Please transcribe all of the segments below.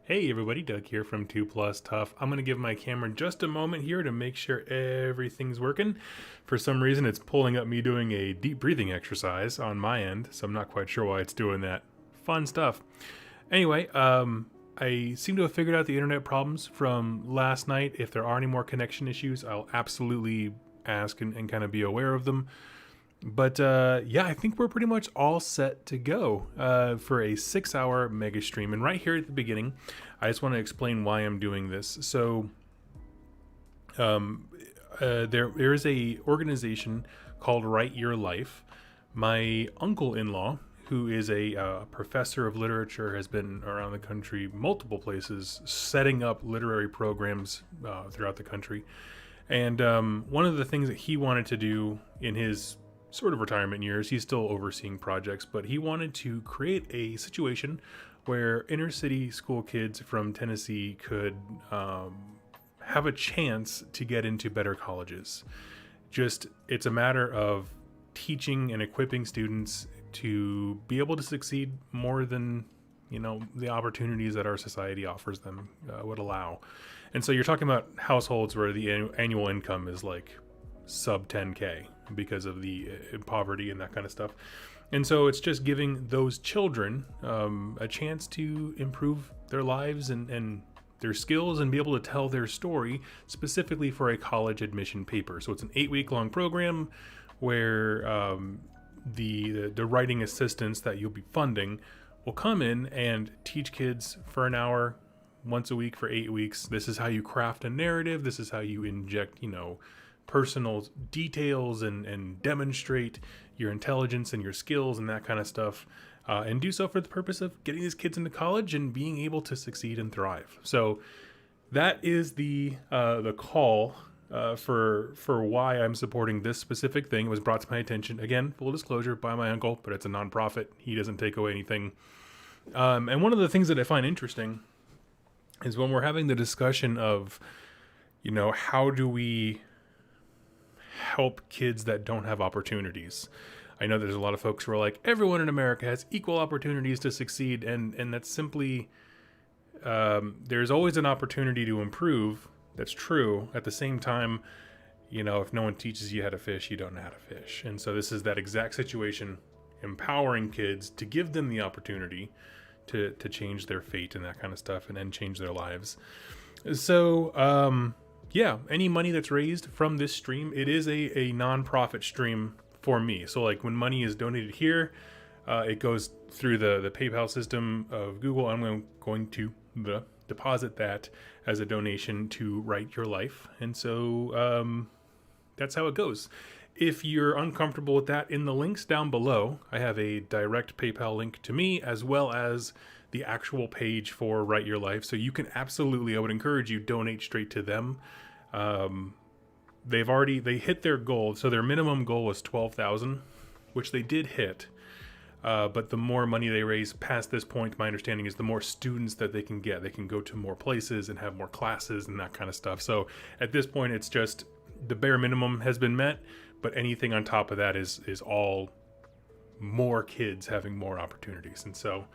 Hey everybody, Doug here from 2 Plus Tough. I'm going to give my camera just a moment here to make sure everything's working. For some reason, it's pulling up me doing a deep breathing exercise on my end, so I'm not quite sure why it's doing that. Fun stuff. Anyway, I seem to have figured out the internet problems from last night. If there are any more connection issues, I'll absolutely ask and kind of be aware of them. But yeah, I think we're pretty much all set to go for a 6-hour mega stream. And right here at the beginning, I just want to explain why I'm doing this. So there is a organization called Write Your Life. My uncle-in-law, who is a professor of literature, has been around the country, multiple places, setting up literary programs throughout the country. And one of the things that he wanted to do in his sort of retirement years, he's still overseeing projects, but he wanted to create a situation where inner city school kids from Tennessee could have a chance to get into better colleges. Just, it's a matter of teaching and equipping students to be able to succeed more than, the opportunities that our society offers them would allow. And so you're talking about households where the annual income is like sub 10K because of the poverty and that kind of stuff. And so it's just giving those children a chance to improve their lives and their skills and be able to tell their story specifically for a college admission paper. So it's an 8-week long program where the writing assistants that you'll be funding will come in and teach kids for an hour once a week for 8 weeks. This is how you craft a narrative. This is how you inject, personal details and demonstrate your intelligence and your skills and that kind of stuff, and do so for the purpose of getting these kids into college and being able to succeed and thrive. So that is the call for why I'm supporting this specific thing. It was brought to my attention, again, full disclosure, by my uncle, but it's a nonprofit. He doesn't take away anything. And one of the things that I find interesting is when we're having the discussion of, how do we help kids that don't have opportunities. I know there's a lot of folks who are like, everyone in America has equal opportunities to succeed, and that's simply, there's always an opportunity to improve. That's true. At the same time, if no one teaches you how to fish, you don't know how to fish. And so this is that exact situation, empowering kids to give them the opportunity to change their fate and that kind of stuff, and then change their lives. So, yeah, any money that's raised from this stream, it is a non-profit stream for me. So like when money is donated here, it goes through the PayPal system of Google. I'm going to deposit that as a donation to Write Your Life. And so that's how it goes. If you're uncomfortable with that, in the links down below, I have a direct PayPal link to me as well as the actual page for Write Your Life. So you can absolutely, I would encourage you, donate straight to them. They hit their goal. So their minimum goal was 12,000, which they did hit. But the more money they raise past this point, my understanding is the more students that they can get. They can go to more places and have more classes and that kind of stuff. So at this point, it's just the bare minimum has been met, but anything on top of that is all more kids having more opportunities. And so,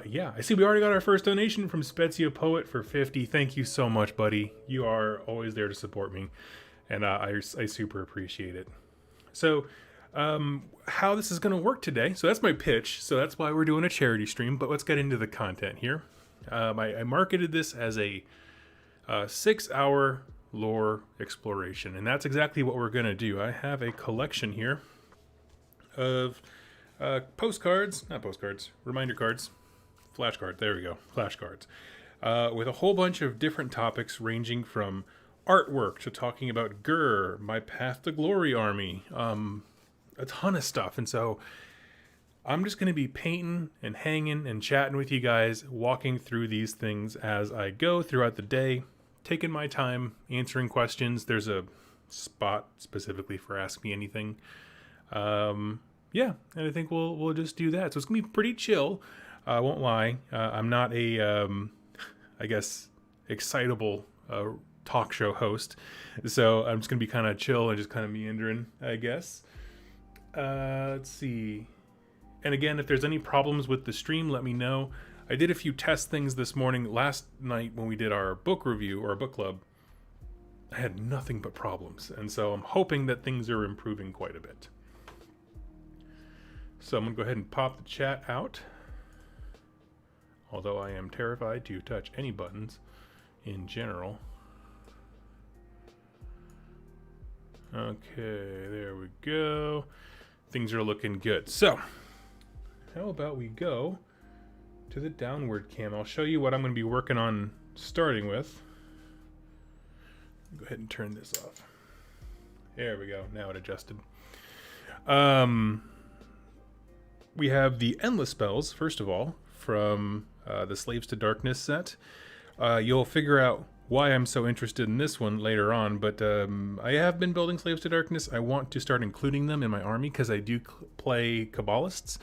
yeah, I see we already got our first donation from Spezia Poet for 50. Thank you so much, buddy. You are always there to support me, and I super appreciate it. So, how this is going to work today. So that's my pitch. So that's why we're doing a charity stream, but let's get into the content here. I marketed this as a 6-hour lore exploration, and that's exactly what we're going to do. I have a collection here of reminder cards, flashcards, there we go, flashcards, with a whole bunch of different topics ranging from artwork to talking about Gur, my Path to Glory army, a ton of stuff. And so I'm just going to be painting and hanging and chatting with you guys, walking through these things as I go throughout the day, taking my time, answering questions. There's a spot specifically for Ask Me Anything. Yeah, and I think we'll just do that. So it's going to be pretty chill. I won't lie. I'm not a, I guess, excitable talk show host. So I'm just going to be kind of chill and just kind of meandering, I guess. Let's see. And again, if there's any problems with the stream, let me know. I did a few test things this morning. Last night when we did our book review or book club, I had nothing but problems. And so I'm hoping that things are improving quite a bit. So I'm going to go ahead and pop the chat out. Although I am terrified to touch any buttons in general. Okay, there we go. Things are looking good. So, how about we go to the downward cam? I'll show you what I'm going to be working on starting with. Go ahead and turn this off. There we go. Now it adjusted. We have the Endless Spells, first of all, from the Slaves to Darkness set. You'll figure out why I'm so interested in this one later on, but I have been building Slaves to Darkness. I want to start including them in my army because I do play Kabbalists,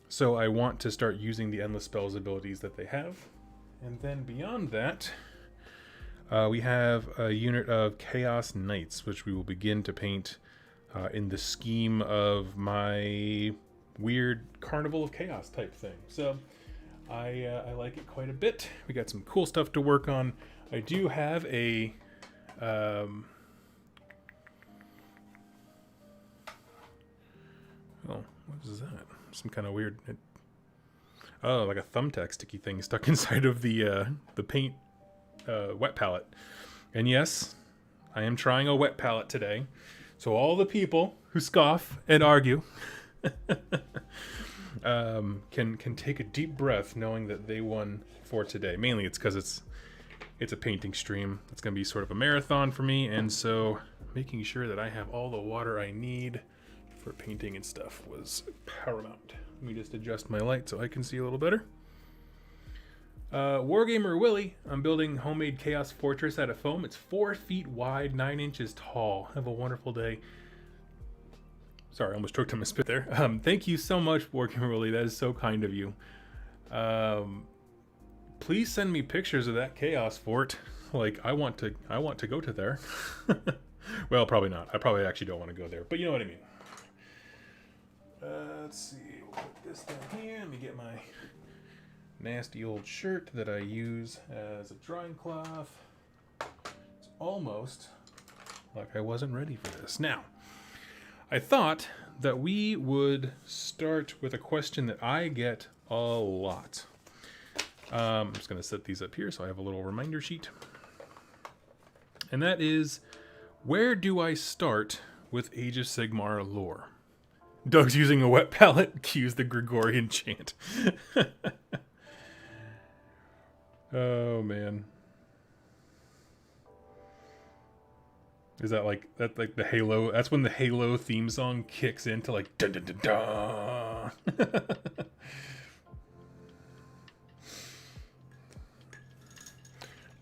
so I want to start using the Endless Spells abilities that they have. And then beyond that, we have a unit of Chaos Knights, which we will begin to paint in the scheme of my weird Carnival of Chaos type thing. So I like it quite a bit. We got some cool stuff to work on. I do have a oh, what is that? Some kind of weird, oh, like a thumbtack sticky thing stuck inside of the paint wet palette. And yes, I am trying a wet palette today. So all the people who scoff and argue can take a deep breath knowing that they won for today. Mainly it's because it's a painting stream. It's going to be sort of a marathon for me, and so making sure that I have all the water I need for painting and stuff was paramount. Let me just adjust my light so I can see a little better. Wargamer Willie, I'm building homemade Chaos Fortress out of foam. It's 4 feet wide, 9 inches tall. Have a wonderful day. Sorry, I almost choked on my spit there. Thank you so much, Wargamer Willie. That is so kind of you. Please send me pictures of that Chaos Fort. Like, I want to go to there. Well, probably not. I probably actually don't want to go there, but you know what I mean. Let's see. We'll put this down here. Let me get my nasty old shirt that I use as a drying cloth. It's almost like I wasn't ready for this. Now, I thought that we would start with a question that I get a lot. I'm just going to set these up here so I have a little reminder sheet. And that is, where do I start with Age of Sigmar lore? Doug's using a wet palette, cues the Gregorian chant. Oh, man. Is that like the Halo? That's when the Halo theme song kicks into like dun dun dun dun.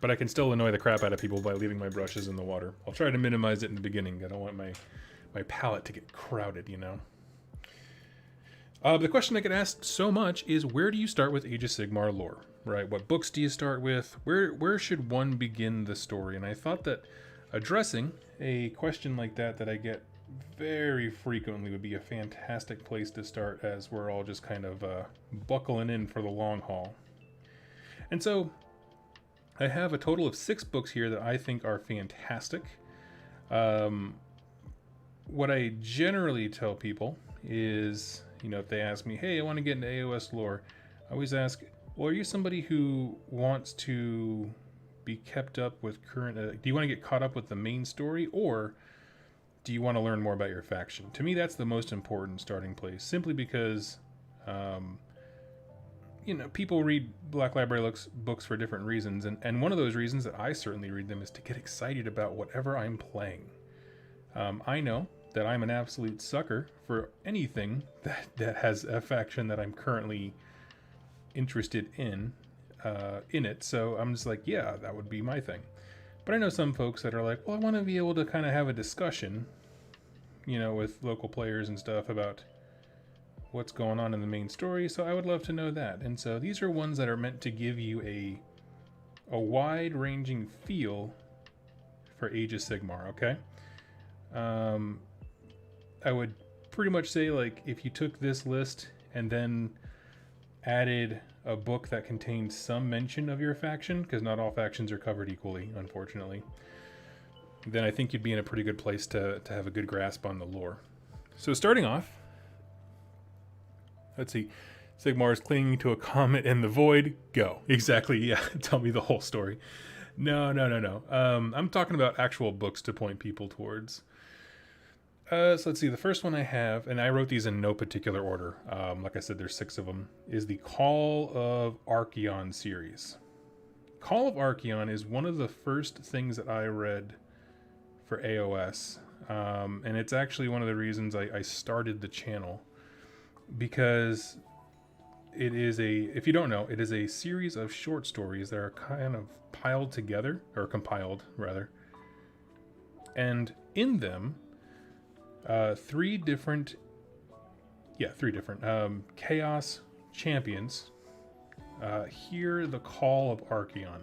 But I can still annoy the crap out of people by leaving my brushes in the water. I'll try to minimize it in the beginning. I don't want my palette to get crowded, you know. The question I get asked so much is, where do you start with Age of Sigmar lore? Right? What books do you start with? Where should one begin the story? And I thought that addressing a question like that I get very frequently would be a fantastic place to start, as we're all just kind of buckling in for the long haul. And so I have a total of 6 books here that I think are fantastic. What I generally tell people is, you know, if they ask me, hey, I want to get into AOS lore, I always ask, well, are you somebody who wants to be kept up with current, do you want to get caught up with the main story, or do you want to learn more about your faction? To me, that's the most important starting place, simply because, you know, people read Black Library books for different reasons, and one of those reasons that I certainly read them is to get excited about whatever I'm playing. I know that I'm an absolute sucker for anything that has a faction that I'm currently interested in it, so I'm just like, yeah, that would be my thing. But I know some folks that are like, well, I want to be able to kind of have a discussion, you know, with local players and stuff about what's going on in the main story, so I would love to know that. And so these are ones that are meant to give you a wide-ranging feel for Age of Sigmar, okay? I would pretty much say, like, if you took this list and then added a book that contained some mention of your faction, because not all factions are covered equally, unfortunately, then I think you'd be in a pretty good place to have a good grasp on the lore. So starting off, let's see. Sigmar is clinging to a comet in the void. Go. Exactly, yeah. Tell me the whole story. No. I'm talking about actual books to point people towards. So let's see. The first one I have, and I wrote these in no particular order. Like I said, there's 6 of them, is the Call of Archaon series. Call of Archaon is one of the first things that I read for AOS. And it's actually one of the reasons I started the channel. Because it is if you don't know, it is a series of short stories that are kind of piled together, or compiled rather. And in them, 3 different Chaos champions hear the call of Archaon.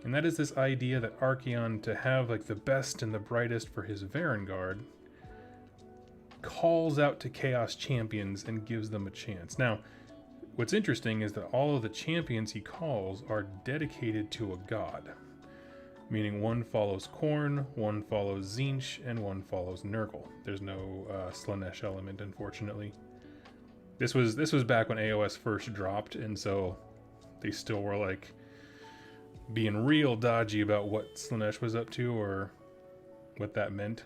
And that is this idea that Archaon, to have like the best and the brightest for his Varangard, calls out to Chaos champions and gives them a chance. Now, what's interesting is that all of the champions he calls are dedicated to a god. Meaning one follows Khorne, one follows Tzeentch, and one follows Nurgle. There's no Slaanesh element, unfortunately. This was back when AOS first dropped, and so they still were like being real dodgy about what Slaanesh was up to or what that meant.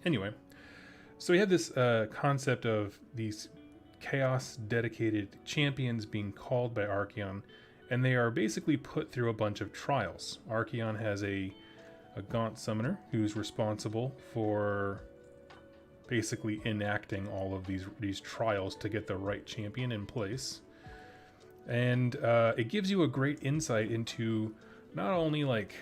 Anyway, so we have this concept of these Chaos dedicated champions being called by Archaon, and they are basically put through a bunch of trials. Archaon has a Gaunt summoner who's responsible for basically enacting all of these trials to get the right champion in place. And it gives you a great insight into not only like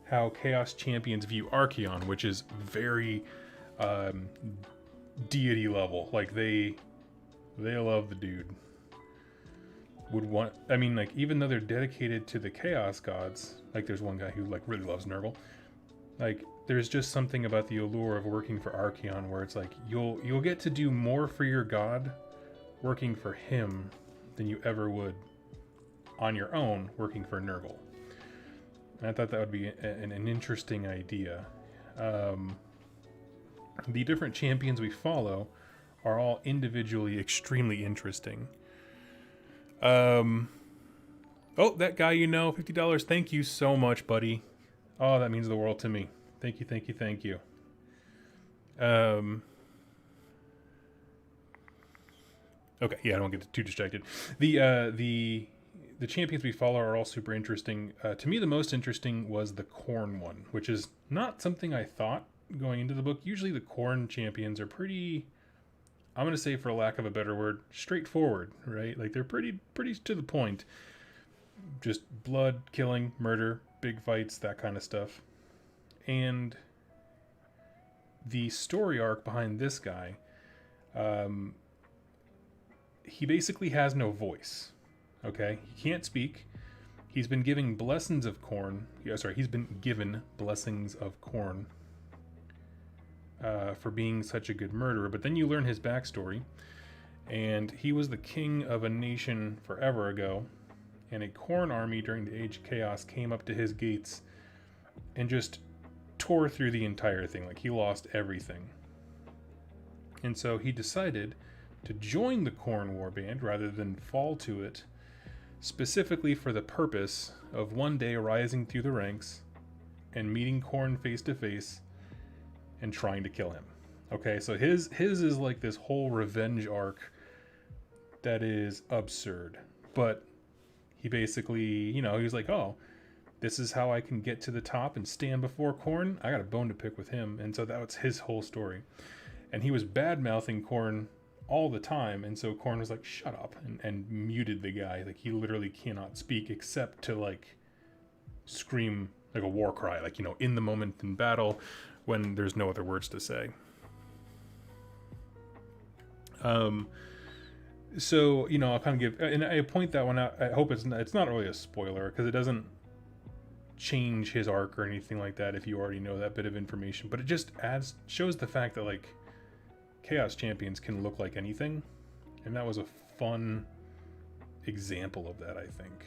how Chaos champions view Archaon, which is very deity level. Like they love the dude. Even though they're dedicated to the Chaos gods, like there's one guy who like really loves Nurgle. Like there's just something about the allure of working for Archaon where it's like you'll get to do more for your god working for him than you ever would on your own working for Nurgle. And I thought that would be an interesting idea. The different champions we follow are all individually extremely interesting. Oh, that guy, $50. Thank you so much, buddy. Oh, that means the world to me. Thank you. Okay, yeah, I don't get too distracted. The champions we follow are all super interesting. To me, the most interesting was the Khorne one, which is not something I thought going into the book. Usually the Khorne champions are pretty, I'm going to say, for lack of a better word, straightforward, right? Like they're pretty to the point. Just blood, killing, murder, big fights, that kind of stuff. And the story arc behind this guy, he basically has no voice. Okay? He can't speak. He's been given blessings of Khorne. He's been given blessings of Khorne for being such a good murderer. But then you learn his backstory. And he was the king of a nation forever ago. And a Khorne army during the Age of Chaos came up to his gates and just tore through the entire thing. Like, he lost everything. And so he decided to join the Khorne Warband rather than fall to it, specifically for the purpose of one day rising through the ranks and meeting Khorne face to face and trying to kill him. Okay, so his is like this whole revenge arc that is absurd. But he basically, he was like, oh, this is how I can get to the top and stand before Khorne. I got a bone to pick with him. And so that was his whole story. And he was bad-mouthing Khorne all the time. And so Khorne was like, shut up, and muted the guy. Like, he literally cannot speak except to, like, scream like a war cry. Like, in the moment in battle when there's no other words to say. So, I'll kind of give, and I point that one out. I hope it's not really a spoiler, because it doesn't change his arc or anything like that if you already know that bit of information, but it just shows the fact that, like, Chaos champions can look like anything, And that was a fun example of that, I think.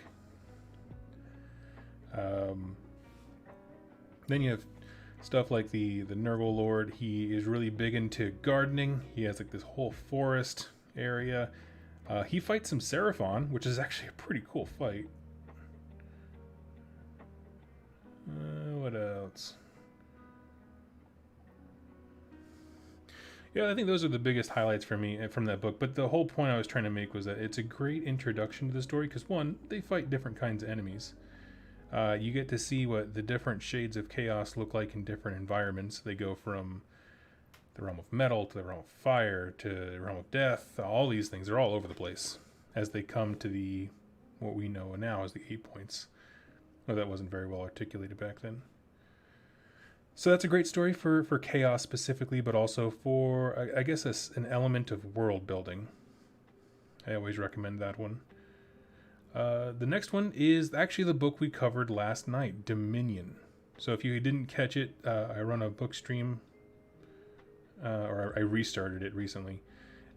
Then you have stuff like the Nurgle Lord. He is really big into gardening. He has like this whole forest area. He fights some Seraphon, which is actually a pretty cool fight. What else? Yeah, I think those are the biggest highlights for me from that book. But the whole point I was trying to make was that it's a great introduction to the story because, one, they fight different kinds of enemies. You get to see what the different shades of chaos look like in different environments. They go from the realm of metal to the realm of fire to the realm of death. All these things are all over the place as they come to the what we know now as the 8 points. Well, that wasn't very well articulated back then. So that's a great story for chaos specifically, but also for, I guess, an element of world building. I always recommend that one. The next one is actually the book we covered last night, Dominion. So if you didn't catch it, I run a book stream, or I restarted it recently,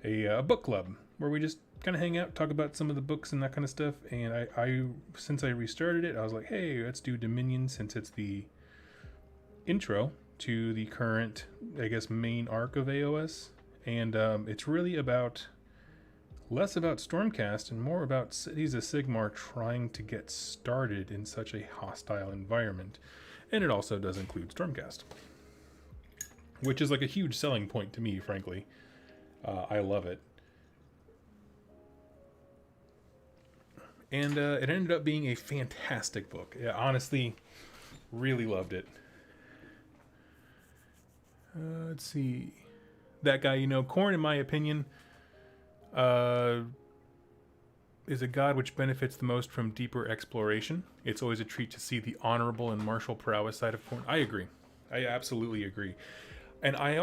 a book club where we just kind of hang out, talk about some of the books and that kind of stuff. And I since I restarted it, I was like, hey, let's do Dominion since it's the intro to the current, I guess, main arc of AOS. And it's really less about Stormcast and more about Cities of Sigmar trying to get started in such a hostile environment. And it also does include Stormcast, which is like a huge selling point to me, frankly. I love it. And it ended up being a fantastic book. Yeah, honestly, really loved it. Let's see. That guy, Khorne, in my opinion, is a god which benefits the most from deeper exploration. It's always a treat to see the honorable and martial prowess side of Khorne. I agree. I absolutely agree. And I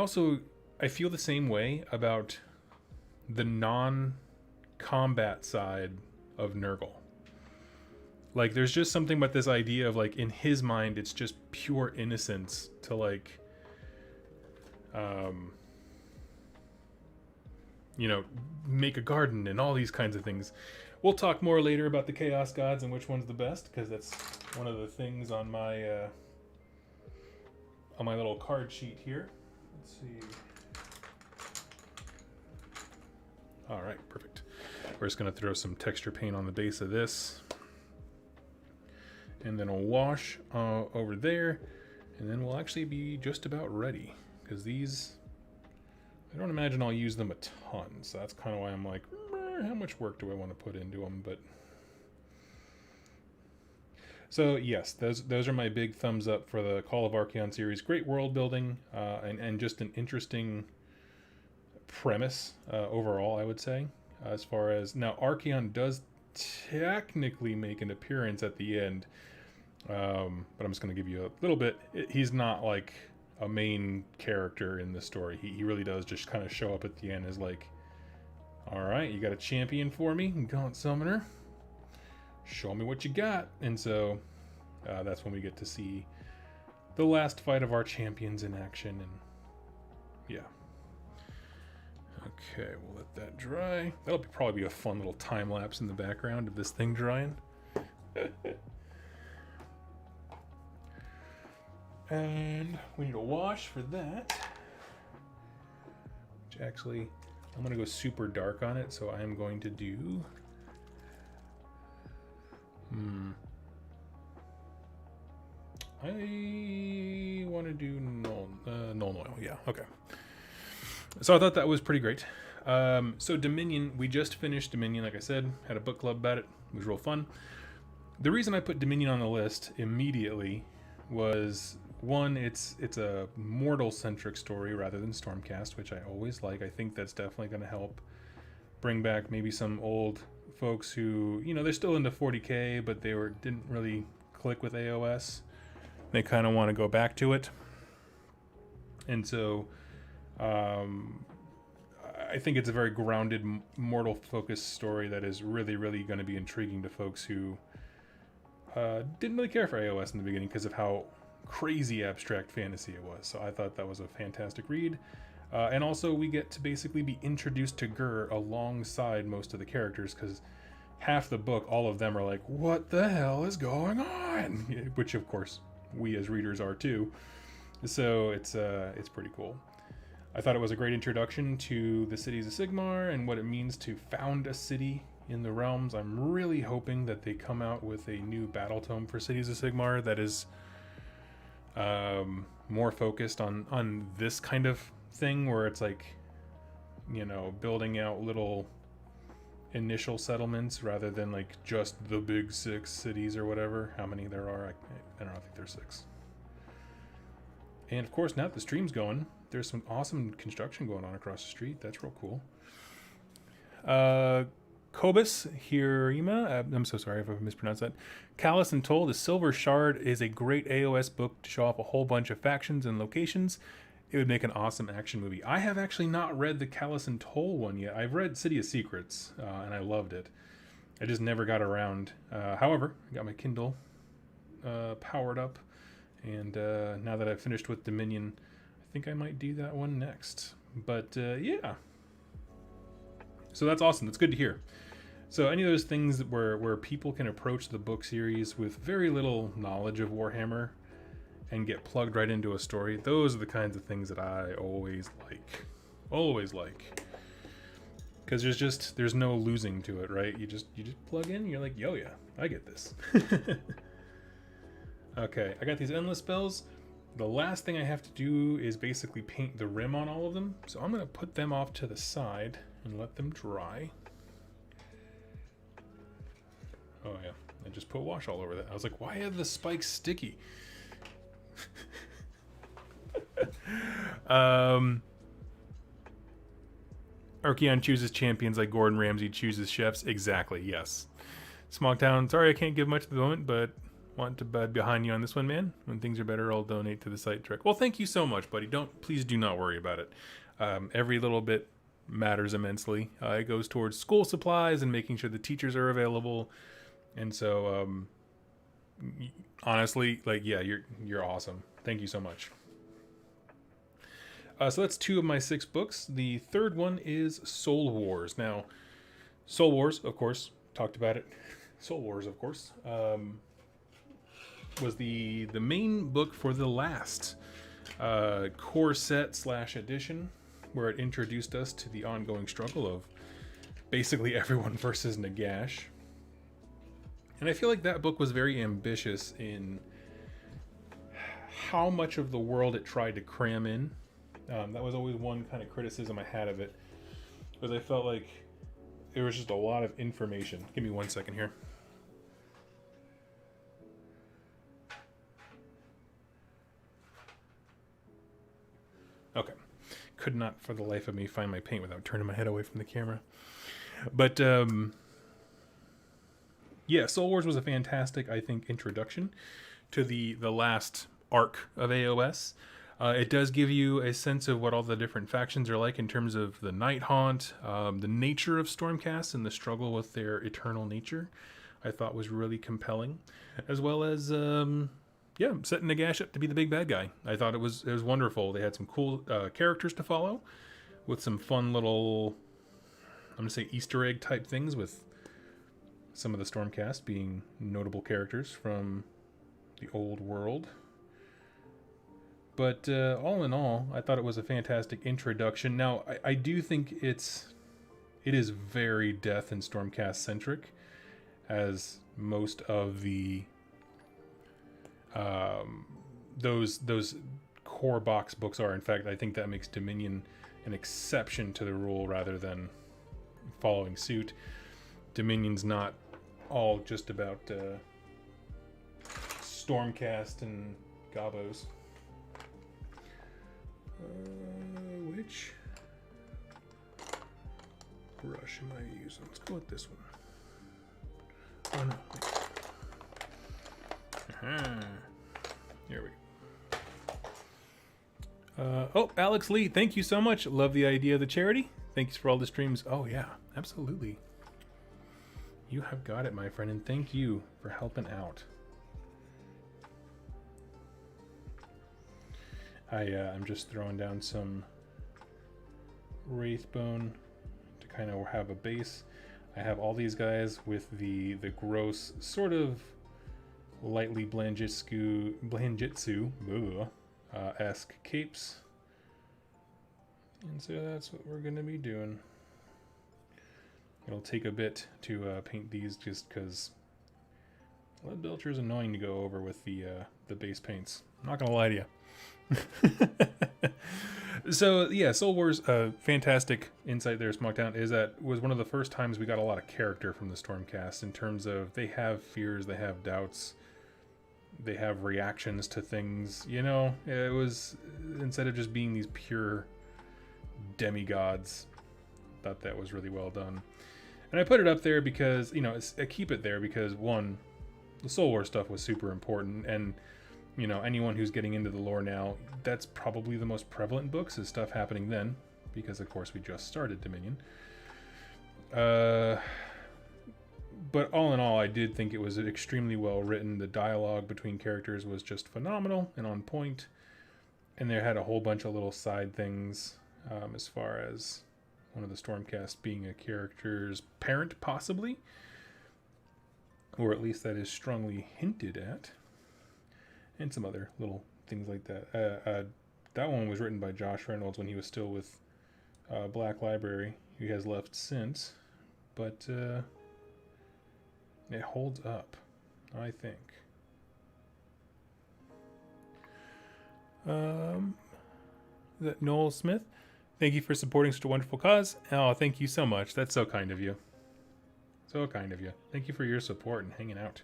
feel the same way about the non-combat side of Nurgle. Like, there's just something about this idea of, like, in his mind, it's just pure innocence to, like, make a garden and all these kinds of things. We'll talk more later about the Chaos Gods and which one's the best, because that's one of the things on my little card sheet here. Let's see. All right, perfect. We're just going to throw some texture paint on the base of this. And then a wash over there. And then we'll actually be just about ready. Because these, I don't imagine I'll use them a ton. So that's kind of why I'm like, how much work do I want to put into them? But so yes, those are my big thumbs up for the Call of Archaon series. Great world building and just an interesting premise overall, I would say. As far as now, Archaon does technically make an appearance at the end, but I'm just going to give you a little bit. He's not like a main character in the story. He really does just kind of show up at the end as like, all right, you got a champion for me, Gaunt Summoner. Show me what you got. And so that's when we get to see the last fight of our champions in action. And yeah. Okay, we'll let that dry. That'll probably be a fun little time lapse in the background of this thing drying. And we need a wash for that. Which actually, I'm going to go super dark on it, so I am going to do... I want to do Nuln Oil, yeah, okay. So I thought that was pretty great. So Dominion, we just finished Dominion, like I said, had a book club about it. It was real fun. The reason I put Dominion on the list immediately was, one, it's a mortal-centric story rather than Stormcast, which I always like. I think that's definitely going to help bring back maybe some old folks who, they're still into 40K, but they didn't really click with AOS. They kind of want to go back to it. And so I think it's a very grounded, mortal-focused story that is really, really going to be intriguing to folks who didn't really care for AOS in the beginning because of how crazy abstract fantasy it was. So I thought that was a fantastic read. And also we get to basically be introduced to Gur alongside most of the characters, because half the book, all of them are like, what the hell is going on? Which of course we as readers are too. So it's pretty cool. I thought it was a great introduction to the cities of Sigmar and what it means to found a city in the realms. I'm really hoping that they come out with a new battle tome for cities of Sigmar that is more focused on this kind of thing, where it's like, you know, building out little initial settlements rather than like just the big 6 cities or whatever. How many there are, I don't know, I think there's 6. And of course, now that the stream's going, there's some awesome construction going on across the street. That's real cool. Kobus Hirima, I'm so sorry if I mispronounced that. Callous and Toll, The Silver Shard is a great AOS book to show off a whole bunch of factions and locations. It would make an awesome action movie. I have actually not read the Callous and Toll one yet. I've read City of Secrets, and I loved it. I just never got around. However, I got my Kindle powered up, and now that I've finished with Dominion, I think I might do that one next. But yeah. So that's awesome. That's good to hear. So any of those things where people can approach the book series with very little knowledge of Warhammer and get plugged right into a story, those are the kinds of things that I always like. Because there's no losing to it, right? You just plug in and you're like, yo, yeah, I get this. Okay, I got these endless spells. The last thing I have to do is basically paint the rim on all of them. So I'm going to put them off to the side and let them dry. Oh yeah, I just put wash all over that. I was like, why are the spikes sticky? Archeon chooses champions like Gordon Ramsay chooses chefs. Exactly, yes. Smogtown, sorry I can't give much at the moment, but want to bed behind you on this one, man. When things are better, I'll donate to the site trick. Well, thank you so much, buddy. Please do not worry about it. Every little bit matters immensely. It goes towards school supplies and making sure the teachers are available. And so, honestly, like, yeah, you're awesome. Thank you so much. So that's 2 of my 6 books. The third one is Soul Wars. Now, Soul Wars, of course, talked about it. Soul Wars, of course, was the main book for the last core set / edition, where it introduced us to the ongoing struggle of basically everyone versus Nagash. And I feel like that book was very ambitious in how much of the world it tried to cram in. That was always one kind of criticism I had of it, because I felt like there was just a lot of information. Give me 1 second here. Okay. Could not for the life of me find my paint without turning my head away from the camera. But yeah, Soul Wars was a fantastic, I think, introduction to the last arc of AOS. It does give you a sense of what all the different factions are like in terms of the Night Haunt, the nature of Stormcast and the struggle with their eternal nature. I thought was really compelling, as well as yeah, setting Nagash up to be the big bad guy. I thought it was wonderful. They had some cool characters to follow, with some fun little, I'm gonna say, Easter egg type things, with some of the Stormcast being notable characters from the old world. But all in all, I thought it was a fantastic introduction. Now, I do think it is very Death and Stormcast centric, as most of the those core box books are. In fact, I think that makes Dominion an exception to the rule rather than following suit. Dominion's not all just about Stormcast and Gobos. Which brush am I using? Let's go with this one. Oh no. Uh-huh. Here we go. Oh, Alex Lee, thank you so much. Love the idea of the charity. Thanks for all the streams. Oh yeah, absolutely. You have got it, my friend, and thank you for helping out. I'm just throwing down some Wraithbone to kind of have a base. I have all these guys with the gross sort of lightly Blanjitsu esque capes. And so that's what we're going to be doing. It'll take a bit to paint these just because Lead Belcher is annoying to go over with the base paints. I'm not going to lie to you. So yeah, Soul Wars, fantastic insight there, Smogtown, is that was one of the first times we got a lot of character from the Stormcast in terms of they have fears, they have doubts, they have reactions to things. You know, it was, instead of just being these pure demigods, thought that was really well done. And I put it up there because, you know, I keep it there because, one, the Soul War stuff was super important, and, you know, anyone who's getting into the lore now, that's probably the most prevalent books, is stuff happening then, because, of course, we just started Dominion. But all in all, I did think it was extremely well written. The dialogue between characters was just phenomenal and on point, and they had a whole bunch of little side things, as far as one of the Stormcast being a character's parent, possibly, or at least that is strongly hinted at, and some other little things like that. That one was written by Josh Reynolds when he was still with Black Library. He has left since, but it holds up, I think. Is that Noel Smith? Thank you for supporting such a wonderful cause. Oh, thank you so much. That's so kind of you. So kind of you. Thank you for your support and hanging out.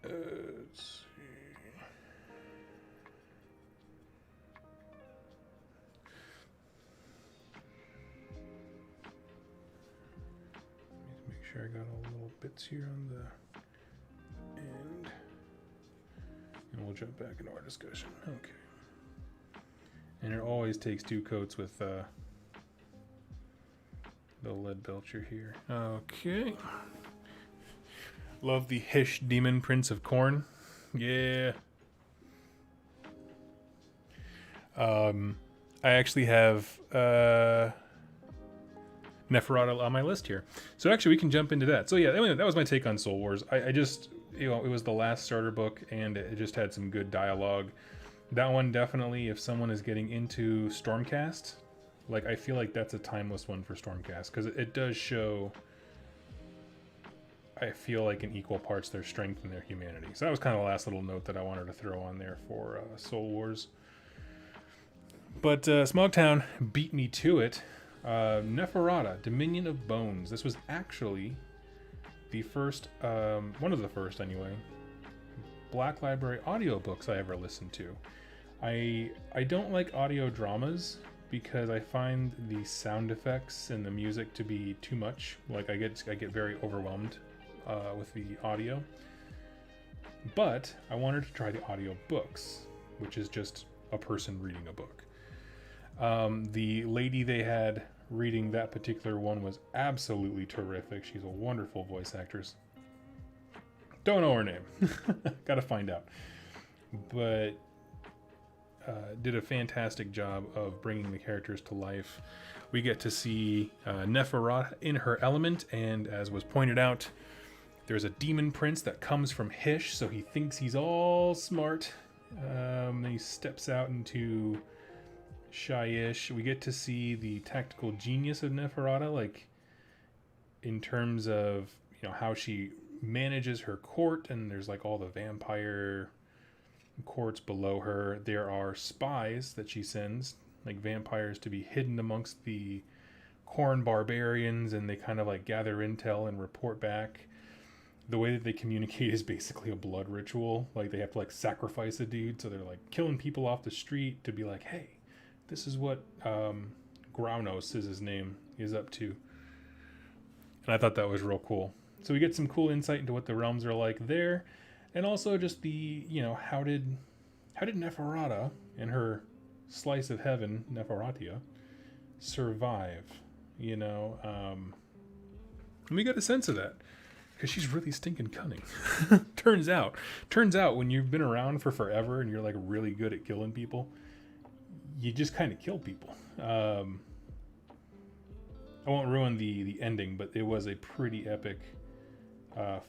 Let's see. Let me make sure I got all the little bits here on the end. And we'll jump back into our discussion. Okay. And it always takes 2 coats with the Lead Belcher here. Okay. Love the Hish Demon Prince of Corn. Yeah. I actually have Neferata on my list here. So actually we can jump into that. So yeah, anyway, that was my take on Soul Wars. I just, you know, it was the last starter book and it just had some good dialogue. That one definitely, if someone is getting into Stormcast, like, I feel like that's a timeless one for Stormcast, because it does show, I feel like, in equal parts their strength and their humanity. So that was kind of the last little note that I wanted to throw on there for Soul Wars. But Smogtown beat me to it. Neferata, Dominion of Bones. This was actually the first, one of the first anyway, Black Library audiobooks I ever listened to. I don't like audio dramas because I find the sound effects and the music to be too much. Like, I get very overwhelmed with the audio. But I wanted to try the audio books, which is just a person reading a book. The lady they had reading that particular one was absolutely terrific. She's a wonderful voice actress. Don't know her name. Gotta find out. But did a fantastic job of bringing the characters to life. We get to see Neferata in her element, and as was pointed out, there's a demon prince that comes from Hish, so he thinks he's all smart. He steps out into Shyish. We get to see the tactical genius of Neferata, like, in terms of, you know, how she manages her court, and there's like all the vampire courts below her. There are spies that she sends, like vampires, to be hidden amongst the Khorne barbarians, and they kind of like gather intel and report back. The way that they communicate is basically a blood ritual. Like, they have to like sacrifice a dude, so they're like killing people off the street to be like, hey, this is what Graunos is his name, is up to. And I thought that was real cool. So we get some cool insight into what the realms are like there, and also just the, you know, how did Neferata and her slice of heaven, Neferatia, survive? You know, and we got a sense of that because she's really stinking cunning. Turns out, when you've been around for forever and you're like really good at killing people, you just kind of kill people. I won't ruin the ending, but it was a pretty epic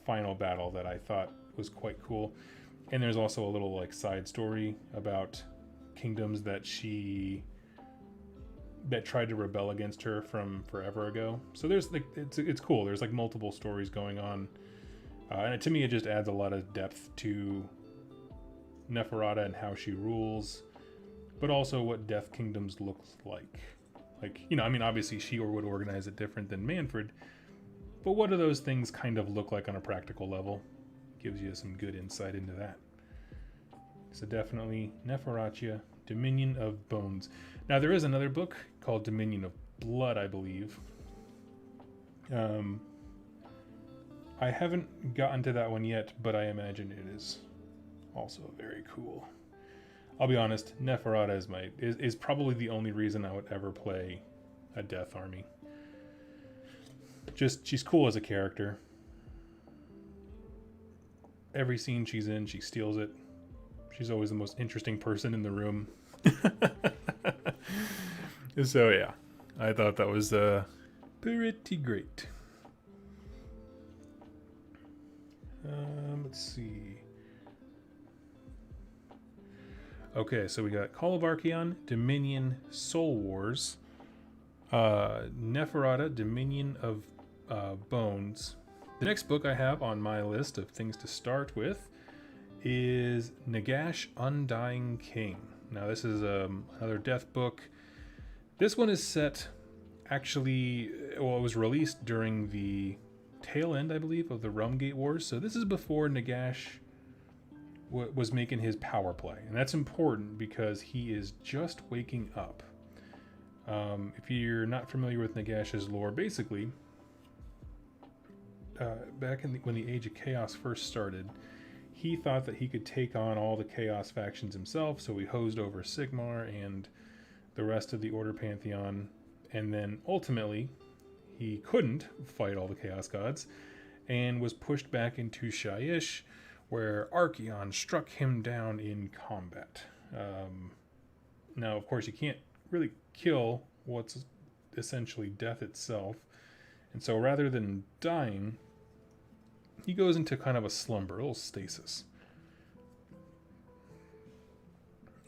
final battle that I thought was quite cool. And there's also a little like side story about kingdoms that tried to rebel against her from forever ago. So there's like it's cool. There's like multiple stories going on, and to me it just adds a lot of depth to Neferata and how she rules, but also what Death Kingdoms looks like. Like, you know, I mean, obviously she would organize it different than Manfred, but what do those things kind of look like on a practical level? Gives you some good insight into that. So definitely Neferata, Dominion of Bones. Now there is another book called Dominion of Blood, I believe. I haven't gotten to that one yet, but I imagine it is also very cool. I'll be honest, Neferata is probably the only reason I would ever play a Death Army. Just, she's cool as a character. Every scene she's in, she steals it. She's always the most interesting person in the room. So yeah, I thought that was pretty great. Let's see. Okay, so we got Call of Archeon, Dominion, Soul Wars, Neferata, Dominion of Bones. The next book I have on my list of things to start with is Nagash, Undying King. Now this is another death book. This one is set, actually, well, it was released during the tail end, I believe, of the Realmgate Wars. So this is before Nagash was making his power play, and that's important because he is just waking up. If you're not familiar with Nagash's lore, basically, back in when the Age of Chaos first started, he thought that he could take on all the Chaos factions himself, so he hosed over Sigmar and the rest of the Order Pantheon, and then ultimately he couldn't fight all the Chaos Gods and was pushed back into Shyish, where Archeon struck him down in combat. Now, of course, you can't really kill what's essentially death itself, and so rather than dying, he goes into kind of a slumber, a little stasis.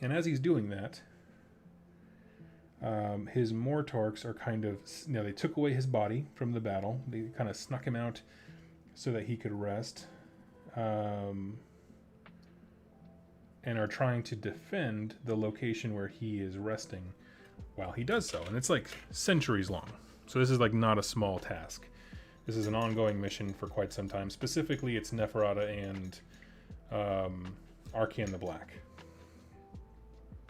And as he's doing that, his Mortarks are kind of, you know, they took away his body from the battle. They kind of snuck him out so that he could rest. And are trying to defend the location where he is resting while he does so. And it's like centuries long. So this is like not a small task. This is an ongoing mission for quite some time. Specifically, it's Neferata and Archeon the Black.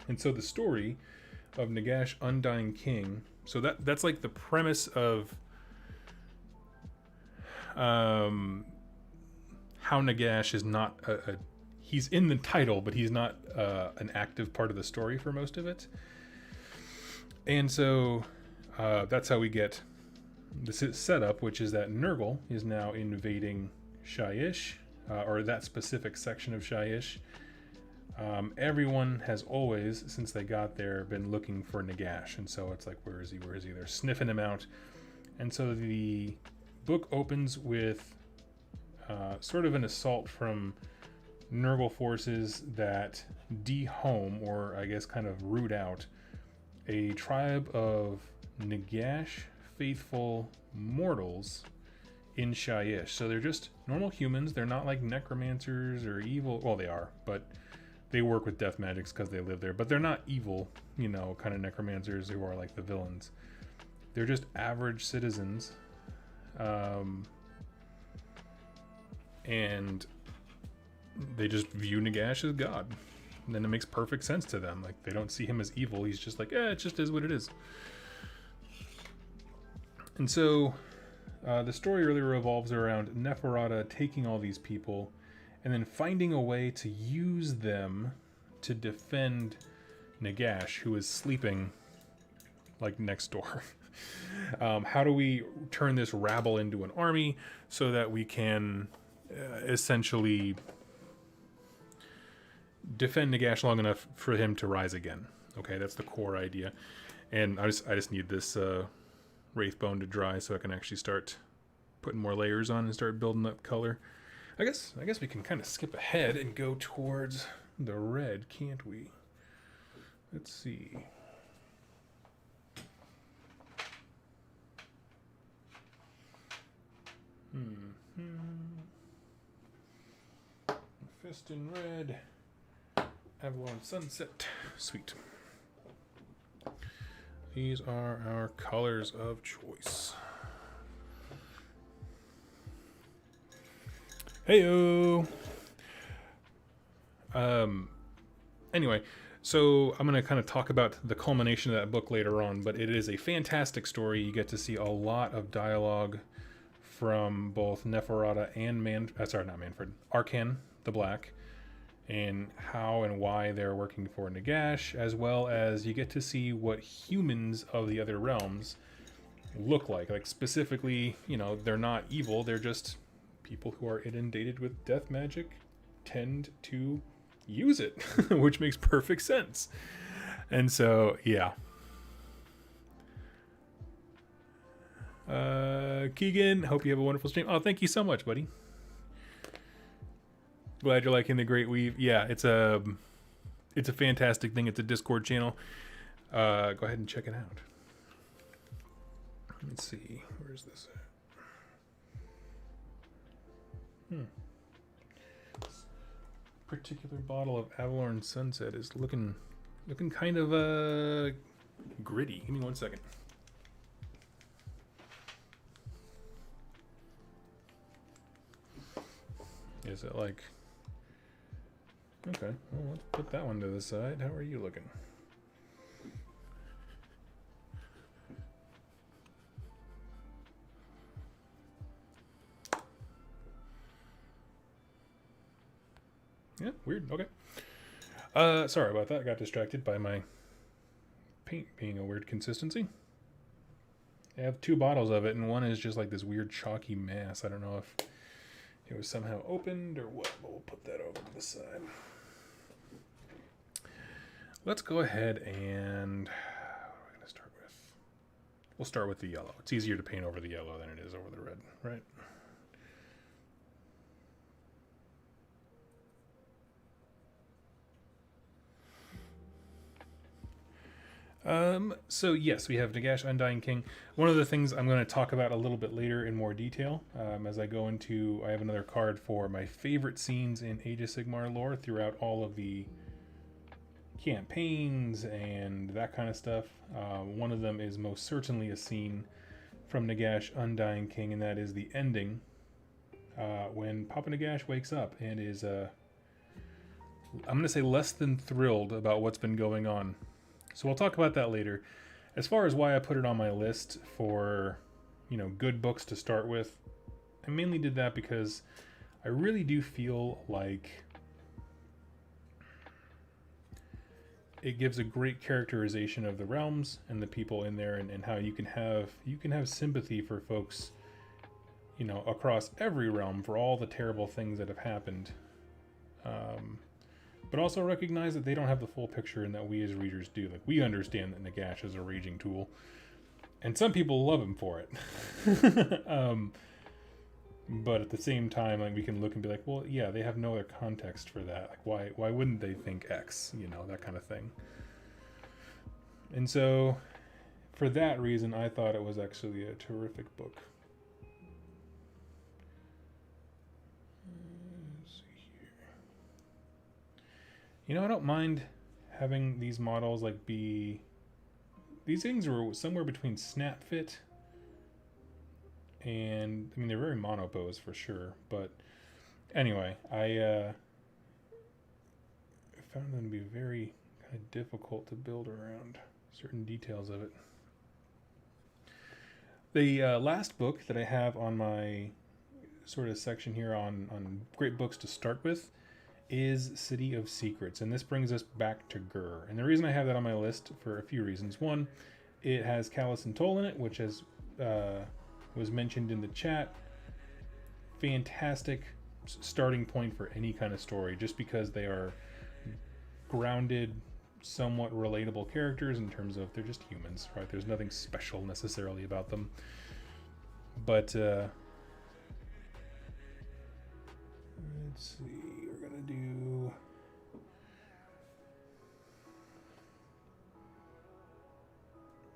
And so the story of Nagash, Undying King, so that's like the premise of how Nagash is not he's in the title, but he's not an active part of the story for most of it. And so that's how we get this setup, which is that Nurgle is now invading Shyish, or that specific section of Shyish. Everyone has always, since they got there, been looking for Nagash, and so it's like, where is he? Where is he? They're sniffing him out. And so the book opens with sort of an assault from Nurgle forces that dehome, or I guess kind of root out, a tribe of Nagash faithful mortals in Shyish. So they're just normal humans. They're not like necromancers or evil. Well, they are, but they work with death magics because they live there. But they're not evil, you know, kind of necromancers who are like the villains. They're just average citizens. And they just view Nagash as God. And then it makes perfect sense to them. Like, they don't see him as evil. He's just like, it just is what it is. And so the story really revolves around Neferata taking all these people and then finding a way to use them to defend Nagash, who is sleeping like next door. How do we turn this rabble into an army so that we can essentially defend Nagash long enough for him to rise again? Okay, that's the core idea. And I just need this wraith bone to dry so I can actually start putting more layers on and start building up color. I guess we can kind of skip ahead and go towards the red, can't we? Let's see. Fist in red. Avalon Sunset. Sweet. These are our colors of choice. Heyo. Anyway, so I'm going to kind of talk about the culmination of that book later on, but it is a fantastic story. You get to see a lot of dialogue from both Neferata and Arkan the Black, and how and why they're working for Nagash, as well as you get to see what humans of the other realms look like. Like specifically, you know, they're not evil, they're just people who are inundated with death magic tend to use it, which makes perfect sense. And so, yeah. Keegan, hope you have a wonderful stream. Oh, thank you so much, buddy. Glad you're liking the Great Weave. Yeah, it's a fantastic thing. It's a Discord channel. Go ahead and check it out. Let's see. Where's this at? This particular bottle of Avalon Sunset is looking kind of gritty. Give me 1 second. Is it like... Okay, well, let's put that one to the side. How are you looking? Yeah, weird. Okay. Sorry about that. I got distracted by my paint being a weird consistency. I have 2 bottles of it, and one is just like this weird chalky mass. I don't know if it was somehow opened or what, but we'll put that over to the side. Let's go ahead and... what are we going to start with? We'll start with the yellow. It's easier to paint over the yellow than it is over the red, right? So yes, we have Nagash, Undying King. One of the things I'm going to talk about a little bit later in more detail, as I go into, I have another card for my favorite scenes in Age of Sigmar lore throughout all of the campaigns and that kind of stuff. One of them is most certainly a scene from Nagash, Undying King, and that is the ending, when Papa Nagash wakes up and is, I'm going to say less than thrilled about what's been going on. So we'll talk about that later. As far as why I put it on my list for, you know, good books to start with, I mainly did that because I really do feel like it gives a great characterization of the realms and the people in there, and how you can have sympathy for folks, you know, across every realm for all the terrible things that have happened. But also recognize that they don't have the full picture, and that we as readers do. Like, we understand that Nagash is a raging tool, and some people love him for it. But at the same time, like, we can look and be like, well, yeah, they have no other context for that. Like, why wouldn't they think X? You know, that kind of thing. And so, for that reason, I thought it was actually a terrific book. You know, I don't mind having these models like be... These things were somewhere between snap fit and... I mean, they're very monopose for sure, but anyway, I found them to be very kind of difficult to build around certain details of it. The last book that I have on my sort of section here on great books to start with is City of Secrets, and this brings us back to Gur. And the reason I have that on my list for a few reasons. One, it has Callus and Toll in it, which was mentioned in the chat. Fantastic starting point for any kind of story, just because they are grounded, somewhat relatable characters in terms of they're just humans, right? There's nothing special necessarily about them. But let's see, we're gonna do.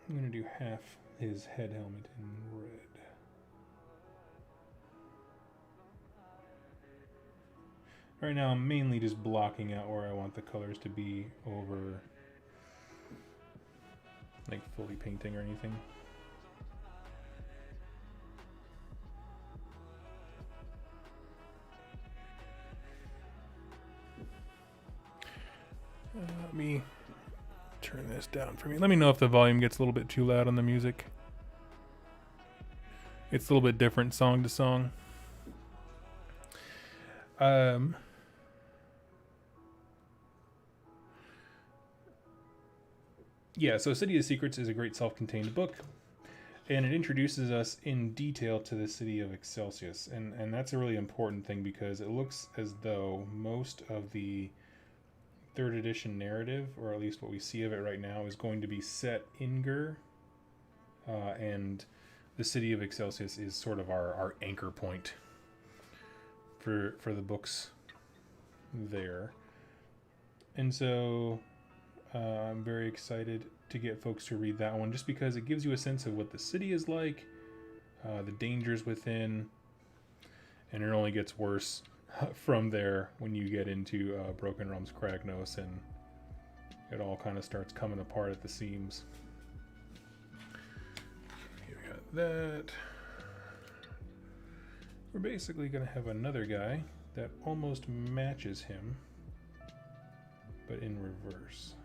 I'm gonna do half his head helmet in red. Right now I'm mainly just blocking out where I want the colors to be over like fully painting or anything. Let me turn this down for me. Let me know if the volume gets a little bit too loud on the music. It's a little bit different song to song. Yeah, so City of Secrets is a great self-contained book, and it introduces us in detail to the city of Excelsius, and that's a really important thing because it looks as though most of the 3rd edition narrative, or at least what we see of it right now, is going to be set in Gur, and the city of Excelsius is sort of our anchor point for the books there. And so I'm very excited to get folks to read that one, just because it gives you a sense of what the city is like, the dangers within, and it only gets worse from there when you get into Broken Realms Kragnos, and it all kind of starts coming apart at the seams. Okay, we got that. We're basically going to have another guy that almost matches him, but in reverse.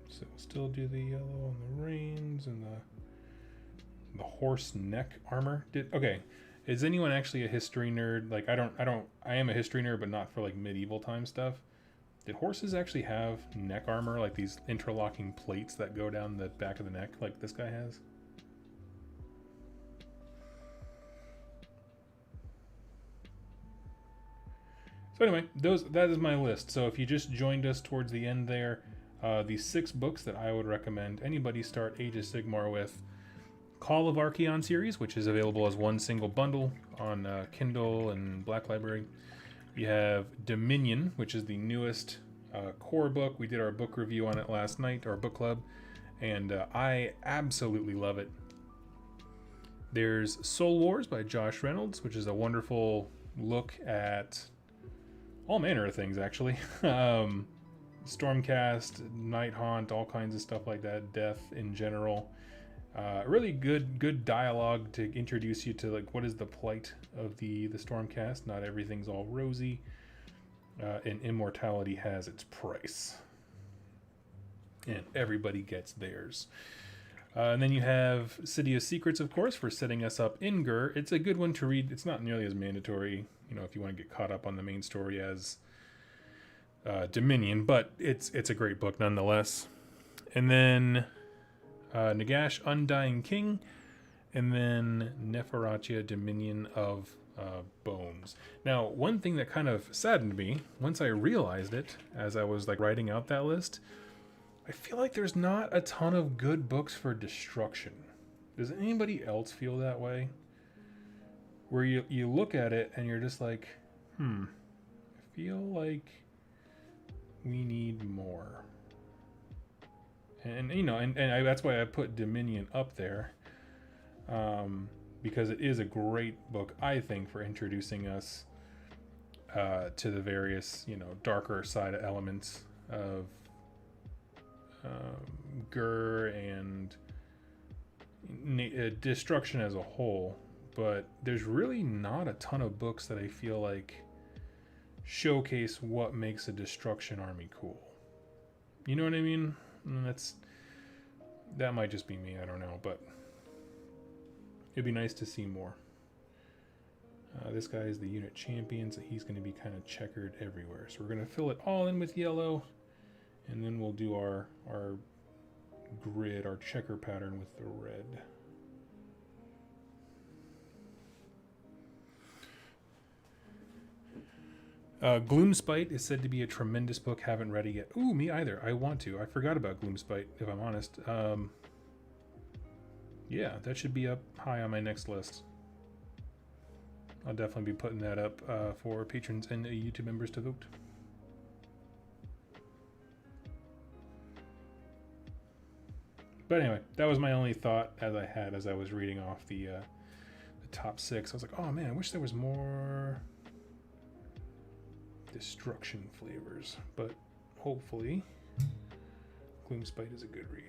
So we'll still do the yellow on the reins and the horse neck armor. Okay, is anyone actually a history nerd? Like I am a history nerd, but not for like medieval time stuff. Did horses actually have neck armor, like these interlocking plates that go down the back of the neck like this guy has? So anyway, that is my list. So if you just joined us towards the end there, the 6 books that I would recommend anybody start Age of Sigmar with: Call of Archaon series, which is available as one single bundle on Kindle and Black Library. You have Dominion, which is the newest core book. We did our book review on it last night, our book club, and I absolutely love it. There's Soul Wars by Josh Reynolds, which is a wonderful look at all manner of things, actually. Stormcast, Night Haunt, all kinds of stuff like that, death in general. Really good dialogue to introduce you to like what is the plight of the Stormcast. Not everything's all rosy, and immortality has its price, and everybody gets theirs. And then you have City of Secrets, of course, for setting us up in Gur. It's a good one to read. It's not nearly as mandatory, if you want to get caught up on the main story as Dominion, but it's a great book nonetheless. And then Nagash, Undying King, and then Neferachia, Dominion of Bones. Now, one thing that kind of saddened me once I realized it as I was like writing out that list, I feel like there's not a ton of good books for destruction. Does anybody else feel that way? Where you look at it and you're just like, I feel like we need more. And that's why I put Dominion up there, because it is a great book, I think, for introducing us to the various, darker side elements of Gur and destruction as a whole. But there's really not a ton of books that I feel like showcase what makes a destruction army cool. You know what I mean? And that might just be me, I don't know, but it'd be nice to see more. This guy is the unit champion, so he's going to be kind of checkered everywhere. So we're going to fill it all in with yellow, and then we'll do our grid, our checker pattern with the red. Gloomspite is said to be a tremendous book. Haven't read it yet. Ooh, me either. I want to. I forgot about Gloomspite, if I'm honest. Yeah, that should be up high on my next list. I'll definitely be putting that up for patrons and YouTube members to vote. But anyway, that was my only thought as I was reading off the top 6. I was like, oh man, I wish there was more destruction flavors, but hopefully Gloomspite is a good read.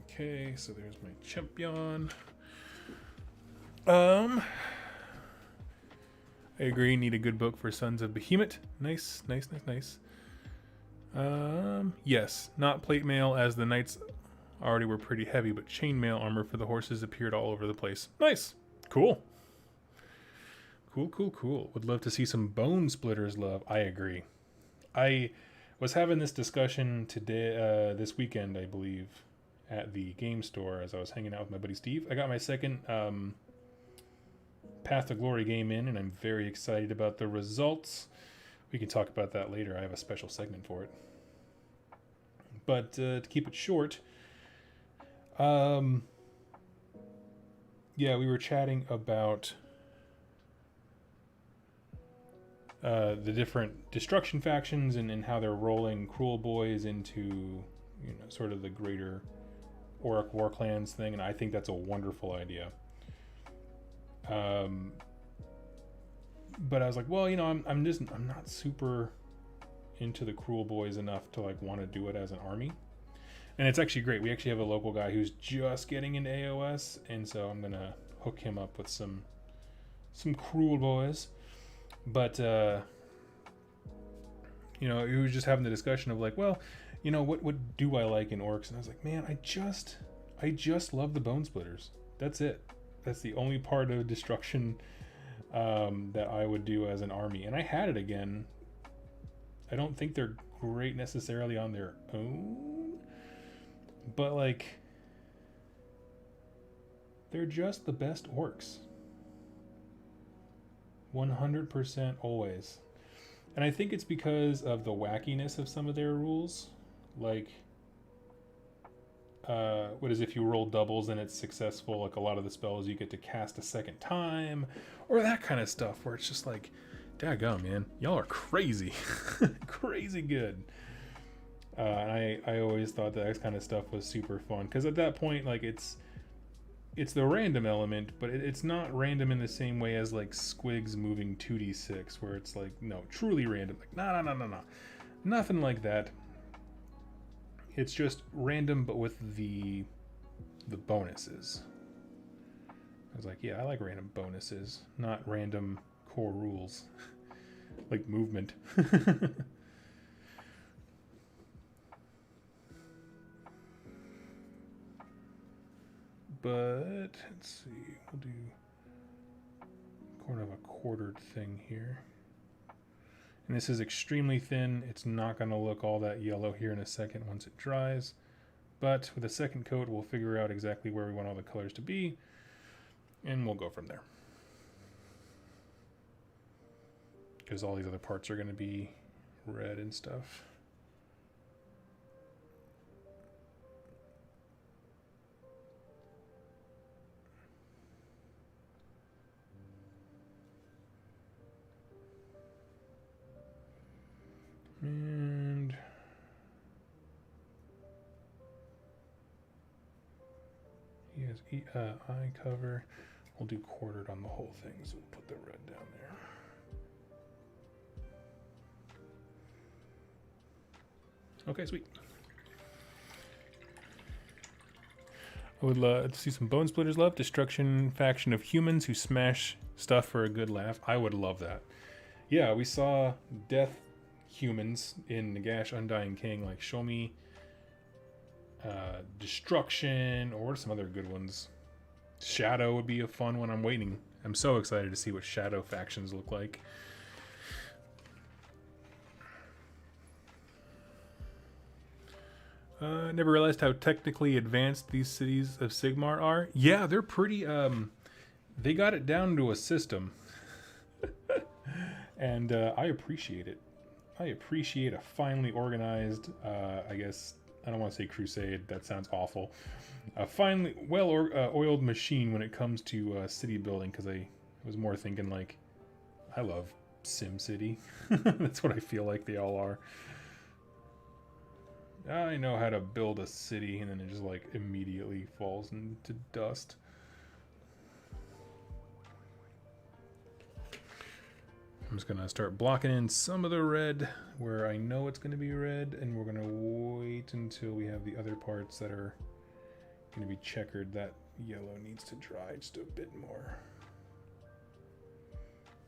Okay, so there's my champion. I agree, need a good book for Sons of Behemoth. Nice. Yes, not plate mail, as the knights already were pretty heavy, but chainmail armor for the horses appeared all over the place. Nice. Cool. Would love to see some Bone Splitters love. I agree. I was having this discussion today, this weekend, I believe, at the game store as I was hanging out with my buddy Steve. I got my second Path to Glory game in, and I'm very excited about the results. We can talk about that later. I have a special segment for it. But to keep it short, yeah, we were chatting about the different destruction factions and how they're rolling Cruel Boys into, sort of the greater Orc War Clans thing, and I think that's a wonderful idea. But I was like, well, I'm not super into the Cruel Boys enough to want to do it as an army. And it's actually great. We actually have a local guy who's just getting into AOS, and so I'm gonna hook him up with some Cruel Boys. But he was just having the discussion of what do I like in orcs? And I was like, man, I just love the Bone Splitters. That's it. That's the only part of destruction that I would do as an army. And I had it again. I don't think they're great necessarily on their own, but they're just the best orcs. 100% always. And I think it's because of the wackiness of some of their rules. What is if you roll doubles and it's successful, a lot of the spells you get to cast a second time, or that kind of stuff where it's just daggone, man, y'all are crazy. Crazy good. And I always thought that kind of stuff was super fun, because at that point, it's the random element, but it's not random in the same way as Squigs moving 2d6, where it's no, truly random. No. Nothing like that. It's just random, but with the bonuses. I was like, yeah, I like random bonuses, not random core rules. Like movement. But let's see, we'll do kind of a quartered thing here. And this is extremely thin. It's not going to look all that yellow here in a second once it dries. But with a second coat, we'll figure out exactly where we want all the colors to be, and we'll go from there. Because all these other parts are going to be red and stuff. And he has eye cover. We'll do quartered on the whole thing, so we'll put the red down there. Okay, sweet. I would love to see some Bone Splitters love. Destruction faction of humans who smash stuff for a good laugh. I would love that. Yeah, we saw death humans in Nagash Undying King. Show me destruction, or some other good ones. Shadow would be a fun one. I'm so excited to see what Shadow factions look like. Never realized how technically advanced these cities of Sigmar are. Yeah, they're pretty they got it down to a system. And I appreciate it. I appreciate a finely organized, I guess, I don't want to say crusade, that sounds awful. A finely oiled machine when it comes to city building, because I was more thinking like, I love SimCity. That's what I feel like they all are. I know how to build a city, and then it just like immediately falls into dust. I'm just going to start blocking in some of the red where I know it's going to be red, and we're going to wait until we have the other parts that are going to be checkered. That yellow needs to dry just a bit more.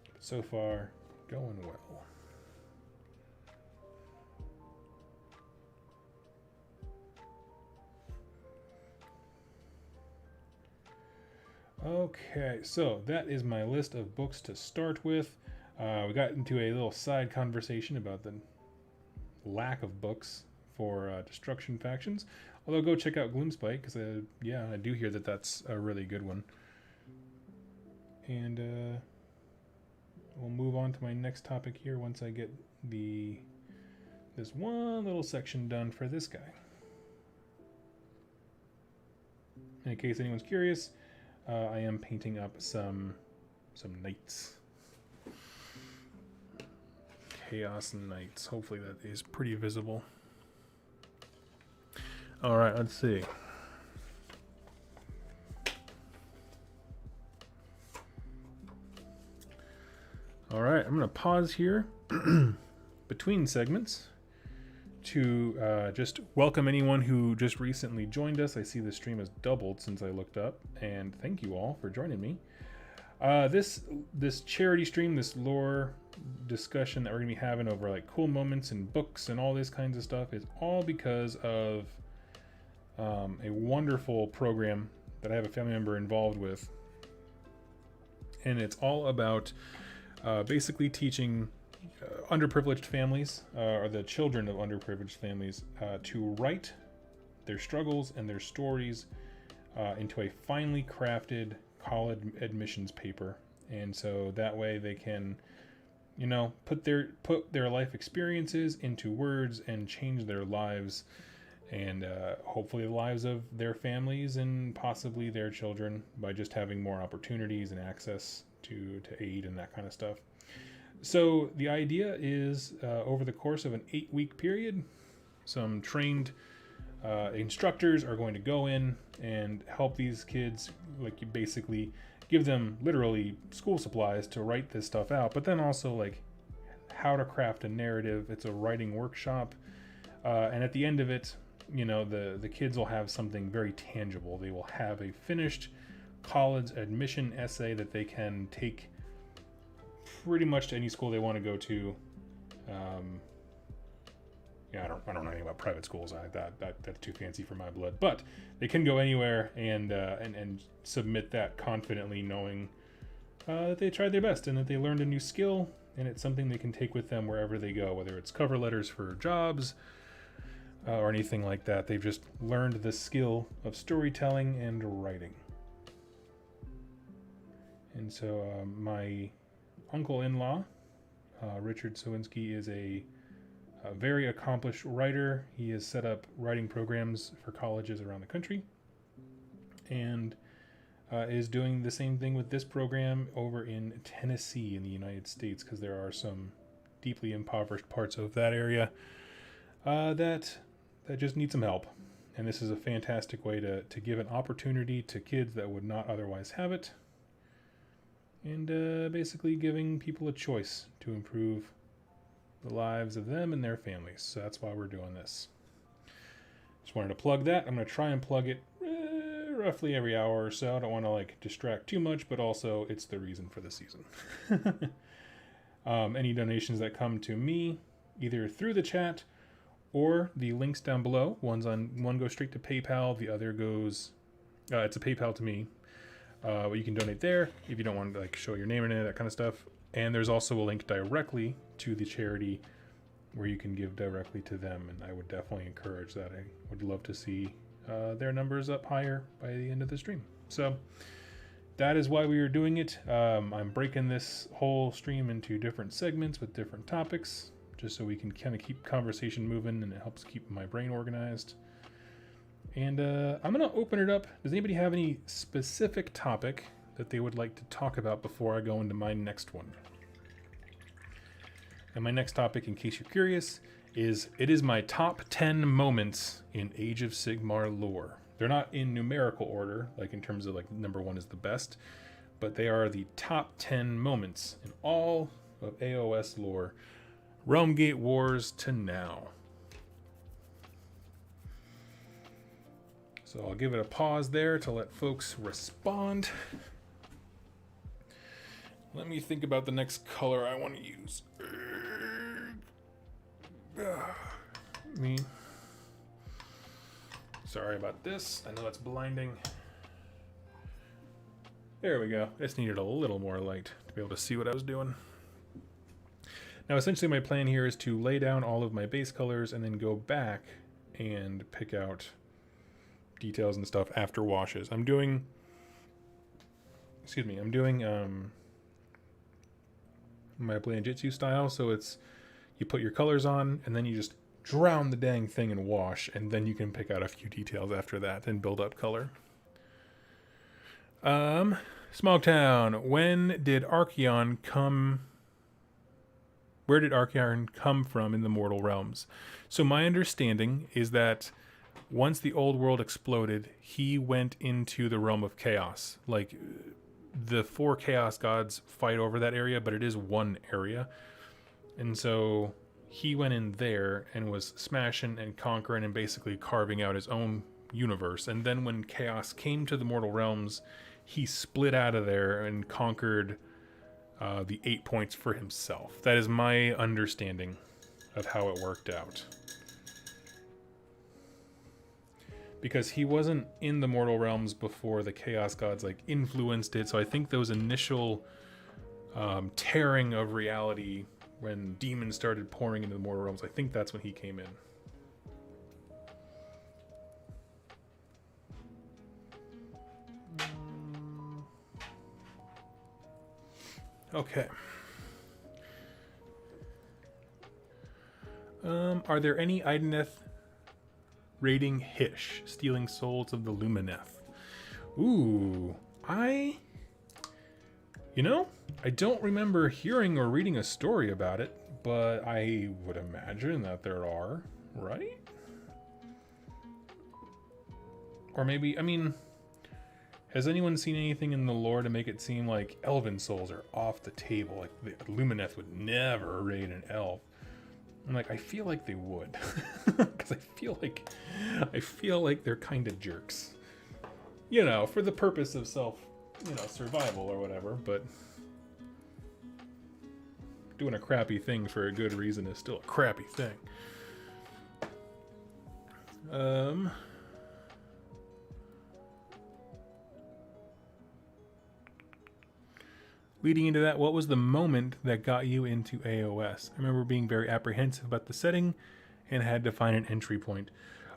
But so far, going well. Okay, so that is my list of books to start with. We got into a little side conversation about the lack of books for Destruction Factions. Although go check out Gloomspite, because yeah, I do hear that that's a really good one. And we'll move on to my next topic here once I get this one little section done for this guy. In case anyone's curious, I am painting up some knights. Chaos Knights. Hopefully that is pretty visible. Alright, let's see. Alright, I'm going to pause here between segments to just welcome anyone who just recently joined us. I see the stream has doubled since I looked up, and thank you all for joining me. This charity stream, this lore discussion that we're going to be having over like cool moments and books and all this kinds of stuff is all because of a wonderful program that I have a family member involved with. And it's all about basically teaching underprivileged families, or the children of underprivileged families, to write their struggles and their stories into a finely crafted college admissions paper. And so that way they can, you know, put their life experiences into words and change their lives, and hopefully the lives of their families and possibly their children, by just having more opportunities and access to aid and that kind of stuff. So the idea is, over the course of an 8-week period, some trained instructors are going to go in and help these kids, like, you basically give them literally school supplies to write this stuff out, but then also like how to craft a narrative. It's a writing workshop, and at the end of it, you know, the kids will have something very tangible. They will have a finished college admission essay that they can take pretty much to any school they want to go to. Yeah, I don't know anything about private schools. That's too fancy for my blood. But they can go anywhere and submit that confidently, knowing that they tried their best and that they learned a new skill, and it's something they can take with them wherever they go, whether it's cover letters for jobs or anything like that. They've just learned the skill of storytelling and writing. And so my uncle-in-law, Richard Sowinski, is a very accomplished writer. He has set up writing programs for colleges around the country, and is doing the same thing with this program over in Tennessee in the United States, because there are some deeply impoverished parts of that area that just need some help. And this is a fantastic way to give an opportunity to kids that would not otherwise have it, and basically giving people a choice to improve the lives of them and their families. So that's why we're doing this. Just wanted to plug that. I'm going to try and plug it roughly every hour or so. I don't want to like distract too much, but also it's the reason for the season. Any donations that come to me, either through the chat or the links down below, one goes straight to PayPal, the other goes, it's a PayPal to me. But you can donate there if you don't want to like show your name in it, that kind of stuff. And there's also a link directly to the charity where you can give directly to them, and I would definitely encourage that. I would love to see their numbers up higher by the end of the stream. So that is why we are doing it. I'm breaking this whole stream into different segments with different topics, just so we can kind of keep conversation moving, and it helps keep my brain organized. And I'm going to open it up. Does anybody have any specific topic that they would like to talk about before I go into my next one? And my next topic, in case you're curious, is it is my top 10 moments in Age of Sigmar lore. They're not in numerical order, like in terms of like number 1 is the best, but they are the top 10 moments in all of AOS lore, Realmgate Wars to now. So I'll give it a pause there to let folks respond. Let me think about the next color I want to use. Sorry about this. I know it's blinding. There we go. I just needed a little more light to be able to see what I was doing. Now, essentially my plan here is to lay down all of my base colors and then go back and pick out details and stuff after washes. I'm doing my Blade Jitsu style, so it's you put your colors on and then you just drown the dang thing in wash, and then you can pick out a few details after that and build up color. Smogtown, where did Archaon come from in the mortal realms? So my understanding is that once the old world exploded, he went into the realm of chaos. Like, the 4 chaos gods fight over that area, but it is one area. And so he went in there and was smashing and conquering and basically carving out his own universe. And then when chaos came to the mortal realms, he split out of there and conquered the 8 points for himself. That is my understanding of how it worked out. Because he wasn't in the mortal realms before the chaos gods like influenced it. So I think those initial tearing of reality when demons started pouring into the mortal realms, I think that's when he came in. Okay. Are there any Ideneth raiding Hish, stealing souls of the Lumineth? Ooh, I don't remember hearing or reading a story about it, but I would imagine that there are, right? Or maybe, has anyone seen anything in the lore to make it seem like elven souls are off the table? Like the Lumineth would never raid an elf. I'm like, I feel like they would, because I feel like they're kind of jerks, for the purpose of survival or whatever. But doing a crappy thing for a good reason is still a crappy thing. Leading into that, what was the moment that got you into AOS? I remember being very apprehensive about the setting and had to find an entry point.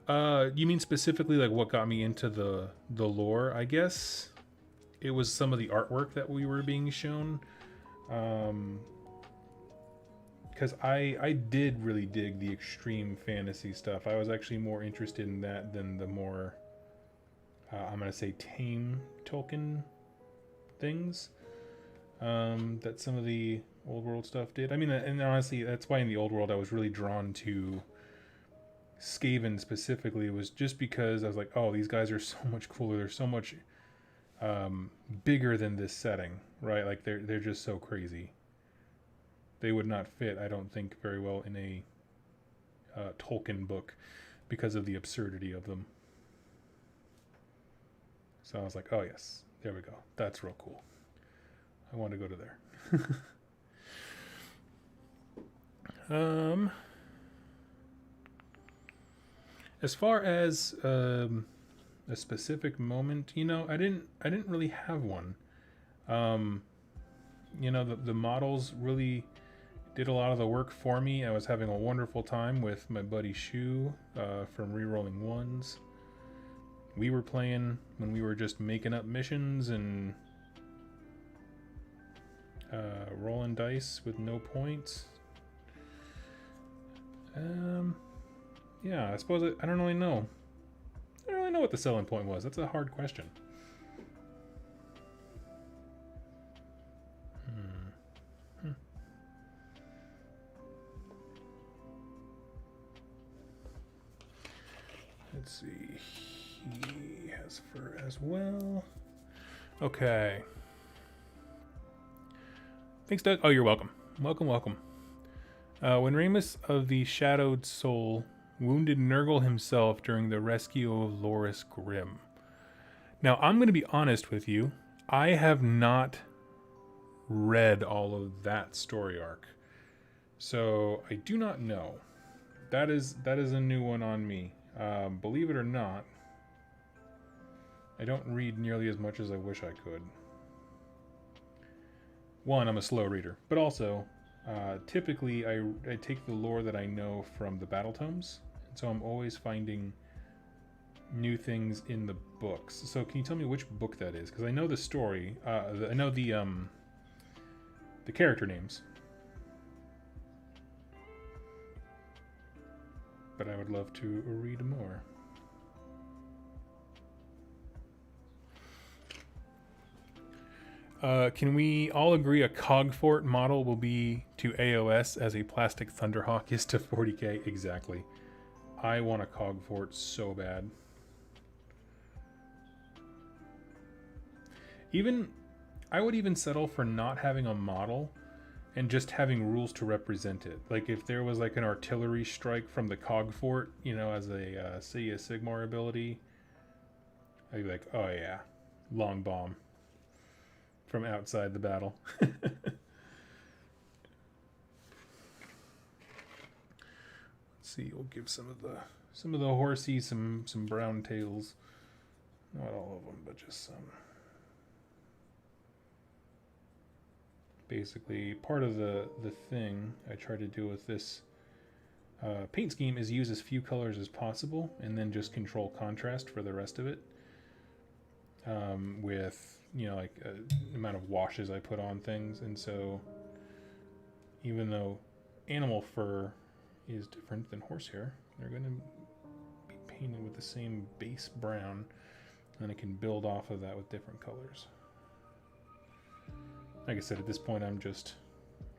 You mean specifically like what got me into the lore? I guess it was some of the artwork that we were being shown. Because I did really dig the extreme fantasy stuff. I was actually more interested in that than the more, I'm going to say, tame Tolkien things. That some of the old world stuff did. And honestly, that's why in the old world I was really drawn to Skaven specifically. It was just because I was like, oh, these guys are so much cooler. They're so much bigger than this setting, right? Like they're just so crazy. They would not fit, I don't think, very well in a Tolkien book because of the absurdity of them. So I was like, oh yes, there we go. That's real cool. I want to go to there. As far as a specific moment, I didn't really have one. The models really did a lot of the work for me. I was having a wonderful time with my buddy Shu from Rerolling Ones. We were playing when we were just making up missions and Rolling dice with no points. Yeah, I suppose I don't really know. I don't really know what the selling point was. That's a hard question. Let's see. He has fur as well. Okay. Thanks, Doug. Oh, you're welcome. Welcome, welcome. When Ramus of the Shadowed Soul wounded Nurgle himself during the rescue of Loris Grimm. Now, I'm going to be honest with you. I have not read all of that story arc. So, I do not know. That is a new one on me. Believe it or not, I don't read nearly as much as I wish I could. One, I'm a slow reader, but also, typically I take the lore that I know from the battle tomes, and so I'm always finding new things in the books. So can you tell me which book that is? Because I know the story, I know the character names, but I would love to read more. Can we all agree a Cogfort model will be to AOS as a plastic Thunderhawk is to 40k? Exactly. I want a Cogfort so bad. I would even settle for not having a model and just having rules to represent it. Like if there was like an artillery strike from the Cogfort, you know, as a Age of Sigmar ability, I'd be like, oh yeah, long bomb from outside the battle. Let's see, we'll give some of the horsey some brown tails. Not all of them, but just some. Basically, part of the thing I try to do with this paint scheme is use as few colors as possible, and then just control contrast for the rest of it. With like the amount of washes I put on things, and so even though animal fur is different than horsehair, they're going to be painted with the same base brown, and I can build off of that with different colors. Like I said, at this point I'm just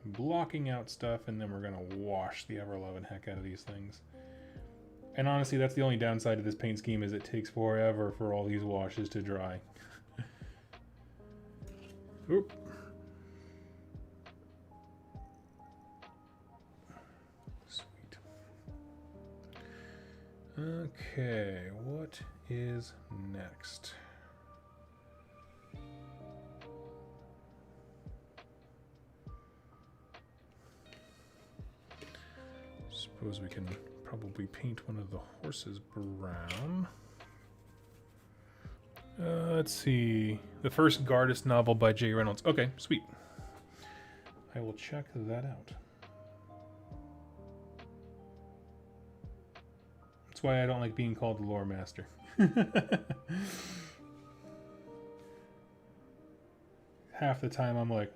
blocking out stuff, and then we're going to wash the ever-loving heck out of these things. And honestly, that's the only downside of this paint scheme, is it takes forever for all these washes to dry. Oop. Sweet. Okay, what is next? Suppose we can probably paint one of the horses brown. Let's see. The first Gardas novel by Jay Reynolds. Okay, sweet. I will check that out. That's why I don't like being called the lore master. Half the time I'm like,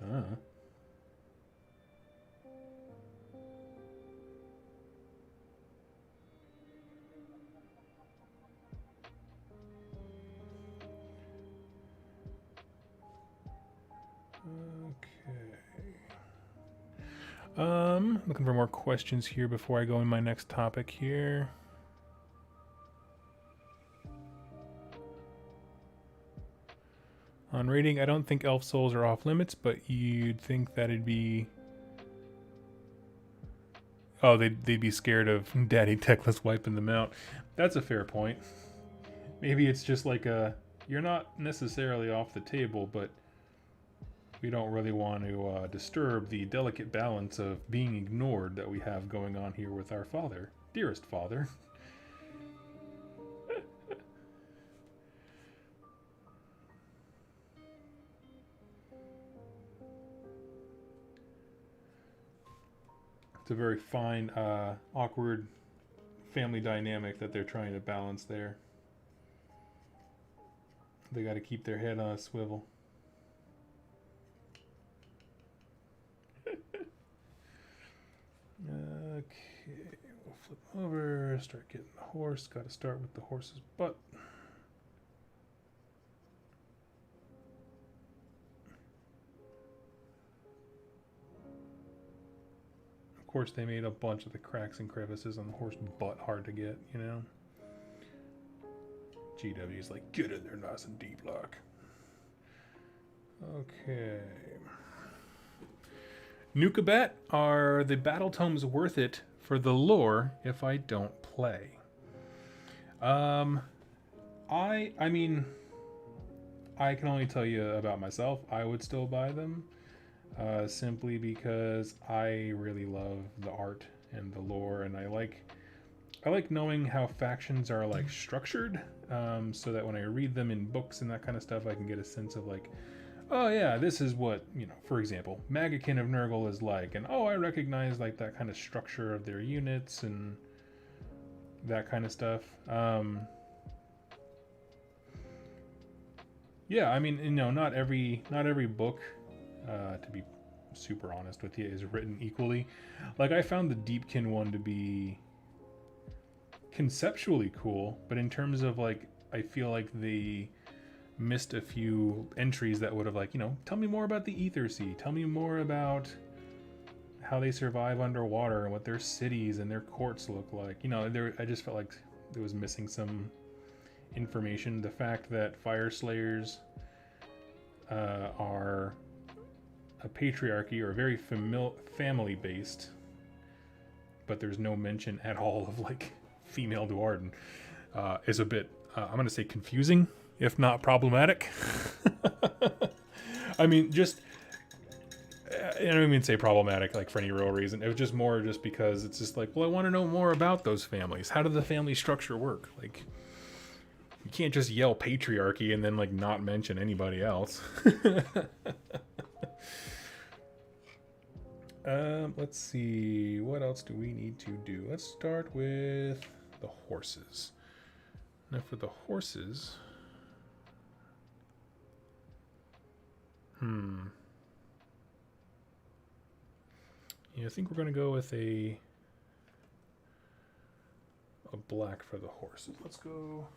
looking for more questions here before I go in my next topic here. On rating, I don't think elf souls are off limits, but you'd think that it'd be... Oh, they'd be scared of Daddy Teclis wiping them out. That's a fair point. Maybe it's just like you're not necessarily off the table, but we don't really want to disturb the delicate balance of being ignored that we have going on here with our father. Dearest father. It's a very fine, awkward family dynamic that they're trying to balance there. They got to keep their head on a swivel. flip over, start getting the horse. Got to start with the horse's butt. Of course, they made a bunch of the cracks and crevices on the horse butt hard to get, you know? GW's like, get in there nice and deep, lock. Okay. Nukabat, are the battle tomes worth it for the lore if I don't play? I mean, I can only tell you about myself. I would still buy them, simply because I really love the art and the lore, and I like knowing how factions are like structured, so that when I read them in books and that kind of stuff, I can get a sense of like, oh yeah, this is what, you know, for example, Magakin of Nurgle is like, and oh, I recognize like that kind of structure of their units and that kind of stuff. Yeah, I mean, you know, not every book, to be super honest with you, is written equally. Like, I found the Deepkin one to be conceptually cool, but in terms of like, I feel like they missed a few entries that would have, like, you know, tell me more about the Ether Sea, tell me more about how they survive underwater and what their cities and their courts look like. You know, I just felt like there was missing some information. The fact that Fire Slayers are a patriarchy or very family based, but there's no mention at all of like female Duarden, is a bit, I'm going to say confusing, if not problematic. I mean, just, I don't even say problematic like for any real reason. It was just more just because it's just like, well, I want to know more about those families. How did the family structure work? Like, you can't just yell patriarchy and then like not mention anybody else. Let's see, what else do we need to do? Let's start with the horses. Now for the horses, yeah, I think we're gonna go with a black for the horses. Let's go.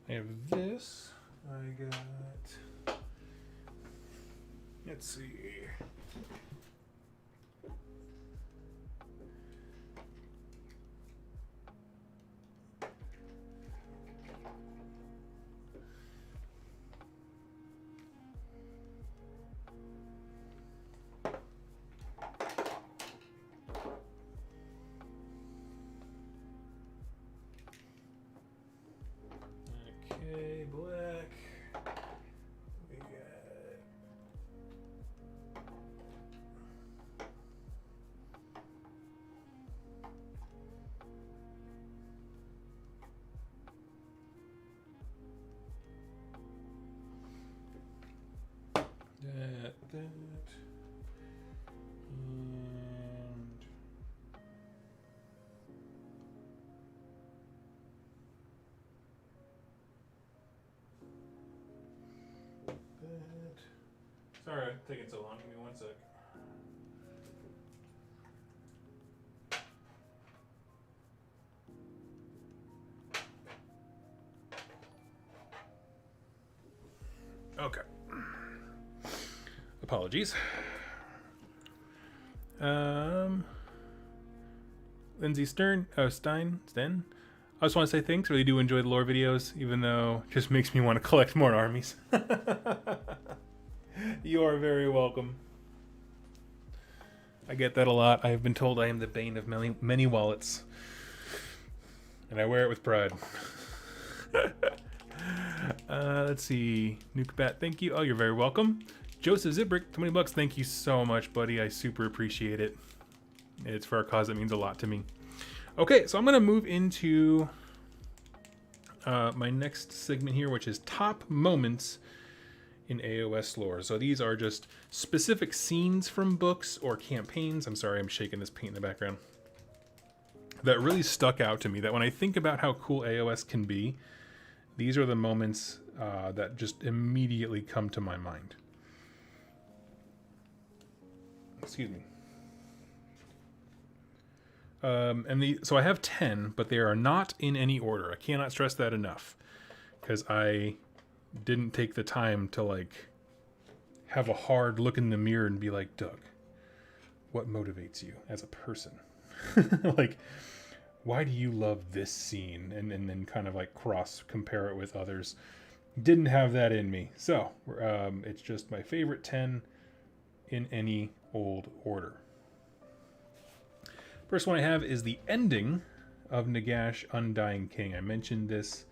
I have this. I got, let's see. Okay, black. We got that, and that. Sorry, taking so long. Give me 1 sec. Okay. Apologies. Lindsay Stein. I just want to say thanks. Really do enjoy the lore videos, even though it just makes me want to collect more armies. You are very welcome. I get that a lot. I have been told I am the bane of many wallets, and I wear it with pride. Let's see. Nukebat, thank you. Oh, you're very welcome. Joseph Zibrick, $20. Thank you so much, buddy. I super appreciate it. It's for a cause that means a lot to me. Okay, so I'm going to move into my next segment here, which is top moments in AOS lore. So these are just specific scenes from books or campaigns. I'm sorry, I'm shaking this paint in the background. That really stuck out to me, that when I think about how cool AOS can be, These are the moments that just immediately come to my mind. Excuse me. So I have 10, but they are not in any order. I cannot stress that enough, because I didn't take the time to like have a hard look in the mirror and be like, Doug, what motivates you as a person? Like, why do you love this scene? And then kind of like cross compare it with others. Didn't have that in me. So it's just my favorite 10 in any old order. First one I have is the ending of Nagash Undying King. I mentioned this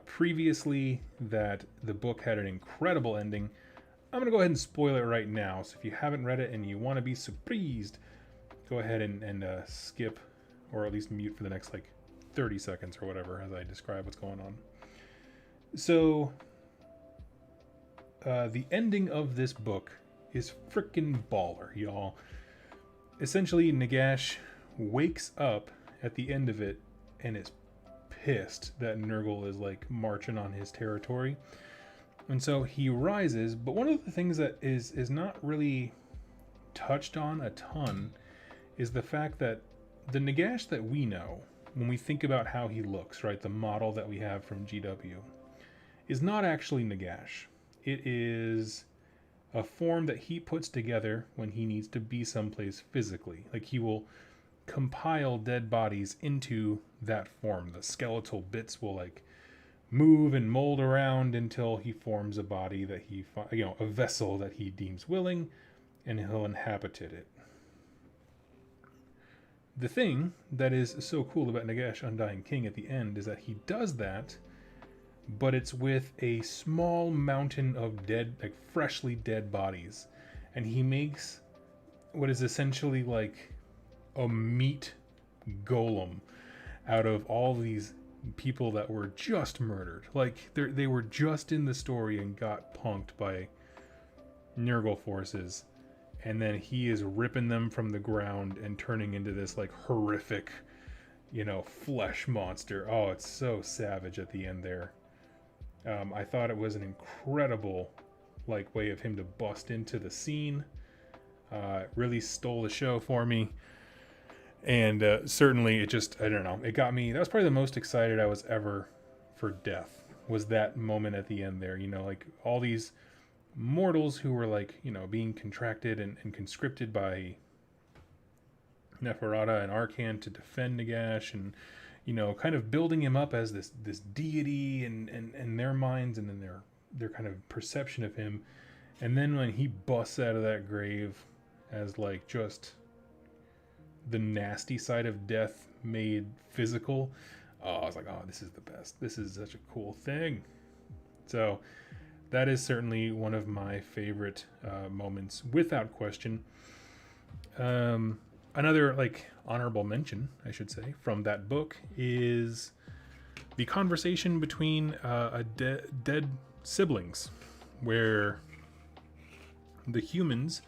previously, that the book had an incredible ending. I'm going to go ahead and spoil it right now. So if you haven't read it and you want to be surprised, go ahead and skip, or at least mute for the next like 30 seconds or whatever as I describe what's going on. So the ending of this book is freaking baller, y'all. Essentially, Nagash wakes up at the end of it and is pissed that Nurgle is like marching on his territory. And so he rises, but one of the things that is not really touched on a ton is the fact that the Nagash that we know, when we think about how he looks, right, the model that we have from GW, is not actually Nagash. It is a form that he puts together when he needs to be someplace physically. Like, he will compile dead bodies into that form. The skeletal bits will like move and mold around until he forms a body that he, a vessel that he deems willing, and he'll inhabit it. The thing that is so cool about Nagash Undying King at the end is that he does that, but it's with a small mountain of dead, like freshly dead bodies. And he makes what is essentially like a meat golem out of all these people that were just murdered. Like, they were just in the story and got punked by Nurgle forces. And then he is ripping them from the ground and turning into this like horrific, flesh monster. Oh, it's so savage at the end there. I thought it was an incredible like way of him to bust into the scene. It really stole the show for me. And certainly it just, I don't know, it got me. That was probably the most excited I was ever for death, was that moment at the end there. Like all these mortals who were like, being contracted and conscripted by Neferata and Arcan to defend Nagash, and kind of building him up as this deity in their minds, and then their kind of perception of him. And then when he busts out of that grave as like just the nasty side of death made physical, I was like, oh, this is the best. This is such a cool thing. So that is certainly one of my favorite moments, without question. Another like honorable mention, I should say, from that book is the conversation between dead siblings, where the humans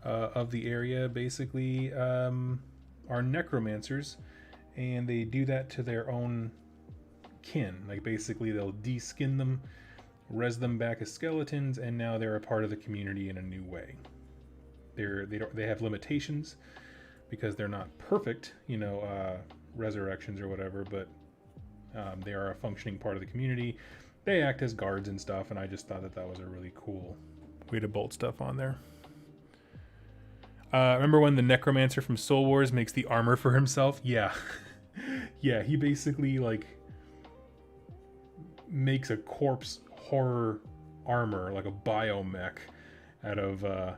of the area basically are necromancers, and they do that to their own kin. Like, basically they'll de-skin them, res them back as skeletons, and now they're a part of the community in a new way. They have limitations because they're not perfect, resurrections or whatever, but they are a functioning part of the community. They act as guards and stuff, and I just thought that was a really cool way to bolt stuff on there. Remember when the necromancer from Soul Wars makes the armor for himself? Yeah. Yeah, he basically like makes a corpse horror armor, like a biomech, out of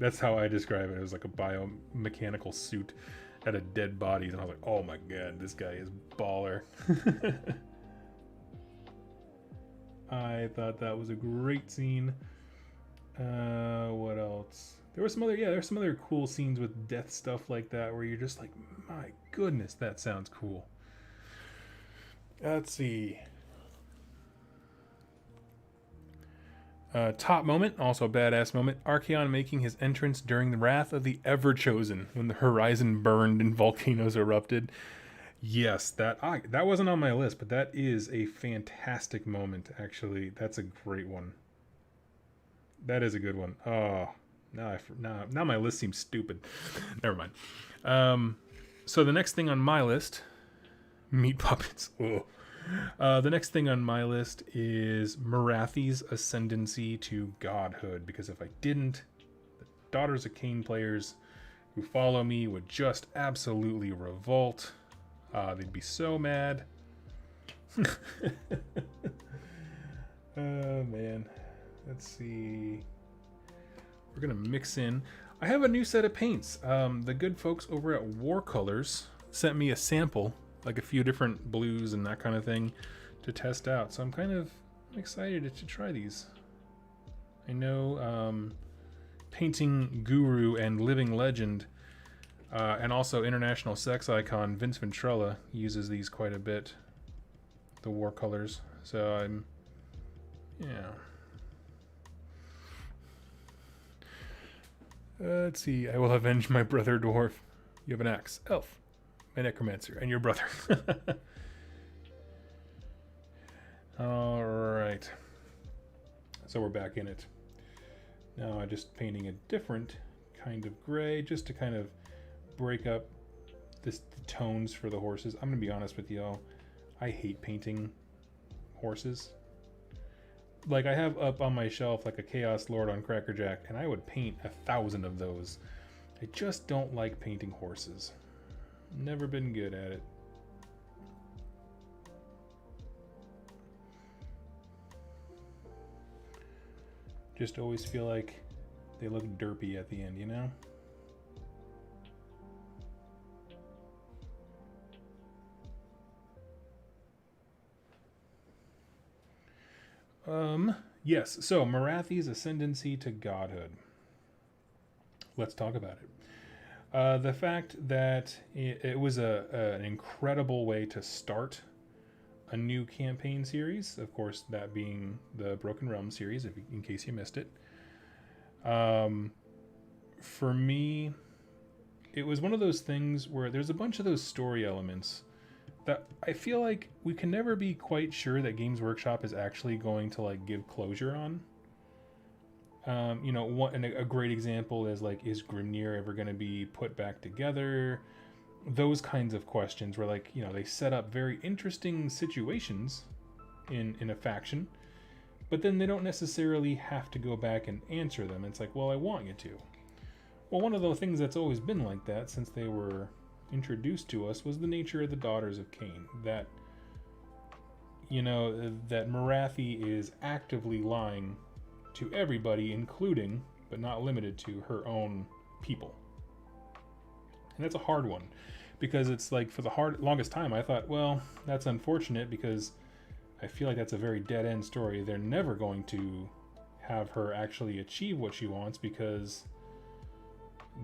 that's how I describe it. It was like a biomechanical suit out of dead bodies, and I was like, oh my god, this guy is baller. I thought that was a great scene. What else? There's some other cool scenes with death stuff like that, where you're just like, my goodness, that sounds cool. Let's see. Top moment, also a badass moment, Archaon making his entrance during the Wrath of the Everchosen, when the horizon burned and volcanoes erupted. Yes, that wasn't on my list, but that is a fantastic moment. Actually, that's a great one. That is a good one. Oh, now my list seems stupid. Never mind. Um, so the next thing on my list, meat puppets. Oh. The next thing on my list is Marathi's ascendancy to godhood. Because if I didn't, the Daughters of Cain players who follow me would just absolutely revolt. They'd be so mad. Oh man. Let's see. We're gonna mix in. I have a new set of paints. The good folks over at War Colors sent me a sample, like a few different blues and that kind of thing, to test out. So I'm kind of excited to try these. I know painting guru and living legend, and also international sex icon Vince Ventrella uses these quite a bit. The War Colors. So I'm, yeah. Let's see. I will avenge my brother dwarf. You have an axe. Elf. My necromancer. And your brother. Alright. So we're back in it. Now I'm just painting a different kind of gray just to kind of break up the tones for the horses. I'm going to be honest with y'all. I hate painting horses. Like, I have up on my shelf like a Chaos Lord on Crackerjack, and I would paint 1,000 of those. I just don't like painting horses. Never been good at it. Just always feel like they look derpy at the end, you know? Yes, so Marathi's ascendancy to godhood. Let's talk about it. The fact that it was an incredible way to start a new campaign series, of course, that being the Broken Realm series, in case you missed it. For me, it was one of those things where there's a bunch of those story elements that I feel like we can never be quite sure that Games Workshop is actually going to like give closure on. You know, a great example is like, is Grimnir ever going to be put back together? Those kinds of questions where, like, you know, they set up very interesting situations in a faction, but then they don't necessarily have to go back and answer them. It's like, well, I want you to. Well, one of the things that's always been like that since they were introduced to us was the nature of the Daughters of Cain. That, you know, that Marathi is actively lying to everybody, including, but not limited to, her own people. And that's a hard one, because it's like, for the longest time I thought, well, that's unfortunate, because I feel like that's a very dead-end story. They're never going to have her actually achieve what she wants, because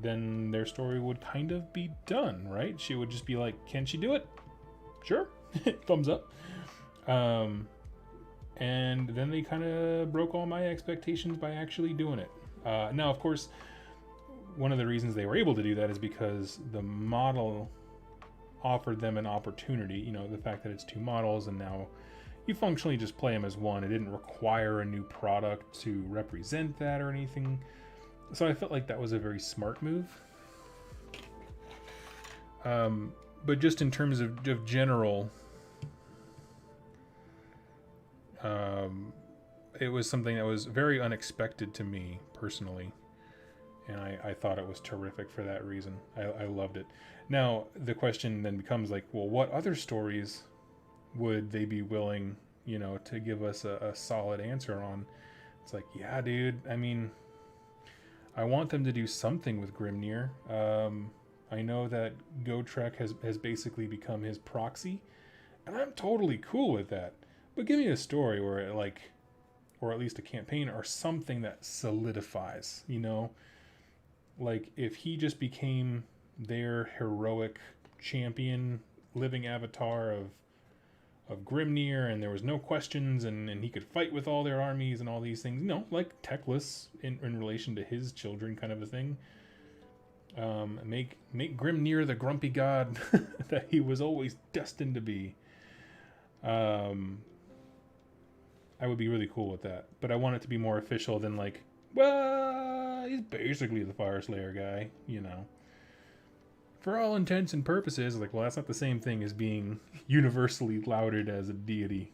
then their story would kind of be done, right? She would just be like, can she do it? Sure. Thumbs up. And then they kind of broke all my expectations by actually doing it. Now, of course, one of the reasons they were able to do that is because the model offered them an opportunity. You know, the fact that it's 2 models and now you functionally just play them as one. It didn't require a new product to represent that or anything. So I felt like that was a very smart move. But just in terms of general, it was something that was very unexpected to me personally. And I thought it was terrific for that reason. I loved it. Now, the question then becomes like, well, what other stories would they be willing, you know, to give us a solid answer on? It's like, yeah, dude, I mean, I want them to do something with Grimnir. I know that Gotrek has basically become his proxy, and I'm totally cool with that. But give me a story where it, like, or at least a campaign or something that solidifies, you know? Like, if he just became their heroic champion, living avatar of Grimnir, and there was no questions, and he could fight with all their armies and all these things, you know, like Teclis in relation to his children kind of a thing. Make Grimnir the grumpy god that he was always destined to be. I would be really cool with that, but I want it to be more official than like, well, he's basically the Fire Slayer guy, you know. For all intents and purposes, like, well, that's not the same thing as being universally lauded as a deity.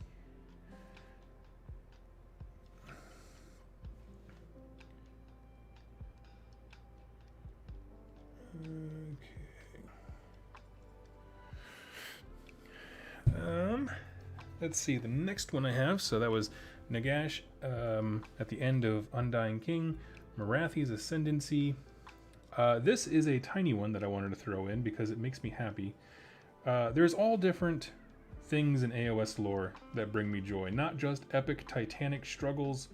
Okay. Let's see, the next one I have, so that was Nagash at the end of Undying King, Marathi's Ascendancy. This is a tiny one that I wanted to throw in because it makes me happy. There's all different things in AOS lore that bring me joy, not just epic titanic struggles,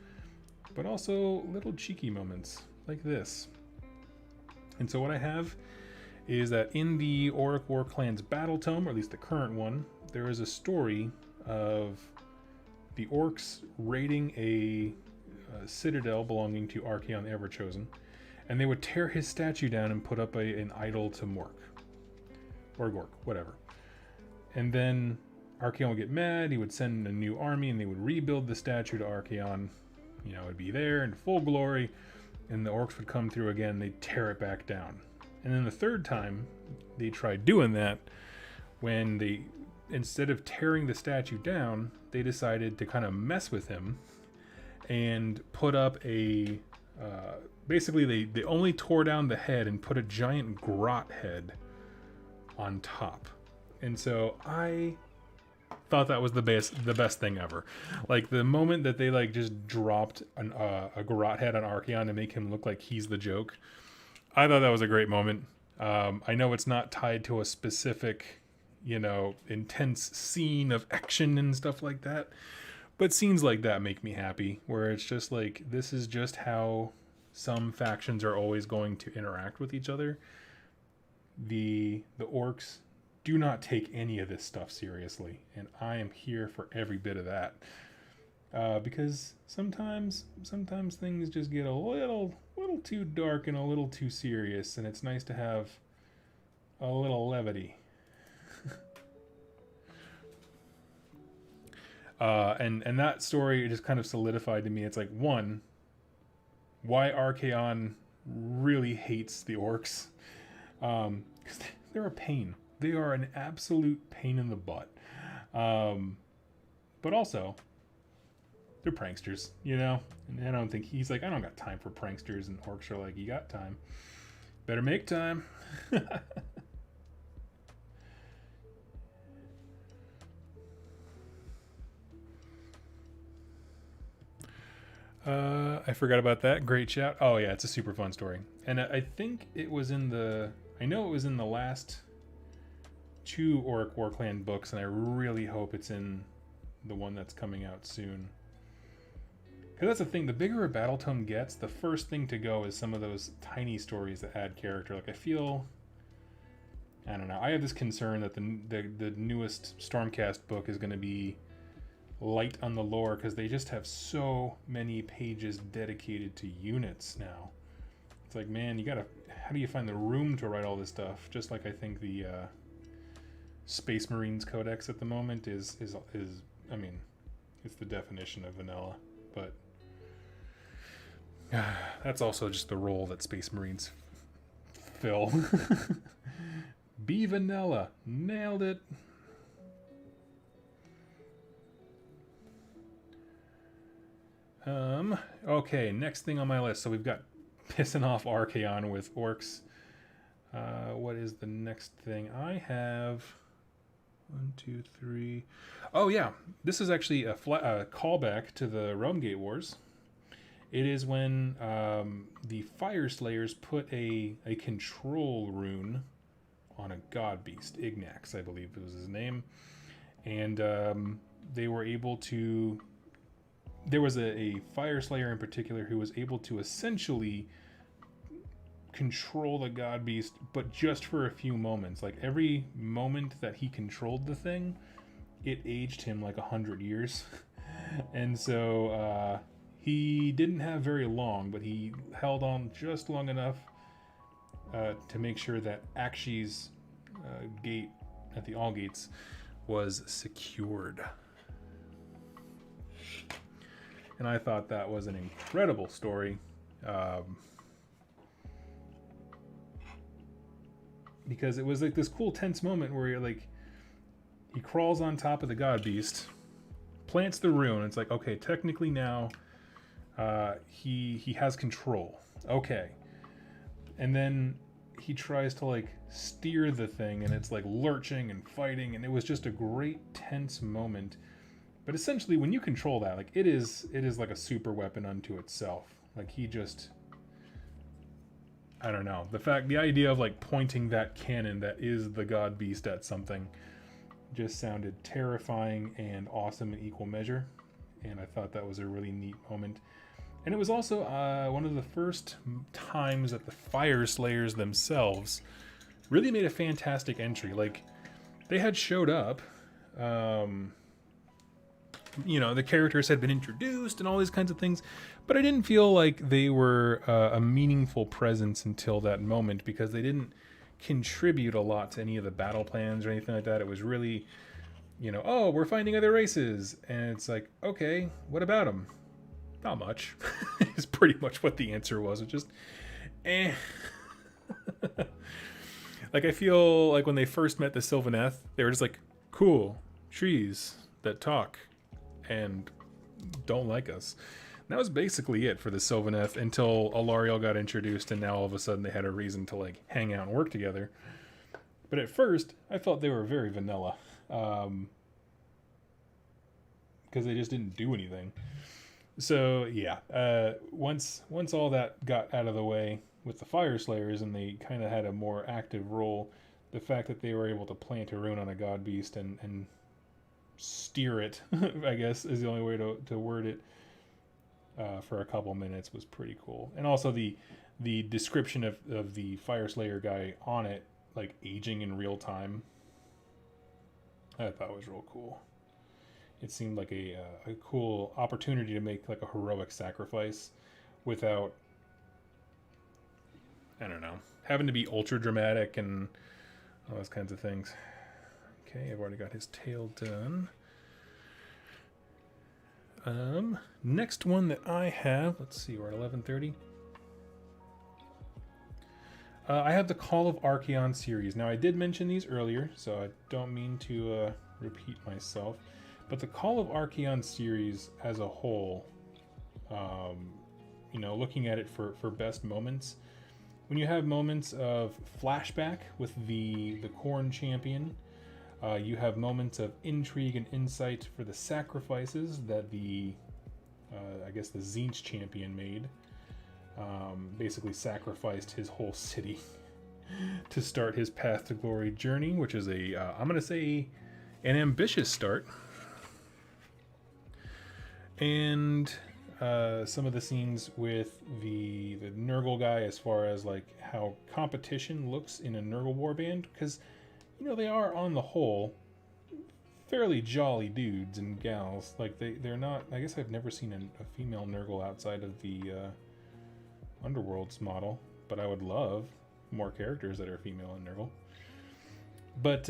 but also little cheeky moments like this. And so what I have is that in the Auric War Clan's Battle Tome, or at least the current one, there is a story of the orcs raiding a citadel belonging to Archaon the Everchosen, and they would tear his statue down and put up an idol to Mork. Or Gork, whatever. And then Archaon would get mad, he would send a new army, and they would rebuild the statue to Archaon. You know, it'd be there in full glory, and the orcs would come through again, they'd tear it back down. And then the third time they tried doing that, when they, instead of tearing the statue down, they decided to kind of mess with him and put up a... basically, they only tore down the head and put a giant grot head on top. And so I thought that was the best thing ever. Like, the moment that they like just dropped a grot head on Archaon to make him look like he's the joke, I thought that was a great moment. I know it's not tied to a specific, you know, intense scene of action and stuff like that, but scenes like that make me happy, where it's just like, this is just how some factions are always going to interact with each other. The orcs do not take any of this stuff seriously, and I am here for every bit of that. Because sometimes things just get a little too dark and a little too serious, and it's nice to have a little levity. And that story just kind of solidified to me. It's like, one, why Archaon really hates the orcs. Because they're a pain. They are an absolute pain in the butt. But also, they're pranksters, you know? And I don't think he's like, I don't got time for pranksters. And orcs are like, you got time. Better make time. I forgot about that. Great shout. Oh yeah, it's a super fun story. And I think it was in the... I know it was in the last 2 Auric War Clan books, and I really hope it's in the one that's coming out soon. Because that's the thing, the bigger a battle tome gets, the first thing to go is some of those tiny stories that add character. Like, I feel... I don't know. I have this concern that the newest Stormcast book is going to be light on the lore, because they just have so many pages dedicated to units now. It's like, man, you gotta... How do you find the room to write all this stuff? Just like I think the Space Marines Codex at the moment is I mean, it's the definition of vanilla, but that's also just the role that Space Marines fill. Be vanilla. Nailed it. Okay, next thing on my list. So we've got pissing off Archaon with orcs. What is the next thing? I have 1, 2, 3. Oh yeah, this is actually a callback to the Realmgate Wars. It is when the Fire Slayers put a control rune on a god beast, Ignax, I believe was his name, and they were able to... There was a Fire Slayer in particular who was able to essentially control the god beast, but just for a few moments. Like, every moment that he controlled the thing, it aged him like 100 years. And so he didn't have very long, but he held on just long enough to make sure that Akshi's gate at the All Gates was secured. And I thought that was an incredible story. Because it was like this cool tense moment where you're like, he crawls on top of the God Beast, plants the rune. It's like, okay, technically now he has control. Okay. And then he tries to like steer the thing, and it's like lurching and fighting, and it was just a great tense moment. But essentially, when you control that, like it is like a super weapon unto itself. Like he just, I don't know, the idea of like pointing that cannon that is the God Beast at something just sounded terrifying and awesome in equal measure. And I thought that was a really neat moment. And it was also one of the first times that the Fire Slayers themselves really made a fantastic entry. Like, they had showed up, you know, the characters had been introduced and all these kinds of things, but I didn't feel like they were a meaningful presence until that moment, because they didn't contribute a lot to any of the battle plans or anything like that. It was really, you know, oh, we're finding other races, and it's like, okay, what about them? Not much. Is pretty much what the answer was. It just, eh. Like, I feel like when they first met the Sylvaneth, they were just like, cool, trees that talk and don't like us. And that was basically it for the Sylvaneth until Alariel got introduced, and now all of a sudden they had a reason to like hang out and work together. But at first, I felt they were very vanilla. Because they just didn't do anything. So yeah, once all that got out of the way with the Fire Slayers, and they kind of had a more active role, the fact that they were able to plant a rune on a God Beast and steer it, I guess is the only way to word it, for a couple minutes was pretty cool. And also the description of the Fire Slayer guy on it, like aging in real time, I thought was real cool. It seemed like a cool opportunity to make like a heroic sacrifice without, I don't know, having to be ultra dramatic and all those kinds of things. Okay, I've already got his tail done. Next one that I have, let's see, we're at 11:30. I have the Call of Archaon series. Now, I did mention these earlier, so I don't mean to repeat myself. But the Call of Archaon series as a whole, you know, looking at it for best moments, when you have moments of flashback with the Khorne champion, you have moments of intrigue and insight for the sacrifices that I guess the Tzeentch champion made. Basically sacrificed his whole city to start his Path to Glory journey, which is I'm going to say, an ambitious start. And some of the scenes with the Nurgle guy, as far as like how competition looks in a Nurgle warband, because, you know, they are on the whole fairly jolly dudes and gals. Like they're not, I guess I've never seen a female Nurgle outside of the Underworlds model, but I would love more characters that are female in Nurgle. But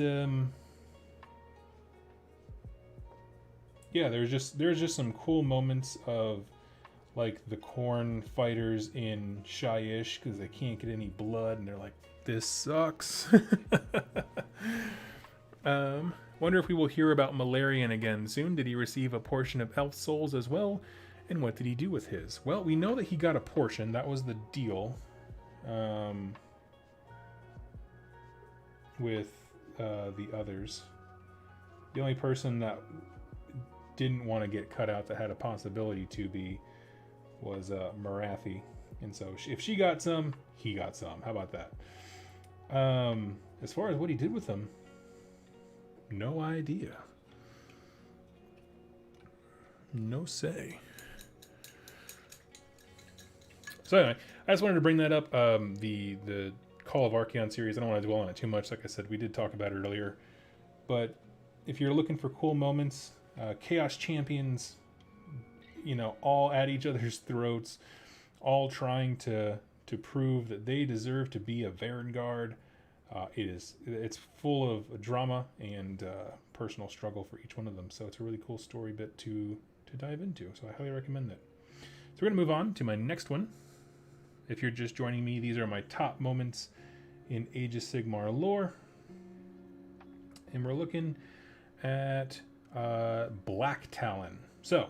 yeah, there's just some cool moments of like the Khorne fighters in Shyish, because they can't get any blood, and they're like, this sucks. Wonder if we will hear about Malarian again soon. Did he receive a portion of elf souls as well? And what did he do with his? Well, we know that he got a portion. That was the deal with the others. The only person that didn't want to get cut out that had a possibility to be was Marathi. And so if she got some, he got some. How about that? As far as what he did with them, no idea. No say. So anyway, I just wanted to bring that up. The Call of Archaon series, I don't want to dwell on it too much. Like I said, we did talk about it earlier. But if you're looking for cool moments, Chaos Champions, you know, all at each other's throats, all trying to to prove that they deserve to be a Vanguard. It's full of drama and personal struggle for each one of them. So it's a really cool story bit to dive into. So I highly recommend that. So we're going to move on to my next one. If you're just joining me, these are my top moments in Age of Sigmar lore. And we're looking at Black Talon. So,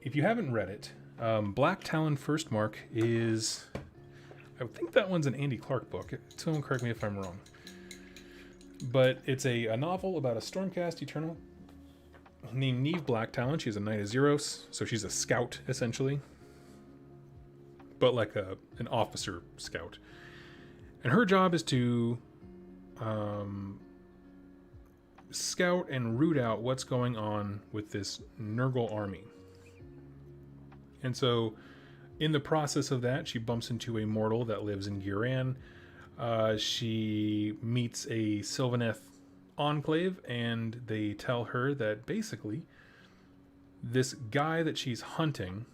if you haven't read it, Black Talon First Mark is... I think that one's an Andy Clark book. Someone correct me if I'm wrong. But it's a novel about a Stormcast Eternal named Neve Black Talon. She's a Knight of Zeros, so she's a scout, essentially. But like an officer scout. And her job is to scout and root out what's going on with this Nurgle army. And so, in the process of that, she bumps into a mortal that lives in Guran. She meets a Sylvaneth enclave, and they tell her that basically this guy that she's hunting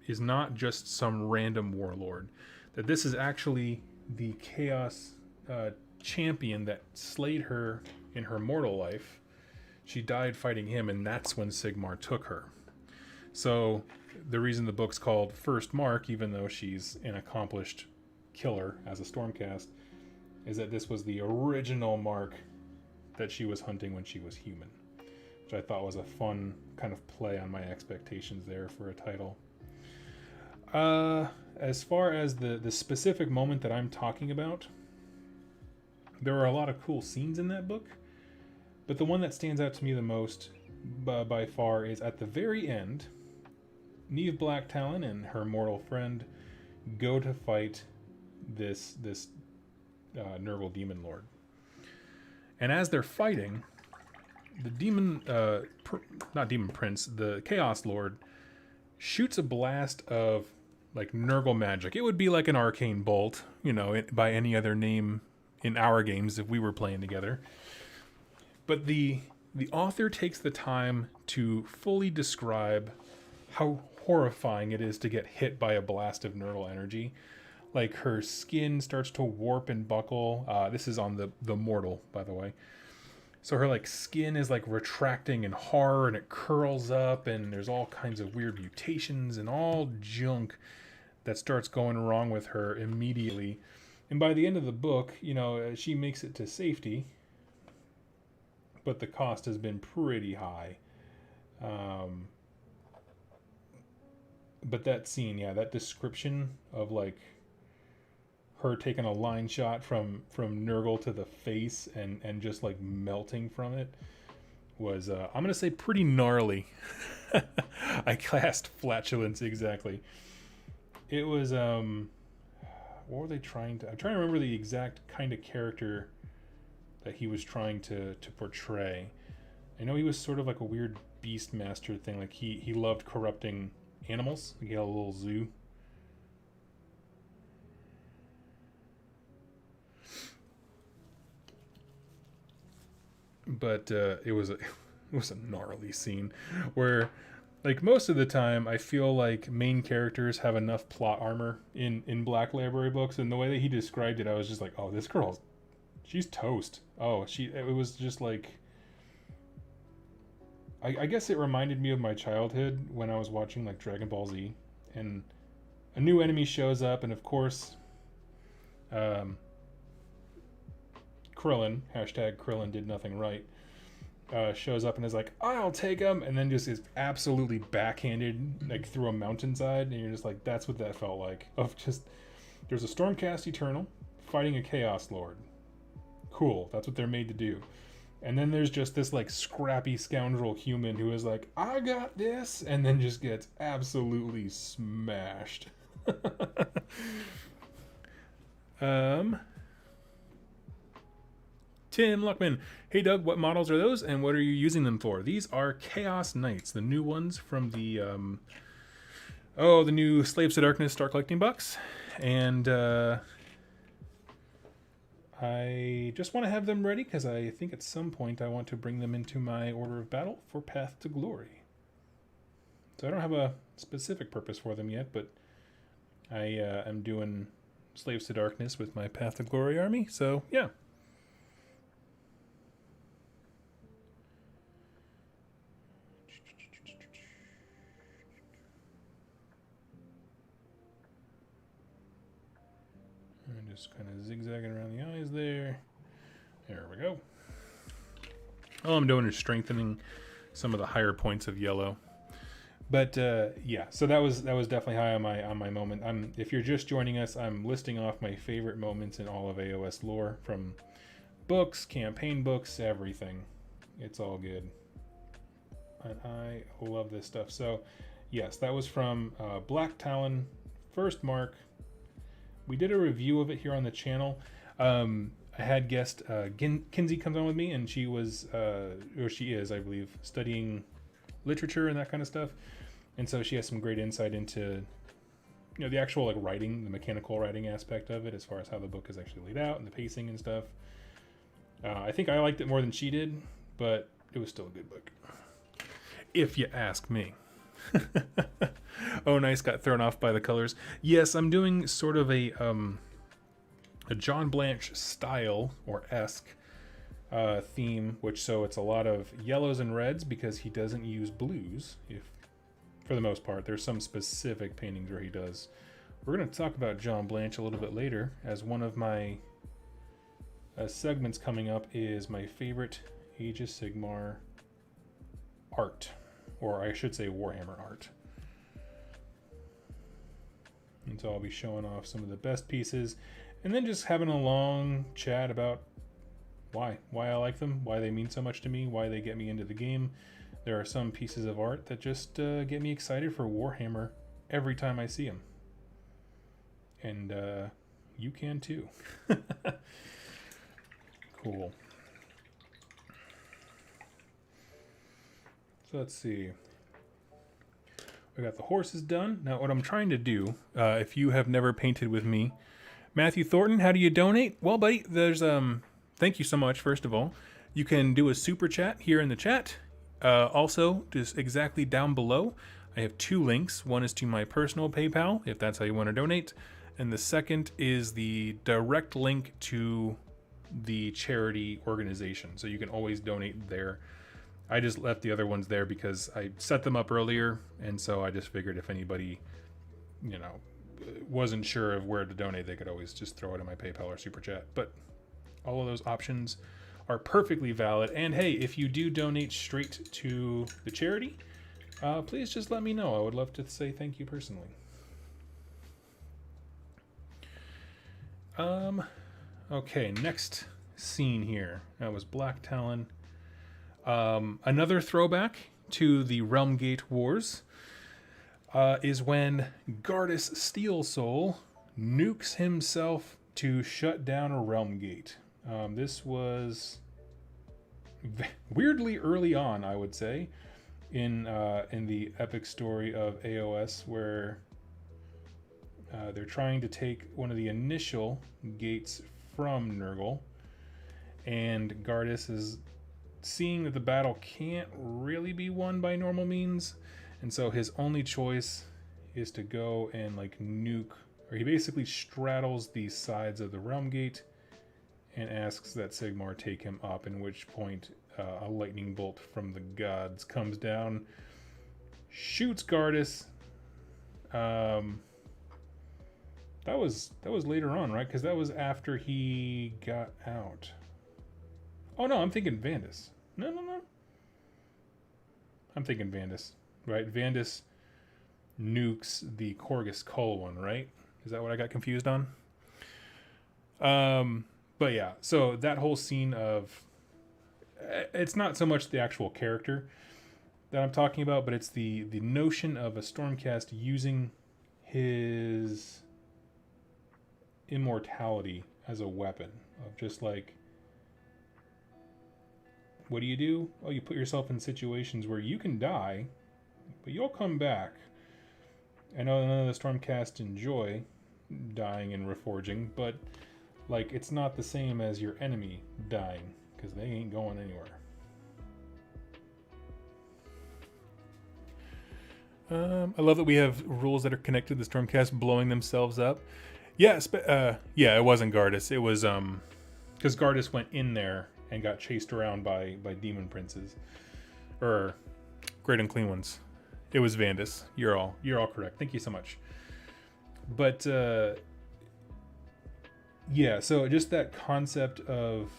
is not just some random warlord. That this is actually the Chaos champion that slayed her in her mortal life. She died fighting him, and that's when Sigmar took her. So the reason the book's called First Mark, even though she's an accomplished killer as a Stormcast, is that this was the original Mark that she was hunting when she was human, which I thought was a fun kind of play on my expectations there for a title. As far as the specific moment that I'm talking about, there are a lot of cool scenes in that book, but the one that stands out to me the most by far is at the very end. Neve Black Talon and her mortal friend go to fight this Nurgle demon lord. And as they're fighting, the demon, not demon prince, the Chaos Lord shoots a blast of like Nurgle magic. It would be like an arcane bolt, by any other name in our games if we were playing together. But the author takes the time to fully describe how horrifying it is to get hit by a blast of Nurgle energy. Like, her skin starts to warp and buckle. This is on the mortal, by the way. So her skin is retracting in horror, and it curls up, and there's all kinds of weird mutations and all junk that starts going wrong with her immediately. And by the end of the book, she makes it to safety, but the cost has been pretty high. But that scene, that description of her taking a line shot from Nurgle to the face and just melting from it was, I'm going to say, pretty gnarly. I cast flatulence exactly. It was, what were they trying to... I'm trying to remember the exact kind of character that he was trying to portray. I know he was sort of like a weird beast master thing. He loved corrupting animals. He had a little zoo. But it was a gnarly scene where, most of the time, I feel like main characters have enough plot armor in Black Library books, and the way that he described it, I was just like, oh, this girl, she's toast. Oh, it was just I guess it reminded me of my childhood when I was watching Dragon Ball Z, and a new enemy shows up, and of course, Krillin, #Krillin did nothing right, shows up and is like, I'll take him, and then just is absolutely backhanded through a mountainside, and you're just like, that's what that felt like. Of just, there's a Stormcast Eternal fighting a Chaos Lord. Cool, that's what they're made to do. And then there's just this scrappy scoundrel human who is like, I got this, and then just gets absolutely smashed. Tim Luckman. Hey Doug, what models are those and what are you using them for? These are Chaos Knights, the new ones from the the new Slaves to Darkness Star Collecting box. And I just want to have them ready because I think at some point I want to bring them into my Order of Battle for Path to Glory. So I don't have a specific purpose for them yet, but I am doing Slaves to Darkness with my Path to Glory army, so yeah. And just kind of zigzagging around the eyes there. There we go. All I'm doing is strengthening some of the higher points of yellow. But yeah, so that was definitely high on my moment. If you're just joining us, I'm listing off my favorite moments in all of AOS lore, from books, campaign books, everything. It's all good. And I love this stuff. So yes, that was from Black Talon, First Mark. We did a review of it here on the channel. I had guest Kinsey comes on with me, and she was, or she is, I believe, studying literature and that kind of stuff. And so she has some great insight into, you know, the actual like writing, the mechanical writing aspect of it, as far as how the book is actually laid out and the pacing and stuff. I think I liked it more than she did, but it was still a good book, if you ask me. Oh, nice, got thrown off by the colors. Yes, I'm doing sort of a John Blanche style or esque theme, which so it's a lot of yellows and reds because he doesn't use blues. If for the most part, there's some specific paintings where he does. We're going to talk about John Blanche a little bit later, as one of my segments coming up is my favorite Age of Sigmar art, or I should say Warhammer art. And so I'll be showing off some of the best pieces, and then just having a long chat about why I like them, why they mean so much to me, why they get me into the game. There are some pieces of art that just get me excited for Warhammer every time I see them. And you can too. Cool. So let's see. We got the horses done. Now what I'm trying to do, if you have never painted with me, Matthew Thornton, how do you donate? Well, buddy, there's thank you so much, first of all. You can do a super chat here in the chat. Also, just exactly down below, I have two links. One is to my personal PayPal, if that's how you want to donate. And the second is the direct link to the charity organization. So you can always donate there. I just left the other ones there because I set them up earlier. And so I just figured if anybody, you know, wasn't sure of where to donate, they could always just throw it in my PayPal or super chat. But all of those options are perfectly valid. And hey, if you do donate straight to the charity, please just let me know. I would love to say thank you personally. Okay, next scene here. That was Black Talon. Another throwback to the Realm Gate Wars is when Gardas Steelsoul nukes himself to shut down a Realm Gate. This was weirdly early on, I would say, in the epic story of AOS, where they're trying to take one of the initial gates from Nurgle, and Gardas is seeing that the battle can't really be won by normal means, and so his only choice is to go and like nuke, or he basically straddles the sides of the Realm Gate and asks that Sigmar take him up, in which point a lightning bolt from the gods comes down, shoots Gardas. That was later on, right? Because that was after he got out. Oh no, I'm thinking Vandus. No. I'm thinking Vandus, right? Vandus nukes the Korgus Kull one, right? Is that what I got confused on? But yeah, so that whole scene of, it's not so much the actual character that I'm talking about, but it's the notion of a Stormcast using his immortality as a weapon, of just like, what do? Oh, you put yourself in situations where you can die, but you'll come back. I know none of the Stormcast enjoy dying and reforging, but like, it's not the same as your enemy dying, because they ain't going anywhere. I love that we have rules that are connected to the Stormcast blowing themselves up. Yeah, yeah, it wasn't Gardas. It was because Gardas went in there and got chased around by demon princes, or great unclean ones. It was Vandus. You're all correct. Thank you so much. But yeah, so just that concept of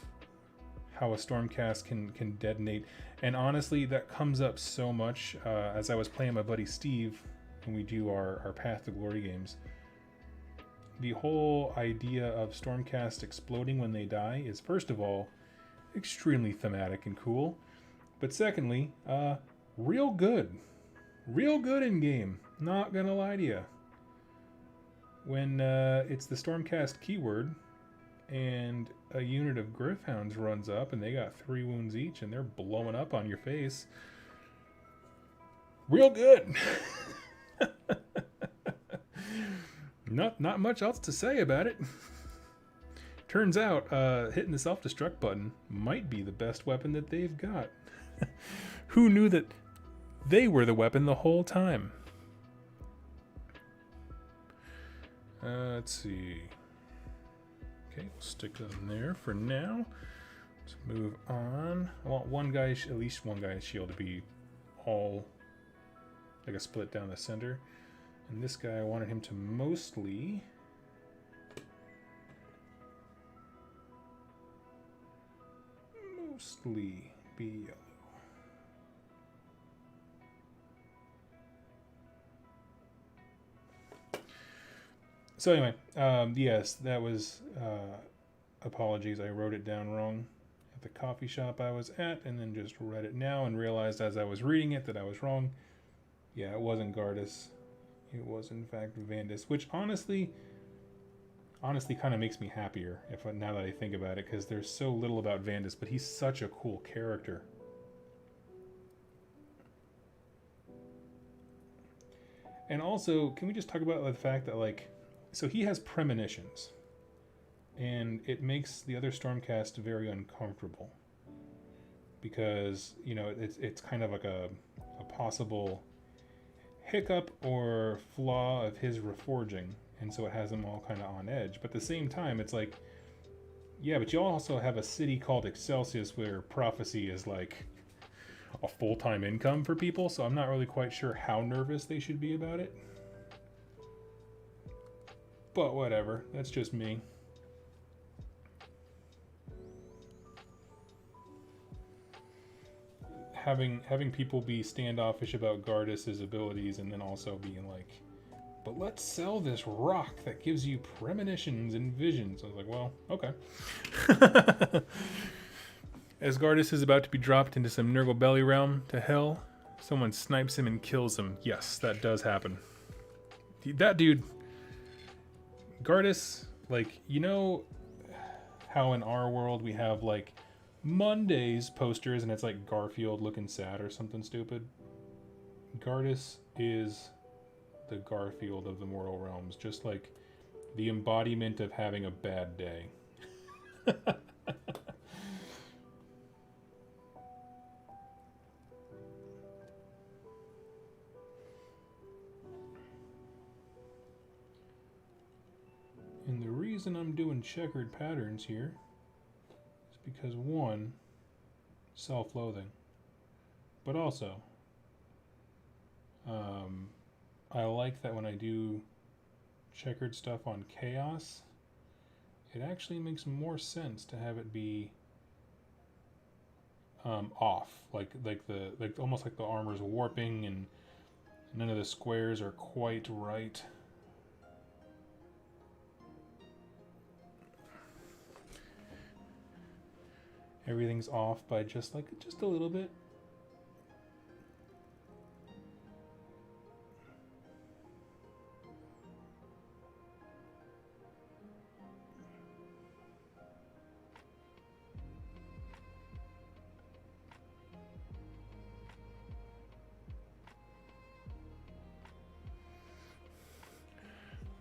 how a Stormcast can detonate, and honestly, that comes up so much as I was playing my buddy Steve when we do our Path to Glory games. The whole idea of Stormcast exploding when they die is, first of all, extremely thematic and cool, but secondly, real good in game. Not gonna lie to you. When it's the Stormcast keyword and a unit of Gryph-hounds runs up and they got 3 wounds each and they're blowing up on your face, real good. Not much else to say about it. Turns out hitting the self-destruct button might be the best weapon that they've got. Who knew that they were the weapon the whole time? Let's see. Okay, we'll stick them there for now. Let's move on. I want at least one guy's shield to be all like a split down the center. And this guy, I wanted him to mostly be yellow. So anyway, yes, that was, apologies, I wrote it down wrong at the coffee shop I was at, and then just read it now and realized as I was reading it that I was wrong. Yeah, it wasn't Gardas. It was in fact Vandus, which honestly kind of makes me happier now that I think about it, because there's so little about Vandus, but he's such a cool character. And also, can we just talk about the fact that, like, so he has premonitions, and it makes the other Stormcast very uncomfortable, because, you know, it's kind of like a possible hiccup or flaw of his reforging, and so it has them all kind of on edge. But at the same time, it's like, yeah, but you also have a city called Excelsius where prophecy is like a full-time income for people, so I'm not really quite sure how nervous they should be about it. But whatever, that's just me. Having people be standoffish about Gardas' abilities, and then also being like, but let's sell this rock that gives you premonitions and visions. I was like, well, okay. As Gardas is about to be dropped into some Nurgle belly realm to hell, someone snipes him and kills him. Yes, that does happen. That dude, Gardas, like, you know how in our world we have like Monday's posters and it's like Garfield looking sad or something stupid? Gardas is the Garfield of the mortal realms, just like the embodiment of having a bad day. And the reason I'm doing checkered patterns here is because, one, self-loathing, but also I like that when I do checkered stuff on chaos, it actually makes more sense to have it be off, like almost like the armor's warping and none of the squares are quite right. Everything's off by just a little bit.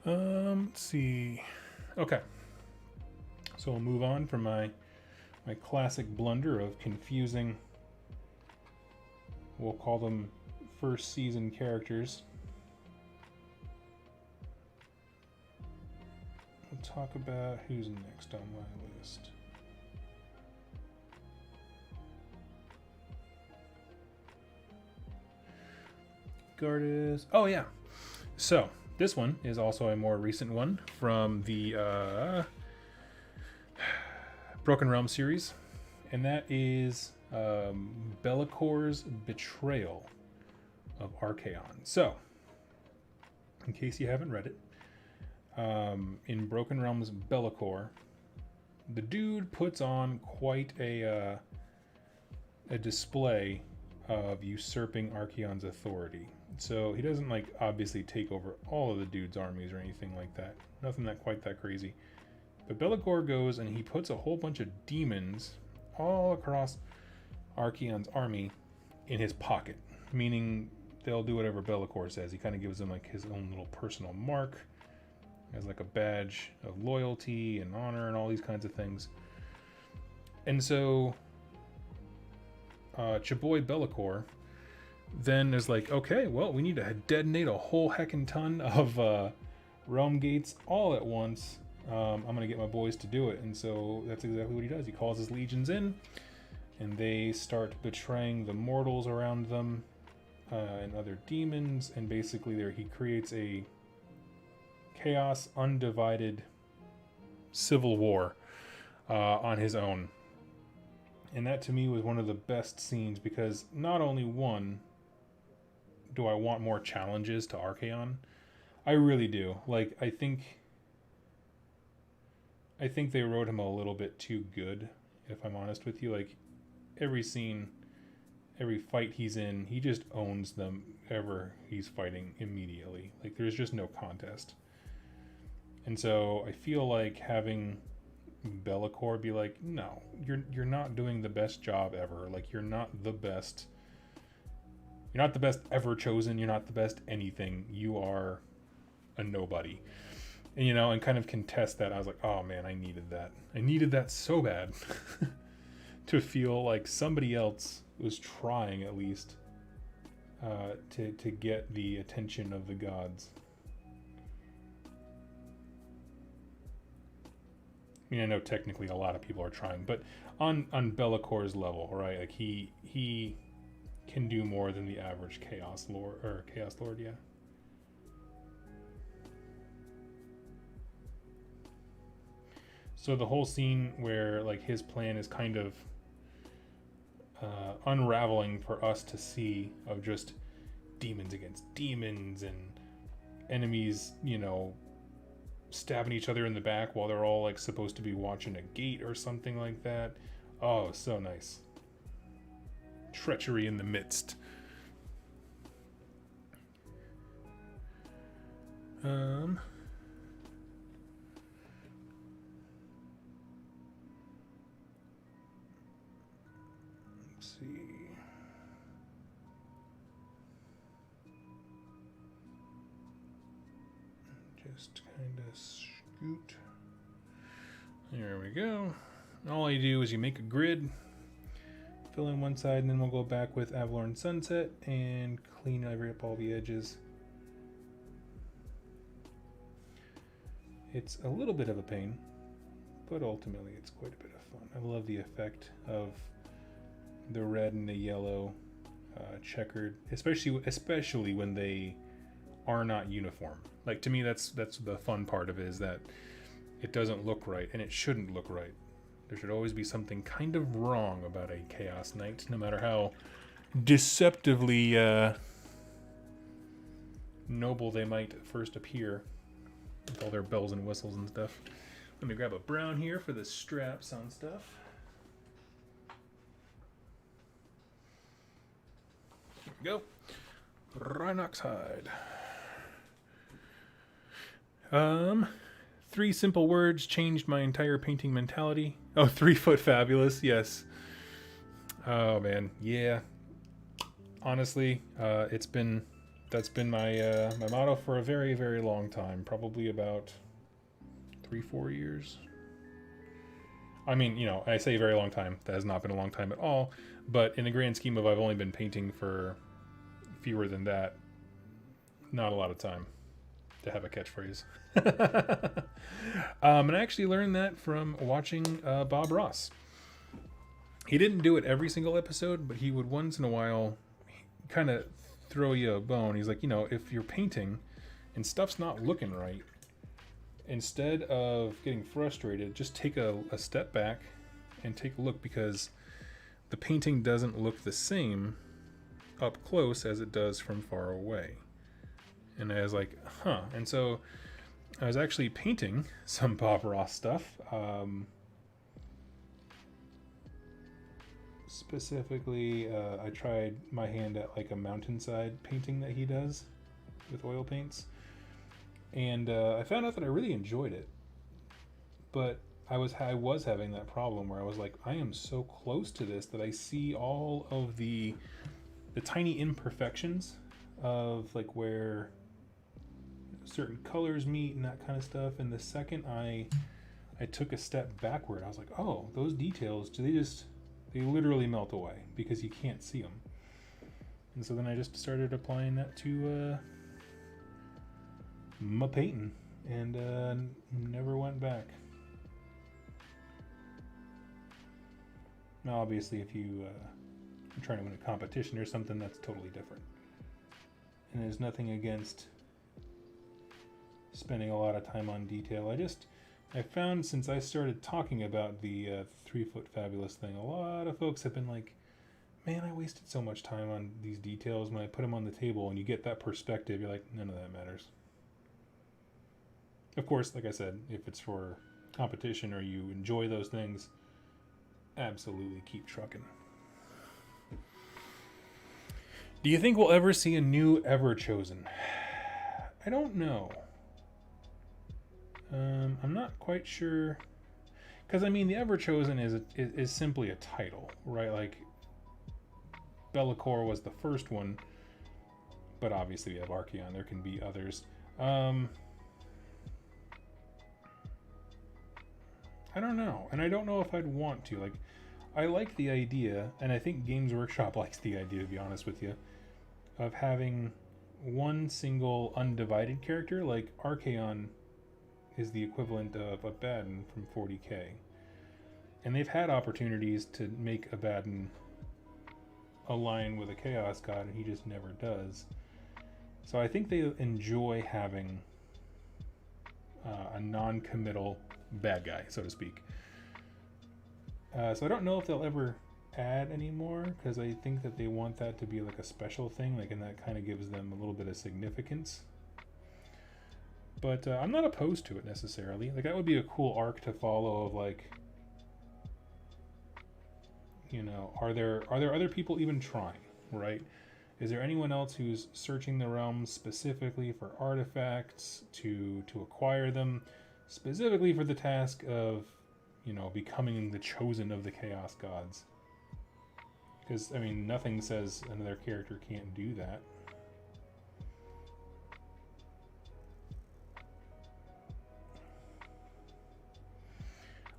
Let's see. Okay. So we'll move on from my classic blunder of confusing, we'll call them first season characters. We'll talk about who's next on my list. Gardas. Oh yeah. So this one is also a more recent one from the Broken Realm series, and that is Bellacor's Betrayal of Archaon. So, in case you haven't read it, in Broken Realm's Bellacor, the dude puts on quite a display of usurping Archaon's authority. So he doesn't like obviously take over all of the dude's armies or anything like that. Nothing quite that crazy. But Be'lakor goes and he puts a whole bunch of demons all across Archaon's army in his pocket, meaning they'll do whatever Be'lakor says. He kind of gives them like his own little personal mark as like a badge of loyalty and honor and all these kinds of things. And so Chaboy Be'lakor then is like, okay, well, we need to detonate a whole heckin' ton of realm gates all at once. I'm gonna get my boys to do it. And so that's exactly what he does. He calls his legions in and they start betraying the mortals around them and other demons, and basically he creates a chaos undivided civil war on his own. And that to me was one of the best scenes, because not only one do I want more challenges to Archaon, I really do. Like, I think they wrote him a little bit too good, if I'm honest with you. Like, every scene, every fight he's in, he just owns them ever he's fighting immediately. Like, there's just no contest. And so I feel like having Be'lakor be like, no, you're not doing the best job ever. Like, you're not the best ever chosen. You're not the best anything. You are a nobody. And, you know, and kind of contest that. I was like, oh man, I needed that. I needed that so bad to feel like somebody else was trying at least to get the attention of the gods. I mean, I know technically a lot of people are trying, but on Bellacor's level, right? Like he can do more than the average Chaos Lord, yeah. So the whole scene where like his plan is kind of unraveling for us to see, of just demons against demons and enemies, you know, stabbing each other in the back while they're all like supposed to be watching a gate or something like that. Oh, so nice. Treachery in the midst. Let's see. Just kind of scoot. There we go. All I do is you make a grid, fill in one side, and then we'll go back with Avalorn Sunset and clean up all the edges. It's a little bit of a pain, but ultimately it's quite a bit of fun. I love the effect of the red and the yellow checkered, especially when they are not uniform. Like, to me, that's the fun part of it, is that it doesn't look right, and it shouldn't look right. There should always be something kind of wrong about a Chaos Knight, no matter how deceptively noble they might first appear with all their bells and whistles and stuff. Let me grab a brown here for the straps on stuff. There we go. Rhinox hide. 3 simple words changed my entire painting mentality. Oh, 3 foot fabulous. Yes. Oh man. Yeah. Honestly, that's been my my motto for a very, very long time. Probably about 3-4 years. I mean, you know, I say a very long time. That has not been a long time at all. But in the grand scheme of, I've only been painting for fewer than that, not a lot of time to have a catchphrase. And I actually learned that from watching Bob Ross. He didn't do it every single episode, but he would once in a while kind of throw you a bone. He's like, if you're painting and stuff's not looking right, instead of getting frustrated, just take a step back and take a look, because the painting doesn't look the same up close as it does from far away. And I was like, huh. And so I was actually painting some Bob Ross stuff. Specifically, I tried my hand at like a mountainside painting that he does with oil paints. And I found out that I really enjoyed it. But I was having that problem where I was like, I am so close to this that I see all of the tiny imperfections of like where certain colors meet and that kind of stuff. And the second I took a step backward, I was like, oh, those details, they literally melt away because you can't see them. And so then I just started applying that to my painting, and never went back. Now, obviously, if you are trying to win a competition or something, that's totally different. And there's nothing against spending a lot of time on detail. I found since I started talking about the 3 Foot Fabulous thing, a lot of folks have been like, man, I wasted so much time on these details. When I put them on the table and you get that perspective, you're like, none of that matters. Of course, like I said, if it's for competition or you enjoy those things, absolutely keep trucking. Do you think we'll ever see a new Everchosen? I don't know. I'm not quite sure, because I mean, the Everchosen is simply a title, right? Like, Be'lakor was the first one, but obviously we have Archaon. There can be others. I don't know, and I don't know if I'd want to. Like, I like the idea, and I think Games Workshop likes the idea, to be honest with you, of having one single undivided character. Like, Archaon is the equivalent of Abaddon from 40k. And they've had opportunities to make Abaddon align with a Chaos God, and he just never does. So I think they enjoy having a non-committal bad guy, so to speak. So I don't know if they'll ever add anymore, because I think that they want that to be like a special thing, like, and that kind of gives them a little bit of significance. But I'm not opposed to it necessarily. Like, that would be a cool arc to follow of, like, are there other people even trying, right? Is there anyone else who's searching the realm specifically for artifacts to acquire them, specifically for the task of, becoming the chosen of the Chaos Gods? Because, I mean, nothing says another character can't do that.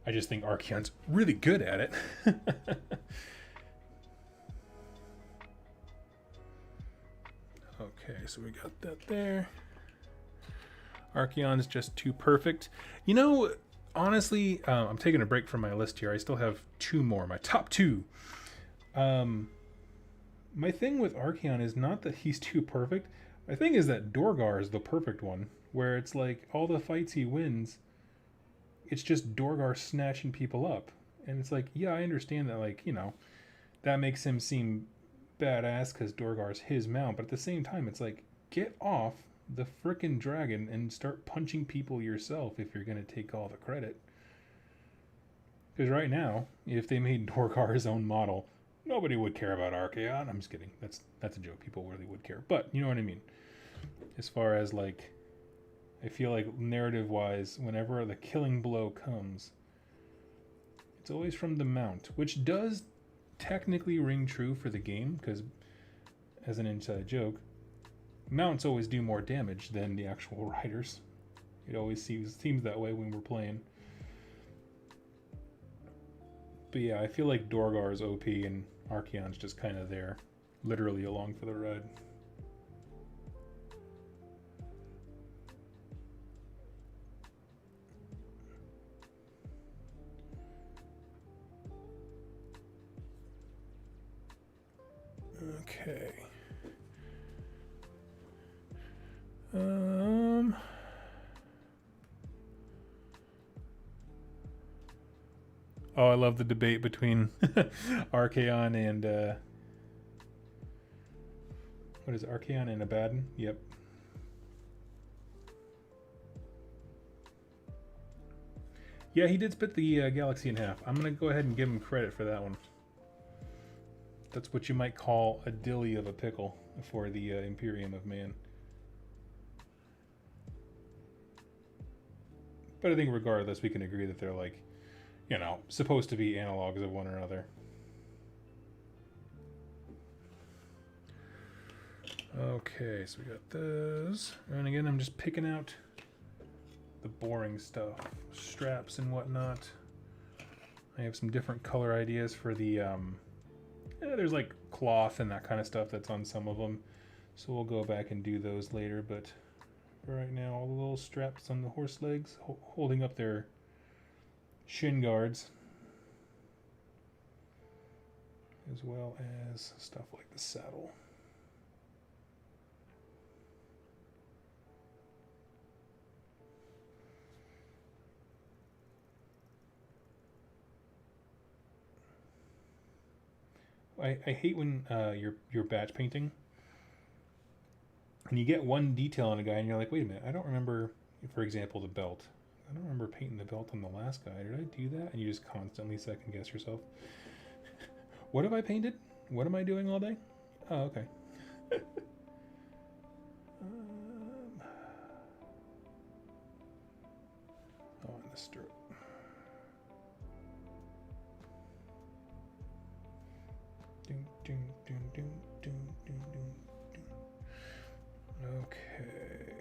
I just think Archaon's really good at it. Okay, so we got that there. Archaon's just too perfect. Honestly, I'm taking a break from my list here. I still have 2 more, my top 2. My thing with Archaon is not that he's too perfect. My thing is that Dorgar is the perfect one, where it's like all the fights he wins, it's just Dorgar snatching people up. And it's like, yeah, I understand that, like, that makes him seem badass because Dorgar's his mount. But at the same time, it's like, get off the frickin' dragon and start punching people yourself if you're going to take all the credit. Because right now, if they made Dorgar his own model, nobody would care about Archaon. I'm just kidding. That's a joke. People really would care. But you know what I mean. As far as, like, I feel like narrative-wise, whenever the killing blow comes, it's always from the mount, which does technically ring true for the game, because, as an inside joke, mounts always do more damage than the actual riders. It always seems that way when we're playing. But yeah, I feel like Dorgar is OP and Archaon's just kind of there, literally along for the ride. Okay. Oh, I love the debate between Archaon and what is it, Archaon and Abaddon? Yep. Yeah, he did split the galaxy in half. I'm gonna go ahead and give him credit for that one. That's what you might call a dilly of a pickle for the Imperium of Man. But I think regardless, we can agree that they're like, you know, supposed to be analogs of one another. Okay, so we got those. And again, I'm just picking out the boring stuff. Straps and whatnot. I have some different color ideas for the, there's like cloth and that kind of stuff that's on some of them. So we'll go back and do those later, but for right now, all the little straps on the horse legs holding up their shin guards, as well as stuff like the saddle. I hate when you're batch painting and you get one detail on a guy and you're like, wait a minute, I don't remember, for example, the belt. I don't remember painting the belt on the last guy. Did I do that? And you just constantly second guess yourself. What have I painted? What am I doing all day? Oh, okay. Oh, and the stirrup. Ding, ding, ding, ding, ding, ding, ding, ding. Okay.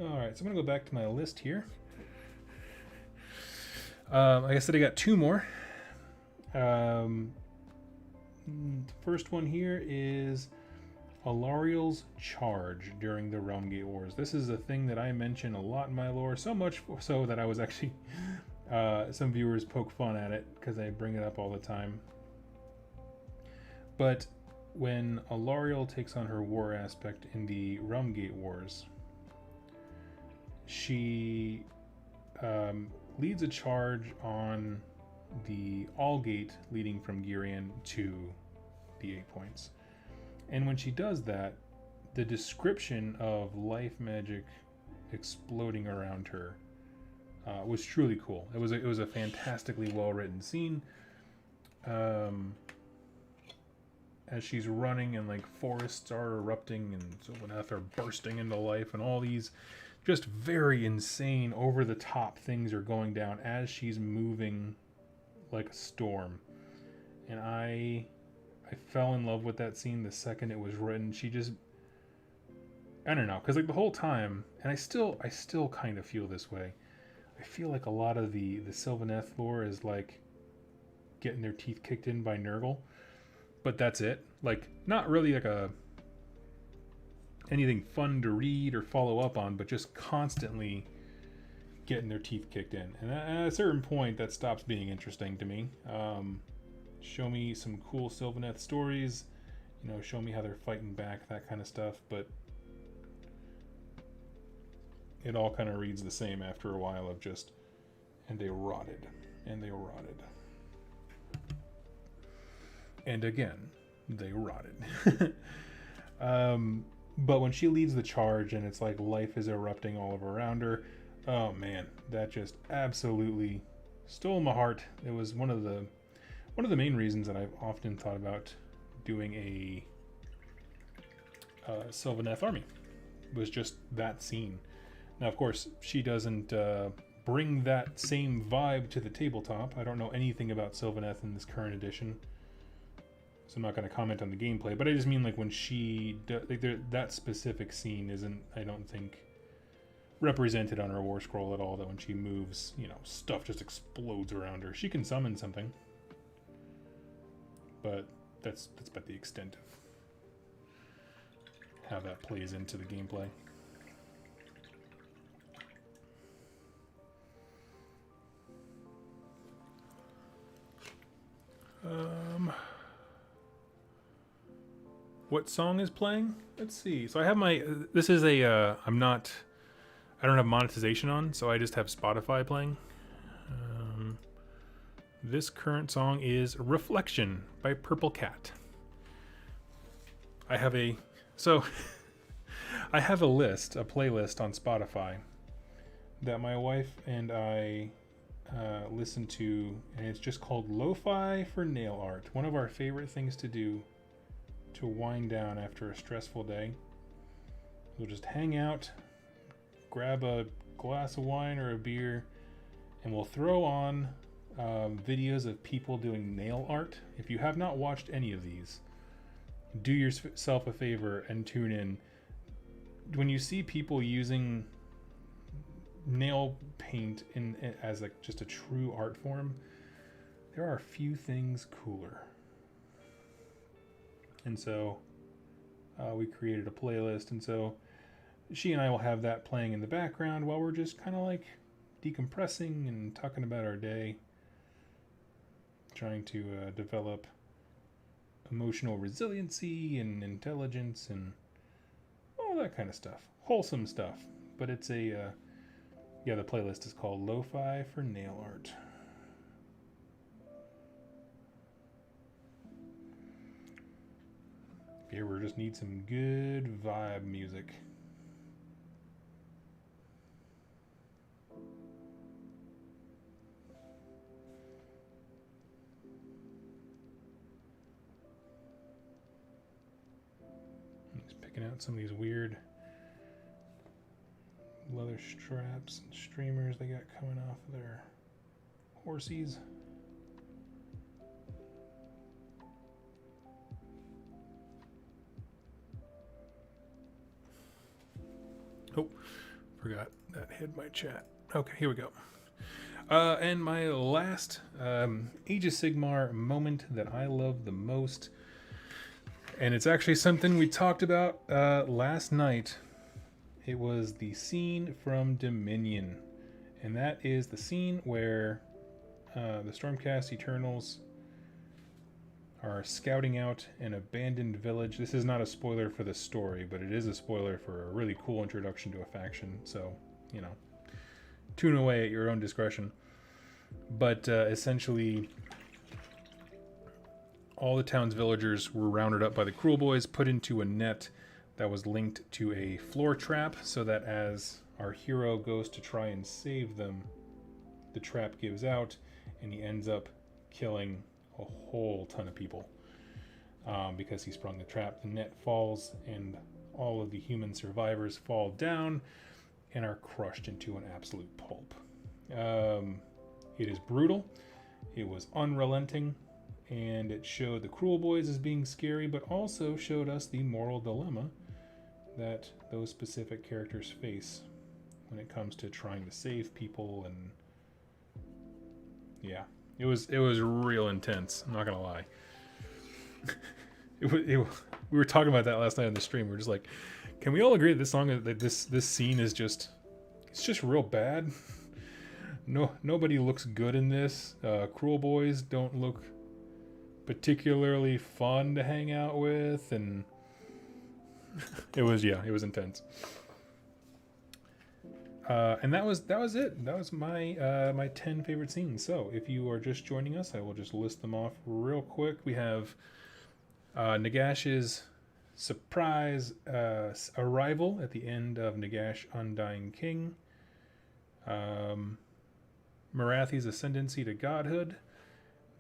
Alright, so I'm going to go back to my list here. Like I said, I got two more. The first one here is Alariel's Charge during the Realm Gate Wars. This is a thing that I mention a lot in my lore, so much so that I was actually... some viewers poke fun at it because I bring it up all the time. But when Alariel takes on her war aspect in the Realm Gate Wars, she leads a charge on the All Gate leading from Girion to the 8 points. And when she does that, the description of life magic exploding around her was truly cool. It was a fantastically well written scene. As she's running and like forests are erupting and Sylvaneth are bursting into life and all these just very insane, over the top things are going down as she's moving like a storm. And I fell in love with that scene the second it was written. She just, I don't know, because like the whole time, and I still kind of feel this way. I feel like a lot of the Sylvaneth lore is like getting their teeth kicked in by Nurgle, but that's it. Like not really like anything fun to read or follow up on, but just constantly getting their teeth kicked in. And at a certain point, that stops being interesting to me. Show me some cool Sylvaneth stories, you know, show me how they're fighting back, that kind of stuff, but it all kind of reads the same after a while of just, and they rotted, and they rotted. And again, they rotted. But when she leads the charge and it's like life is erupting all over around her, oh man, that just absolutely stole my heart. It was one of the main reasons that I've often thought about doing a Sylvaneth army, was just that scene. Now, of course, she doesn't bring that same vibe to the tabletop. I don't know anything about Sylvaneth in this current edition, so I'm not going to comment on the gameplay, but I just mean like when she like that specific scene isn't, I don't think, represented on her war scroll at all. That when she moves, you know, stuff just explodes around her. She can summon something, but that's about the extent how that plays into the gameplay. What song is playing? Let's see. So I have my. This is a. I'm not. I don't have monetization on, so I just have Spotify playing. This current song is "Reflection" by Purple Cat. I have a. So I have a playlist on Spotify that my wife and I listen to, and it's just called Lo-Fi for Nail Art. One of our favorite things to do to wind down after a stressful day. We'll just hang out, grab a glass of wine or a beer, and we'll throw on videos of people doing nail art. If you have not watched any of these, do yourself a favor and tune in. When you see people using nail paint as just a true art form, there are few things cooler. And so we created a playlist, and so she and I will have that playing in the background while we're just kind of like decompressing and talking about our day, trying to develop emotional resiliency and intelligence and all that kind of stuff. Wholesome stuff. But it's the playlist is called Lo-Fi for Nail Art. If you ever just need some good vibe music. I'm just picking out some of these weird leather straps and streamers they got coming off of their horsies. Oh, forgot that hid my chat. Okay, here we go. And my last Age of Sigmar moment that I love the most, and it's actually something we talked about last night. It was the scene from Dominion, and that is the scene where the Stormcast Eternals are scouting out an abandoned village. This is not a spoiler for the story, but it is a spoiler for a really cool introduction to a faction. So, tune away at your own discretion. But essentially, all the town's villagers were rounded up by the Cruel Boys, put into a net that was linked to a floor trap, so that as our hero goes to try and save them, the trap gives out, and he ends up killing a whole ton of people because he sprung the trap. The net falls, and all of the human survivors fall down and are crushed into an absolute pulp. It is brutal. It was unrelenting, and it showed the Cruel Boys as being scary, but also showed us the moral dilemma that those specific characters face when it comes to trying to save people. And yeah, it was real intense. I'm not gonna lie. We were talking about that last night on the stream. We were just like, can we all agree that this scene is just real bad? Nobody looks good in this. Cruel Boys don't look particularly fun to hang out with, and it was intense. And that was it. That was my my 10 favorite scenes. So if you are just joining us, I will just list them off real quick. We have Nagash's surprise arrival at the end of Nagash Undying King. Marathi's ascendancy to godhood.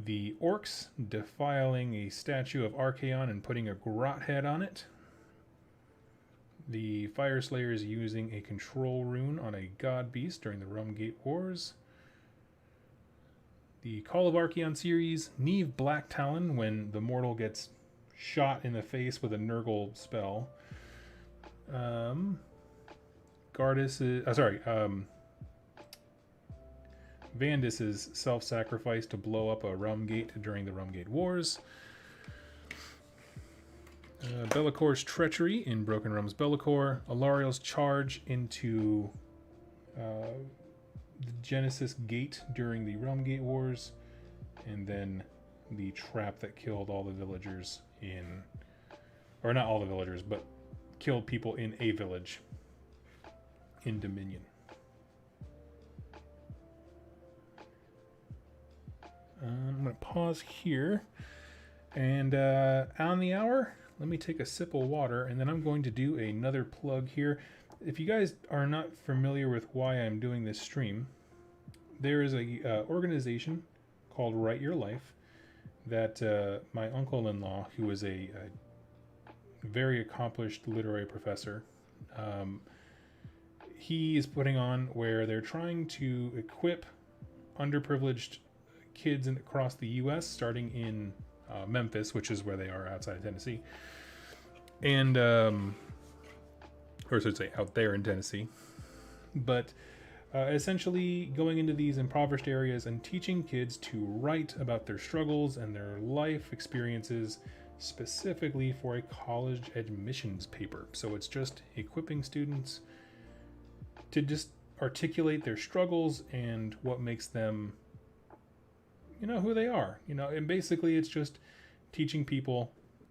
The orcs defiling a statue of Archaon and putting a grot head on it. The Fire Slayers using a control rune on a god beast during the Rumgate Wars. The Call of Archaon series, Neve Blacktalon when the mortal gets shot in the face with a Nurgle spell. Vandis's self-sacrifice to blow up a Rumgate during the Rumgate Wars. Bellacor's Treachery in Broken Realms Be'lakor, Alariel's Charge into the Genesis Gate during the Realm Gate Wars, and then the trap that killed all the villagers in, or not all the villagers, but killed people in a village in Dominion. I'm going to pause here, and on the hour, let me take a sip of water, and then I'm going to do another plug here. If you guys are not familiar with why I'm doing this stream, there is a organization called Write Your Life that my uncle-in-law, who is a very accomplished literary professor, he is putting on, where they're trying to equip underprivileged kids across the U.S., starting in Memphis, which is where they are outside of Tennessee, and or I should say out there in Tennessee, but essentially going into these impoverished areas and teaching kids to write about their struggles and their life experiences, specifically for a college admissions paper. So it's just equipping students to just articulate their struggles and what makes them, you know, who they are, you know, and basically it's just teaching people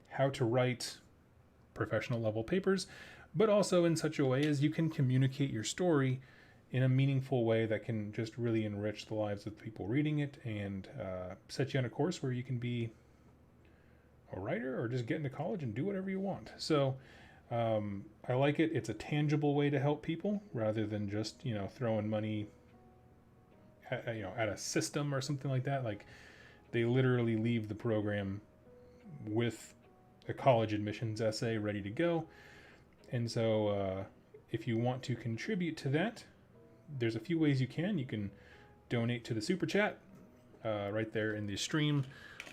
how to write professional level papers, but also in such a way as you can communicate your story in a meaningful way that can just really enrich the lives of people reading it, and set you on a course where you can be a writer or just get into college and do whatever you want. So I like it. It's a tangible way to help people rather than just, you know, throwing money at, you know, at a system or something like that. Like, they literally leave the program with a college admissions essay ready to go. And so if you want to contribute to that, there's a few ways you can. You can donate to the super chat right there in the stream.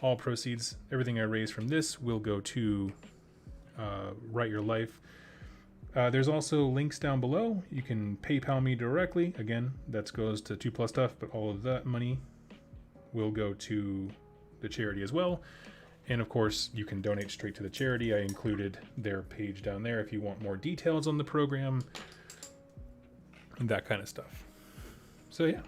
All proceeds, everything I raise from this will go to Write Your Life. There's also links down below. You can PayPal me directly. Again, that goes to 2+ stuff, but all of that money will go to the charity as well. And of course, you can donate straight to the charity. I included their page down there if you want more details on the program and that kind of stuff. So yeah,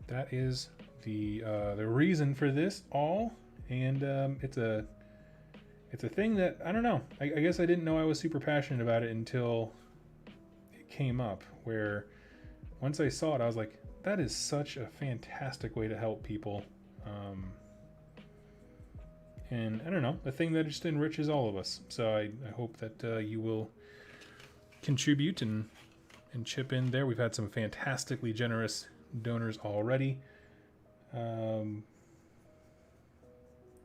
that is the reason for this all, and it's a thing that, I don't know, I guess I didn't know I was super passionate about it until it came up, where once I saw it, I was like, that is such a fantastic way to help people. And I don't know, a thing that just enriches all of us. So I hope that you will contribute and chip in there. We've had some fantastically generous donors already. And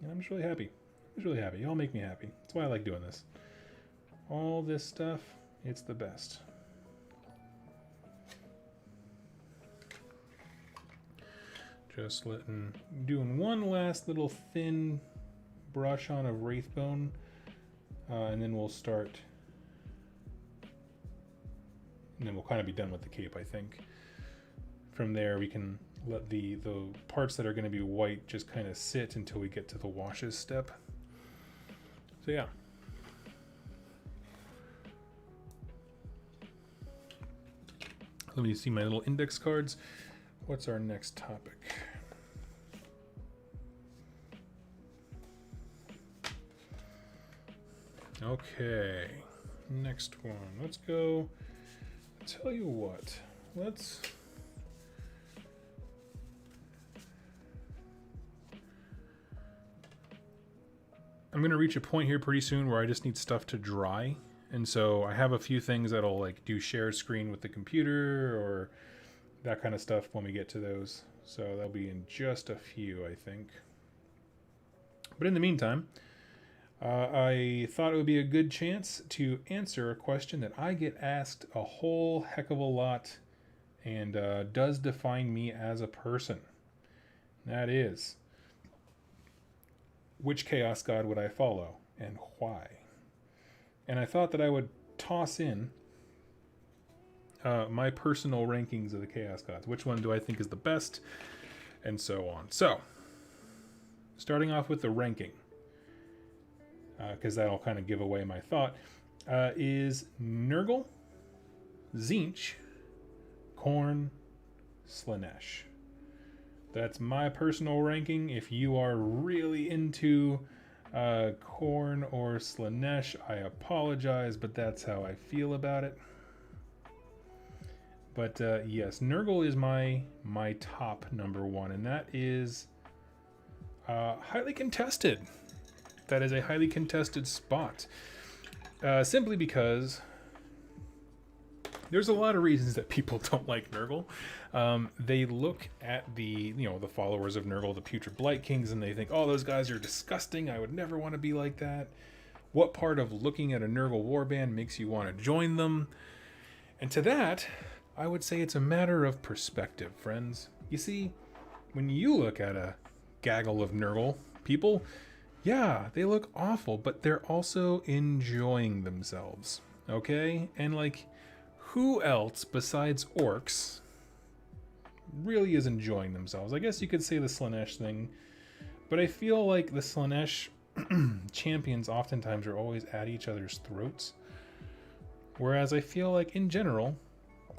I'm just really happy. I'm just really happy. Y'all make me happy. That's why I like doing this. All this stuff, it's the best. Just doing one last little thin brush on of Wraithbone, and then we'll start, and then we'll kind of be done with the cape, I think. From there, we can let the parts that are going to be white just kind of sit until we get to the washes step. So yeah. Let me see my little index cards. What's our next topic? Okay, next one. Let's go. I'll tell you what. I'm going to reach a point here pretty soon where I just need stuff to dry. And so I have a few things that'll like do share screen with the computer or that kind of stuff when we get to those. So that'll be in just a few, I think. But in the meantime, I thought it would be a good chance to answer a question that I get asked a whole heck of a lot and does define me as a person. That is, which Chaos God would I follow and why? And I thought that I would toss in my personal rankings of the Chaos Gods. Which one do I think is the best? And so on. So, starting off with the ranking. because that'll kind of give away my thought, is Nurgle, Tzeentch, Khorne, Slaanesh. That's my personal ranking. If you are really into Khorne or Slaanesh, I apologize, but that's how I feel about it. But yes, Nurgle is my top number one, and that is highly contested. That is a highly contested spot. Simply because there's a lot of reasons that people don't like Nurgle. They look at the followers of Nurgle, the Putrid Blight Kings, and they think, oh, those guys are disgusting. I would never want to be like that. What part of looking at a Nurgle warband makes you want to join them? And to that, I would say it's a matter of perspective, friends. You see, when you look at a gaggle of Nurgle people, yeah, they look awful, but they're also enjoying themselves, okay? And like, who else besides orcs really is enjoying themselves? I guess you could say the Slaanesh thing, but I feel like the Slaanesh champions oftentimes are always at each other's throats, whereas I feel like in general,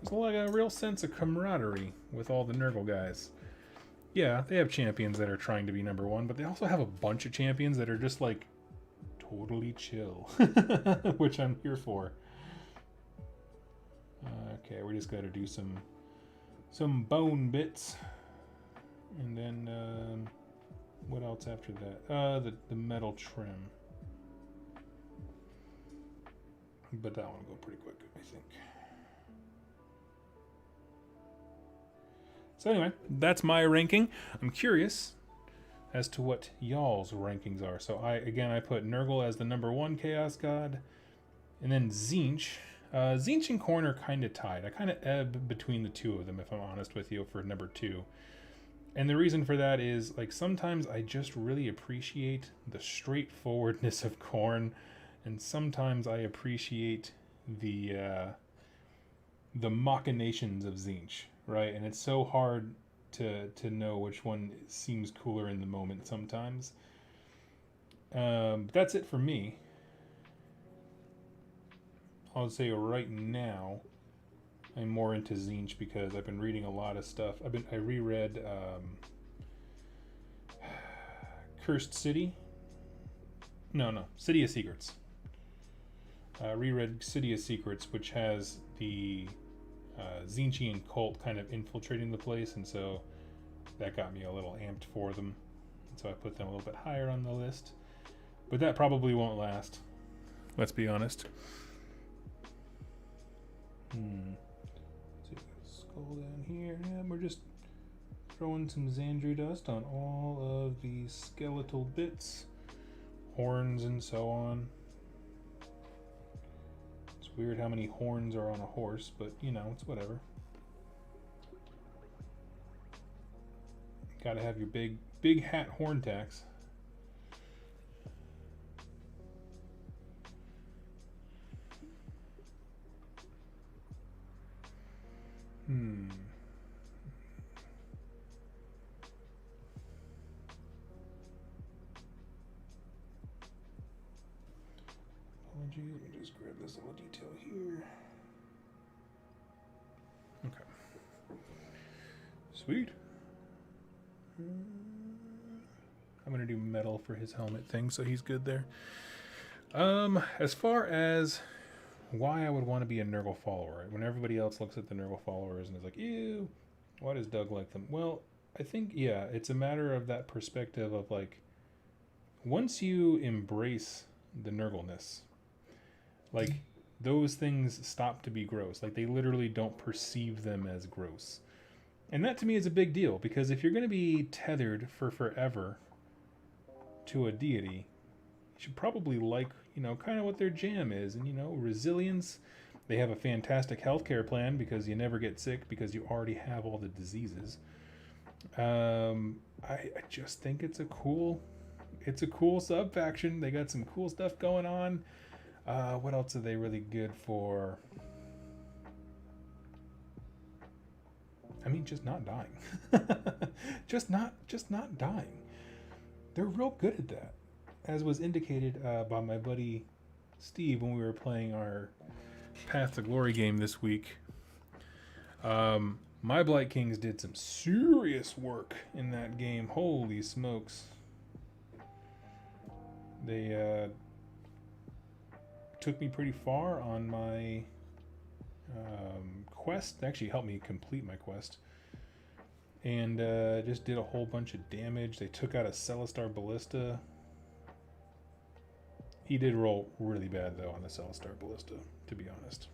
there's like a real sense of camaraderie with all the Nurgle guys. Yeah, they have champions that are trying to be number one, but they also have a bunch of champions that are just like totally chill, which I'm here for. Okay, we just got to do some bone bits, and then what else after that? The metal trim, but that one will go pretty quick, I think. So anyway, that's my ranking. I'm curious as to what y'all's rankings are. So I put Nurgle as the number one Chaos God, and then Tzeentch. Tzeentch and Khorne are kind of tied. I kind of ebb between the two of them, if I'm honest with you, for number two. And the reason for that is, like, sometimes I just really appreciate the straightforwardness of Khorne, and sometimes I appreciate the machinations of Tzeentch. Right, and it's so hard to know which one seems cooler in the moment sometimes. But that's it for me. I'll say right now, I'm more into Tzeentch because I've been reading a lot of stuff. I reread Cursed City. No, City of Secrets. Reread City of Secrets, which has the Tzeentchian cult kind of infiltrating the place, and so that got me a little amped for them. And so I put them a little bit higher on the list. But that probably won't last. Let's be honest. So scroll down here, and we're just throwing some Xandri dust on all of the skeletal bits, horns, and so on. It's weird how many horns are on a horse, but you know, it's whatever. Gotta have your big hat horn tax. Apology, let me just grab this little detail here. Okay. Sweet. I'm gonna do metal for his helmet thing, so he's good there. As far as why I would want to be a Nurgle follower, when everybody else looks at the Nurgle followers and is like, ew, why does Doug like them? Well, I think, yeah, it's a matter of that perspective of like, once you embrace the Nurgleness, like, those things stop to be gross. Like, they literally don't perceive them as gross. And that to me is a big deal, because if you're going to be tethered for forever to a deity, you should probably like, you know, kind of what their jam is. And, you know, resilience. They have a fantastic healthcare plan because you never get sick because you already have all the diseases. I just think it's a cool sub-faction. They got some cool stuff going on. What else are they really good for? I mean, just not dying. just not dying. They're real good at that. as was indicated by my buddy Steve when we were playing our Path to Glory game this week, my Blight Kings did some serious work in that game. Holy smokes. They took me pretty far on my quest. They actually helped me complete my quest. And just did a whole bunch of damage. They took out a Celestar Ballista. He did roll really bad, though, on the Celestar Ballista, to be honest.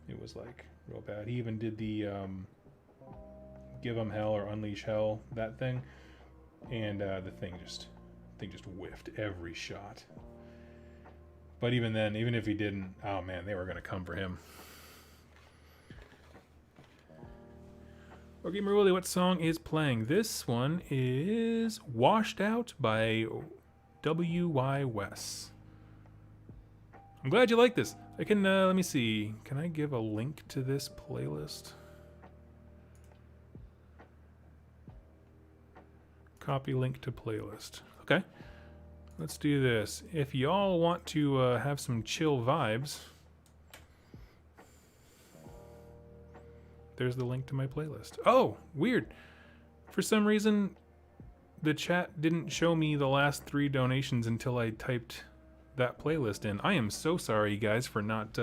It was, like, real bad. He even did the Give 'em Hell or Unleash Hell, that thing. And the thing just whiffed every shot. But even then, even if he didn't, oh man, they were going to come for him. Okay, Willie, what song is playing? This one is Washed Out by W.Y. Wes. I'm glad you like this. I can, let me see. Can I give a link to this playlist? Copy link to playlist. Okay. Let's do this. If y'all want to have some chill vibes, there's the link to my playlist. Oh, weird. For some reason, the chat didn't show me the last 3 donations until I typed that playlist in. I am so sorry, guys, for not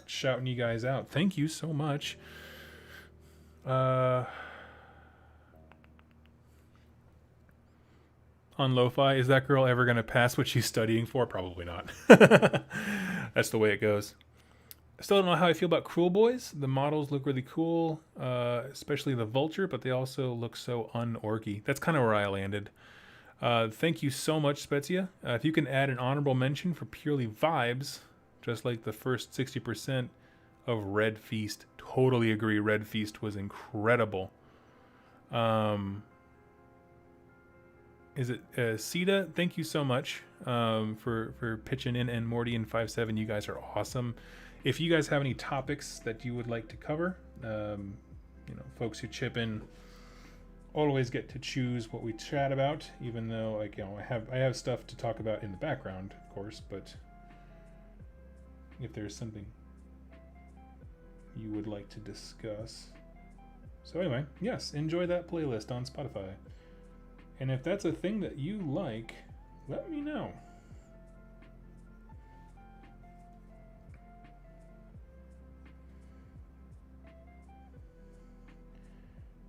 shouting you guys out. Thank you so much. On lo-fi, is that girl ever going to pass what she's studying for? Probably not. That's the way it goes. I still don't know how I feel about Cruel Boys. The models look really cool, especially the Vulture, but they also look so un-orky. That's kind of where I landed. Thank you so much, Spezia. If you can add an honorable mention for purely vibes, just like the first 60% of Red Feast. Totally agree. Red Feast was incredible. Is it Sita? Thank you so much for pitching in, and Morty and 57. You guys are awesome. If you guys have any topics that you would like to cover, folks who chip in always get to choose what we chat about. Even though, I have stuff to talk about in the background, of course. But if there's something you would like to discuss, so anyway, yes, enjoy that playlist on Spotify. And if that's a thing that you like, let me know.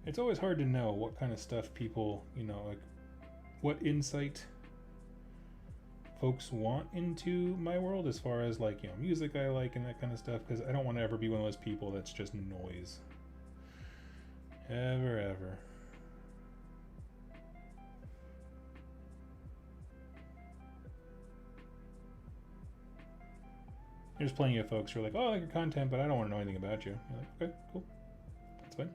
It's always hard to know what kind of stuff people, what insight folks want into my world as far as music I like and that kind of stuff, because I don't want to ever be one of those people that's just noise. Ever. There's plenty of folks who are like, oh, I like your content, but I don't want to know anything about you. You're like, okay, cool. That's fine.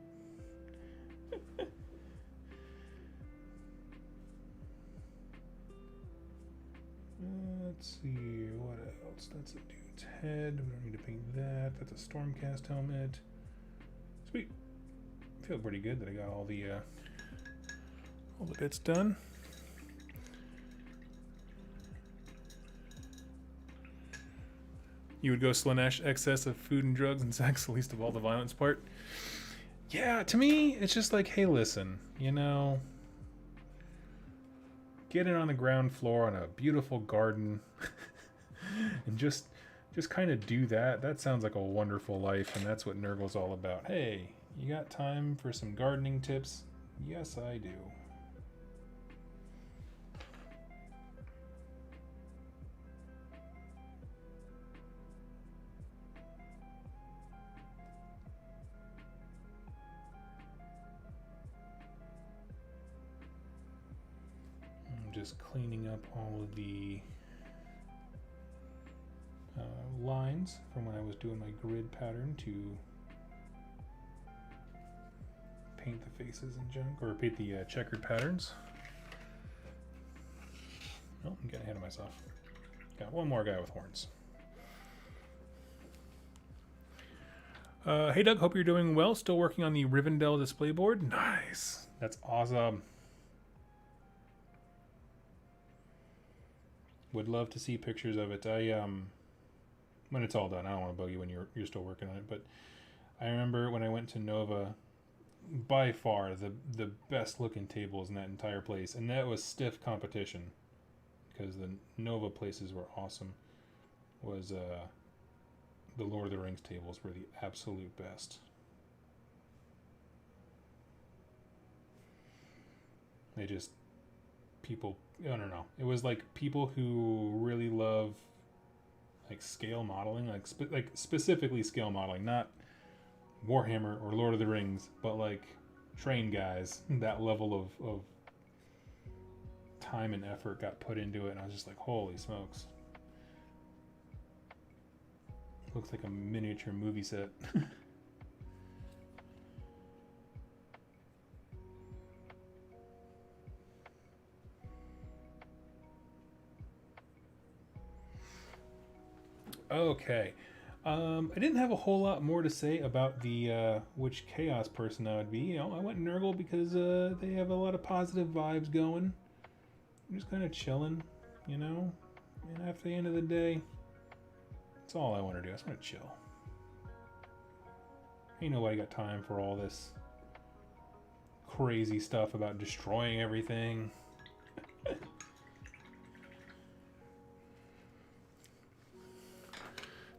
Let's see, what else? That's a dude's head. We don't need to paint that. That's a Stormcast helmet. Sweet. I feel pretty good that I got all the bits done. You would go Slanesh, excess of food and drugs and sex, least of all the violence part. Yeah, to me, it's just like, hey, listen, get in on the ground floor on a beautiful garden and just kind of do that. That sounds like a wonderful life, and that's what Nurgle's all about. Hey, you got time for some gardening tips? Yes, I do. Just cleaning up all of the lines from when I was doing my grid pattern to paint the faces and junk, or paint the checkered patterns. Oh, I'm getting ahead of myself. Got one more guy with horns. Hey Doug, hope you're doing well. Still working on the Rivendell display board. Nice. That's awesome. Would love to see pictures of it. When it's all done, I don't want to bug you when you're still working on it, but I remember when I went to Nova, by far the best looking tables in that entire place, and that was stiff competition because the Nova places were awesome. Was the Lord of the Rings tables were the absolute best. They just people, I don't know. It was like people who really love like scale modeling, like specifically scale modeling, not Warhammer or Lord of the Rings, but like train guys. That level of time and effort got put into it, and I was just like, holy smokes. Looks like a miniature movie set. Okay. I didn't have a whole lot more to say about the which chaos person I would be. You know, I went Nurgle because they have a lot of positive vibes going. I'm just kind of chilling, you know? And after the end of the day, that's all I want to do. I just want to chill. Ain't nobody got time for all this crazy stuff about destroying everything.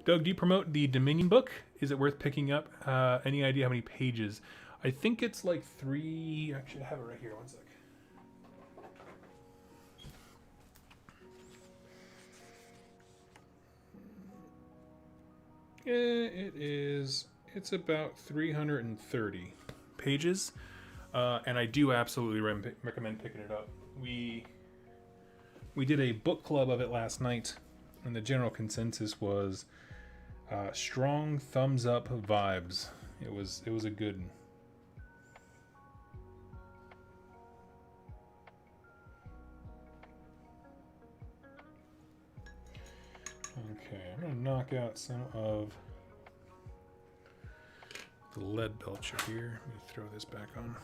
Doug, do you promote the Dominion book? Is it worth picking up? Any idea how many pages? I think it's like 3. Actually, I have it right here. One sec. It is. It's about 330 pages, and I do absolutely recommend picking it up. We did a book club of it last night, and the general consensus was strong thumbs up vibes. It was a good one. Okay, I'm gonna knock out some of the lead belcher here. Let me throw this back on,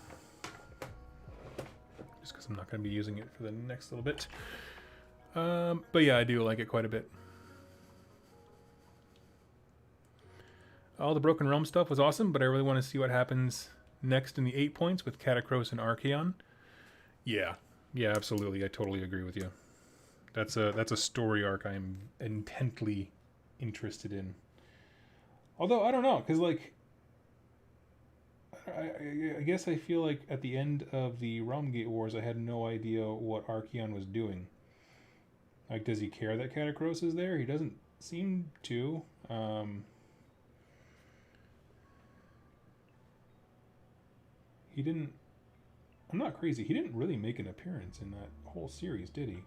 just because I'm not gonna be using it for the next little bit. But yeah, I do like it quite a bit. All the Broken Realm stuff was awesome, but I really want to see what happens next in the 8 points with Catacross and Archaon. Yeah, absolutely. I totally agree with you. That's a story arc I'm intently interested in. Although I don't know, because like I guess I feel like at the end of the Realmgate Wars, I had no idea what Archaon was doing. Like, does he care that Catacross is there? He doesn't seem to. He didn't. I'm not crazy. He didn't really make an appearance in that whole series, did he?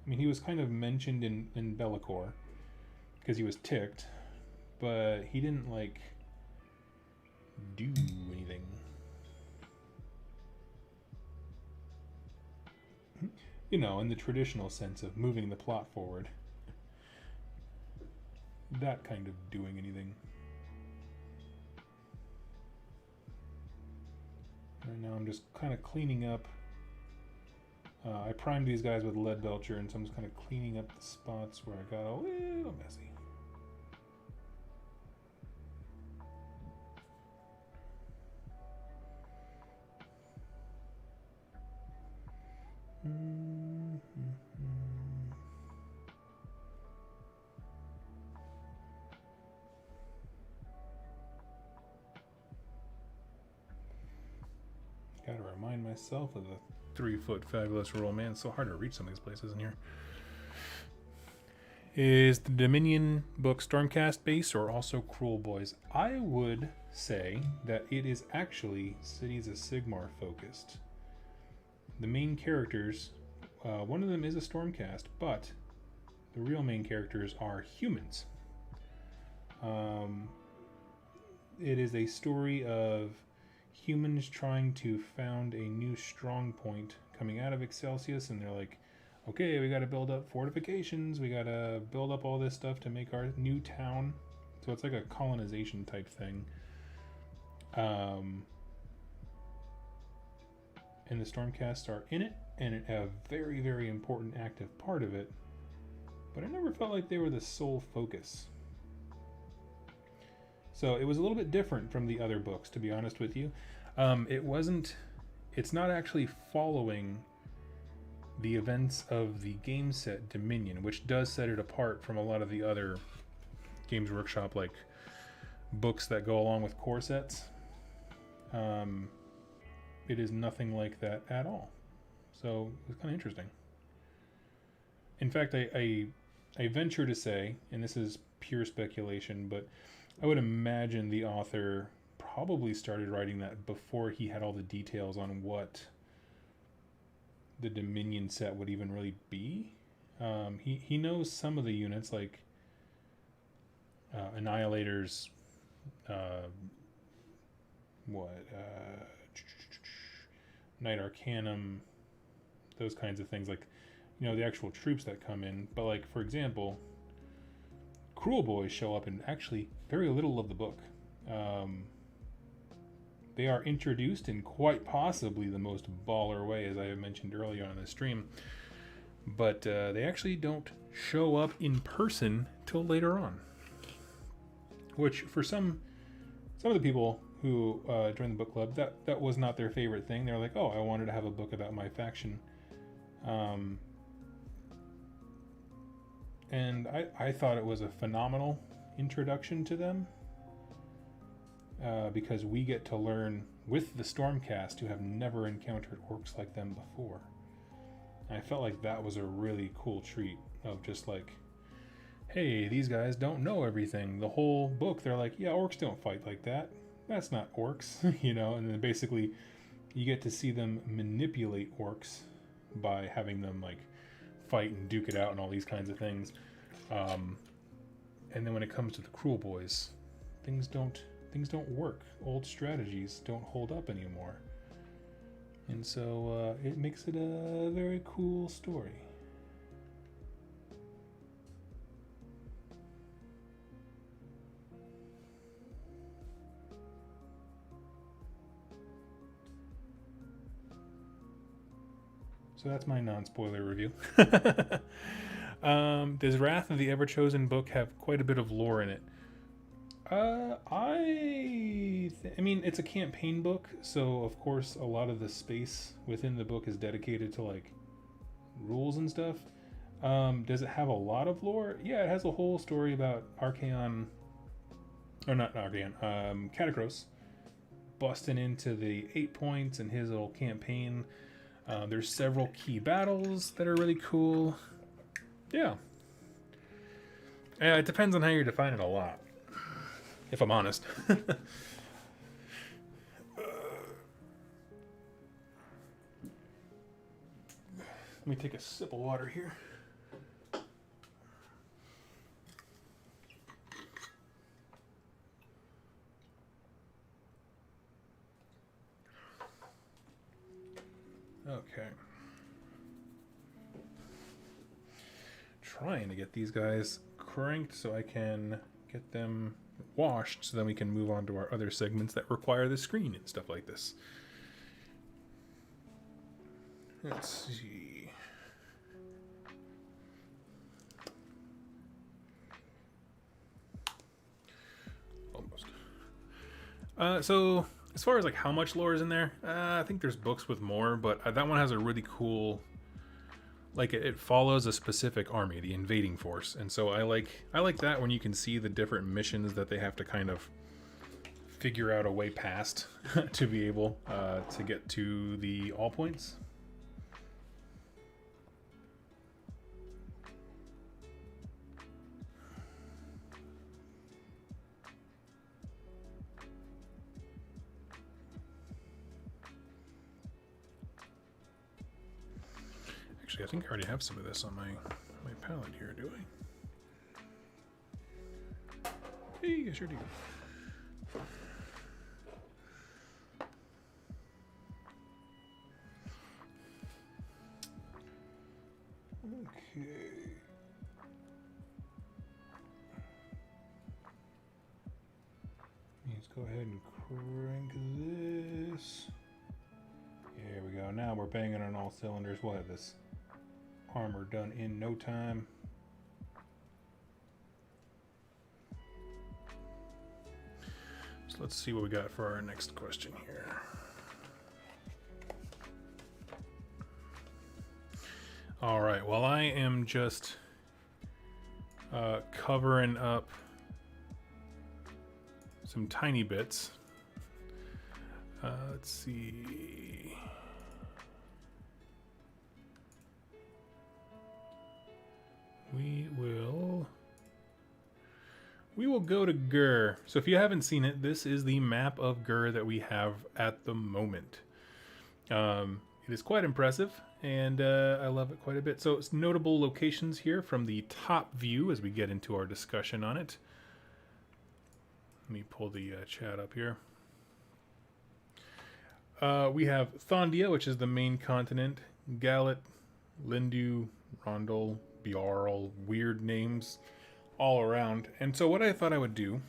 I mean, he was kind of mentioned in Bellicor because he was ticked, but he didn't like do anything. You know, in the traditional sense of moving the plot forward. That kind of doing anything. Right now I'm just kind of cleaning up. I primed these guys with lead belcher, and so I'm just kind of cleaning up the spots where I got a little messy. Gotta remind myself of the 3-foot fabulous roll. Man, it's so hard to reach some of these places in here. Is the Dominion book Stormcast based or also Cruel Boys? I would say that it is actually Cities of Sigmar focused. The main characters, one of them is a Stormcast, but the real main characters are humans. It is a story of humans trying to found a new strong point coming out of Excelsius, and they're like, okay, we got to build up fortifications, we got to build up all this stuff to make our new town So it's like a colonization type thing. And the Stormcast are in it, and a very, very important active part of it. But I never felt like they were the sole focus. So it was a little bit different from the other books, to be honest with you. It's not actually following the events of the game set Dominion, which does set it apart from a lot of the other Games Workshop like books that go along with core sets. It is nothing like that at all. So it's kind of interesting. In fact, I venture to say, and this is pure speculation, but I would imagine the author probably started writing that before he had all the details on what the Dominion set would even really be. He knows some of the units, like Annihilators, Knight Arcanum, those kinds of things, like, you know, the actual troops that come in. But, like, for example, Cruel Boys show up in actually very little of the book. They are introduced in quite possibly the most baller way, as I mentioned earlier on the stream, but they actually don't show up in person till later on, which for some of the people who joined the book club, that was not their favorite thing. They're like, oh, I wanted to have a book about my faction. And I thought it was a phenomenal introduction to them, because we get to learn with the Stormcast, who have never encountered orcs like them before. And I felt like that was a really cool treat of just like, hey, these guys don't know everything. The whole book, they're like, yeah, orcs don't fight like that. That's not orcs, you know? And then basically you get to see them manipulate orcs by having them like fight and duke it out and all these kinds of things. And then when it comes to the Cruel Boys, things don't work. Old strategies don't hold up anymore. And so it makes it a very cool story. So that's my non-spoiler review. Does Wrath of the Everchosen book have quite a bit of lore in it? I mean, it's a campaign book, so of course a lot of the space within the book is dedicated to like rules and stuff. Does it have a lot of lore? Yeah, it has a whole story about Archaon, or not Archaon, Catacross busting into the 8 points and his little campaign. There's several key battles that are really cool. Yeah. It depends on how you're defining a lot, if I'm honest. Let me take a sip of water here. Okay. Trying to get these guys cranked so I can get them washed, so then we can move on to our other segments that require the screen and stuff like this. Let's see. Almost. So as far as like how much lore is in there, I think there's books with more, but that one has a really cool, like it follows a specific army, the invading force, and so I like that when you can see the different missions that they have to kind of figure out a way past to be able to get to the all points. Actually, I think I already have some of this on my palette here, do I? Hey, I sure do. Okay. go ahead and crank this. There we go. Now we're banging on all cylinders. We'll have this armor done in no time. So let's see what we got for our next question here. All right, well, I am just covering up some tiny bits. Let's see. We will go to Gur. So if you haven't seen it, this is the map of Gur that we have at the moment. It is quite impressive, and I love it quite a bit. So it's notable locations here from the top view as we get into our discussion on it. Let me pull the chat up here. We have Thondia, which is the main continent. Galit, Lindu, Rondel, Biarl, weird names all around. And so what I thought I would do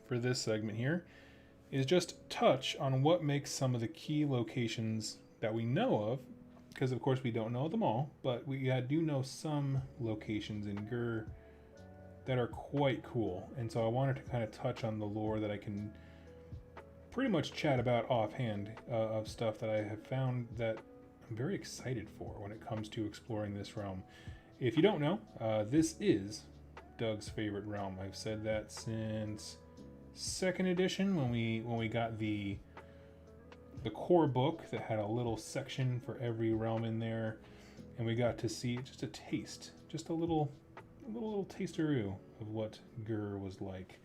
for this segment here is just touch on what makes some of the key locations that we know of, because of course we don't know them all, but we do know some locations in Gur that are quite cool. And so I wanted to kind of touch on the lore that I can pretty much chat about offhand of stuff that I have found that I'm very excited for when it comes to exploring this realm. If you don't know, this is Doug's favorite realm. I've said that since 2nd edition when we got the core book that had a little section for every realm in there, and we got to see just a taste, just a little tasteroo of what Gur was like.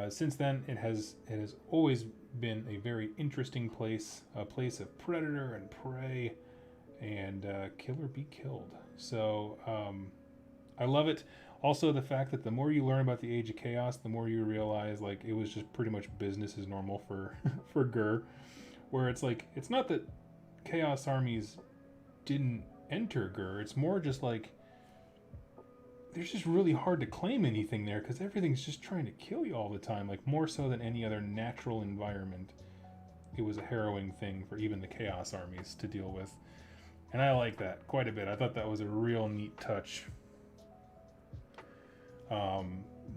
Since then, it has always been a very interesting place, a place of predator and prey, and kill or be killed. So I love it. Also, the fact that the more you learn about the Age of Chaos, the more you realize like it was just pretty much business as normal for for Gur, where it's like it's not that Chaos armies didn't enter Gur. It's more just like it's just really hard to claim anything there because everything's just trying to kill you all the time, like more so than any other natural environment. It was a harrowing thing for even the Chaos armies to deal with. And I like that quite a bit. I thought that was a real neat touch.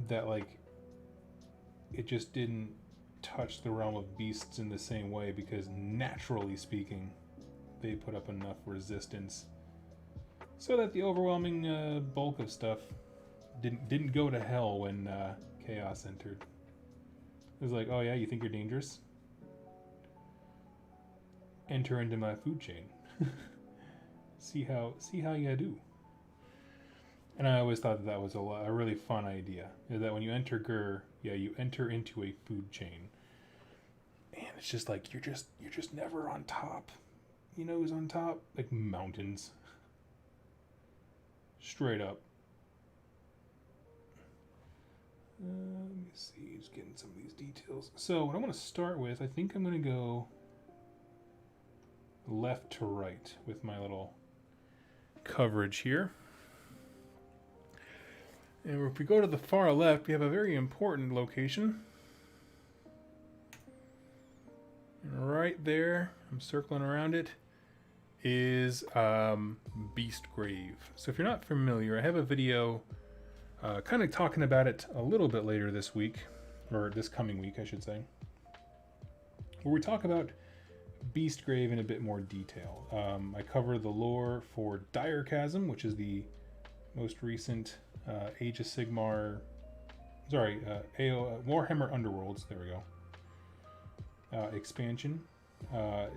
That like it just didn't touch the realm of beasts in the same way because naturally speaking, they put up enough resistance so that the overwhelming bulk of stuff didn't go to hell when Chaos entered. It was like, oh yeah, you think you're dangerous? Enter into my food chain. see how you do. And I always thought that was a really fun idea. Is that when you enter Gur, yeah, you enter into a food chain, and it's just like you're just never on top. You know who's on top? Like mountains. Straight up. Let me see, just getting some of these details. So what I want to start with, I think I'm going to go left to right with my little coverage here. And if we go to the far left, we have a very important location. And right there, I'm circling around it, is Beast Grave. So if you're not familiar, I have a video kind of talking about it a little bit later this week, or this coming week, I should say, where we talk about Beast Grave in a bit more detail. I cover the lore for Dire Chasm, which is the most recent Age of Sigmar, Warhammer Underworlds, there we go, expansion.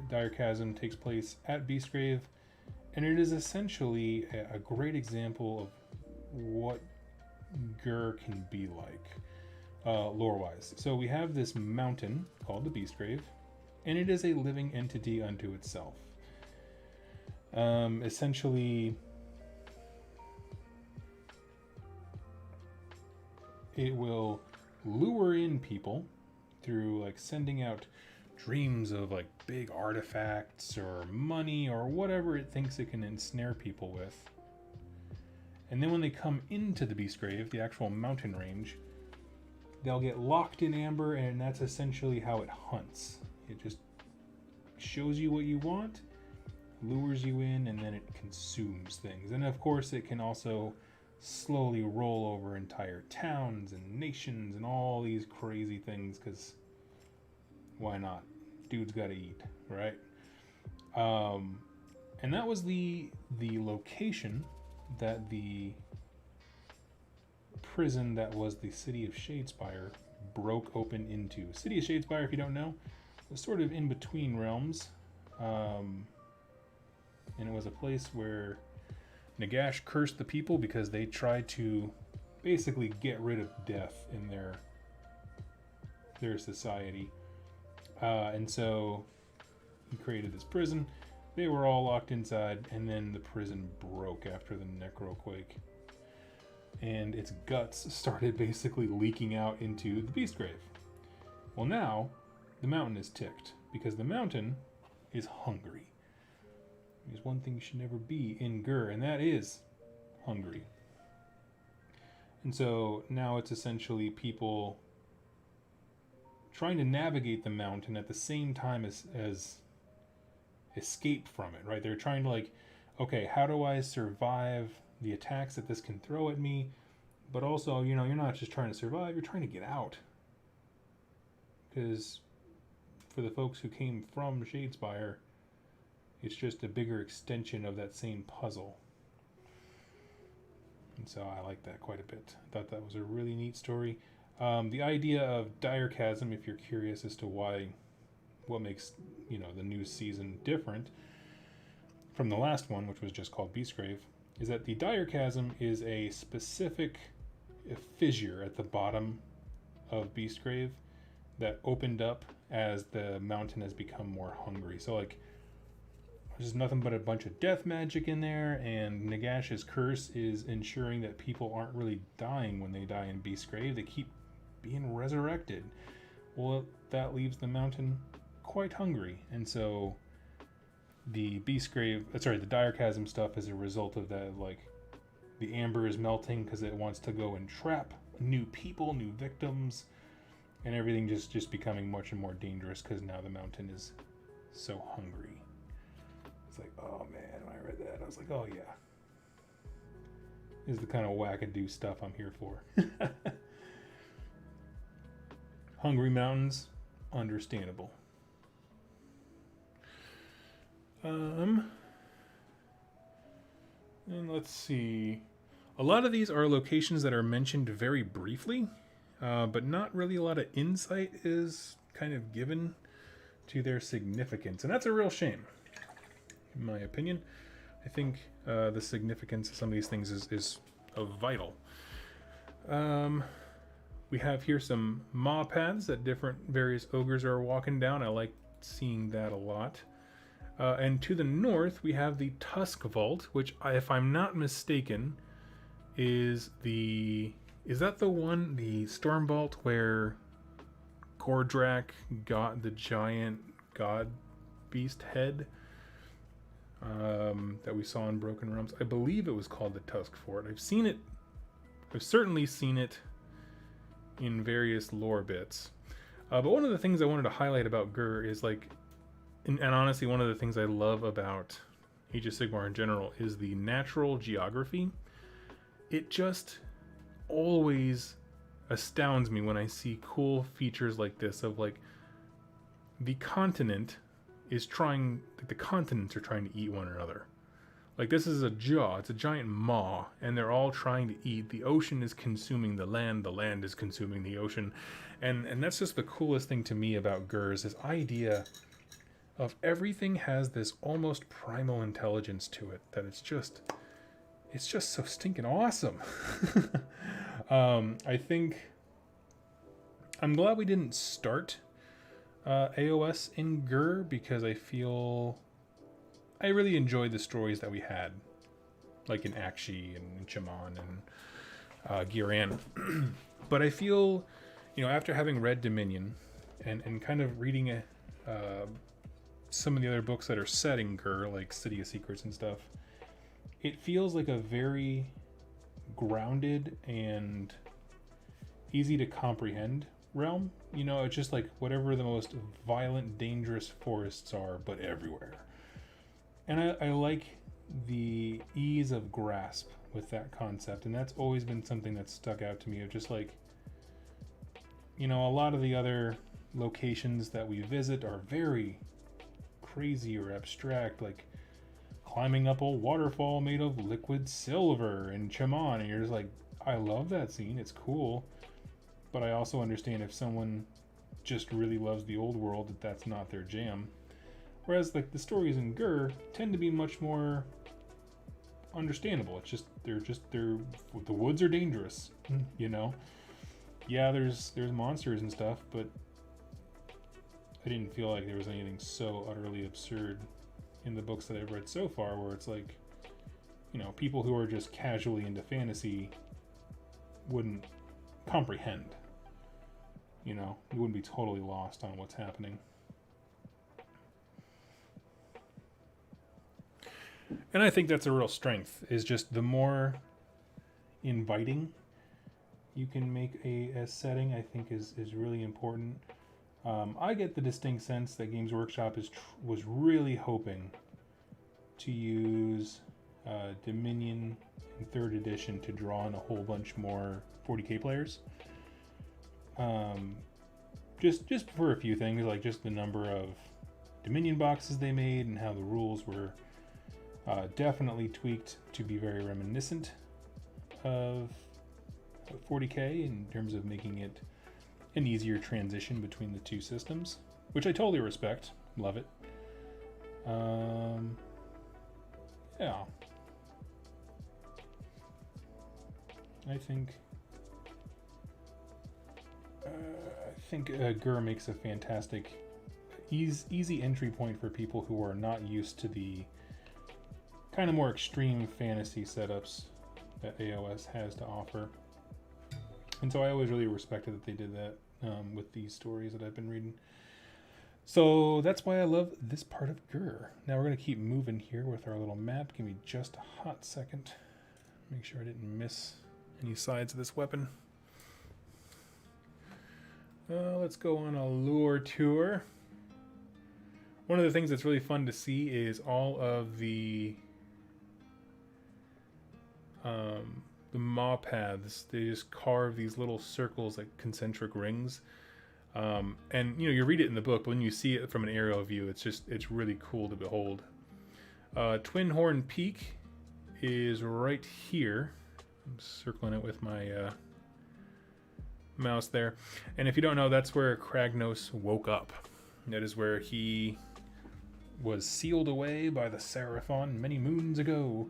Dire Chasm takes place at Beastgrave, and it is essentially a great example of what Gur can be like, lore-wise. So we have this mountain called the Beastgrave, and it is a living entity unto itself. Essentially, it will lure in people through like sending out dreams of like big artifacts or money or whatever it thinks it can ensnare people with. And then when they come into the Beastgrave, the actual mountain range, they'll get locked in amber, and that's essentially how it hunts. It just shows you what you want, lures you in, and then it consumes things. And of course, it can also slowly roll over entire towns and nations and all these crazy things, because why not? Dude's gotta eat, right? And that was the location that the prison that was the city of Shadespire broke open into. City of Shadespire, if you don't know, was sort of in between realms, and it was a place where Nagash cursed the people because they tried to basically get rid of death in their society, and so he created this prison. They were all locked inside, and then the prison broke after the Necroquake, and its guts started basically leaking out into the Beastgrave. Well, now the mountain is ticked, because the mountain is hungry. There's one thing you should never be in Gur, and that is hungry. And so now it's essentially people trying to navigate the mountain at the same time as escape from it, right? They're trying to, like, okay, how do I survive the attacks that this can throw at me? But also, you're not just trying to survive, you're trying to get out. Because for the folks who came from Shadespire, it's just a bigger extension of that same puzzle. And so I like that quite a bit. I thought that was a really neat story. The idea of dire chasm, if you're curious as to what makes the new season different from the last one, which was just called Beastgrave, is that the dire chasm is a specific fissure at the bottom of Beastgrave that opened up as the mountain has become more hungry. So, like, there's nothing but a bunch of death magic in there, and Nagash's curse is ensuring that people aren't really dying when they die in Beastgrave. They keep being resurrected. Well, that leaves the mountain quite hungry, and so the dire chasm stuff is a result of that. Like, the amber is melting because it wants to go and trap new people, new victims, and everything just becoming much and more dangerous because now the mountain is so hungry. It's like, oh man, when I read that, I was like, oh yeah, this is the kind of wackadoo stuff I'm here for. Hungry mountains, understandable. And let's see. A lot of these are locations that are mentioned very briefly, but not really a lot of insight is kind of given to their significance. And that's a real shame, in my opinion. I think the significance of some of these things is vital. We have here some maw paths that various ogres are walking down. I like seeing that a lot. And to the north, we have the Tusk Vault, which, if I'm not mistaken, is that the Storm Vault where Gordrak got the giant god beast head that we saw in Broken Realms? I believe it was called the Tusk Fort. I've certainly seen it in various lore bits. But one of the things I wanted to highlight about Gur is, like, and honestly, one of the things I love about Age of Sigmar in general is the natural geography. It just always astounds me when I see cool features like this of, like, the continents are trying to eat one another. Like, this is a jaw, it's a giant maw, and they're all trying to eat. The ocean is consuming the land is consuming the ocean. And that's just the coolest thing to me about Gur, is this idea of everything has this almost primal intelligence to it, that it's just so stinking awesome. I think I'm glad we didn't start AOS in Gur, because I feel I really enjoyed the stories that we had, like in Akshi and Chaman and Giran. But I feel, after having read Dominion and kind of reading some of the other books that are set in Gur, like City of Secrets and stuff, it feels like a very grounded and easy to comprehend realm. You know, it's just like whatever the most violent, dangerous forests are, but everywhere. And I like the ease of grasp with that concept, and that's always been something that's stuck out to me, of just like, you know, a lot of the other locations that we visit are very crazy or abstract, like climbing up a waterfall made of liquid silver in Chaman, and you're just like, I love that scene, it's cool, but I also understand if someone just really loves the old world, that's not their jam. Whereas like the stories in Gur tend to be much more understandable. It's just they're the woods are dangerous, you know. Yeah, there's monsters and stuff, but I didn't feel like there was anything so utterly absurd in the books that I've read so far, where it's like, you know, people who are just casually into fantasy wouldn't comprehend. You know, you wouldn't be totally lost on what's happening. And I think that's a real strength, is just the more inviting you can make a setting, I think is really important. I get the distinct sense that Games Workshop was really hoping to use Dominion in 3rd edition to draw in a whole bunch more 40k players. Just for a few things, like just the number of Dominion boxes they made and how the rules were definitely tweaked to be very reminiscent of 40k in terms of making it an easier transition between the two systems, which I totally respect. Love it. Yeah. I think Gur makes a fantastic, easy entry point for people who are not used to the kind of more extreme fantasy setups that AOS has to offer. And so I always really respected that they did that with these stories that I've been reading. So that's why I love this part of Gur. Now we're going to keep moving here with our little map. Give me just a hot second. Make sure I didn't miss any sides of this weapon. Let's go on a lure tour. One of the things that's really fun to see is all of the maw paths. They just carve these little circles, like concentric rings. And you know, you read it in the book, but when you see it from an aerial view, it's really cool to behold. Twin Horn Peak is right here. I'm circling it with my mouse there. And if you don't know, that's where Kragnos woke up. That is where he was sealed away by the Seraphon many moons ago,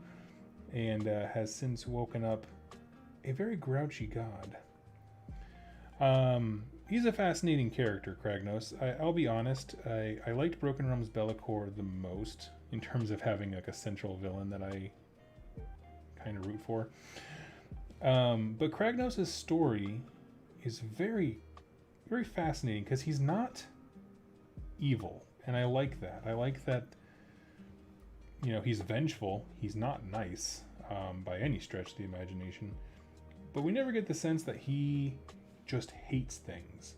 and has since woken up a very grouchy god. He's a fascinating character, Kragnos. I'll be honest, I liked Broken Realms Be'lakor the most, in terms of having like a central villain that I kind of root for. But Kragnos' story is very, very fascinating, because he's not evil, and I like that. I like that, you know, he's vengeful. He's not nice by any stretch of the imagination. But we never get the sense that he just hates things.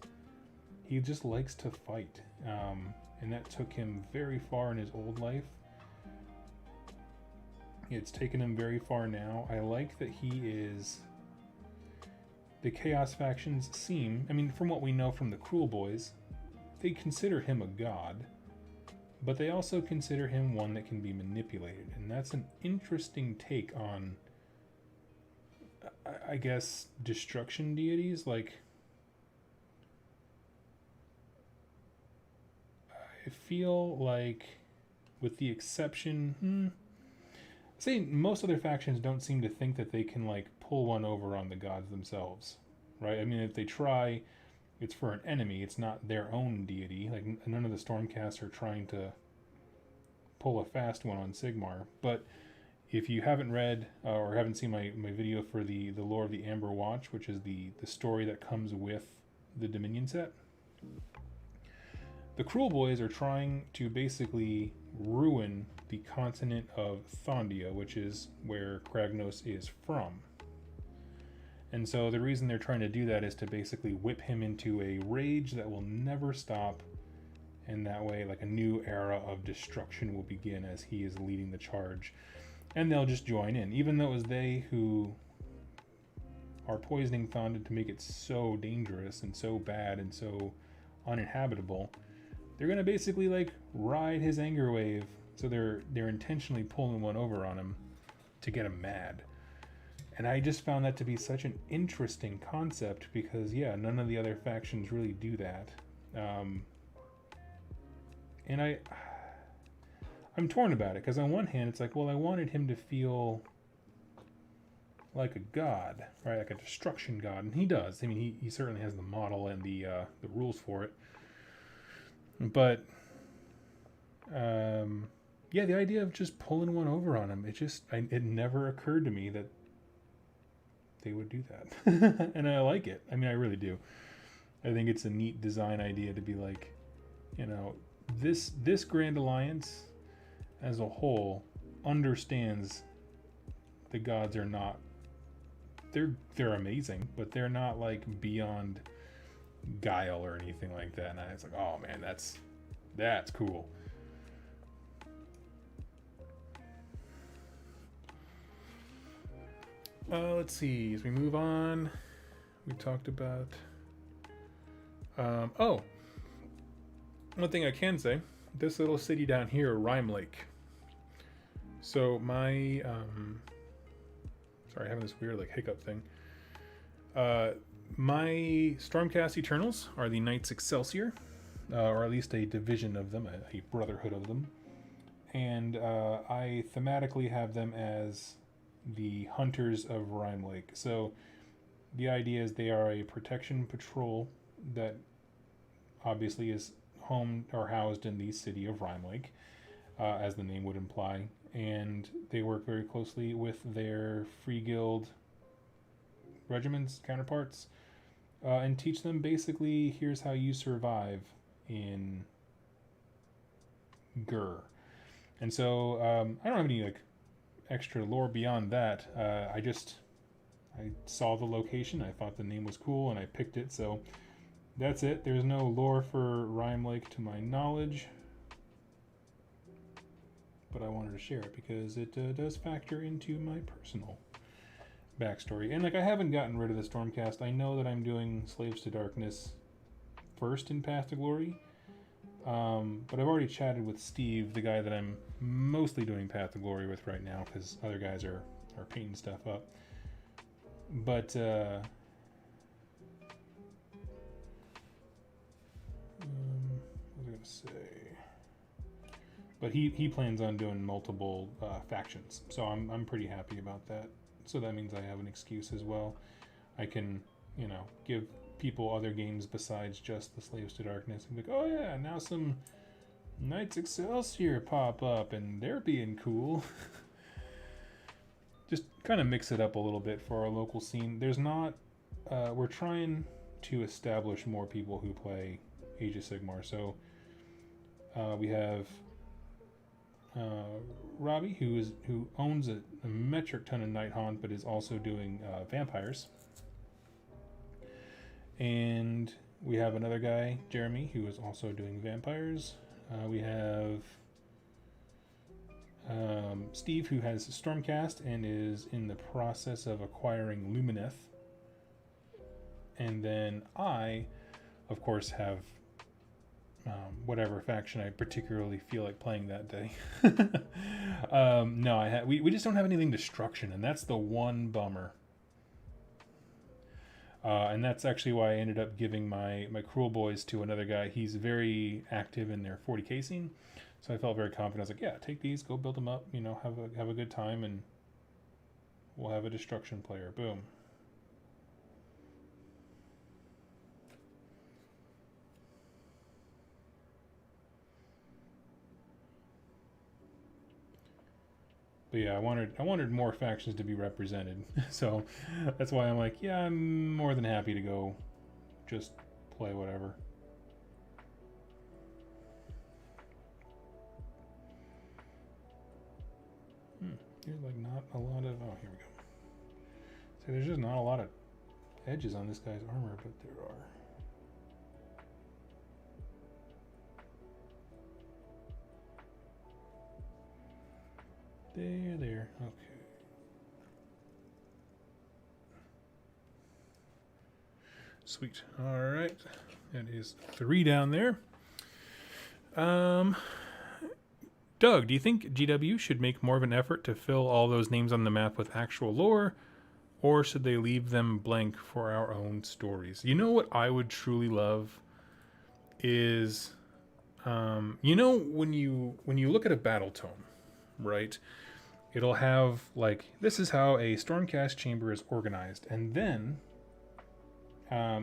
He just likes to fight. And that took him very far in his old life. It's taken him very far now. I like that he is... The Chaos factions seem... I mean, from what we know from the Cruel Boys, they consider him a god. But they also consider him one that can be manipulated. And that's an interesting take on, I guess, destruction deities. Like, I feel like, with the exception... say most other factions don't seem to think that they can, like, pull one over on the gods themselves. Right? I mean, if they try... It's for an enemy. It's not their own deity. Like, none of the Stormcasts are trying to pull a fast one on Sigmar. But if you haven't read or haven't seen my video for the Lore of the Amber Watch, which is the story that comes with the Dominion set, the Cruel Boys are trying to basically ruin the continent of Thondia, which is where Kragnos is from. And so the reason they're trying to do that is to basically whip him into a rage that will never stop. And that way, like, a new era of destruction will begin as he is leading the charge. And they'll just join in. Even though it was they who are poisoning Thonda to make it so dangerous and so bad and so uninhabitable, they're going to basically, like, ride his anger wave. So they're intentionally pulling one over on him to get him mad. And I just found that to be such an interesting concept because, yeah, none of the other factions really do that. And I'm torn about it because on one hand, it's like, well, I wanted him to feel like a god, right? Like a destruction god. And he does. I mean, he certainly has the model and the rules for it. But, yeah, the idea of just pulling one over on him, it never occurred to me that they would do that. And I like it. I mean, I really do. I think it's a neat design idea to be like, you know, this Grand Alliance as a whole understands the gods are not, they're amazing, but they're not like beyond guile or anything like that. And it's like, oh man, that's cool. Let's see, as we move on, we talked about one thing I can say, this little city down here, Rhyme Lake. So my sorry, having this weird like hiccup thing. My Stormcast Eternals are the Knights Excelsior, or at least a division of them, a brotherhood of them. And I thematically have them as the Hunters of Rhyme Lake. So the idea is they are a protection patrol that obviously is home or housed in the city of Rhyme Lake, as the name would imply. And they work very closely with their Free Guild regiments counterparts and teach them basically, here's how you survive in Gur. And so I don't have any like extra lore beyond that. I saw the location, I thought the name was cool, and I picked it, so that's it. There's no lore for Rhyme Lake to my knowledge, but I wanted to share it because it does factor into my personal backstory. And like, I haven't gotten rid of the Stormcast. I know that I'm doing Slaves to Darkness first in Path to Glory, but I've already chatted with Steve, the guy that I'm mostly doing Path to Glory with right now, because other guys are painting stuff up. But what was I going to say? But he plans on doing multiple factions, so I'm pretty happy about that. So that means I have an excuse as well. I can, you know, give people other games besides just the Slaves to Darkness and be like, oh yeah, now some Knights Excelsior pop up and they're being cool. Just kind of mix it up a little bit for our local scene. There's not, we're trying to establish more people who play Age of Sigmar. So we have Robbie, who owns a metric ton of Nighthaunt, but is also doing vampires. And we have another guy, Jeremy, who is also doing vampires. We have Steve, who has Stormcast and is in the process of acquiring Lumineth. And then I, of course, have whatever faction I particularly feel like playing that day. No, we just don't have anything destruction, and that's the one bummer. And that's actually why I ended up giving my Cruel Boys to another guy. He's very active in their 40k scene, so I felt very confident. I was like, yeah, take these, go build them up, you know, have a good time, and we'll have a destruction player. Boom. But yeah, I wanted more factions to be represented. So that's why I'm like, yeah, I'm more than happy to go just play whatever. There's like not a lot of, oh, here we go. So there's just not a lot of edges on this guy's armor, but there are. There. Okay. Sweet. All right. That is 3 down there. Doug, do you think GW should make more of an effort to fill all those names on the map with actual lore, or should they leave them blank for our own stories? You know what I would truly love is, you know, when you look at a battle tome, right? It'll have like, this is how a Stormcast chamber is organized, and then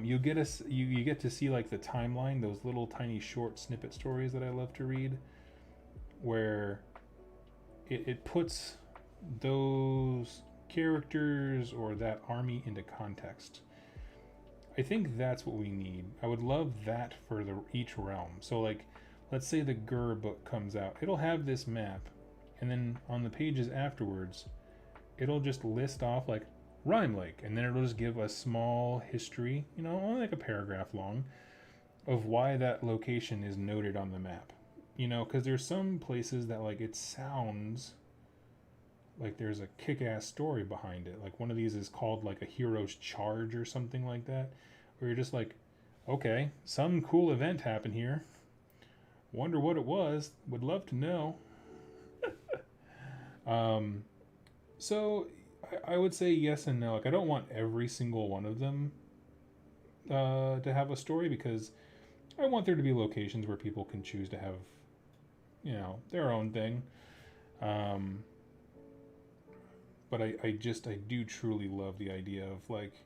you get to see like the timeline, those little tiny short snippet stories that I love to read, where it puts those characters or that army into context. I think that's what we need. I would love that for each realm. So like, let's say the Gur book comes out, it'll have this map, and then on the pages afterwards, it'll just list off like Rime Lake, and then it'll just give a small history, you know, only like a paragraph long, of why that location is noted on the map. You know, because there's some places that like it sounds like there's a kick-ass story behind it. Like one of these is called like a hero's charge or something like that, where you're just like, okay, some cool event happened here. Wonder what it was. Would love to know. So I would say yes and no. Like I don't want every single one of them to have a story, because I want there to be locations where people can choose to have, you know, their own thing. But I do truly love the idea of like,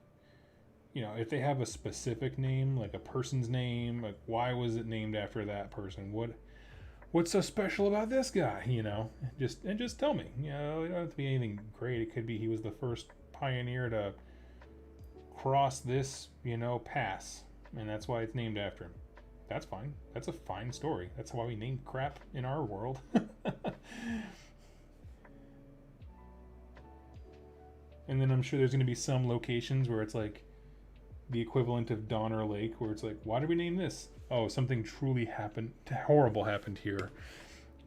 you know, if they have a specific name, like a person's name, like why was it named after that person? What's so special about this guy? You know, just tell me. You know, it don't have to be anything great. It could be he was the first pioneer to cross this, you know, pass, and that's why it's named after him. That's fine. That's a fine story. That's why we name crap in our world. And then I'm sure there's going to be some locations where it's like the equivalent of Donner Lake, where it's like, why did we name this? Oh, something truly horrible happened here,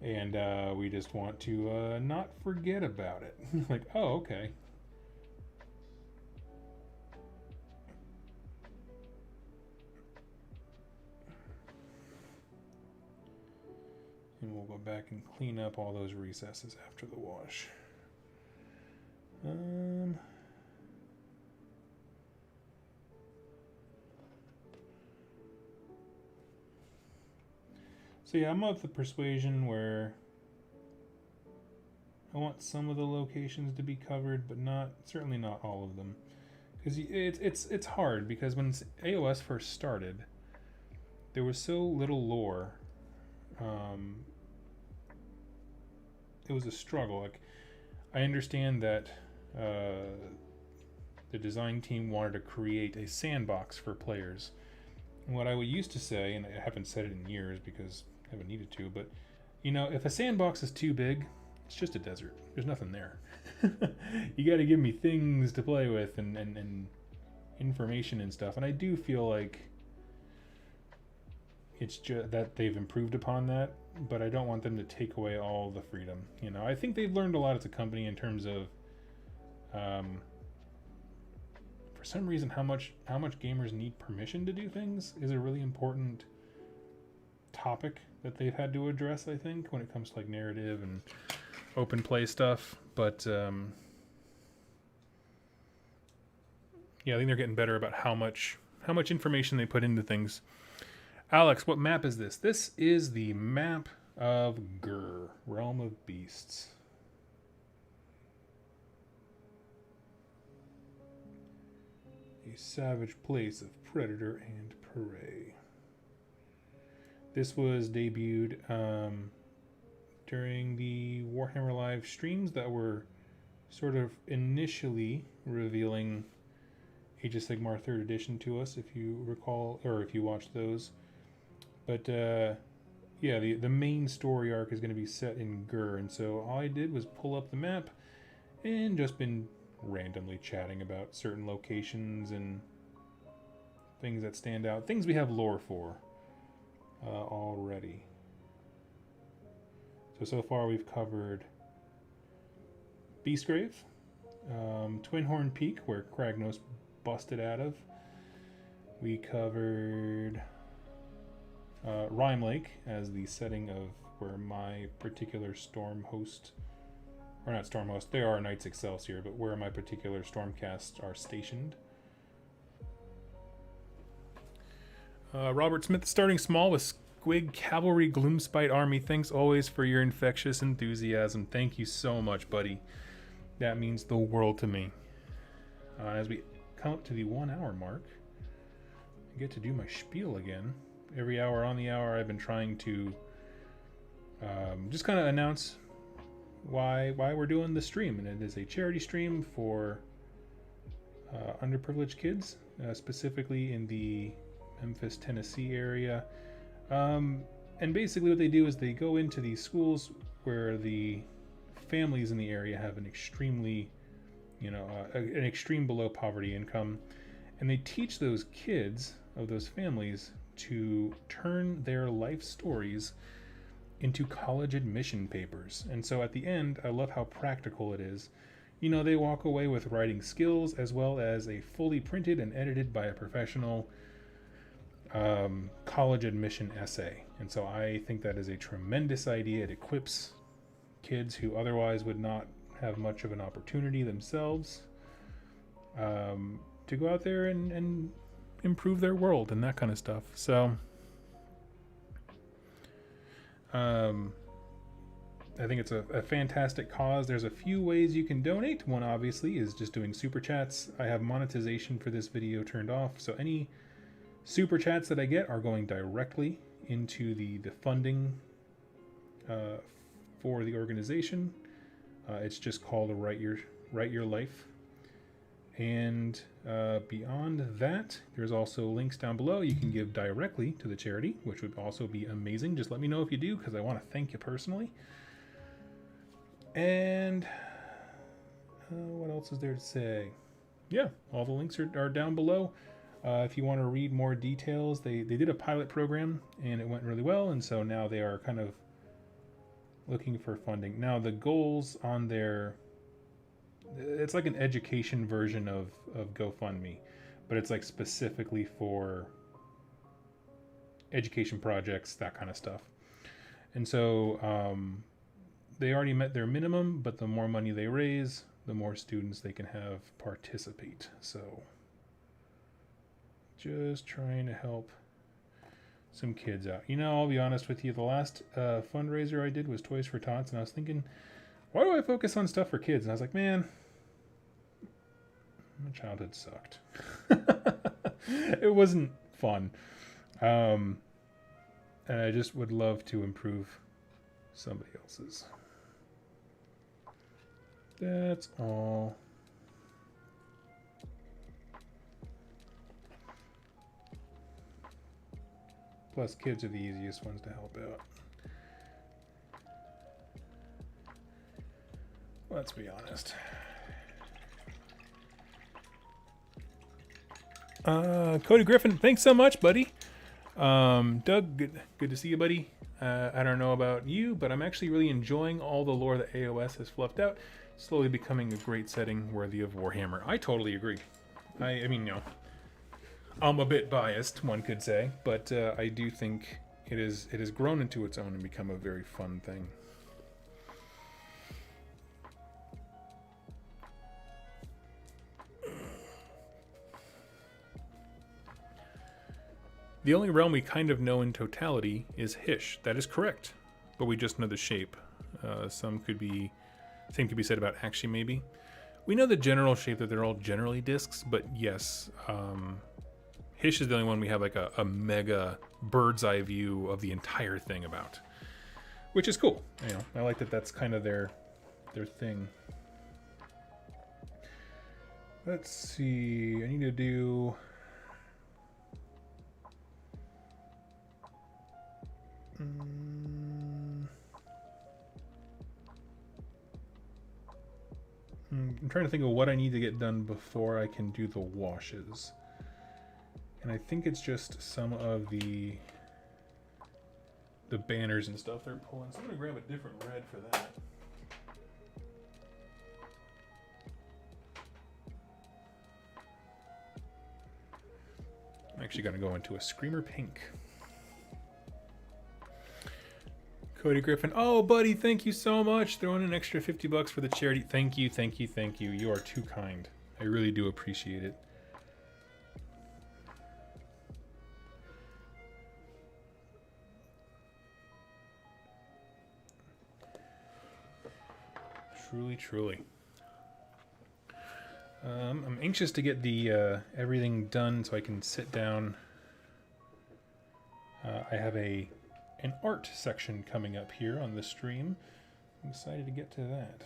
and we just want to not forget about it. Like, oh, okay. And we'll go back and clean up all those recesses after the wash. So yeah, I'm of the persuasion where I want some of the locations to be covered, but certainly not all of them, because it's hard, because when AOS first started, there was so little lore. It was a struggle. Like, I understand that the design team wanted to create a sandbox for players. And what I would used to say, and I haven't said it in years because I haven't needed to, but you know, if a sandbox is too big, it's just a desert. There's nothing there. You got to give me things to play with and information and stuff. And I do feel like it's just that they've improved upon that, but I don't want them to take away all the freedom. You know, I think they've learned a lot as a company in terms of, for some reason, how much gamers need permission to do things is a really important topic that they've had to address, I think, when it comes to like narrative and open play stuff. But yeah, I think they're getting better about how much information they put into things. Alex, what map is this? This is the map of Gur, Realm of Beasts. A savage place of predator and prey. This was debuted during the Warhammer Live streams that were sort of initially revealing Age of Sigmar 3rd edition to us, if you recall, or if you watched those. But yeah, the main story arc is going to be set in Gur, and so all I did was pull up the map and just been randomly chatting about certain locations and things that stand out, things we have lore for already. So far we've covered Beastgrave, Twinhorn Peak, where Kragnos busted out of. We covered Rime Lake as the setting of where my particular storm host, or not storm host, they are Knights Excelsior, but where my particular stormcasts are stationed. Robert Smith, starting small with Squig Cavalry Gloomspite Army. Thanks always for your infectious enthusiasm. Thank you so much, buddy. That means the world to me. As we come up to the 1 hour mark, I get to do my spiel again. Every hour on the hour, I've been trying to just kind of announce why we're doing the stream. And it is a charity stream for underprivileged kids, specifically in the Memphis, Tennessee area. And basically what they do is they go into these schools where the families in the area have an extremely, an extreme below poverty income. And they teach those kids of those families to turn their life stories into college admission papers. And so at the end, I love how practical it is. They walk away with writing skills as well as a fully printed and edited by a professional college admission essay. And so I think that is a tremendous idea. It equips kids who otherwise would not have much of an opportunity themselves to go out there and improve their world and that kind of stuff. So I think it's a fantastic cause. There's a few ways you can donate. One obviously is just doing super chats. I have monetization for this video turned off, so any super chats that I get are going directly into the funding for the organization. It's just called Write Your Life. And beyond that, there's also links down below. You can give directly to the charity, which would also be amazing. Just let me know if you do, because I want to thank you personally. And what else is there to say? Yeah, all the links are down below. If you want to read more details, they did a pilot program and it went really well, and so now they are kind of looking for funding. Now the goals on their, it's like an education version of GoFundMe, but it's like specifically for education projects, that kind of stuff. And so they already met their minimum, but the more money they raise, the more students they can have participate. So just trying to help some kids out. I'll be honest with you, the last fundraiser I did was Toys for Tots, and I was thinking, why do I focus on stuff for kids? And I was like, man, my childhood sucked. It wasn't fun. And I just would love to improve somebody else's. That's all. Plus, kids are the easiest ones to help out. Let's be honest. Cody Griffin, thanks so much, buddy. Doug, good to see you, buddy. I don't know about you, but I'm actually really enjoying all the lore that AOS has fluffed out. Slowly becoming a great setting worthy of Warhammer. I totally agree. I mean, I'm a bit biased, one could say, but I do think it has grown into its own and become a very fun thing. The only realm we kind of know in totality is Hysh. That is correct, but we just know the shape. Same could be said about Akshi, maybe. We know the general shape, that they're all generally discs, but yes, Hysh is the only one we have like a mega bird's eye view of the entire thing about, which is cool. I like that that's kind of their thing. Let's see, I need to do... I'm trying to think of what I need to get done before I can do the washes. And I think it's just some of the banners and stuff they're pulling. So I'm gonna grab a different red for that. I'm actually gonna go into a Screamer Pink. Cody Griffin, oh buddy, thank you so much. Throwing an extra $50 for the charity. Thank you, thank you, thank you. You are too kind. I really do appreciate it. Truly, truly. I'm anxious to get the everything done so I can sit down. I have an art section coming up here on the stream. I'm excited to get to that.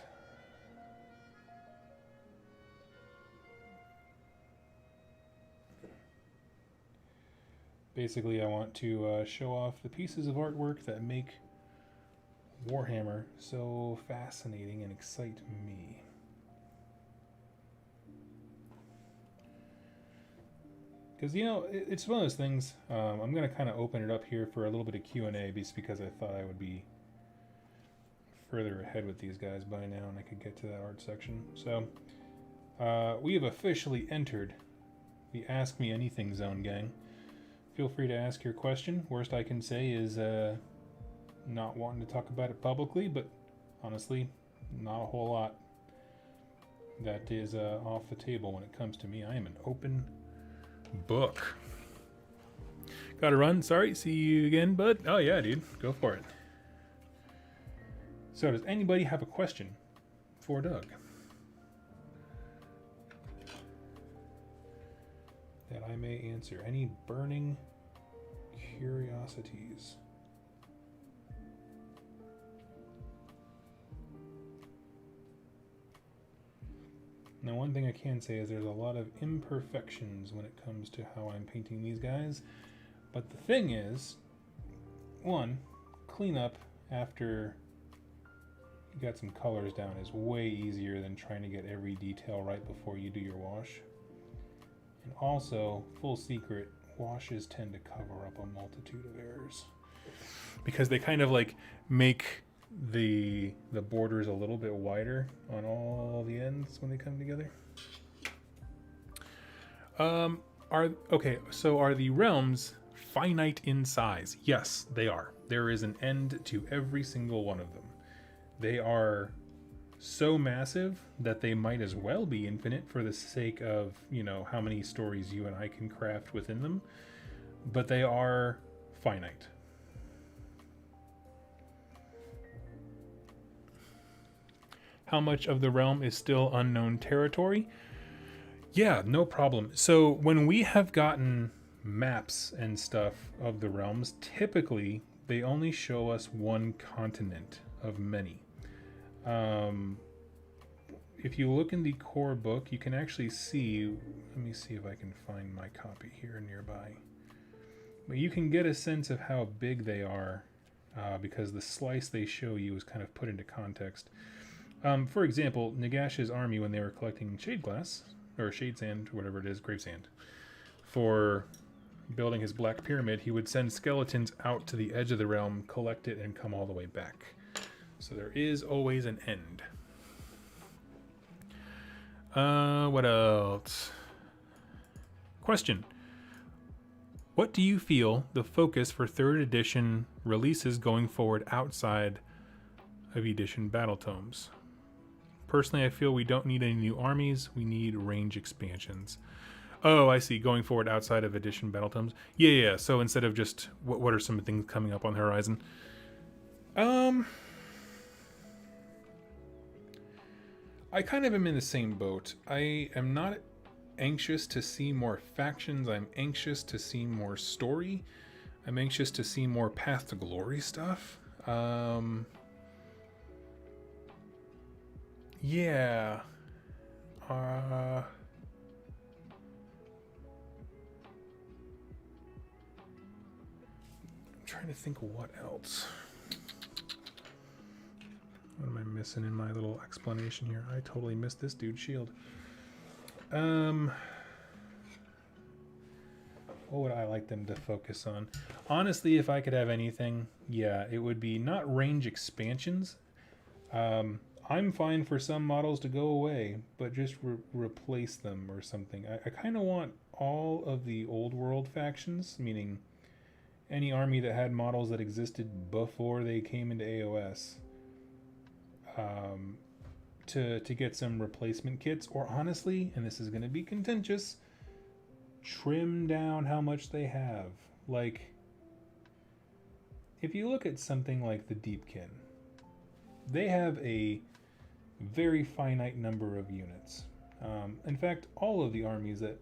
Basically, I want to show off the pieces of artwork that make Warhammer so fascinating and excite me. Because, you know, it's one of those things, I'm going to kind of open it up here for a little bit of Q&A just because I thought I would be further ahead with these guys by now and I could get to that art section. So, we have officially entered the Ask Me Anything zone, gang. Feel free to ask your question. Worst I can say is not wanting to talk about it publicly, but honestly, not a whole lot that is off the table when it comes to me. I am an open book. Gotta run. Sorry. See you again, bud. Oh yeah, dude. Go for it. So does anybody have a question for Doug that I may answer? Any burning curiosities? Now, one thing I can say is there's a lot of imperfections when it comes to how I'm painting these guys. But the thing is, one, cleanup after you got some colors down is way easier than trying to get every detail right before you do your wash. And also, full secret, washes tend to cover up a multitude of errors. Because they kind of like make the borders a little bit wider on all the ends when they come together. So are the realms finite in size? Yes, they are. There is an end to every single one of them. They are so massive that they might as well be infinite for the sake of, you know, how many stories you and I can craft within them. But they are finite. How much of the realm is still unknown territory? Yeah, no problem. So when we have gotten maps and stuff of the realms, typically they only show us one continent of many. If you look in the core book, you can actually see, let me see if I can find my copy here nearby. But you can get a sense of how big they are because the slice they show you is kind of put into context. For example, Nagash's army, when they were collecting shade glass, or shade sand, or whatever it is, grave sand, for building his black pyramid, he would send skeletons out to the edge of the realm, collect it, and come all the way back. So there is always an end. What else? Question. What do you feel the focus for 3rd edition releases going forward outside of edition battle tomes? Personally, I feel we don't need any new armies. We need range expansions. Oh, I see. Going forward outside of edition battle tomes. Yeah. So instead of just what are some things coming up on the horizon? I kind of am in the same boat. I am not anxious to see more factions. I'm anxious to see more story. I'm anxious to see more Path to Glory stuff. Yeah. I'm trying to think of what else. What am I missing in my little explanation here? I totally missed this dude's shield. What what would I like them to focus on? Honestly, if I could have anything, yeah, it would be not range expansions. I'm fine for some models to go away, but just replace them or something. I kind of want all of the old world factions, meaning any army that had models that existed before they came into AOS, to get some replacement kits, or honestly, and this is going to be contentious, trim down how much they have. Like, if you look at something like the Deepkin, they have a very finite number of units. In fact, all of the armies that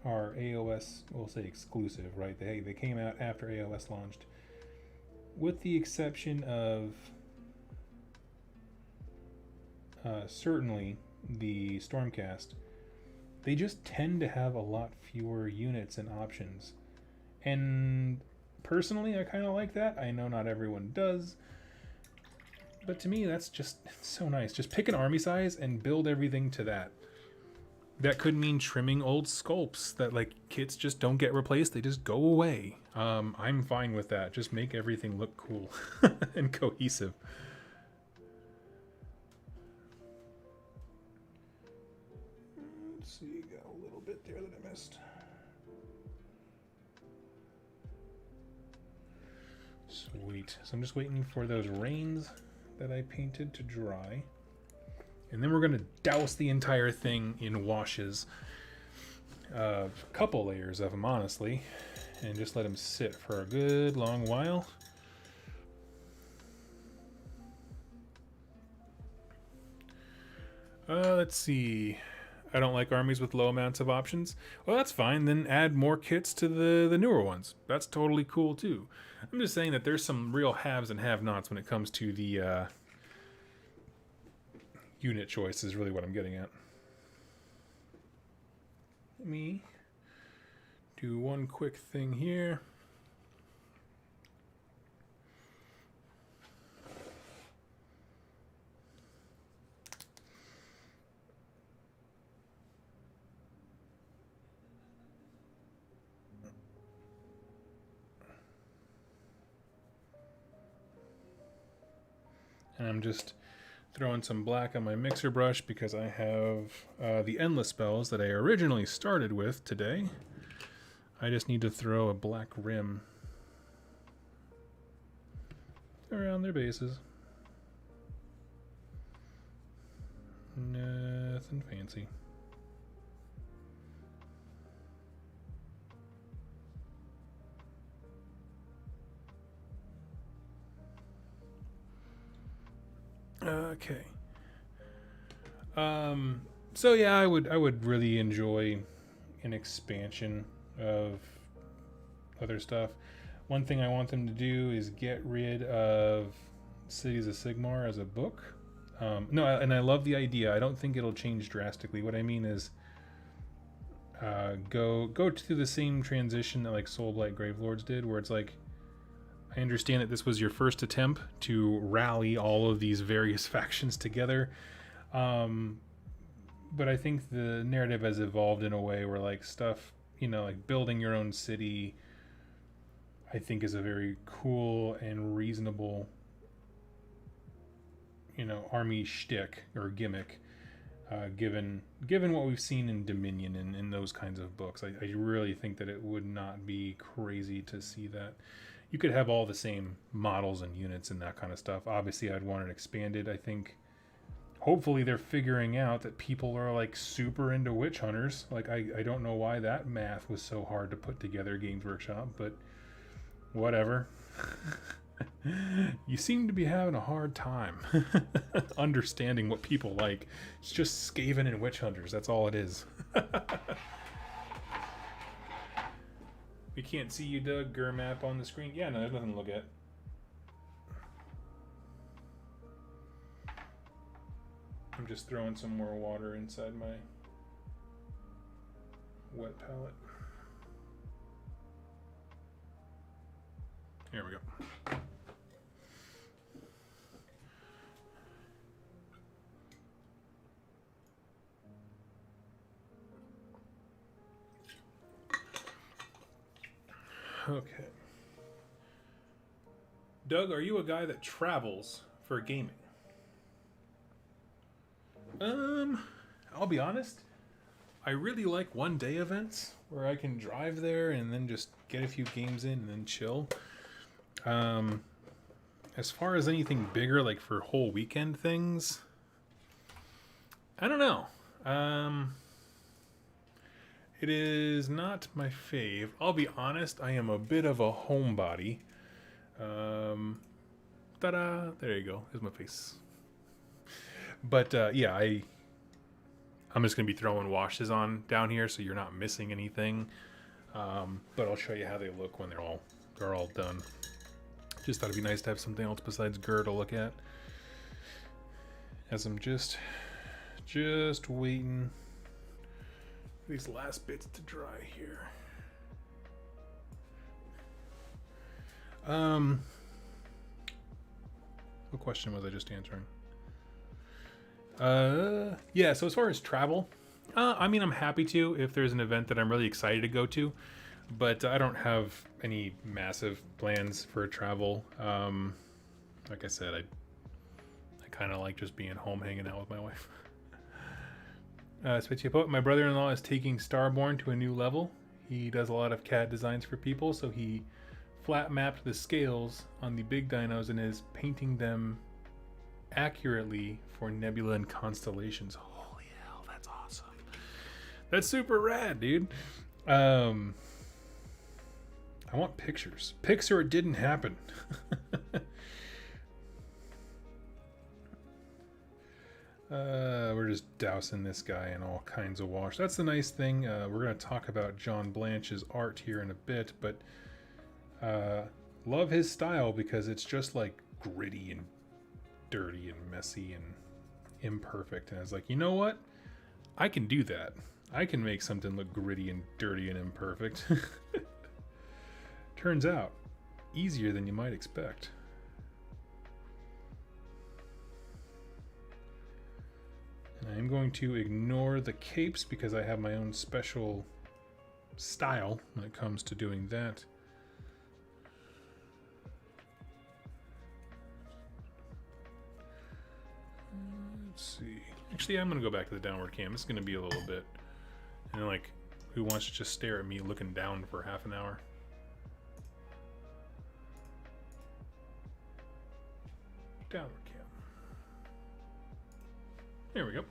are AOS, we'll say exclusive, right? They came out after AOS launched, with the exception of certainly the Stormcast. They just tend to have a lot fewer units and options. And personally, I kind of like that. I know not everyone does. But to me, that's just so nice. Just pick an army size and build everything to that. That could mean trimming old sculpts that, like, kits just don't get replaced. They just go away. I'm fine with that. Just make everything look cool and cohesive. Let's see, got a little bit there that I missed. Sweet. So I'm just waiting for those reins that I painted to dry. And then we're going to douse the entire thing in washes. A couple layers of them, honestly. And just let them sit for a good long while. Let's see. I don't like armies with low amounts of options. Well, that's fine. Then add more kits to the newer ones. That's totally cool, too. I'm just saying that there's some real haves and have-nots when it comes to the unit choice is really what I'm getting at. Let me do one quick thing here. And I'm just throwing some black on my mixer brush because I have the endless spells that I originally started with today. I just need to throw a black rim around their bases. Nothing fancy. Okay. So yeah, I would really enjoy an expansion of other stuff. One thing I want them to do is get rid of Cities of Sigmar as a book. No, and I love the idea. I don't think it'll change drastically. What I mean is go to the same transition that like Soulblight Gravelords did, where it's like, I understand that this was your first attempt to rally all of these various factions together. But I think the narrative has evolved in a way where like stuff, you know, like building your own city, I think is a very cool and reasonable, you know, army shtick or gimmick, given what we've seen in Dominion and in those kinds of books. I really think that it would not be crazy to see that. You could have all the same models and units and that kind of stuff. Obviously, I'd want it expanded. I think hopefully they're figuring out that people are like super into witch hunters. Like I don't know why that math was so hard to put together, Games Workshop, but whatever. You seem to be having a hard time understanding what people like. It's just Skaven and witch hunters. That's all it is. We can't see you, Doug. Gur map on the screen. Yeah, no, there's nothing to look at. I'm just throwing some more water inside my wet palette. Here we go. Okay. Doug, are you a guy that travels for gaming? I'll be honest. I really like one-day events where I can drive there and then just get a few games in and then chill. Um, as far as anything bigger, like for whole weekend things, I don't know. It is not my fave. I'll be honest, I am a bit of a homebody. Ta-da! There you go. There's my face. But yeah, I'm just gonna be throwing washes on down here, so you're not missing anything. But I'll show you how they look when they're all done. Just thought it'd be nice to have something else besides Gur to look at. As I'm just waiting for these last bits to dry here. What question was I just answering? Yeah, so as far as travel, I mean, I'm happy to if there's an event that I'm really excited to go to, but I don't have any massive plans for travel. Like I said, I kind of like just being home hanging out with my wife. My brother-in-law is taking Starborn to a new level. He does a lot of CAD designs for people, so he flat mapped the scales on the big dinos and is painting them accurately for nebula and constellations. Holy hell, that's awesome. That's super rad, dude. I want pictures. Pixar, it didn't happen. We're just dousing this guy in all kinds of wash. That's the nice thing. We're going to talk about John Blanche's art here in a bit, but love his style because it's just like gritty and dirty and messy and imperfect. And I was like, you know what? I can do that. I can make something look gritty and dirty and imperfect. Turns out, easier than you might expect. And I'm going to ignore the capes because I have my own special style when it comes to doing that. Let's see. Actually, I'm going to go back to the downward cam. This is going to be a little bit. And like, who wants to just stare at me looking down for half an hour? Downward cam. There we go.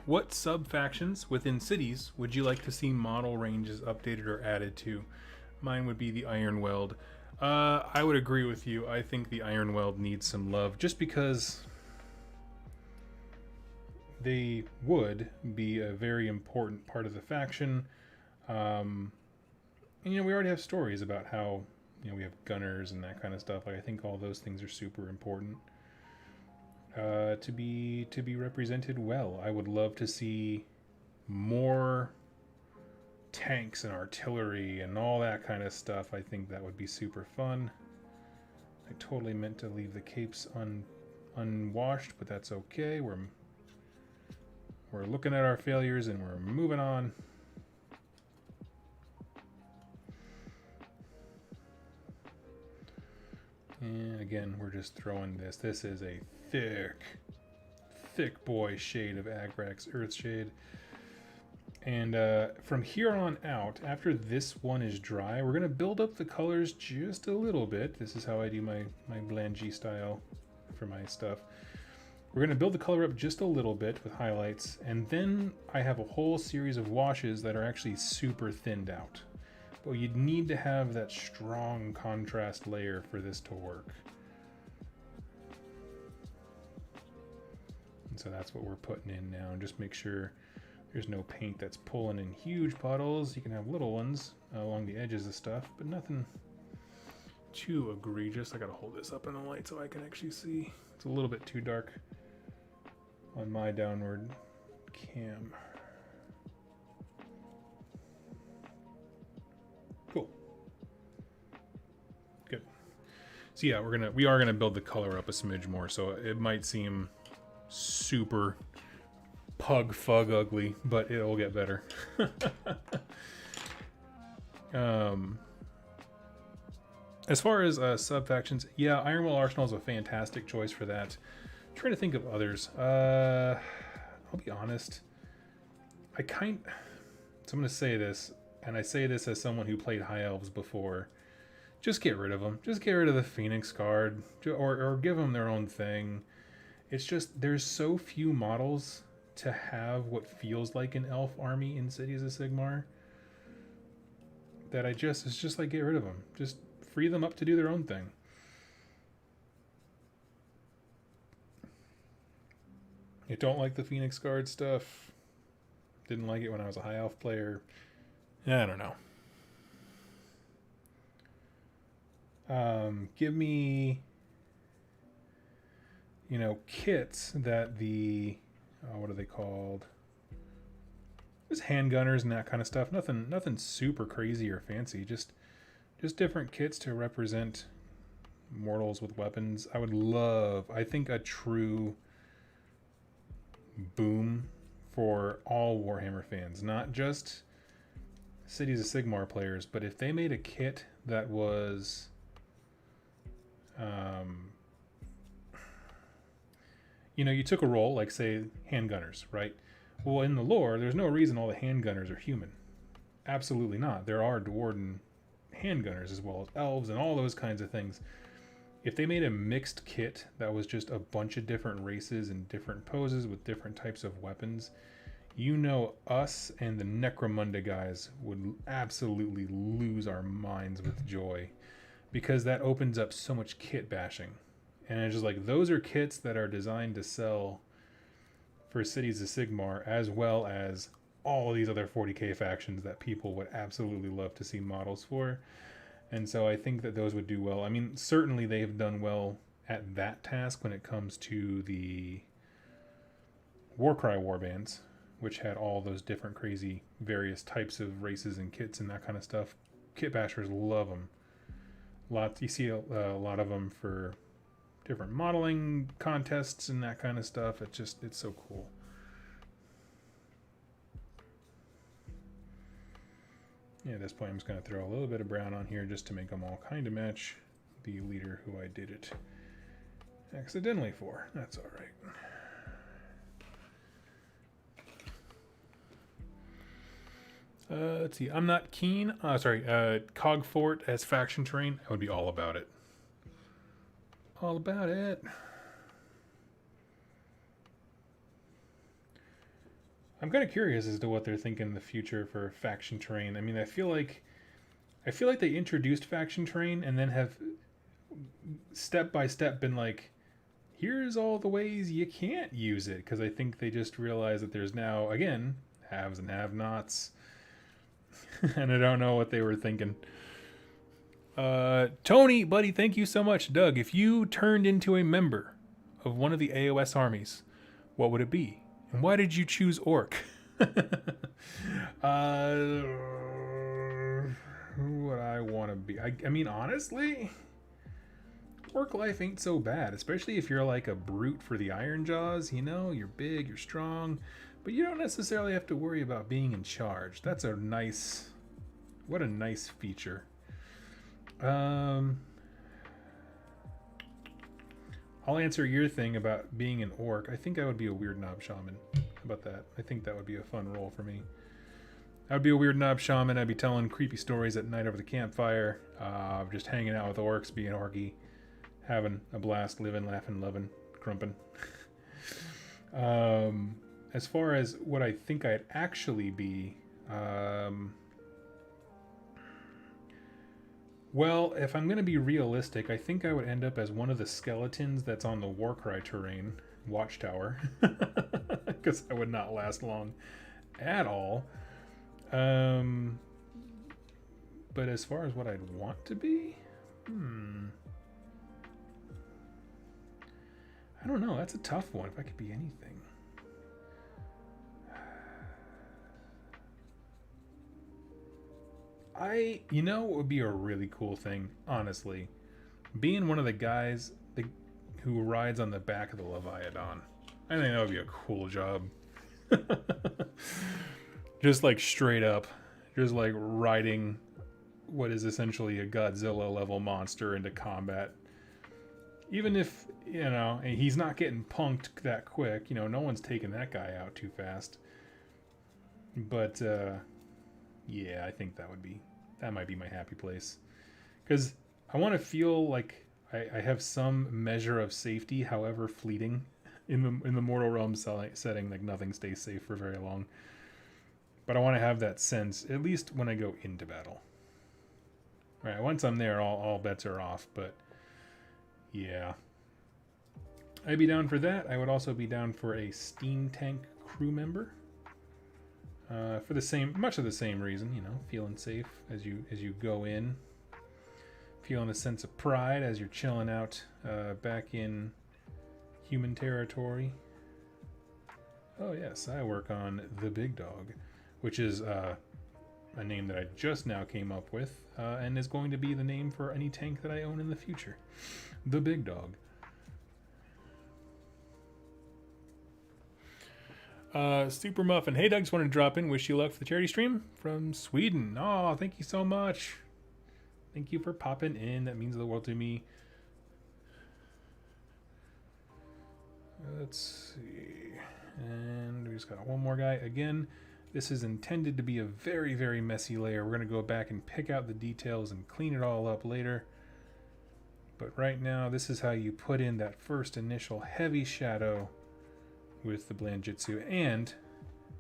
What sub-factions within cities would you like to see model ranges updated or added to? Mine would be the Ironweld. I would agree with you. I think the Ironweld needs some love just because they would be a very important part of the faction. And, you know, we already have stories about how, you know, we have gunners and that kind of stuff. Like, I think all those things are super important to be represented well. I would love to see more tanks and artillery and all that kind of stuff. I think that would be super fun. I totally meant to leave the capes unwashed, but that's okay. We're looking at our failures and we're moving on. And again, we're just throwing this. This is a thick boy shade of Agrax Earthshade. And from here on out, after this one is dry, we're going to build up the colors just a little bit. This is how I do my Blangy style for my stuff. We're going to build the color up just a little bit with highlights, and then I have a whole series of washes that are actually super thinned out. But you'd need to have that strong contrast layer for this to work. And so that's what we're putting in now. And just make sure there's no paint that's pulling in huge puddles. You can have little ones along the edges of stuff, but nothing too egregious. I gotta hold this up in the light so I can actually see. It's a little bit too dark on my downward cam. Cool. Good. So yeah, we are gonna build the color up a smidge more, so it might seem super pug fug ugly, but it'll get better. As far as sub factions, yeah, Ironwell Arsenal is a fantastic choice for that. I'm trying to think of others. I'll be honest. So I'm going to say this, and I say this as someone who played High Elves before. Just get rid of them. Just get rid of the Phoenix Guard, or give them their own thing. It's just, there's so few models to have what feels like an elf army in Cities of Sigmar that it's just like, get rid of them. Just free them up to do their own thing. I don't like the Phoenix Guard stuff. Didn't like it when I was a High Elf player. I don't know. Give me, kits that the, what are they called? Just handgunners and that kind of stuff. Nothing super crazy or fancy. Just different kits to represent mortals with weapons. I would love, I think, a true boom for all Warhammer fans, not just Cities of Sigmar players, but if they made a kit that was you took a role like, say, handgunners, right? Well, in the lore, there's no reason all the handgunners are human. Absolutely not. There are Dwarven handgunners as well as elves and all those kinds of things. If they made a mixed kit that was just a bunch of different races and different poses with different types of weapons, us and the Necromunda guys would absolutely lose our minds with joy, because that opens up so much kit bashing. And it's just like, those are kits that are designed to sell for Cities of Sigmar, as well as all of these other 40k factions that people would absolutely love to see models for. And so I think that those would do well. I mean, certainly they have done well at that task when it comes to the Warcry warbands, which had all those different crazy various types of races and kits and that kind of stuff. Kit bashers love them. You see a lot of them for different modeling contests and that kind of stuff. It's so cool. Yeah, at this point I'm just going to throw a little bit of brown on here just to make them all kind of match the leader who I did it accidentally for. That's all right. Let's see. I'm not keen. Cogfort as faction terrain. I would be all about it. All about it. I'm kind of curious as to what they're thinking in the future for faction terrain. I mean, I feel like they introduced faction terrain and then have step by step been like, here's all the ways you can't use it, because I think they just realize that there's now, again, haves and have-nots. And I don't know what they were thinking. Tony, buddy, thank you so much. Doug, if you turned into a member of one of the AOS armies, what would it be? And why did you choose Orc? Who would I want to be? I mean, honestly, Orc life ain't so bad, especially if you're like a brute for the Iron Jaws. You're big, you're strong, but you don't necessarily have to worry about being in charge. That's what a nice feature. I'll answer your thing about being an orc. I think I would be a weird knob shaman. How about that? I think that would be a fun role for me. I would be a weird knob shaman. I'd be telling creepy stories at night over the campfire. Just hanging out with orcs, being orky, having a blast, living, laughing, loving, crumping. As far as what I think I'd actually be, well, if I'm going to be realistic, I think I would end up as one of the skeletons that's on the Warcry terrain, Watchtower, because I would not last long at all. But as far as what I'd want to be, I don't know. That's a tough one. If I could be anything. What would be a really cool thing, honestly? Being one of the guys who rides on the back of the Leviathan. I think that would be a cool job. Just like straight up, just like riding what is essentially a Godzilla level monster into combat. Even if, you know, he's not getting punked that quick, you know, no one's taking that guy out too fast. But, yeah, I think that might be my happy place. Because I want to feel like I have some measure of safety, however fleeting, in the Mortal Realm setting. Like, nothing stays safe for very long. But I want to have that sense, at least when I go into battle. Right, once I'm there, all bets are off, but yeah. I'd be down for that. I would also be down for a steam tank crew member. For much of the same reason, you know, feeling safe as you go in. Feeling a sense of pride as you're chilling out back in human territory. Oh yes, I work on the Big Dog, which is a name that I just now came up with, and is going to be the name for any tank that I own in the future. The Big Dog. Super Muffin. Hey, Doug, just wanted to drop in. Wish you luck for the charity stream from Sweden. Oh, thank you so much. Thank you for popping in. That means the world to me. Let's see. And we just got one more guy. Again, this is intended to be a very, very messy layer. We're going to go back and pick out the details and clean it all up later. But right now, this is how you put in that first initial heavy shadow with the Blandjitsu. And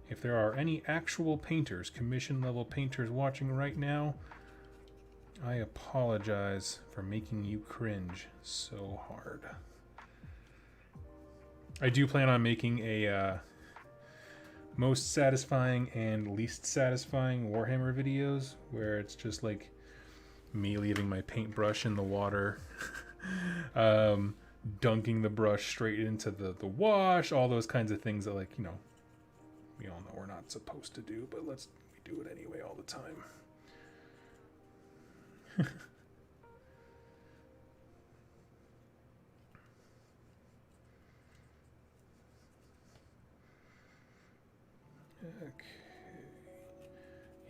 if there are any actual painters, commission level painters watching right now, I apologize for making you cringe so hard. I do plan on making a most satisfying and least satisfying Warhammer videos where it's just like me leaving my paintbrush in the water, dunking the brush straight into the wash, all those kinds of things that, like, you know, we all know we're not supposed to do, but we do it anyway all the time. Okay.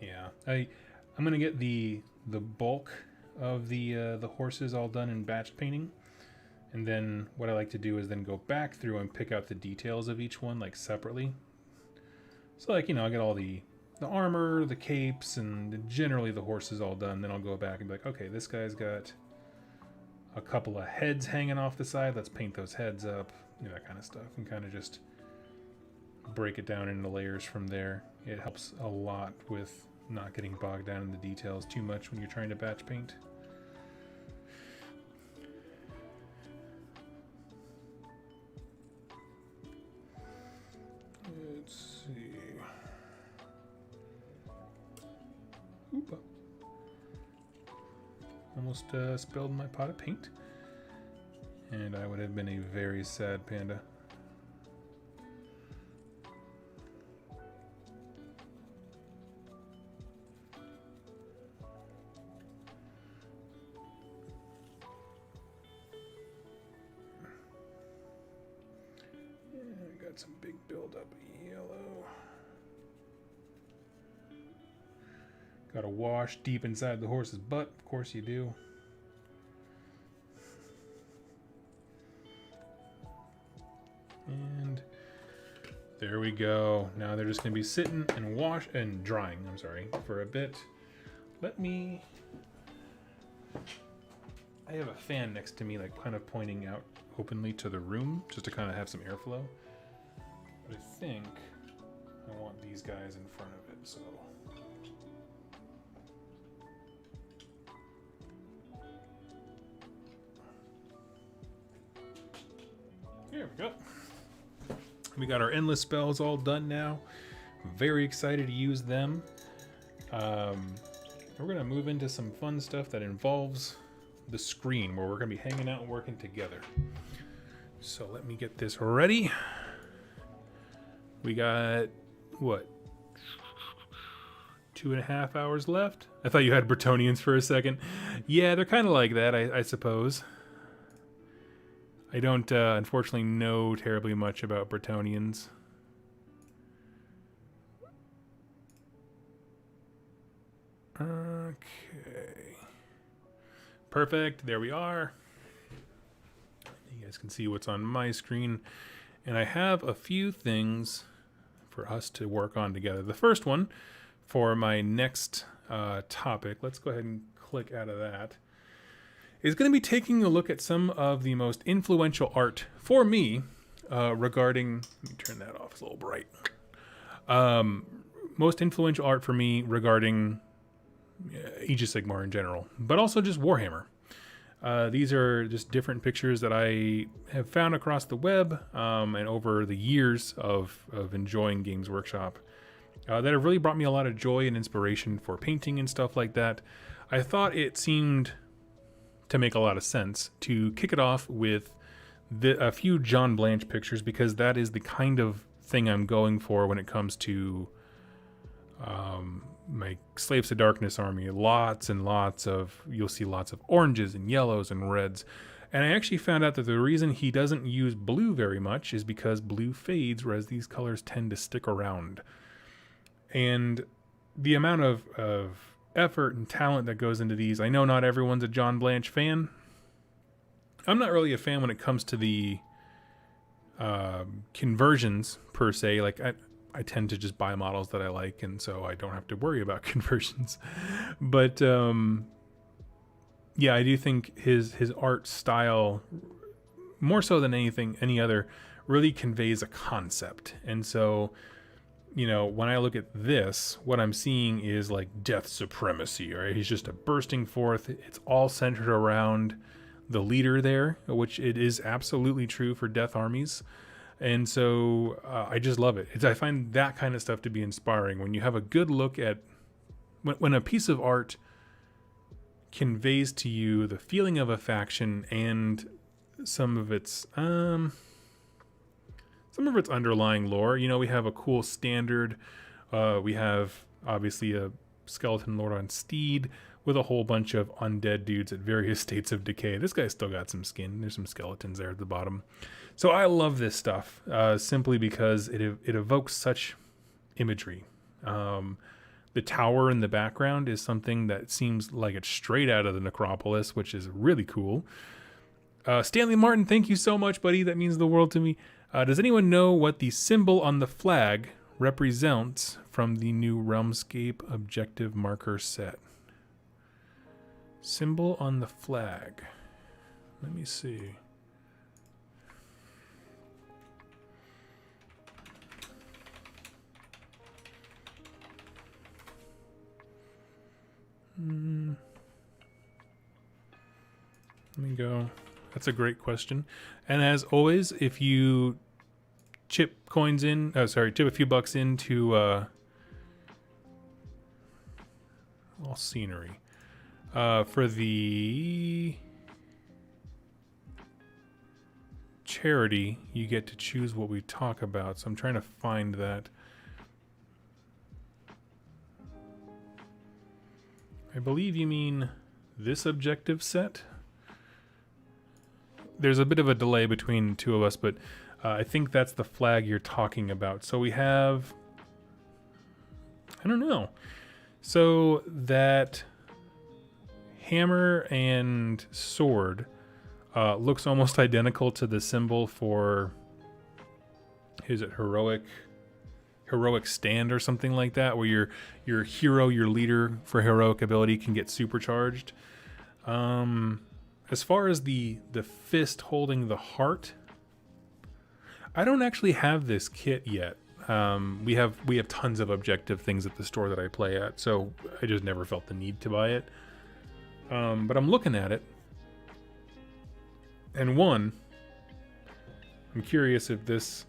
Yeah, I'm gonna get the bulk of the horses all done in batch painting, and then what I like to do is then go back through and pick out the details of each one, like, separately. So, like, you know, I get all the armor, the capes, and generally the horses all done. Then I'll go back and be like, okay, this guy's got a couple of heads hanging off the side. Let's paint those heads up, you know, that kind of stuff, and kind of just break it down into layers from there. It helps a lot with not getting bogged down in the details too much when you're trying to batch paint. Let's see. Oop. Almost spilled my pot of paint, and I would have been a very sad panda. Some big buildup of yellow. Got to wash deep inside the horse's butt. Of course you do. And there we go. Now they're just going to be sitting and drying, I'm sorry, for a bit. I have a fan next to me, like, kind of pointing out openly to the room, just to kind of have some airflow. But I think I want these guys in front of it, so. Here we go. We got our endless spells all done now. Very excited to use them. We're going to move into some fun stuff that involves the screen, where we're going to be hanging out and working together. So let me get this ready. We got, what, 2.5 hours left? I thought you had Bretonnians for a second. Yeah, they're kind of like that, I suppose. I don't, unfortunately, know terribly much about Bretonnians. Okay. Perfect. There we are. You guys can see what's on my screen. And I have a few things for us to work on together. The first one for my next topic, let's go ahead and click out of that, is going to be taking a look at some of the most influential art for me regarding, let me turn that off, it's a little bright. Most influential art for me regarding Age of Sigmar in general, but also just Warhammer. These are just different pictures that I have found across the web and over the years of enjoying Games Workshop that have really brought me a lot of joy and inspiration for painting and stuff like that. I thought it seemed to make a lot of sense to kick it off with a few John Blanche pictures, because that is the kind of thing I'm going for when it comes to my Slaves to Darkness army. Lots and lots of, you'll see lots of oranges and yellows and reds. And I actually found out that the reason he doesn't use blue very much is because blue fades, whereas these colors tend to stick around. And the amount of effort and talent that goes into these, I know not everyone's a John Blanche fan. I'm not really a fan when it comes to the conversions per se. Like I tend to just buy models that I like, and so I don't have to worry about conversions. But yeah, I do think his art style, more so than any other, really conveys a concept. And so, you know, when I look at this, what I'm seeing is like death supremacy, right? He's just a bursting forth. It's all centered around the leader there, which it is absolutely true for death armies. And so I just love it. I find that kind of stuff to be inspiring. When you have a good look at, when a piece of art conveys to you the feeling of a faction and some of its underlying lore. You know, we have a cool standard. We have obviously a skeleton lord on steed with a whole bunch of undead dudes at various states of decay. This guy's still got some skin. There's some skeletons there at the bottom. So I love this stuff simply because it evokes such imagery. The tower in the background is something that seems like it's straight out of the Necropolis, which is really cool. Stanley Martin, thank you so much, buddy. That means the world to me. Does anyone know what the symbol on the flag represents from the new Realmscape objective marker set? Symbol on the flag. Let me see. Let me go. That's a great question. And as always, if you chip a few bucks into all scenery. For the charity, you get to choose what we talk about. So I'm trying to find that. I believe you mean this objective set. There's a bit of a delay between the two of us, but I think that's the flag you're talking about. So we have, I don't know. So that hammer and sword looks almost identical to the symbol for, is it heroic stand or something like that, where your hero, your leader for heroic ability can get supercharged. As far as the fist holding the heart, I don't actually have this kit yet. We have tons of objective things at the store that I play at, so I just never felt the need to buy it. But I'm looking at it, and I'm curious if this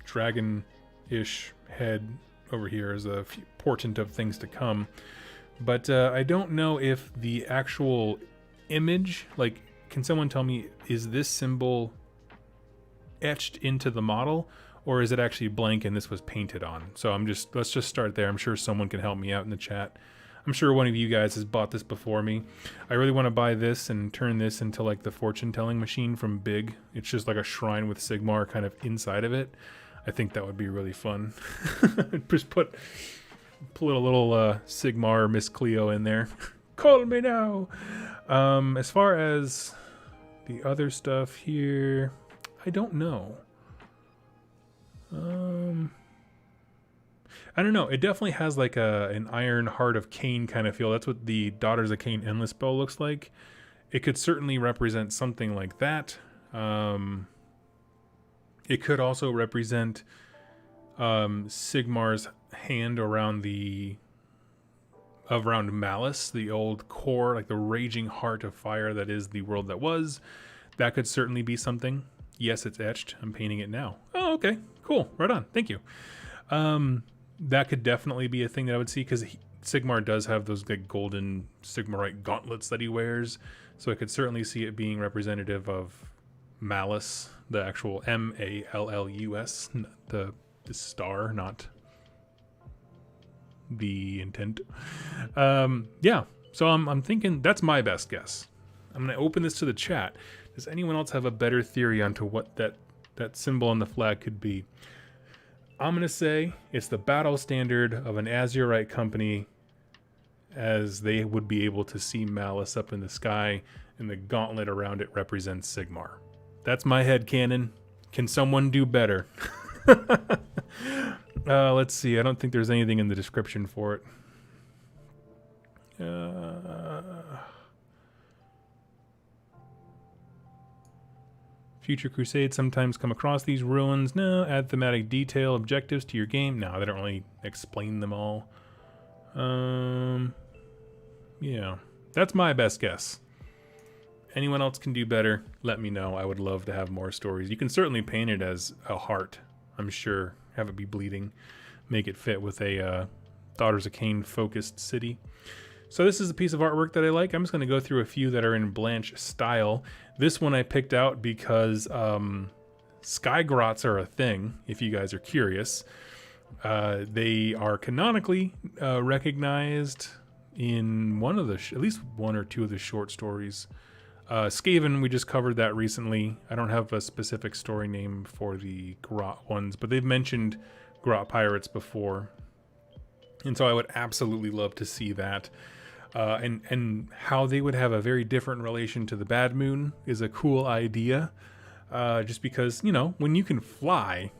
dragon-ish head over here is a portent of things to come. But I don't know if the actual image, like, can someone tell me, is this symbol etched into the model, or is it actually blank and this was painted on? So let's just start there. I'm sure someone can help me out in the chat. I'm sure one of you guys has bought this before me. I really want to buy this and turn this into like the fortune telling machine from Big. It's just like a shrine with Sigmar kind of inside of it. I think that would be really fun. Just put Put a little Sigmar Miss Cleo in there. Call me now. As far as the other stuff here, I don't know. I don't know. It definitely has like an Iron Heart of Cain kind of feel. That's what the Daughters of Cain Endless Spell looks like. It could certainly represent something like that. It could also represent Sigmar's hand around Malice, the old core, like the raging heart of fire that is the world that was. That could certainly be something. Yes, it's etched. I'm painting it now. Oh, okay. Cool. Right on. Thank you. That could definitely be a thing that I would see, because Sigmar does have those like golden Sigmarite gauntlets that he wears. So I could certainly see it being representative of Malice, the actual Mallus, the star, not the intent. Yeah. So I'm thinking that's my best guess. I'm going to open this to the chat. Does anyone else have a better theory onto what that symbol on the flag could be? I'm going to say it's the battle standard of an Azurite company, as they would be able to see Malice up in the sky, and the gauntlet around it represents Sigmar. That's my headcanon. Can someone do better? Let's see. I don't think there's anything in the description for it. Future Crusades sometimes come across these ruins. No, add thematic detail objectives to your game. No, they don't really explain them all. Yeah, that's my best guess. Anyone else can do better, let me know. I would love to have more stories. You can certainly paint it as a heart, I'm sure. Have it be bleeding. Make it fit with a Daughters of Cain focused city. So this is a piece of artwork that I like. I'm just going to go through a few that are in Blanche style. This one I picked out because sky grots are a thing, if you guys are curious. They are canonically recognized in one of the, at least one or two of the short stories. Skaven, we just covered that recently. I don't have a specific story name for the grot ones, but they've mentioned grot pirates before. And so I would absolutely love to see that. And how they would have a very different relation to the Bad Moon is a cool idea. Just because, you know, when you can fly,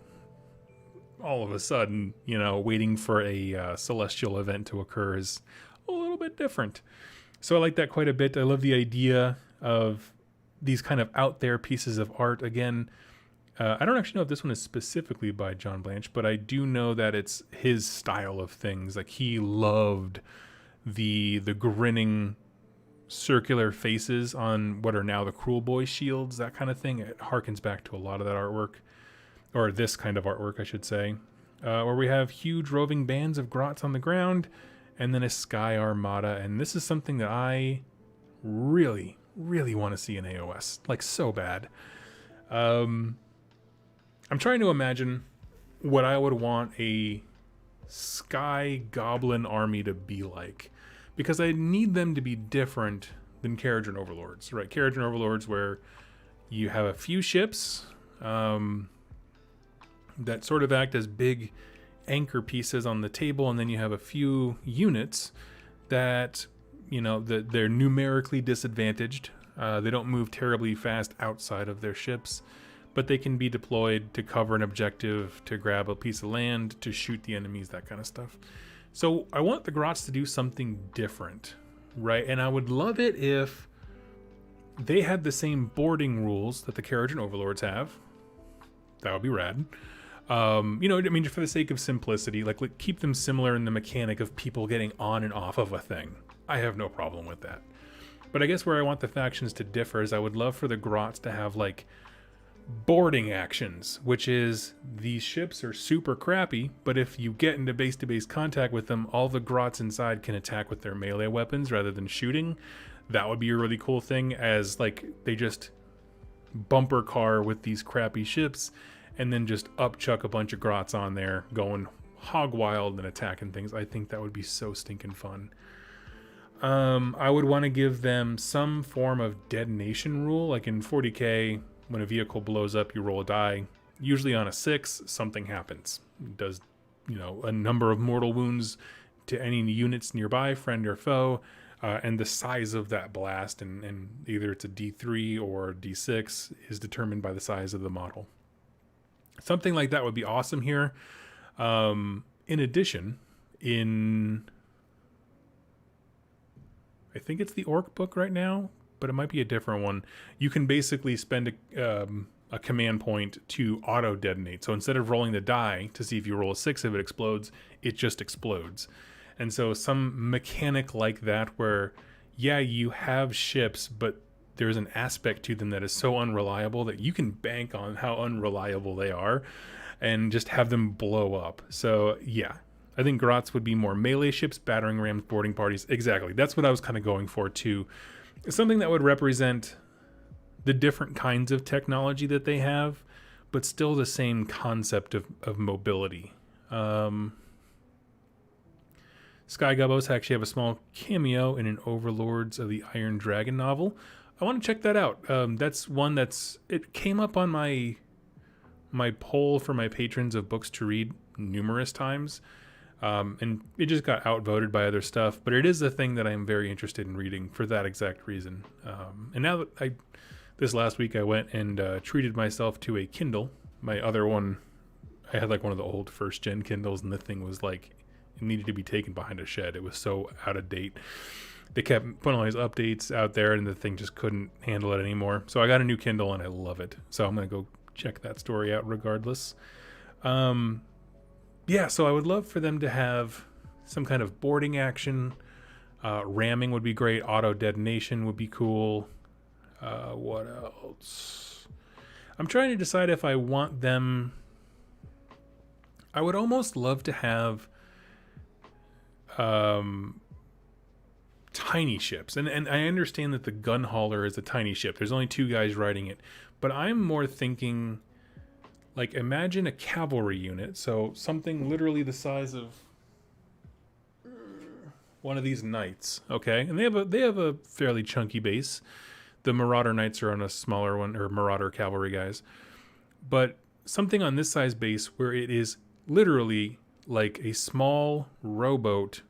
all of a sudden, you know, waiting for a celestial event to occur is a little bit different. So I like that quite a bit. I love the idea of these kind of out there pieces of art. Again, I don't actually know if this one is specifically by John Blanche, but I do know that it's his style of things. Like, he loved the grinning circular faces on what are now the Cruel Boy shields, that kind of thing. It harkens back to a lot of that artwork, or this kind of artwork, I should say, where we have huge roving bands of grots on the ground and then a sky armada. And this is something that I really, really want to see in AOS, like so bad. I'm trying to imagine what I would want a sky goblin army to be like, because I need them to be different than Kharadron Overlords, right? Kharadron Overlords, where you have a few ships that sort of act as big anchor pieces on the table, and then you have a few units that, you know, that they're numerically disadvantaged. They don't move terribly fast outside of their ships, but they can be deployed to cover an objective, to grab a piece of land, to shoot the enemies, that kind of stuff. So I want the grots to do something different, right? And I would love it if they had the same boarding rules that the Kharadron Overlords have. That would be rad. You know, I mean, for the sake of simplicity, like keep them similar in the mechanic of people getting on and off of a thing. I have no problem with that. But I guess where I want the factions to differ is I would love for the grots to have like boarding actions, which is these ships are super crappy, but if you get into base-to-base contact with them, all the grots inside can attack with their melee weapons rather than shooting. That would be a really cool thing, as like they just bumper car with these crappy ships and then just upchuck a bunch of grots on there going hog wild and attacking things. I think that would be so stinking fun. I would want to give them some form of detonation rule, like in 40k. When a vehicle blows up, you roll a die. Usually on a 6, something happens. It does, you know, a number of mortal wounds, to any units nearby, friend or foe, and the size of that blast, and either it's a D3 or D6 is determined by the size of the model. Something like that would be awesome here. In addition, I think it's the Orc book right now, but it might be a different one. You can basically spend a command point to auto detonate. So instead of rolling the die to see if you roll a 6 if it explodes, it just explodes. And so some mechanic like that where, yeah, you have ships, but there's an aspect to them that is so unreliable that you can bank on how unreliable they are and just have them blow up. So yeah, I think Grots would be more melee ships, battering rams, boarding parties. Exactly. That's what I was kind of going for too. Something that would represent the different kinds of technology that they have, but still the same concept of mobility. Sky Gubbos actually have a small cameo in an Overlords of the Iron Dragon novel. I want to check that out. That's one it came up on my poll for my patrons of books to read numerous times. And it just got outvoted by other stuff, but it is a thing that I'm very interested in reading for that exact reason. And now that this last week I went and treated myself to a Kindle. My other one, I had like one of the old first gen Kindles, and the thing was like, it needed to be taken behind a shed. It was so out of date. They kept putting all these updates out there, and the thing just couldn't handle it anymore. So I got a new Kindle, and I love it. So I'm going to go check that story out regardless. Yeah, so I would love for them to have some kind of boarding action. Ramming would be great. Auto detonation would be cool. What else? I'm trying to decide if I want them. I would almost love to have tiny ships. And I understand that the gun hauler is a tiny ship. There's only 2 guys riding it. But I'm more thinking, like, imagine a cavalry unit. So something literally the size of one of these knights, okay? And they have a fairly chunky base. The Marauder Knights are on a smaller one, or Marauder cavalry guys. But something on this size base where it is literally like a small rowboat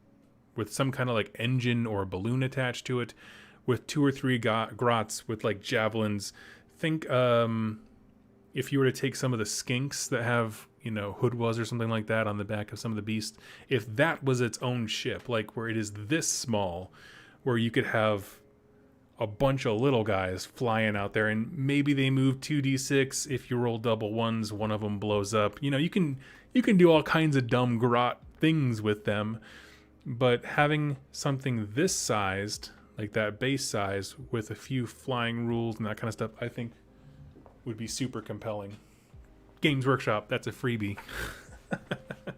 with some kind of like engine or balloon attached to it, with 2 or 3 grots with like javelins. Think if you were to take some of the skinks that have, hoodwas or something like that on the back of some of the beasts, if that was its own ship, like where it is this small, where you could have a bunch of little guys flying out there, and maybe they move 2d6. If you roll double ones, one of them blows up. You can do all kinds of dumb grot things with them, but having something this sized, like that base size, with a few flying rules and that kind of stuff, I think would be super compelling. Games Workshop, that's a freebie. But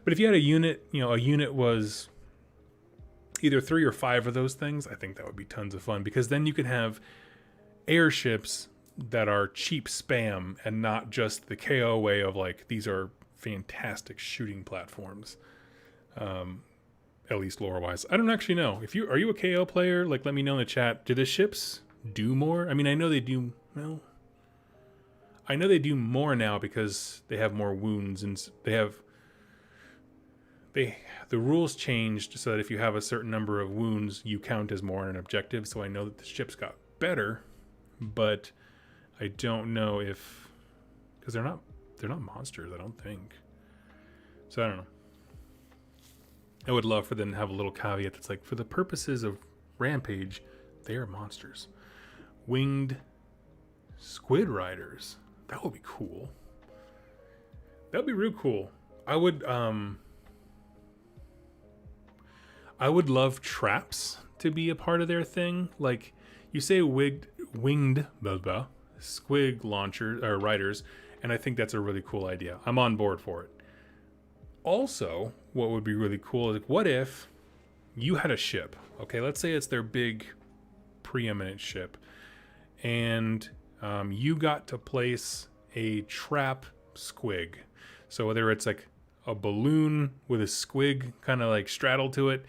if you had a unit, a unit was either 3 or 5 of those things, I think that would be tons of fun, because then you could have airships that are cheap spam and not just the KO way of like, these are fantastic shooting platforms. At least lore wise. I don't actually know. Are you a KO player? Like, let me know in the chat. Do the ships do more? I mean, I know they do. Well, I know they do more now because they have more wounds, and the rules changed so that if you have a certain number of wounds, you count as more on an objective. So I know that the ships got better, but I don't know because they're not monsters, I don't think. So I don't know. I would love for them to have a little caveat that's like, for the purposes of Rampage, they are monsters. Winged Squid Riders. That would be cool. That would be real cool. I would love traps to be a part of their thing. Like, you say winged squig launchers or riders, and I think that's a really cool idea. I'm on board for it. Also, what would be really cool is, like, what if you had a ship? Okay, let's say it's their big preeminent ship, and you got to place a trap squig. So whether it's like a balloon with a squig kind of like straddled to it,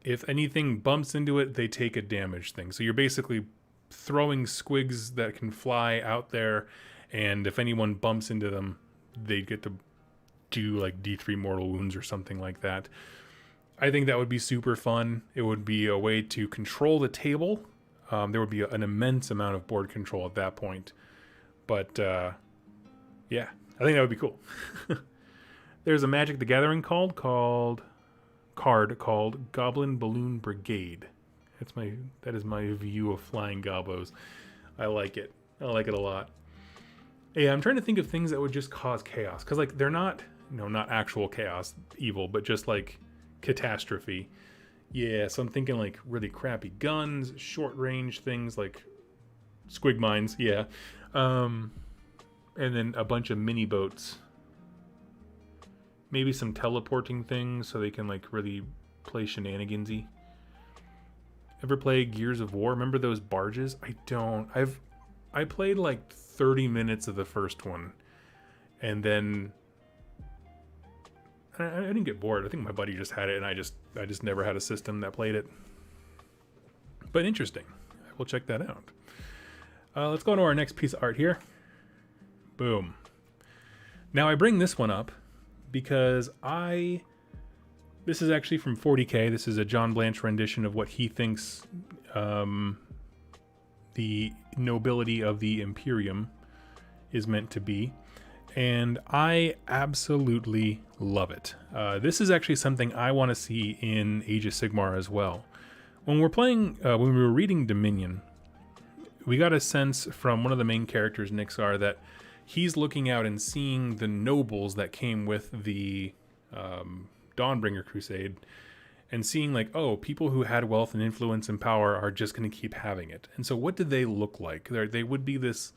if anything bumps into it, they take a damage thing. So you're basically throwing squigs that can fly out there, and if anyone bumps into them, they get to do like D3 mortal wounds or something like that. I think that would be super fun. It would be a way to control the table. There would be an immense amount of board control at that point. But yeah, I think that would be cool. There's a Magic the Gathering card called Goblin Balloon Brigade. That is my view of flying gobos. I like it. I like it a lot. Yeah, I'm trying to think of things that would just cause chaos, because like they're not actual chaos, evil, but just like catastrophe. Yeah, so I'm thinking like really crappy guns, short range things like squig mines. Yeah, and then a bunch of mini boats. Maybe some teleporting things so they can like really play shenanigansy. Ever play Gears of War? Remember those barges? I don't. I played like 30 minutes of the first one, and then I didn't get bored. I think my buddy just had it, and I just never had a system that played it. But interesting. I will check that out. Let's go to our next piece of art here. Boom. Now I bring this one up because this is actually from 40K. This is a John Blanche rendition of what he thinks the nobility of the Imperium is meant to be. And I absolutely love it. This is actually something I want to see in Age of Sigmar as well. When we were reading Dominion, we got a sense from one of the main characters, Nixar, that he's looking out and seeing the nobles that came with the Dawnbringer Crusade, and seeing like, oh, people who had wealth and influence and power are just going to keep having it. And so what did they look like? They would be this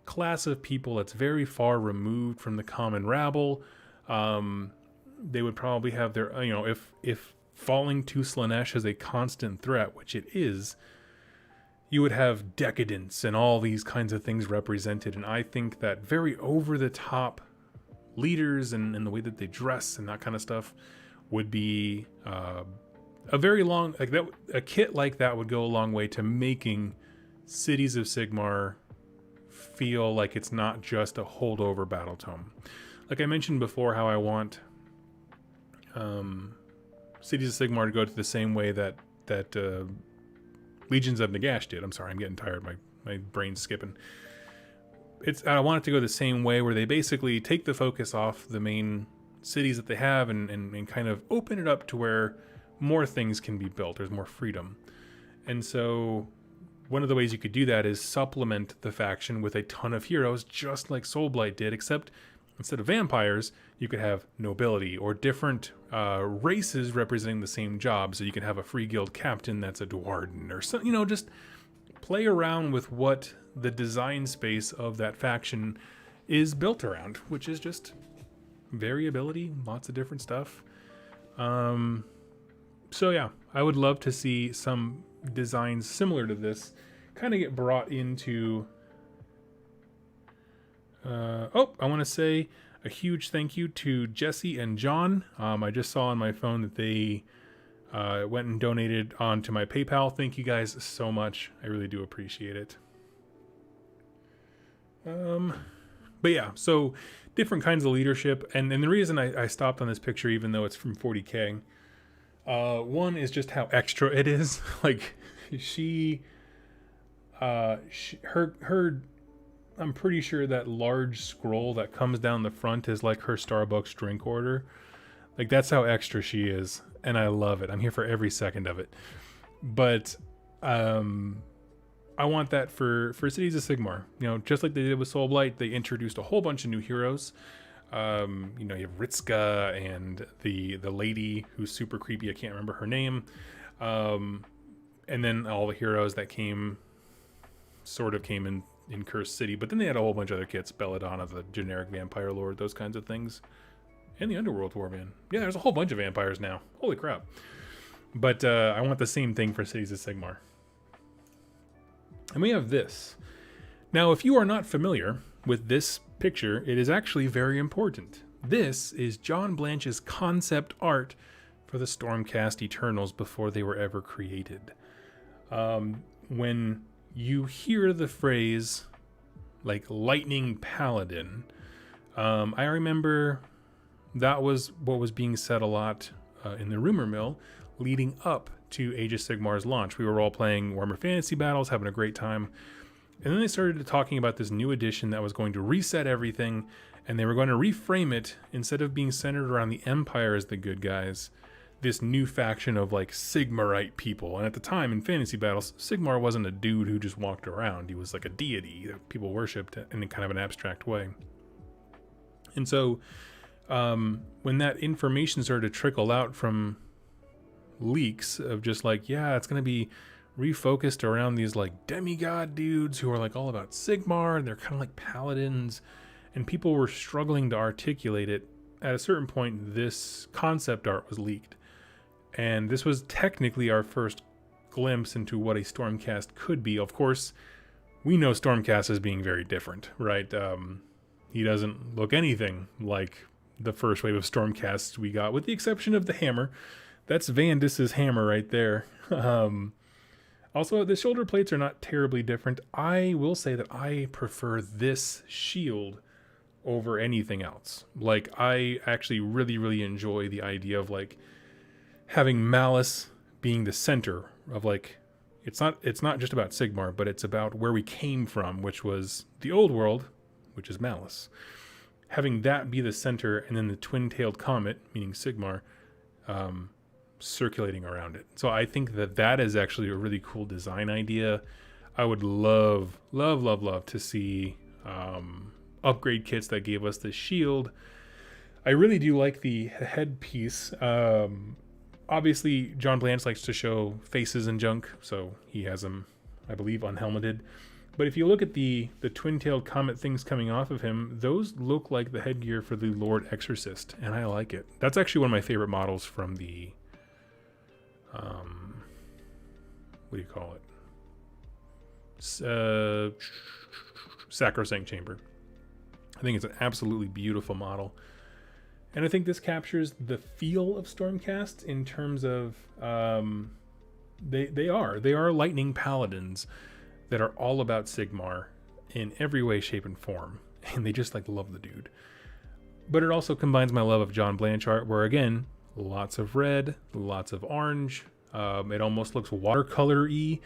class of people that's very far removed from the common rabble. They would probably have their, if falling to Slaanesh is a constant threat, which it is, you would have decadence and all these kinds of things represented. And I think that very over-the-top leaders and the way that they dress and that kind of stuff would be a very long, like that. A kit like that would go a long way to making Cities of Sigmar feel like it's not just a holdover battle tome. Like I mentioned before, how I want Cities of Sigmar to go to the same way that Legions of Nagash did. I'm sorry, I'm getting tired. My brain's skipping. I want it to go the same way, where they basically take the focus off the main cities that they have and kind of open it up to where more things can be built. There's more freedom. And so one of the ways you could do that is supplement the faction with a ton of heroes, just like Soulblight did, except instead of vampires, you could have nobility or different races representing the same job. So you can have a free guild captain that's a Dwarden or something, just play around with what the design space of that faction is built around, which is just variability, lots of different stuff. So yeah, I would love to see some designs similar to this kind of get brought into I want to say a huge thank you to Jesse and John. I just saw on my phone that they went and donated onto my PayPal. Thank you guys so much. I really do appreciate it. But yeah, so different kinds of leadership. And the reason I stopped on this picture, even though it's from 40K, one is just how extra it is. Like her, I'm pretty sure that large scroll that comes down the front is like her Starbucks drink order. Like that's how extra she is. And I love it. I'm here for every second of it. But, I want that for Cities of Sigmar. Just like they did with Soulblight, they introduced a whole bunch of new heroes. You have Ritska and the lady who's super creepy. I can't remember her name. And then all the heroes that came in Cursed City. But then they had a whole bunch of other kits. Belladonna, the generic vampire lord, those kinds of things. And the Underworld Warband. Yeah, there's a whole bunch of vampires now. Holy crap. But I want the same thing for Cities of Sigmar. And we have this. Now, if you are not familiar with this picture, it is actually very important. This is John Blanche's concept art for the Stormcast Eternals before they were ever created. When you hear the phrase, like, Lightning Paladin, I remember that was what was being said a lot in the rumor mill leading up to Age of Sigmar's launch. We were all playing Warhammer Fantasy Battles, having a great time. And then they started talking about this new edition that was going to reset everything, and they were going to reframe it. Instead of being centered around the Empire as the good guys, this new faction of like Sigmarite people. And at the time in Fantasy Battles, Sigmar wasn't a dude who just walked around. He was like a deity that people worshipped in kind of an abstract way. And so when that information started to trickle out from leaks of just like, yeah, it's going to be refocused around these like demigod dudes who are like all about Sigmar, and they're kind of like paladins, and people were struggling to articulate it. At a certain point, this concept art was leaked, and this was technically our first glimpse into what a Stormcast could be. Of course, we know Stormcast as being very different, right? He doesn't look anything like the first wave of Stormcasts we got, with the exception of the hammer. That's Vandis's hammer right there. Also, the shoulder plates are not terribly different. I will say that I prefer this shield over anything else. Like, I actually really, really enjoy the idea of like having Malice being the center of like, it's not just about Sigmar, but it's about where we came from, which was the old world, which is Malice. Having that be the center, and then the twin-tailed comet, meaning Sigmar, circulating around it. So I think that is actually a really cool design idea. I would love to see upgrade kits that gave us the shield. I really do like the headpiece. Obviously, John Blanche likes to show faces and junk, so he has them, I believe, unhelmeted. But if you look at the twin-tailed comet things coming off of him, those look like the headgear for the Lord Exorcist, and I like it. That's actually one of my favorite models from the what do you call it? Sacrosanct Chamber. I think it's an absolutely beautiful model. And I think this captures the feel of Stormcast in terms of they are lightning paladins that are all about Sigmar in every way, shape, and form. And they just like love the dude. But it also combines my love of John Blanche art, where again, lots of red, lots of orange. It almost looks watercolor-y.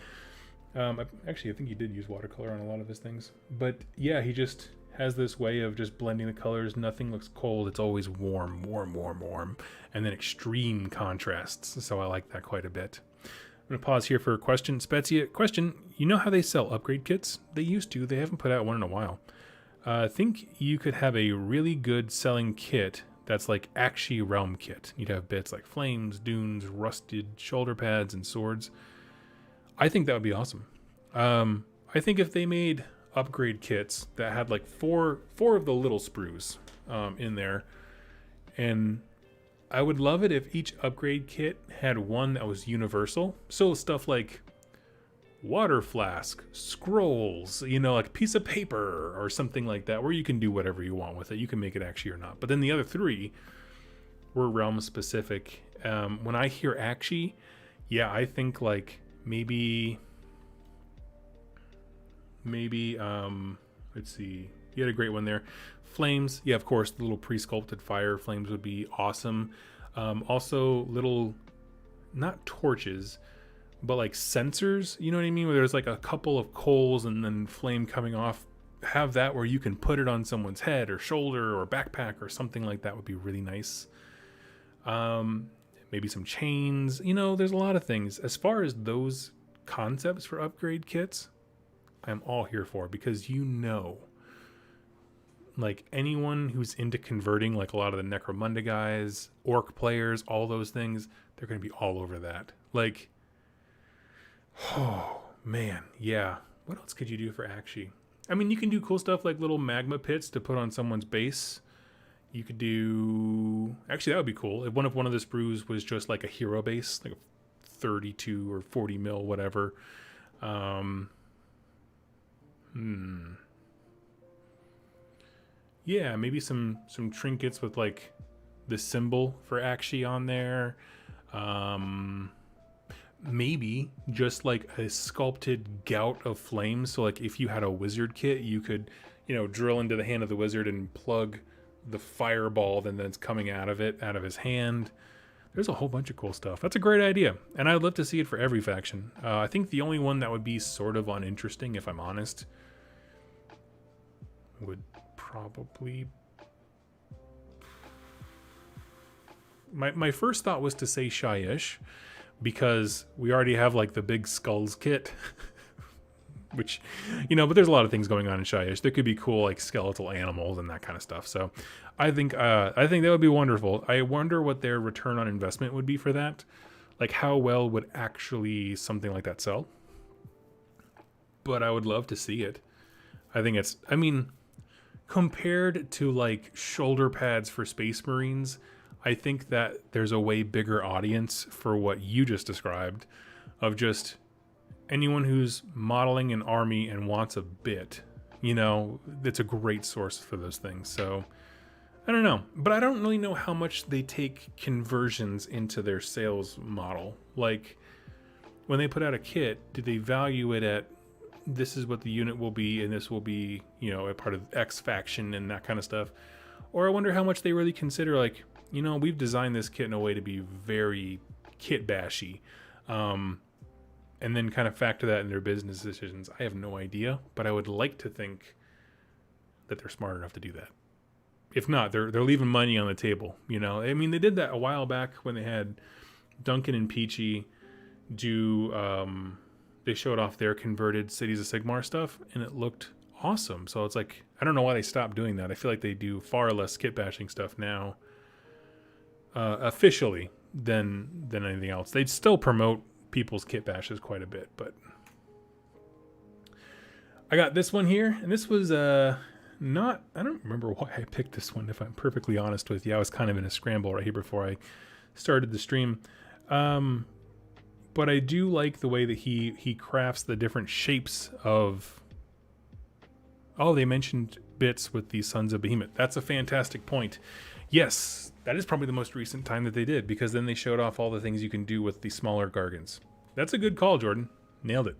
Actually, I think he did use watercolor on a lot of his things. But yeah, he just has this way of just blending the colors. Nothing looks cold. It's always warm. And then extreme contrasts. So I like that quite a bit. I'm going to pause here for a question. Spezia, question. You know how they sell upgrade kits? They used to. They haven't put out one in a while. I think you could have a really good selling kit that's like Akshi Realm kit. You'd have bits like flames, dunes, rusted shoulder pads, and swords. I think that would be awesome. I think if they made upgrade kits that had like four of the little sprues in there, and I would love it if each upgrade kit had one that was universal. So stuff like water flask, scrolls, like a piece of paper or something like that, where you can do whatever you want with it. You can make it Akshi or not. But then the other three were realm specific. When I hear Akshi, yeah, I think like maybe let's see. You had a great one there. Flames, yeah, of course, the little pre-sculpted fire flames would be awesome. Also little, not torches, but like sensors, you know what I mean? Where there's like a couple of coals and then flame coming off. Have that where you can put it on someone's head or shoulder or backpack or something like that would be really nice. Maybe some chains, there's a lot of things. As far as those concepts for upgrade kits, I'm all here for, because like anyone who's into converting, like a lot of the Necromunda guys, orc players, all those things, they're going to be all over that. Like, oh man, yeah. What else could you do for Akshi? I mean, you can do cool stuff like little magma pits to put on someone's base. You could do, actually that would be cool if one of the sprues was just like a hero base, like a 32 or 40 mil, whatever. Yeah, maybe some trinkets with like the symbol for Akshi on there. Maybe just like a sculpted gout of flames. So like if you had a wizard kit, you could, drill into the hand of the wizard and plug the fireball then that's coming out of his hand. There's a whole bunch of cool stuff. That's a great idea, and I'd love to see it for every faction. I think the only one that would be sort of uninteresting, if I'm honest, would probably... My first thought was to say Shyish, because we already have like the big skulls kit, which, but there's a lot of things going on in Shyish. There could be cool like skeletal animals and that kind of stuff. So I think that would be wonderful. I wonder what their return on investment would be for that. Like how well would actually something like that sell? But I would love to see it. Compared to like shoulder pads for Space Marines, I think that there's a way bigger audience for what you just described, of just anyone who's modeling an army and wants a bit. It's a great source for those things. So I don't know, but I don't really know how much they take conversions into their sales model. Like when they put out a kit, do they value it at this is what the unit will be, and this will be, a part of X faction and that kind of stuff? Or I wonder how much they really consider, like, we've designed this kit in a way to be very kit bashy, and then kind of factor that in their business decisions. I have no idea, but I would like to think that they're smart enough to do that. If not, they're leaving money on the table. They did that a while back when they had Duncan and Peachy do. They showed off their converted Cities of Sigmar stuff, and it looked awesome. So it's like, I don't know why they stopped doing that. I feel like they do far less kit bashing stuff now, officially, than anything else. They'd still promote people's kit bashes quite a bit, but I got this one here, and this was I don't remember why I picked this one, if I'm perfectly honest with you. I was kind of in a scramble right here before I started the stream. But I do like the way that he crafts the different shapes of... Oh, they mentioned bits with the Sons of Behemoth. That's a fantastic point. Yes, that is probably the most recent time that they did, because then they showed off all the things you can do with the smaller Gargants. That's a good call, Jordan. Nailed it.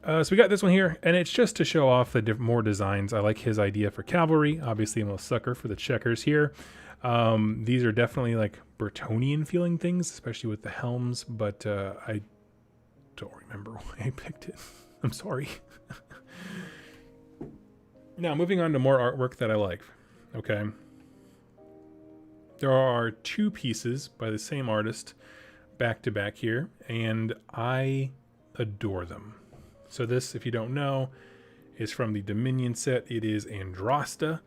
So we got this one here, and it's just to show off the more designs. I like his idea for cavalry. Obviously, I'm a sucker for the checkers here. These are definitely like Bretonnian feeling things, especially with the helms, but I don't remember why I picked it. I'm sorry. Now, moving on to more artwork that I like. Okay. There are two pieces by the same artist back to back here, and I adore them. So this, if you don't know, is from the Dominion set. It is Andrasta,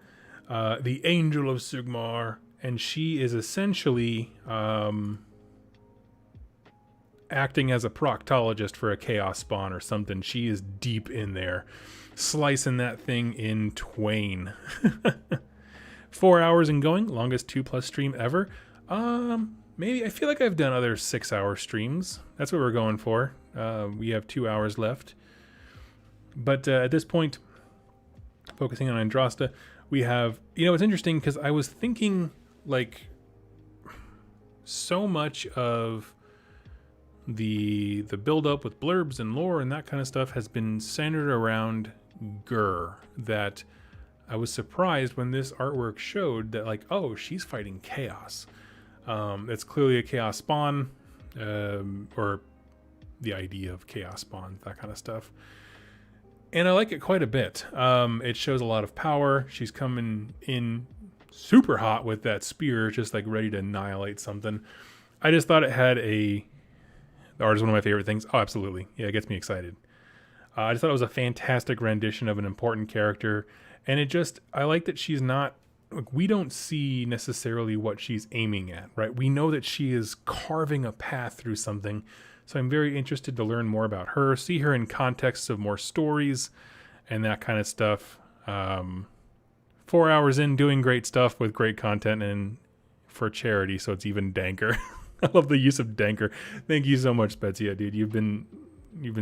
the Angel of Sigmar, and she is essentially acting as a proctologist for a chaos spawn or something. She is deep in there, slicing that thing in twain. 4 hours and going, longest 2+ stream ever. Maybe, I feel like I've done other 6-hour streams. That's what we're going for. We have 2 hours left. But at this point, focusing on Andrasta, we have, it's interesting because I was thinking, like, so much of the build-up with blurbs and lore and that kind of stuff has been centered around Gur, that I was surprised when this artwork showed that, like, oh, she's fighting chaos. It's clearly a chaos spawn, or the idea of chaos spawn, that kind of stuff. And I like it quite a bit. It shows a lot of power. She's coming in super hot with that spear, just like ready to annihilate something. I just thought it had the art is one of my favorite things. Oh, absolutely. Yeah, it gets me excited. I just thought it was a fantastic rendition of an important character. And I like that she's not, like, we don't see necessarily what she's aiming at, right? We know that she is carving a path through something. So I'm very interested to learn more about her, see her in context of more stories and that kind of stuff. 4 hours in, doing great stuff with great content and for charity, so it's even danker. I love the use of danker. Thank you so much, Spezia, dude. You've been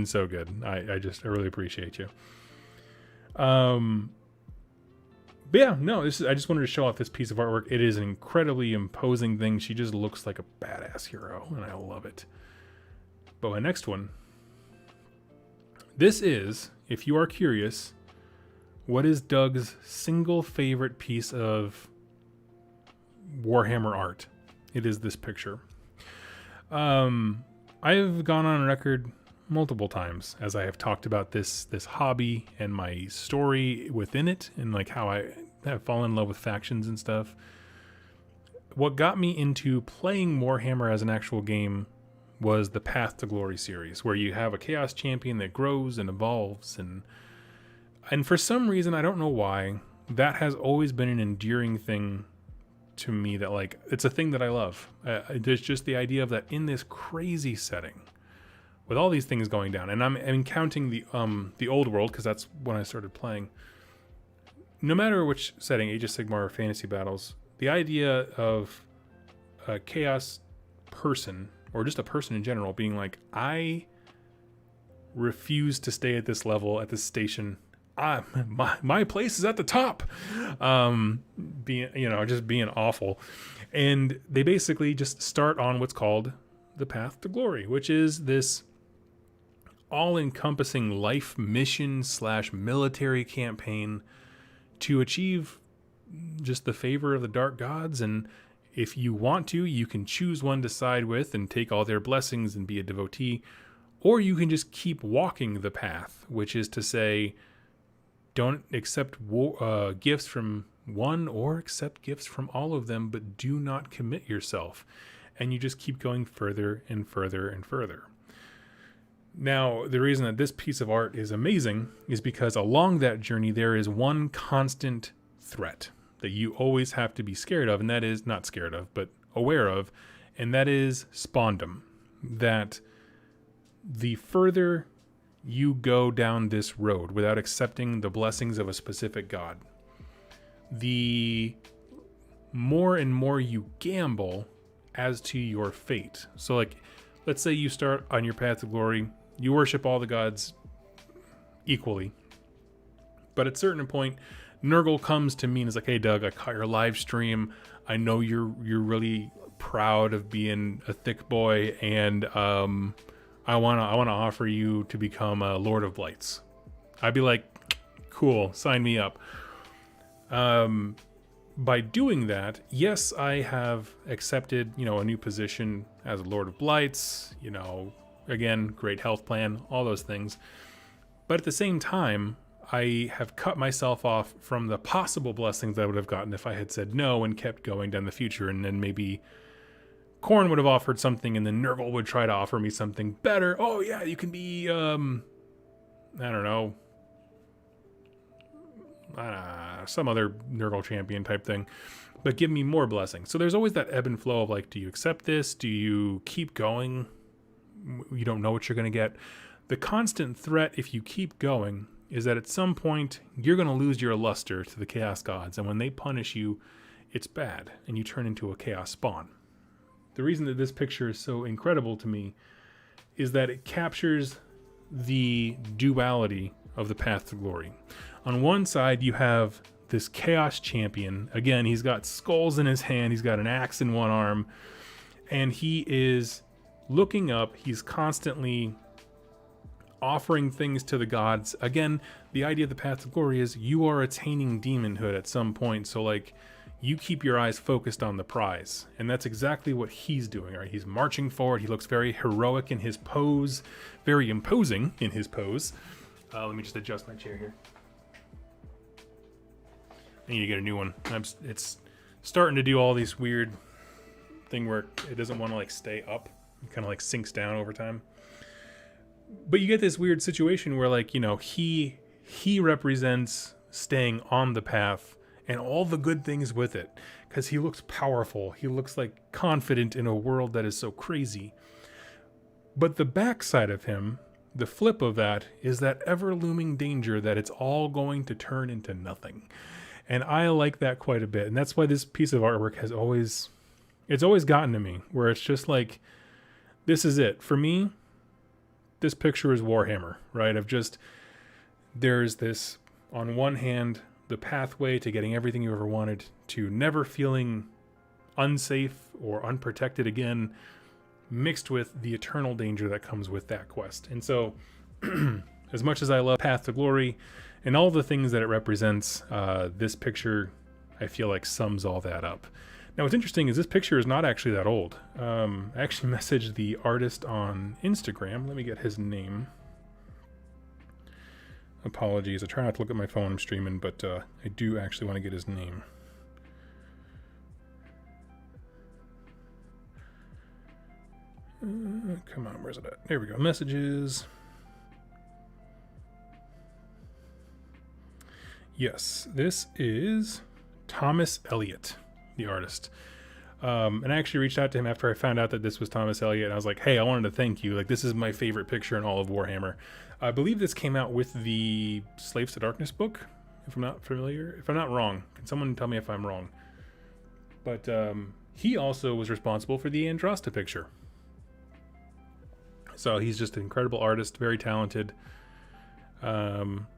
so good. I really appreciate you. But yeah, no, I just wanted to show off this piece of artwork. It is an incredibly imposing thing. She just looks like a badass hero, and I love it. But my next one, this is, if you are curious, what is Doug's single favorite piece of Warhammer art? it is this picture. I've gone on record multiple times as I have talked about this hobby and my story within it, and like how I have fallen in love with factions and stuff. What got me into playing Warhammer as an actual game was the Path to Glory series, where you have a Chaos Champion that grows and evolves, and for some reason, I don't know why, that has always been an endearing thing to me, that like, it's a thing that I love. There's just the idea of that in this crazy setting with all these things going down, and I'm counting the old world, because that's when I started playing. No matter which setting, Age of Sigmar or Fantasy Battles, the idea of a chaos person, or just a person in general, being like, I refuse to stay at this level, at this station. My place is at the top. Just being awful. And they basically just start on what's called the Path to Glory, which is this all-encompassing life mission / military campaign to achieve just the favor of the dark gods. And if you want to, you can choose one to side with and take all their blessings and be a devotee, or you can just keep walking the path, which is to say, don't accept gifts from one or accept gifts from all of them, but do not commit yourself. And you just keep going further and further and further. Now, the reason that this piece of art is amazing is because along that journey, there is one constant threat that you always have to be scared of, and that is, not scared of, but aware of, and that is spawndom. That the further you go down this road without accepting the blessings of a specific god, the more and more you gamble as to your fate. So like, let's say you start on your path to glory, you worship all the gods equally, but at a certain point, Nurgle comes to me and is like, hey Doug, I caught your live stream. I know you're really proud of being a thick boy, and I wanna offer you to become a Lord of Blights. I'd be like, cool, sign me up. By doing that, yes, I have accepted, a new position as a Lord of Blights, again, great health plan, all those things. But at the same time, I have cut myself off from the possible blessings I would have gotten if I had said no and kept going down the future, and then maybe Korn would have offered something, and then Nurgle would try to offer me something better. Oh yeah, you can be, I don't know, some other Nurgle champion type thing, but give me more blessings. So there's always that ebb and flow of like, do you accept this? Do you keep going? You don't know what you're going to get. The constant threat, if you keep going, is that at some point you're going to lose your luster to the chaos gods, and when they punish you, it's bad, and you turn into a chaos spawn. The reason that this picture is so incredible to me is that it captures the duality of the path to glory. On one side, you have this chaos champion. Again, he's got skulls in his hand, he's got an axe in one arm, and he is looking up. He's constantly offering things to the gods. Again, the idea of the path to glory is you are attaining demonhood at some point, so like, you keep your eyes focused on the prize. And that's exactly what he's doing, right? He's marching forward. He looks very heroic in his pose, very imposing in his pose. Let me just adjust my chair here. I need to get a new one. It's starting to do all these weird thing where it doesn't want to like stay up. It kind of like sinks down over time. But you get this weird situation where like, he represents staying on the path and all the good things with it, because he looks powerful. He looks like confident in a world that is so crazy. But the backside of him, the flip of that, is that ever-looming danger that it's all going to turn into nothing. And I like that quite a bit. And that's why this piece of artwork has always gotten to me, where it's just like, this is it. For me, this picture is Warhammer, right? There's this, on one hand, the pathway to getting everything you ever wanted, to never feeling unsafe or unprotected again, mixed with the eternal danger that comes with that quest. And so, as much as I love Path to Glory and all the things that it represents, this picture, I feel like, sums all that up. Now, what's interesting is this picture is not actually that old. I actually messaged the artist on Instagram. Let me get his name. Apologies. I try not to look at my phone. I'm streaming, but I do actually want to get his name. Come on, where's it at? There we go. Messages. Yes, this is Thomas Elliott, the artist. And I actually reached out to him after I found out that this was Thomas Elliott, and I was like, hey, I wanted to thank you. Like, this is my favorite picture in all of Warhammer. I believe this came out with the Slaves to Darkness book, if I'm not familiar. If I'm not wrong, can someone tell me if I'm wrong? But he also was responsible for the Andrasta picture. So he's just an incredible artist, very talented.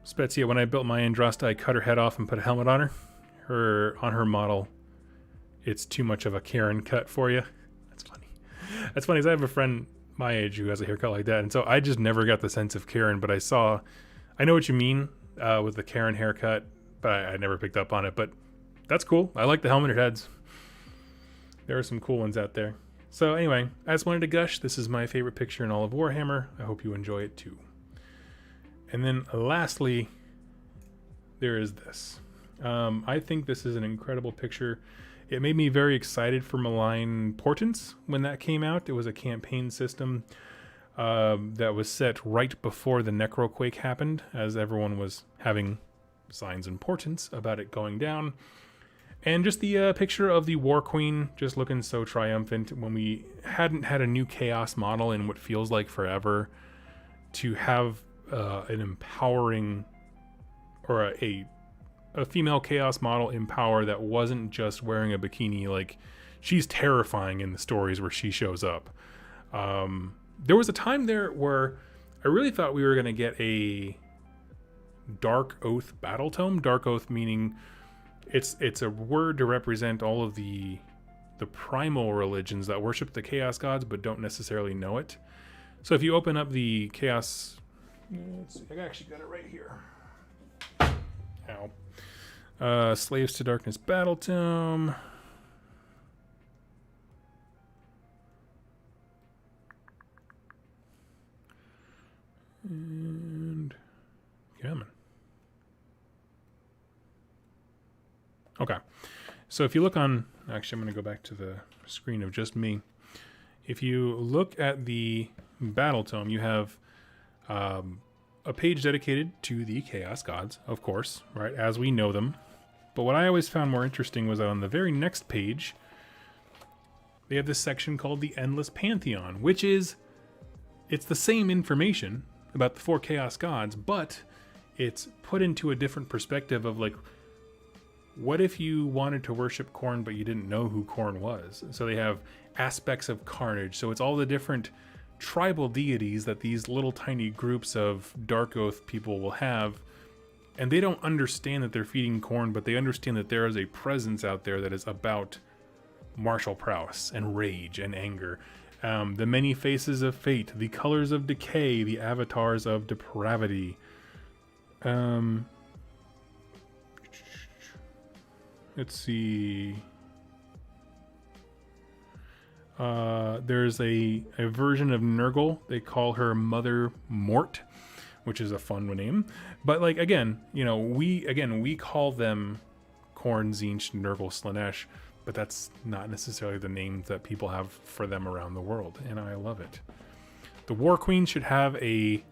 Spezia, when I built my Andrasta, I cut her head off and put a helmet on her. On her model, it's too much of a Karen cut for you. That's funny. That's funny, because I have a friend my age who has a haircut like that, and so I just never got the sense of Karen, but I know what you mean with the Karen haircut, but I never picked up on it. But that's cool. I like the helmeted heads. There are some cool ones out there. So anyway, I just wanted to gush. This is my favorite picture in all of Warhammer. I hope you enjoy it too. And then lastly, there is this. I think this is an incredible picture. It made me very excited for Malign Portents when that came out. It was a campaign system that was set right before the Necroquake happened, as everyone was having signs and portents about it going down. And just the picture of the War Queen just looking so triumphant when we hadn't had a new Chaos model in what feels like forever. To have an empowering, or a female Chaos model in power that wasn't just wearing a bikini. Like, she's terrifying in the stories where she shows up. There was a time there where I really thought we were going to get a Dark Oath battle tome. Dark Oath meaning it's a word to represent all of the primal religions that worship the Chaos gods but don't necessarily know it. So if you open up the Chaos, let's see, I actually got it right here. Ow. Slaves to Darkness battle tome. And coming. Okay, so if you look on, actually I'm going to go back to the screen of just me. If you look at the battle tome, you have a page dedicated to the Chaos gods, of course, right, as we know them. But what I always found more interesting was that on the very next page, they have this section called the Endless Pantheon, which is, it's the same information about the 4 Chaos gods, but it's put into a different perspective of, like, what if you wanted to worship Khorne but you didn't know who Khorne was? So they have aspects of carnage. So it's all the different tribal deities that these little tiny groups of Dark Oath people will have. And they don't understand that they're feeding Khorne, but they understand that there is a presence out there that is about martial prowess and rage and anger. The many faces of fate, the colors of decay, the avatars of depravity. Let's see. There's a version of Nurgle. They call her Mother Mort, which is a fun name. But, like, again, you know, we call them Khorne, Tzeentch, Nurgle, Slaanesh, but that's not necessarily the names that people have for them around the world, and I love it. The War Queen should have a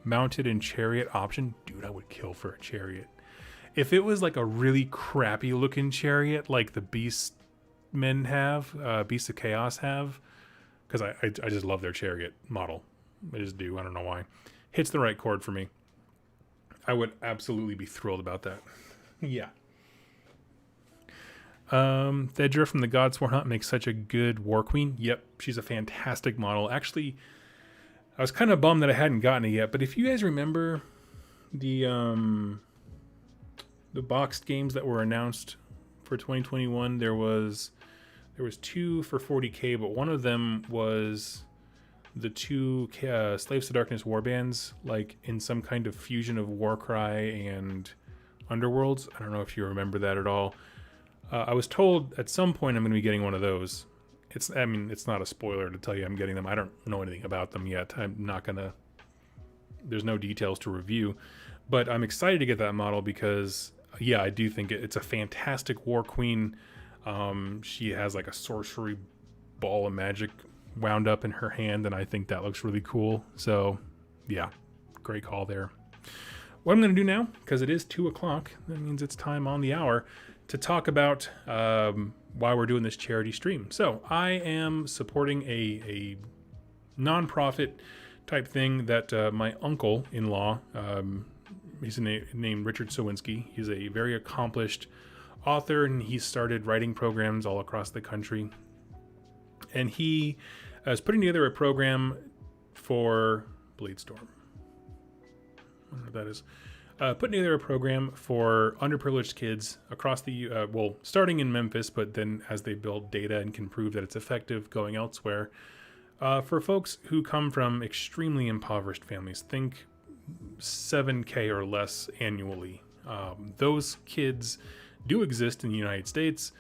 mounted and chariot option. Dude, I would kill for a chariot. If it was like a really crappy looking chariot like the Beast Men have, Beasts of Chaos have, because I just love their chariot model. I just do. I don't know why. Hits the right chord for me. I would absolutely be thrilled about that. Yeah. Thedra from the Godsworn Hunt makes such a good War Queen. Yep, she's a fantastic model. Actually, I was kind of bummed that I hadn't gotten it yet, but if you guys remember the boxed games that were announced for 2021, there was 2 for 40k, but one of them was the 2 Slaves to Darkness warbands, like in some kind of fusion of Warcry and Underworlds. I don't know if you remember that at all. I was told at some point I'm going to be getting one of those. It's not a spoiler to tell you I'm getting them. I don't know anything about them yet. I'm not going to, there's no details to review, but I'm excited to get that model because, yeah, I do think it's a fantastic war queen. She has like a sorcery ball of magic wound up in her hand, and I think that looks really cool. So, yeah, great call there. What I'm going to do now, because it is 2 o'clock, that means it's time on the hour to talk about why we're doing this charity stream. So I am supporting a nonprofit type thing that my uncle-in-law, he's named Richard Sowinski. He's a very accomplished author, and he's started writing programs all across the country. And he is putting together a program for Bladestorm. I don't know what that is. Putting together a program for underprivileged kids across the starting in Memphis, but then as they build data and can prove that it's effective, going elsewhere, for folks who come from extremely impoverished families. Think $7,000 or less annually. Those kids do exist in the United States.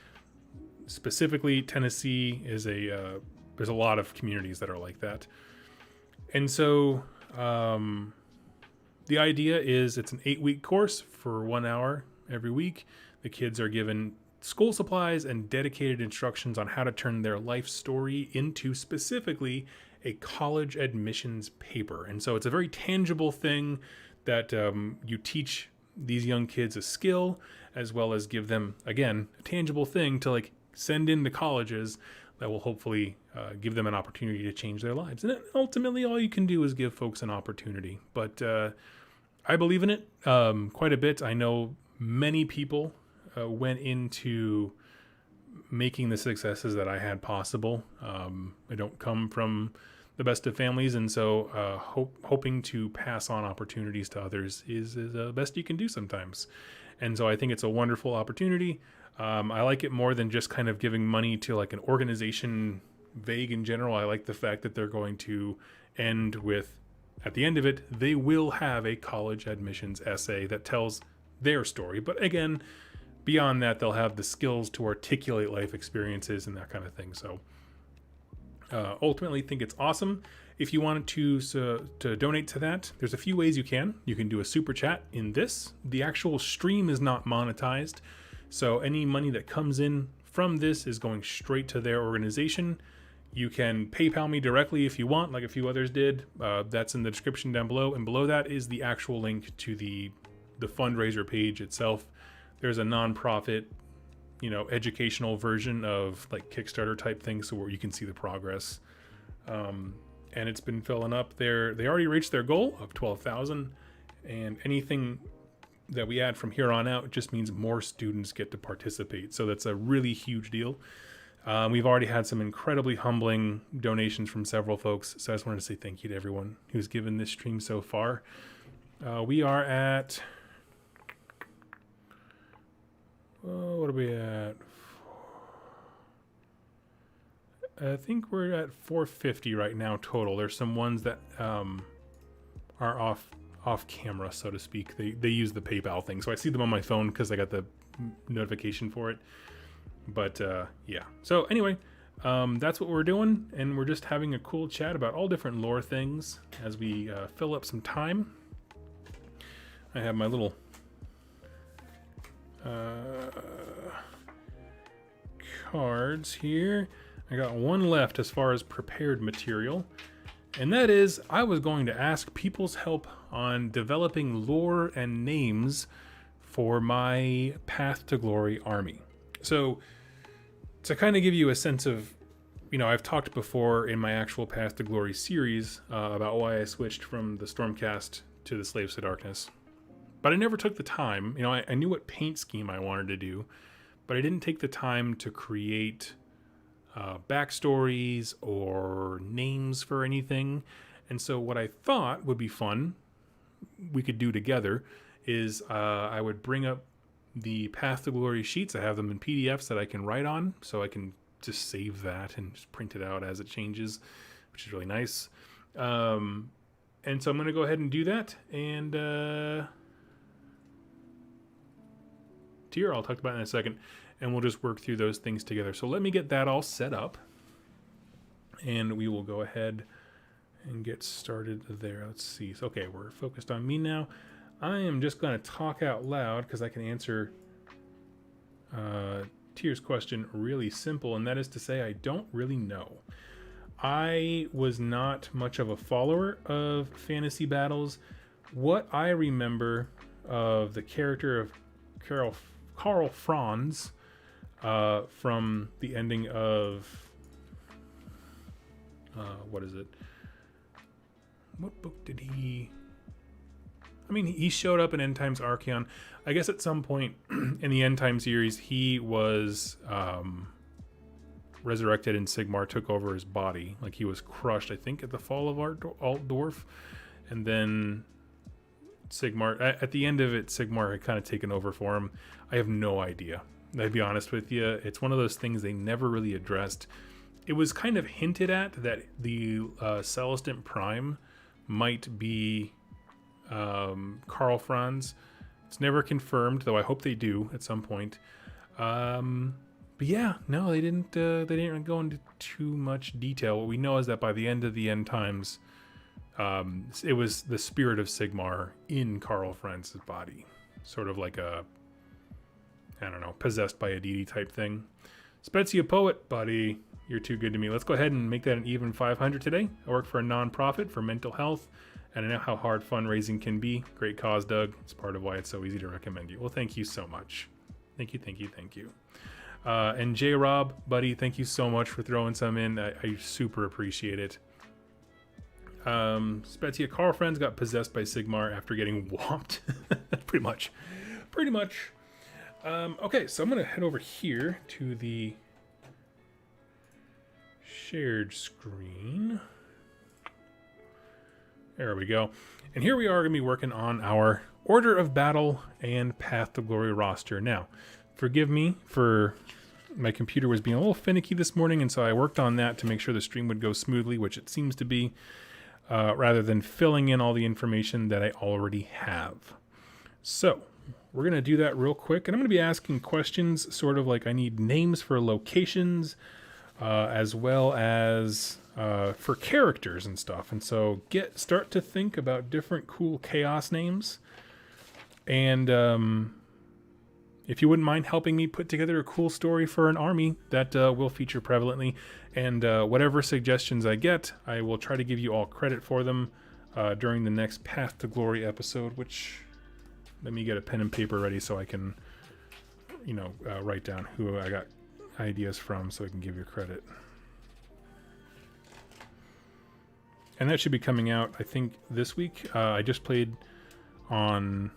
Specifically, Tennessee is there's a lot of communities that are like that. And so the idea is it's an 8-week course for 1 hour every week. The kids are given school supplies and dedicated instructions on how to turn their life story into specifically a college admissions paper. And so it's a very tangible thing that you teach these young kids a skill, as well as give them, again, a tangible thing to like send into colleges that will hopefully give them an opportunity to change their lives. And ultimately, all you can do is give folks an opportunity. But I believe in it quite a bit. I know many people went into making the successes that I had possible. I don't come from the best of families, and so hoping to pass on opportunities to others is the best you can do sometimes. And so I think it's a wonderful opportunity. I like it more than just kind of giving money to like an organization vague in general. I like the fact that they're going to end with, at the end of it, they will have a college admissions essay that tells their story. But again, beyond that, they'll have the skills to articulate life experiences and that kind of thing. So ultimately think it's awesome. If you wanted to donate to that, there's a few ways you can. You can do a super chat in this. The actual stream is not monetized, so any money that comes in from this is going straight to their organization. You can PayPal me directly if you want, like a few others did. That's in the description down below, and below that is the actual link to the fundraiser page itself. There's a nonprofit, educational version of like Kickstarter type thing, so where you can see the progress. And it's been filling up. They already reached their goal of 12,000, and anything that we add from here on out just means more students get to participate. So that's a really huge deal. We've already had some incredibly humbling donations from several folks, so I just wanted to say thank you to everyone who's given this stream so far. We are at, what are we at? I think we're at 450 right now total. There's some ones that are off camera, so to speak. They use the PayPal thing, so I see them on my phone because I got the notification for it. But yeah. So anyway, that's what we're doing, and we're just having a cool chat about all different lore things as we fill up some time. I have my little cards here. I got one left as far as prepared material, and that is I was going to ask people's help on developing lore and names for my Path to Glory army. So to kind of give you a sense of, I've talked before in my actual Path to Glory series about why I switched from the Stormcast to the Slaves to Darkness, but I never took the time. I knew what paint scheme I wanted to do, but I didn't take the time to create backstories or names for anything. And so what I thought would be fun, we could do together, is I would bring up the Path to Glory sheets. I have them in PDFs that I can write on, so I can just save that and just print it out as it changes, which is really nice. And so I'm going to go ahead and do that. And Tier, I'll talk about in a second. and we'll just work through those things together. So let me get that all set up, and we will go ahead and get started there. Let's see. So, okay, we're focused on me now. I am just going to talk out loud because I can answer Tier's question really simple, and that is to say I don't really know. I was not much of a follower of fantasy battles. What I remember of the character of Karl Franz from the ending of what is it? What book did he... I mean, he showed up in End Times Archeon. I guess at some point in the End Time series, he was resurrected and Sigmar took over his body. Like, he was crushed, I think, at the fall of Altdorf. And then Sigmar, at the end of it, Sigmar had kind of taken over for him. I have no idea. I'd be honest with you. It's one of those things they never really addressed. It was kind of hinted at that the Celestant Prime might be Karl Franz. It's never confirmed, though I hope they do at some point. But yeah, no, they didn't go into too much detail. What we know is that by the end of the End Times, it was the spirit of Sigmar in Karl Franz's body. Sort of like a, I don't know, possessed by a deity type thing. Spezia Poet, buddy, you're too good to me. Let's go ahead and make that an even 500 today. I work for a non-profit for mental health, and I know how hard fundraising can be. Great cause, Doug. It's part of why it's so easy to recommend you. Well, thank you so much. Thank you. And J. Rob, buddy, thank you so much for throwing some in. I super appreciate it. Spezia, Karl Franz got possessed by Sigmar after getting whomped. Pretty much. Okay, so I'm going to head over here to the shared screen. There we go. And here we are going to be working on our Order of Battle and Path to Glory roster. Now, forgive me for my computer was being a little finicky this morning, and so I worked on that to make sure the stream would go smoothly, which it seems to be, rather than filling in all the information that I already have. So we're going to do that real quick, and I'm going to be asking questions sort of like I need names for locations, as well as for characters and stuff. And so start to think about different cool chaos names. And if you wouldn't mind helping me put together a cool story for an army that will feature prevalently, and whatever suggestions I get, I will try to give you all credit for them during the next Path to Glory episode, which, let me get a pen and paper ready so I can, write down who I got ideas from so I can give you credit. And that should be coming out, I think, this week. I just played on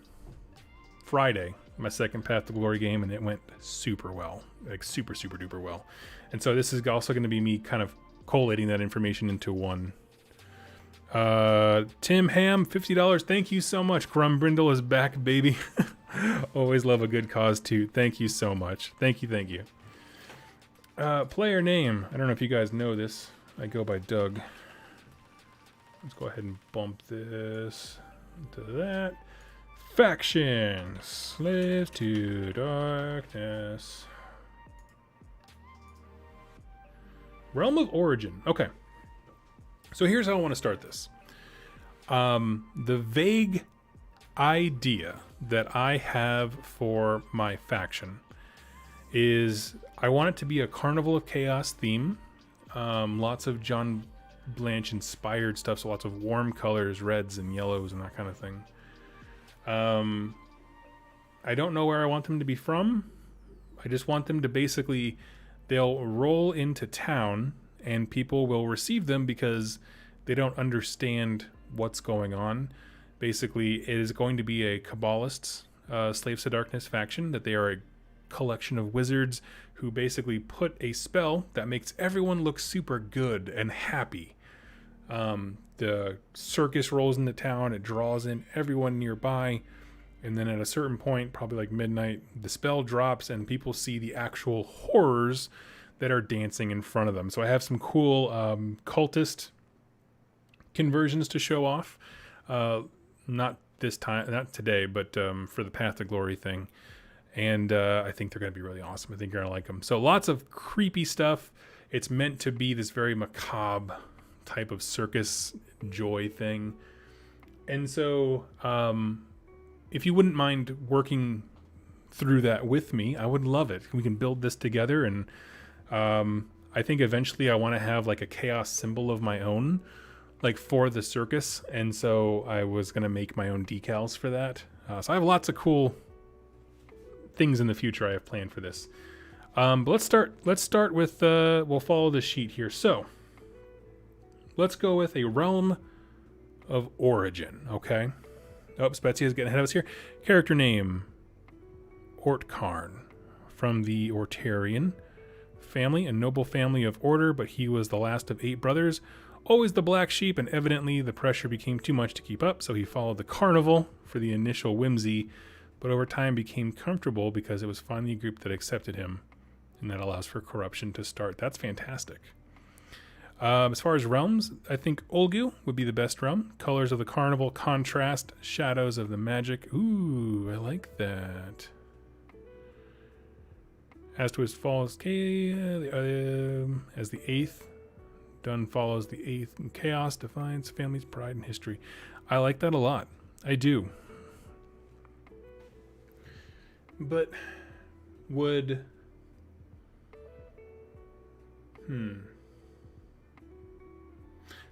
Friday my second Path to Glory game, and it went super well, like super duper well. And so this is also going to be me kind of collating that information into one. Tim Ham, $50. Thank you so much. Grum Brindle is back, baby. Always love a good cause too. Thank you so much. Thank you. Player name. I don't know if you guys know this. I go by Doug. Let's go ahead and bump this into that. Faction. Slaves to Darkness. Realm of Origin. Okay. So here's how I want to start this. The vague idea that I have for my faction is I want it to be a Carnival of Chaos theme. Lots of John Blanche inspired stuff, so lots of warm colors, reds and yellows and that kind of thing. I don't know where I want them to be from. I just want them to basically, they'll roll into town and people will receive them because they don't understand what's going on. Basically, it is going to be a Kabbalists, Slaves to Darkness faction, that they are a collection of wizards who basically put a spell that makes everyone look super good and happy. The circus rolls into town, it draws in everyone nearby, and then at a certain point, probably like midnight, the spell drops and people see the actual horrors that are dancing in front of them. So I have some cool cultist conversions to show off. Not this time, not today, but for the Path to Glory thing. And I think they're going to be really awesome. I think you're going to like them. So lots of creepy stuff. It's meant to be this very macabre type of circus joy thing. And so if you wouldn't mind working through that with me, I would love it. We can build this together. And I think eventually I want to have like a chaos symbol of my own, like for the circus. And so I was going to make my own decals for that. So I have lots of cool things in the future I have planned for this. But let's start with we'll follow the sheet here. So let's go with a realm of origin. Okay. Oops, Betsy is getting ahead of us here. Character name Ortkarn, from the Ortarian family, a noble family of order, but he was the last of 8 brothers, always the black sheep, and evidently the pressure became too much to keep up, so he followed the carnival for the initial whimsy, but over time became comfortable because it was finally a group that accepted him, and that allows for corruption to start. That's fantastic. As far as realms, I think Olgu would be the best realm. Colors of the carnival, contrast, shadows of the magic. Ooh, I like that. As to his falls, as the 8th, Dun follows the 8th in chaos, defiance, family's pride, and history. I like that a lot. I do. But would...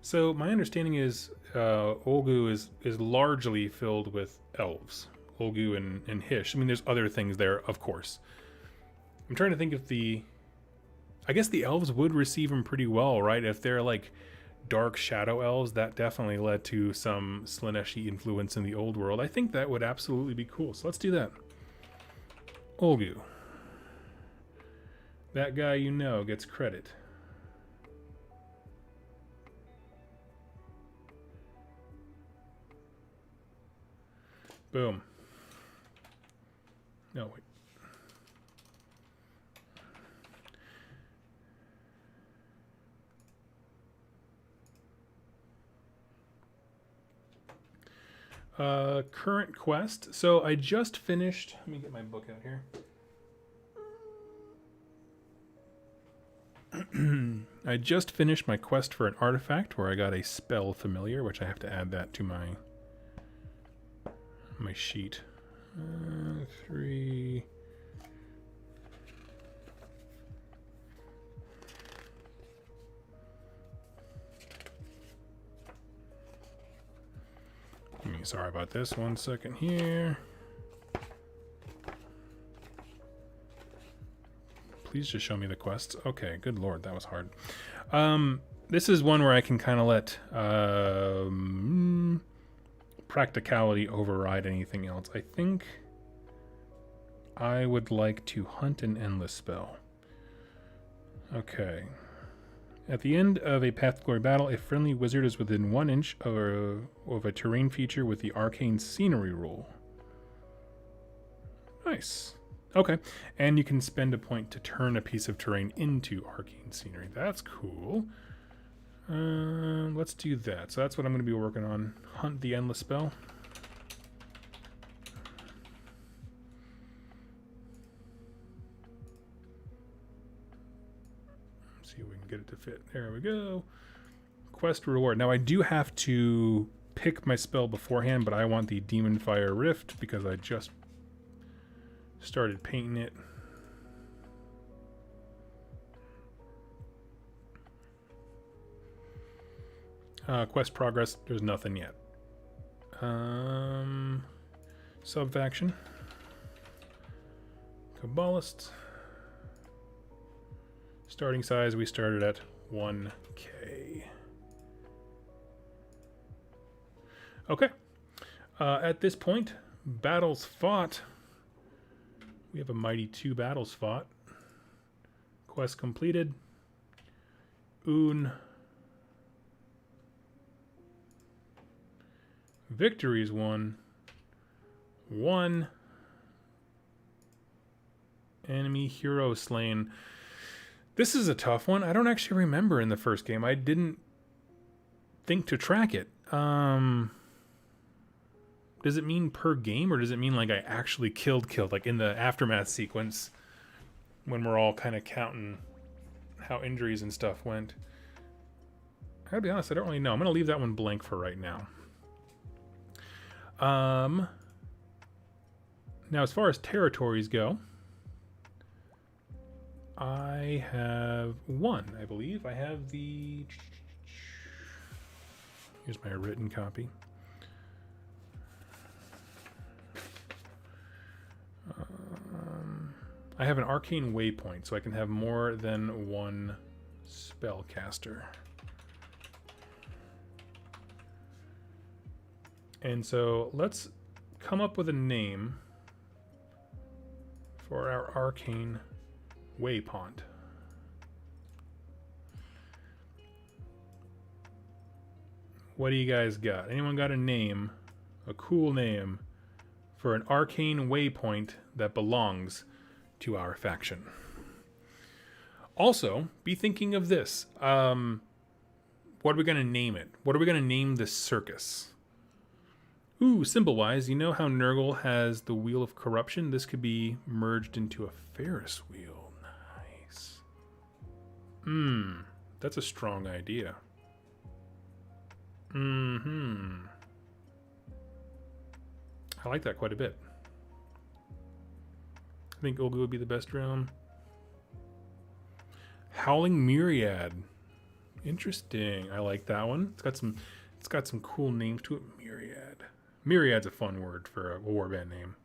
So my understanding is Olgu is largely filled with elves. Olgu and Hish. I mean, there's other things there, of course. I'm trying to think if I guess the elves would receive him pretty well, right? If they're like dark shadow elves, that definitely led to some Slaaneshi influence in the old world. I think that would absolutely be cool. So let's do that. Olgu. That guy you know gets credit. Boom. No, wait. Current quest. So I just finished. Let me get my book out here. I just finished my quest for an artifact where I got a spell familiar, which I have to add that to my sheet. 3. Sorry about this. 1 second here. Please just show me the quests. Okay, good lord, that was hard. This is one where I can kind of let practicality override anything else. I think I would like to hunt an endless spell. Okay. At the end of a Path to Glory battle, a friendly wizard is within 1 inch of a terrain feature with the arcane scenery rule. Nice. Okay. And you can spend a point to turn a piece of terrain into arcane scenery. That's cool. Let's do that. So that's what I'm going to be working on. Hunt the endless spell. See if we can get it to fit. There we go. Quest reward. Now I do have to pick my spell beforehand, but I want the Demon Fire Rift because I just started painting it. Quest progress. There's nothing yet. Sub-faction. Kabbalist. Starting size, we started at 1K. Okay. At this point, battles fought. We have a mighty 2 battles fought. Quest completed. Victories won. 1. Enemy hero slain. This is a tough one. I don't actually remember in the first game. I didn't think to track it. Does it mean per game, or does it mean like I actually killed, like in the aftermath sequence when we're all kind of counting how injuries and stuff went? I gotta be honest, I don't really know. I'm gonna leave that one blank for right now. Now, as far as territories go, I have one, I believe. I have the... Here's my written copy. I have an arcane waypoint, so I can have more than one spellcaster. And so let's come up with a name for our arcane waypoint. What do you guys got? Anyone got a name, a cool name, for an arcane waypoint that belongs to our faction? Also, be thinking of this. What are we going to name it? What are we going to name this circus? Ooh, symbol-wise, you know how Nurgle has the Wheel of Corruption? This could be merged into a Ferris wheel. Nice. That's a strong idea. I like that quite a bit. I think Olga would be the best realm. Howling Myriad. Interesting. I like that one. It's got some cool names to it. Myriad. Myriad's a fun word for a warband name.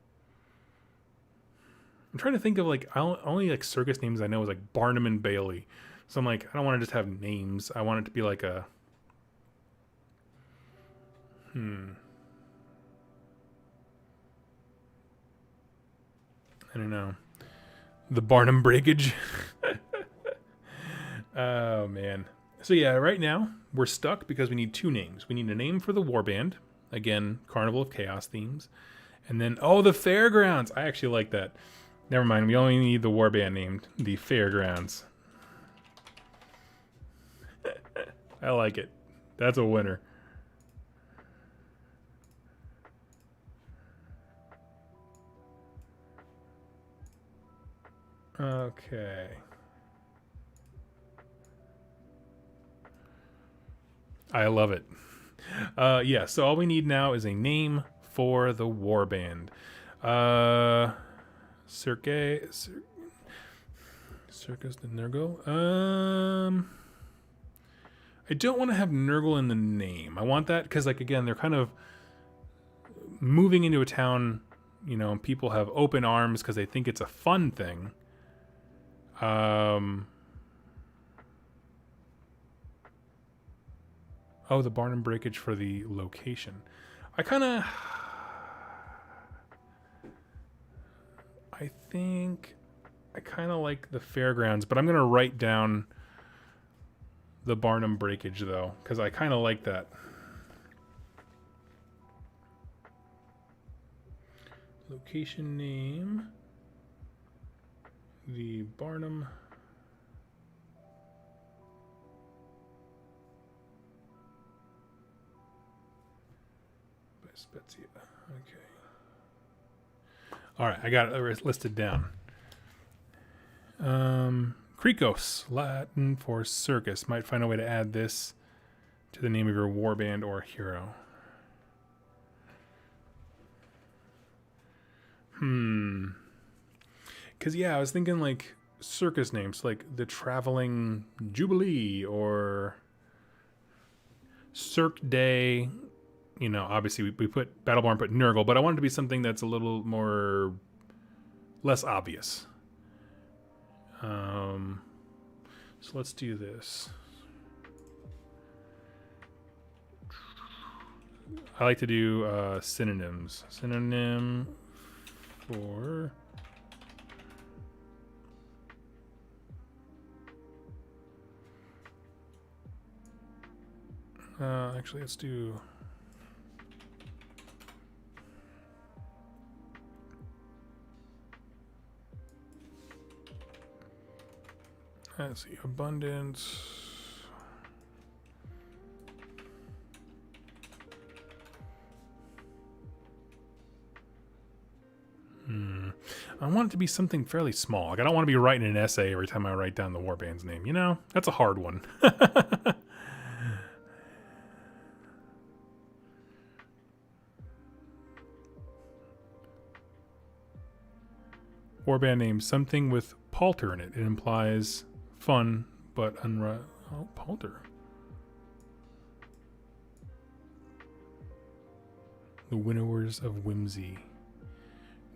I'm trying to think of like only like circus names I know is like Barnum and Bailey. So I'm like, I don't want to just have names. I want it to be like a I don't know. The Barnum Breakage. Oh man. So yeah, right now we're stuck because we need two names. We need a name for the warband. Again, Carnival of Chaos themes. And then, oh, the Fairgrounds. I actually like that. Never mind. We only need the warband named the Fairgrounds. I like it. That's a winner. Okay. I love it. Yeah, so all we need now is a name for the warband. Circus de Nurgle. I don't want to have Nurgle in the name. I want that because, like, again, they're kind of moving into a town, you know, and people have open arms because they think it's a fun thing. Oh, the Barnum Breakage for the location. I think I kind of like the Fairgrounds, but I'm going to write down the Barnum Breakage, though, because I kind of like that. Location name. The Barnum. By Spezia. Okay. All right, I got it listed down. Krikos, Latin for circus. Might find a way to add this to the name of your warband or hero. Because, yeah, I was thinking, like, circus names, like the Traveling Jubilee or Cirque Day. You know, obviously we put Battleborn, put Nurgle, but I wanted to be something that's a little more... less obvious. So let's do this. I like to do synonyms. Synonym for... actually, let's do... Let's see, abundance. I want it to be something fairly small. Like, I don't want to be writing an essay every time I write down the warband's name. You know, that's a hard one. Warband name, something with palter in it. It implies fun, but oh, palter. The Winnowers of Whimsy.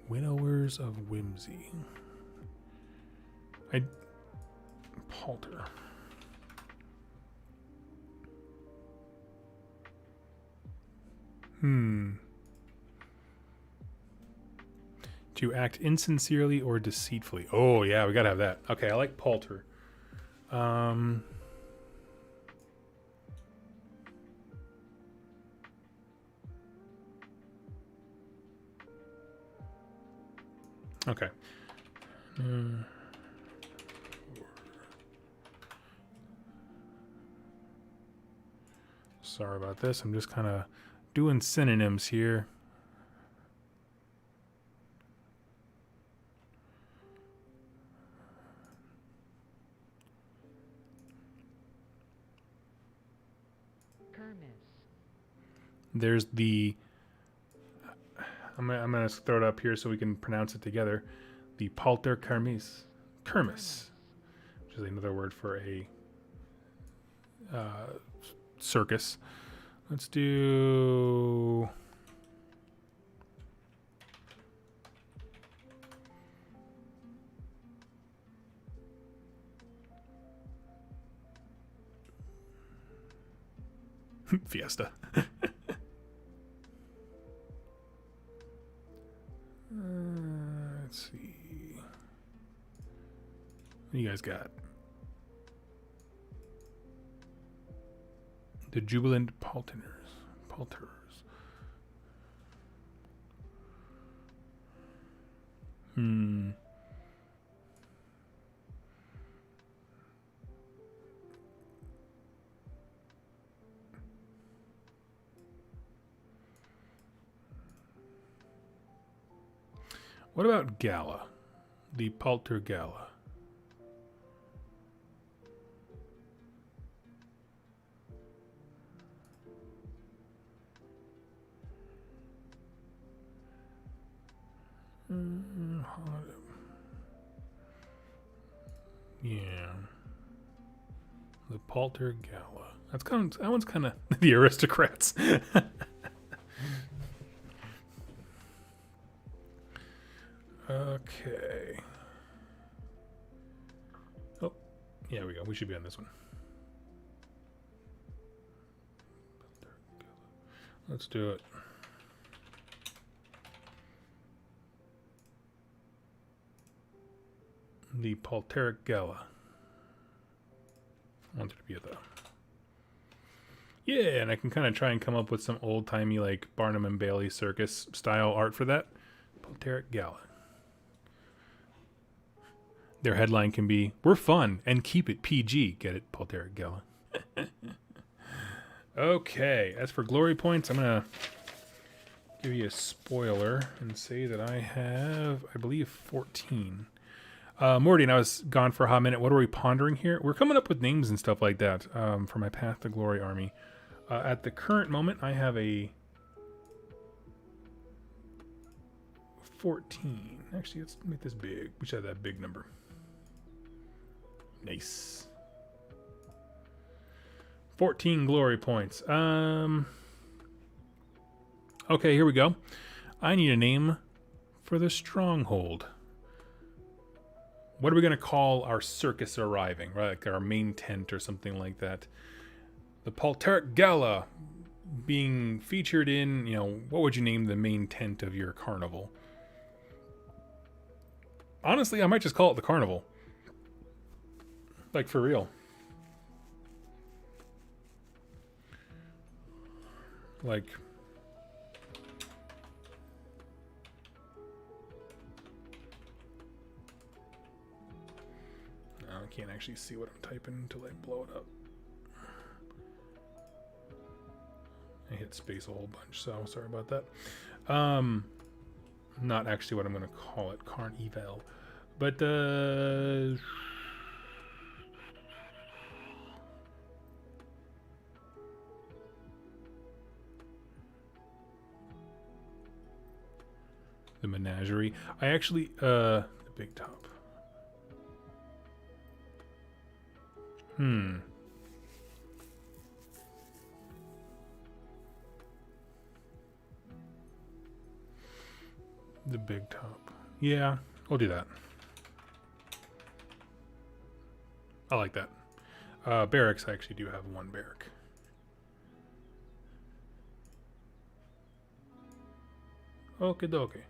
Winnowers of Whimsy. Palter. To act insincerely or deceitfully. Oh, yeah, we gotta have that. Okay, I like palter. Okay. Sorry about this. I'm just kind of doing synonyms here. There's the... I'm gonna throw it up here so we can pronounce it together. The palter kermis. Kermis. Which is another word for a circus. Let's do... Fiesta. Let's see. What do you guys got? The Jubilant Palters. What about Gala? The Palter Gala. Yeah. The Palter Gala. That one's kind of the aristocrats. Okay. Oh, yeah, we go. We should be on this one. Let's do it. The Palteric Gala. I wanted to be at the... Yeah, and I can kind of try and come up with some old-timey, like, Barnum and Bailey circus style art for that. Palteric Gala. Their headline can be, "We're fun and keep it PG." Get it? Palteric Gala. Okay, as for glory points, I'm going to give you a spoiler and say that I have, I believe, 14. Morty and I was gone for a hot minute. What are we pondering here? We're coming up with names and stuff like that for my Path to Glory army. At the current moment, I have a 14. Actually, let's make this big. We should have that big number. Nice. 14 glory points. Okay, here we go. I need a name for the stronghold. What are we going to call our circus arriving? Right, like our main tent or something like that. The Palteric Gala being featured in, what would you name the main tent of your carnival? Honestly, I might just call it the carnival. Like, for real. Like... I can't actually see what I'm typing until I blow it up. I hit space a whole bunch, so sorry about that. Not actually what I'm going to call it, Karn Eval. But, the menagerie. I actually, the big top. The big top. Yeah, we'll do that. I like that. Barracks, I actually do have one barrack. Okie dokie.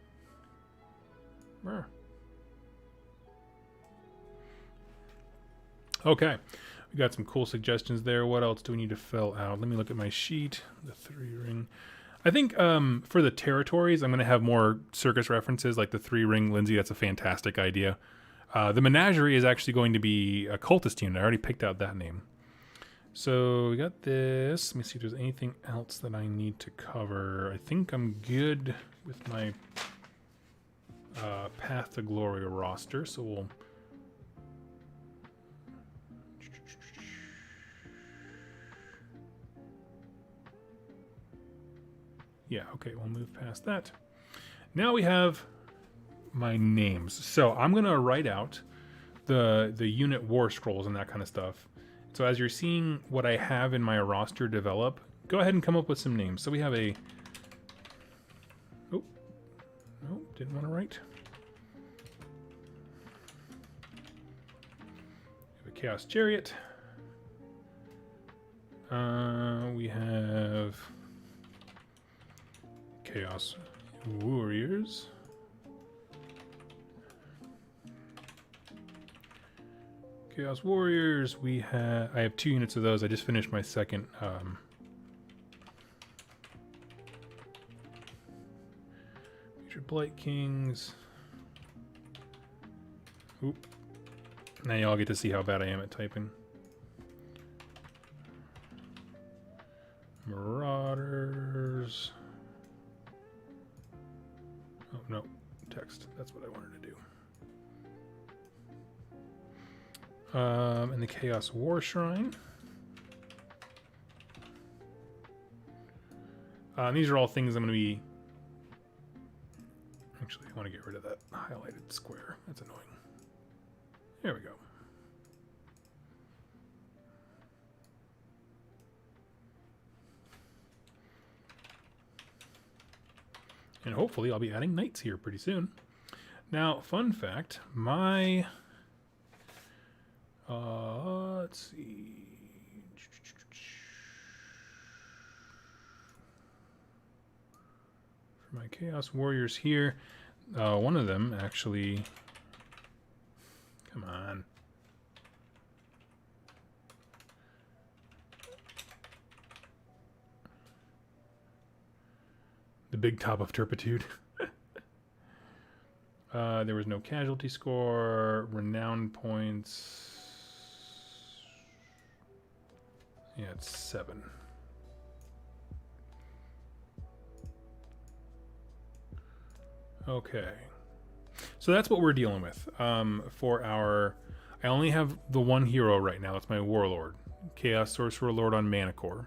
Okay, we got some cool suggestions there. What else do we need to fill out? Let me look at my sheet. The 3-ring. I think for the territories, I'm going to have more circus references, like the 3-ring Lindsay. That's a fantastic idea. The menagerie is actually going to be a cultist unit. I already picked out that name. So we got this. Let me see if there's anything else that I need to cover. I think I'm good with my Path to Glory roster. So we'll... Yeah, okay, we'll move past that. Now we have my names. So I'm going to write out the unit war scrolls and that kind of stuff. So as you're seeing what I have in my roster develop, go ahead and come up with some names. So we have a... Oh, no, didn't want to write. We have a Chaos Chariot. We have Chaos Warriors. Chaos Warriors, I have 2 units of those. I just finished my second Future Blight Kings. Oop. Now y'all get to see how bad I am at typing. Marauders. Oh, no. Text. That's what I wanted to do. And the Chaos War Shrine. These are all things I'm going to be... Actually, I want to get rid of that highlighted square. That's annoying. There we go. And hopefully I'll be adding knights here pretty soon. Now, fun fact, my... let's see. For my Chaos Warriors here, one of them actually... Come on. The big top of turpitude. There was no casualty score, renown points. Yeah, it's 7. Okay. So that's what we're dealing with. For our... I only have the one hero right now. That's my Warlord. Chaos Sorcerer Lord on Manicore.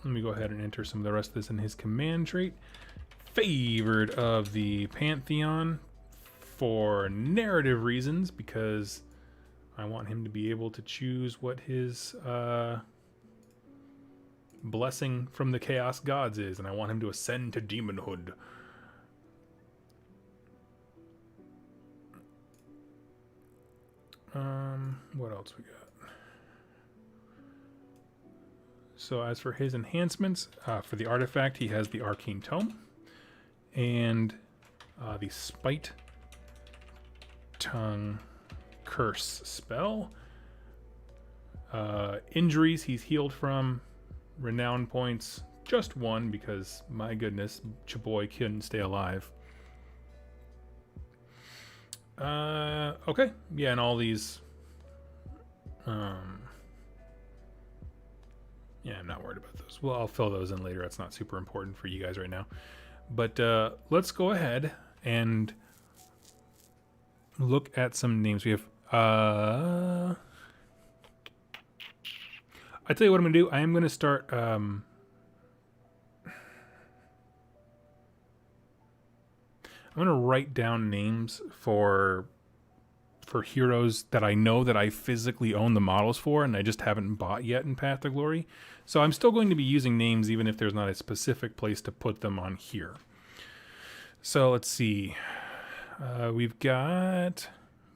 Let me go ahead and enter some of the rest of this in his command trait. Favored of the Pantheon for narrative reasons, because I want him to be able to choose what his blessing from the Chaos Gods is, and I want him to ascend to demonhood. What else we got? So as for his enhancements, for the artifact, he has the Arcane Tome and the Spite Tongue Curse spell. Injuries he's healed from. Renown points, just 1 because, my goodness, Chaboy couldn't stay alive. Okay, yeah, and all these Yeah, I'm not worried about those. Well, I'll fill those in later. That's not super important for you guys right now. But let's go ahead and look at some names. We have... I tell you what I'm going to do. I am going to start... I'm going to write down names for heroes that I know that I physically own the models for and I just haven't bought yet in Path to Glory. So I'm still going to be using names even if there's not a specific place to put them on here. So let's see. We've got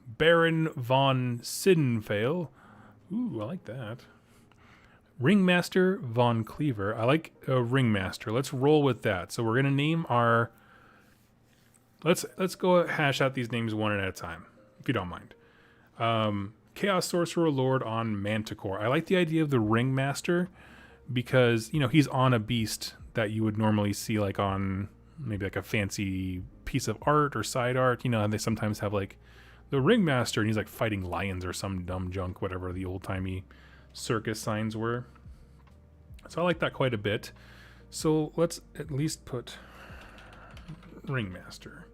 Baron von Sidenfale. Ooh, I like that. Ringmaster von Cleaver. I like Ringmaster. Let's roll with that. So we're going to name our... Let's go hash out these names one at a time, if you don't mind. Chaos Sorcerer Lord on Manticore. I like the idea of the Ringmaster because, you know, he's on a beast that you would normally see like on maybe like a fancy piece of art or side art. You know, and they sometimes have like the Ringmaster and he's like fighting lions or some dumb junk, whatever the old-timey circus signs were. So I like that quite a bit. So let's at least put Ringmaster.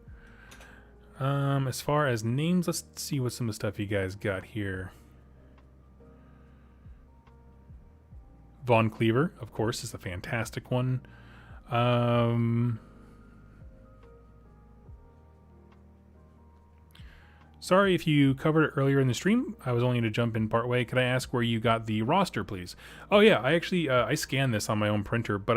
As far as names, let's see what some of the stuff you guys got here. Von Cleaver, of course, is a fantastic one. Sorry if you covered it earlier in the stream. I was only going to jump in part way. Could I ask where you got the roster, please? Oh yeah, I actually I scanned this on my own printer, but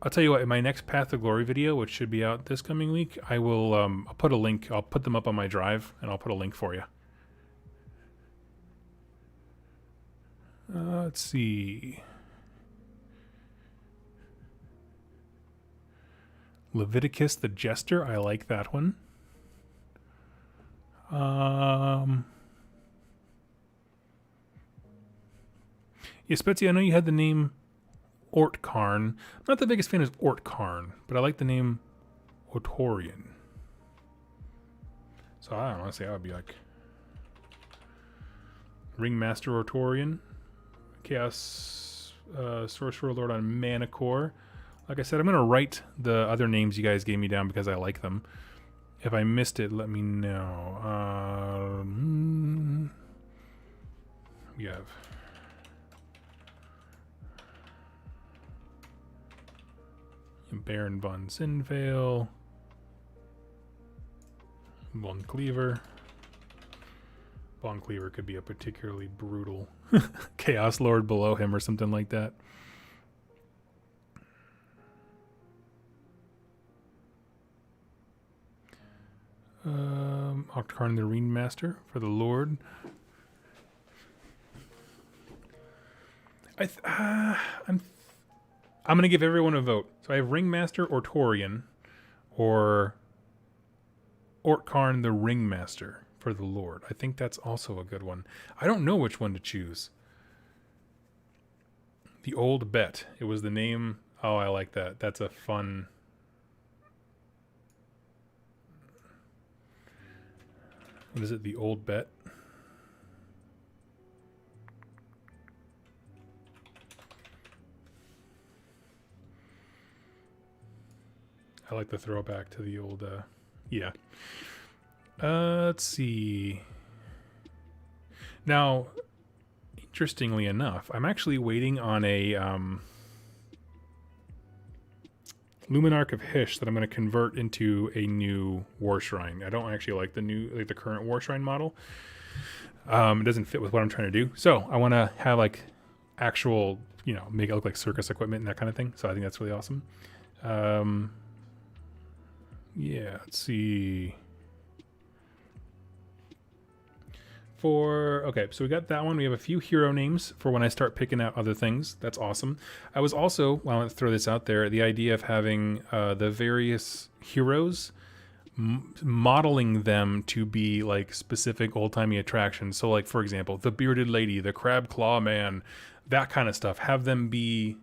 I'll tell you what, in my next Path to Glory video, which should be out this coming week, I will I'll put a link. I'll put them up on my drive, and I'll put a link for you. Let's see. Leviticus the Jester. I like that one. Yeah, Spetsy, I know you had the name Ortkarn. I'm not the biggest fan of Ortkarn, but I like the name Otorian. So I don't know, say I would be like Ringmaster Otorian, Chaos Sorcerer Lord on Manicore. Like I said, I'm going to write the other names you guys gave me down because I like them. If I missed it, let me know. We have... Baron von Sinvale, Von Cleaver. Von Cleaver could be a particularly brutal Chaos Lord below him or something like that. Octarn the Ringmaster for the Lord. I'm going to give everyone a vote. So I have Ringmaster or Torian or Ortkarn the Ringmaster for the Lord. I think that's also a good one. I don't know which one to choose. The Old Bet. It was the name. Oh, I like that. That's a fun... What is it? The Old Bet? I like the throwback to the old, yeah. Let's see. Now, interestingly enough, I'm actually waiting on a Luminarch of Hysh that I'm going to convert into a new War Shrine. I don't actually like the current War Shrine model. It doesn't fit with what I'm trying to do. So I want to have like actual, you know, make it look like circus equipment and that kind of thing. So I think that's really awesome. Yeah, let's see. Okay, so we got that one. We have a few hero names for when I start picking out other things. That's awesome. I was also, well, I want to throw this out there, the idea of having the various heroes, modeling them to be like specific old-timey attractions. So like, for example, the Bearded Lady, the Crab Claw Man, that kind of stuff. Have them be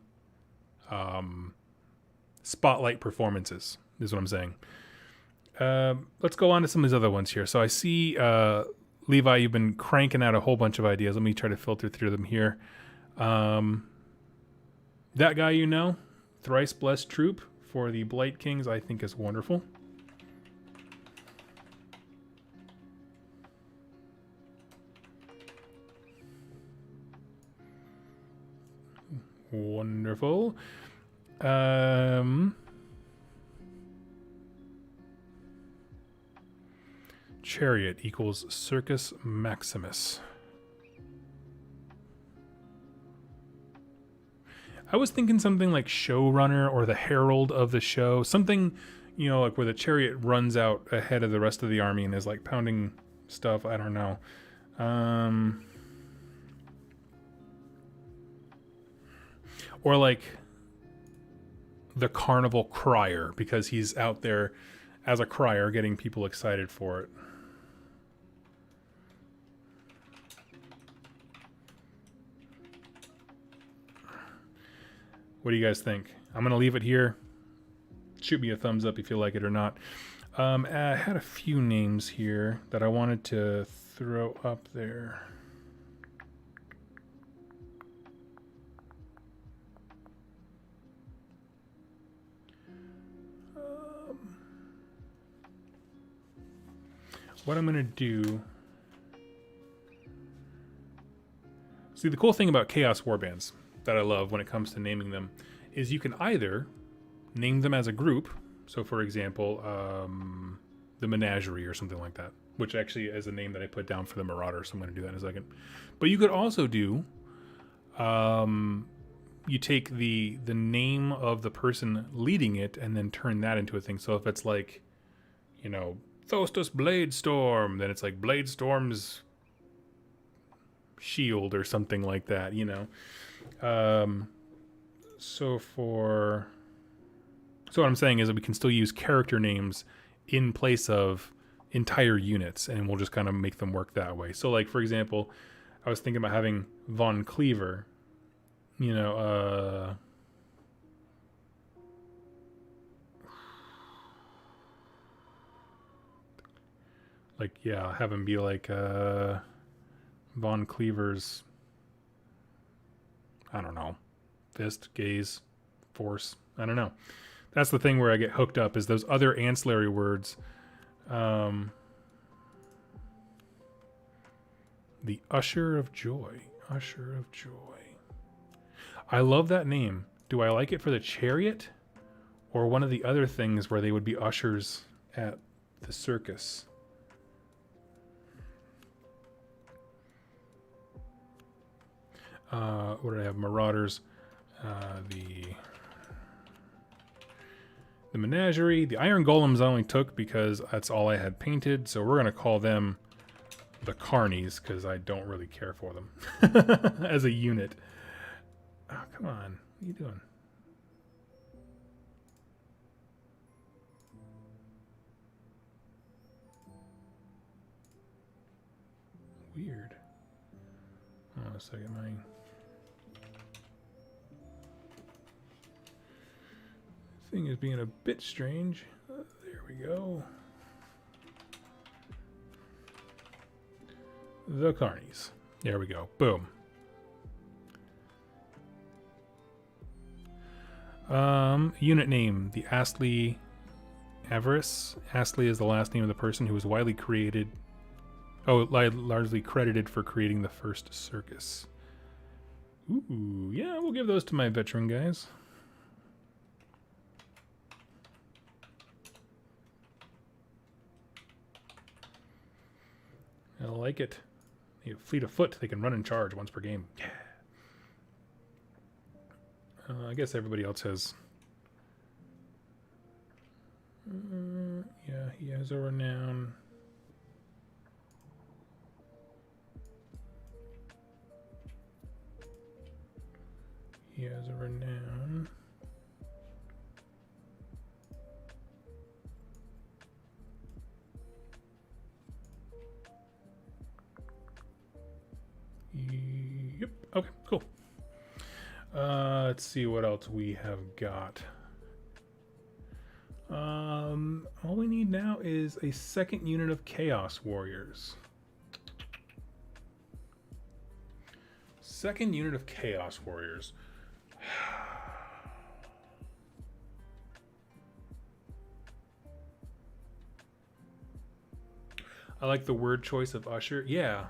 spotlight performances, is what I'm saying. Let's go on to some of these other ones here. So I see, Levi, you've been cranking out a whole bunch of ideas. Let me try to filter through them here. That guy, you know, Thrice Blessed Troop for the Blight Kings, I think is wonderful. Wonderful. Chariot equals Circus Maximus. I was thinking something like showrunner or the herald of the show. Something, you know, like where the chariot runs out ahead of the rest of the army and is like pounding stuff. I don't know. Or like the carnival crier, because he's out there as a crier getting people excited for it. What do you guys think? I'm going to leave it here. Shoot me a thumbs up if you like it or not. I had a few names here that I wanted to throw up there. What I'm going to do... See, the cool thing about Chaos Warbands that I love when it comes to naming them is you can either name them as a group. So, for example, the Menagerie or something like that, which actually is a name that I put down for the Marauder, so I'm going to do that in a second. But you could also do, you take the name of the person leading it and then turn that into a thing. So if it's like, you know, Thostus Bladestorm, then it's like Bladestorm's shield or something like that, you know. So what I'm saying is that we can still use character names in place of entire units, and we'll just kind of make them work that way. So like, for example, I was thinking about having Von Cleaver, you know, like, yeah, have him be like, Von Cleaver's, I don't know, fist, gaze, force, I don't know. That's the thing where I get hooked up, is those other ancillary words. The Usher of Joy. Usher of Joy. I love that name. Do I like it for the chariot? Or one of the other things where they would be ushers at the circus? What did I have? Marauders. The Menagerie. The Iron Golems I only took because that's all I had painted. So we're going to call them the Carnies because I don't really care for them as a unit. Oh, come on. What are you doing? Weird. Hold on a second. My thing is being a bit strange. There we go. The Carnies. There we go. Boom. Unit name, the Astley Avarice. Astley is the last name of the person who was widely created. Oh, largely credited for creating the first circus. Ooh, yeah, we'll give those to my veteran guys. I like it. They have fleet of foot. They can run and charge once per game. Yeah. I guess everybody else has. Yeah, he has a renown. He has a renown. Yep. Okay, cool. Let's see what else we have got. All we need now is a second unit of Chaos Warriors. Second unit of Chaos Warriors. I like the word choice of Usher. Yeah.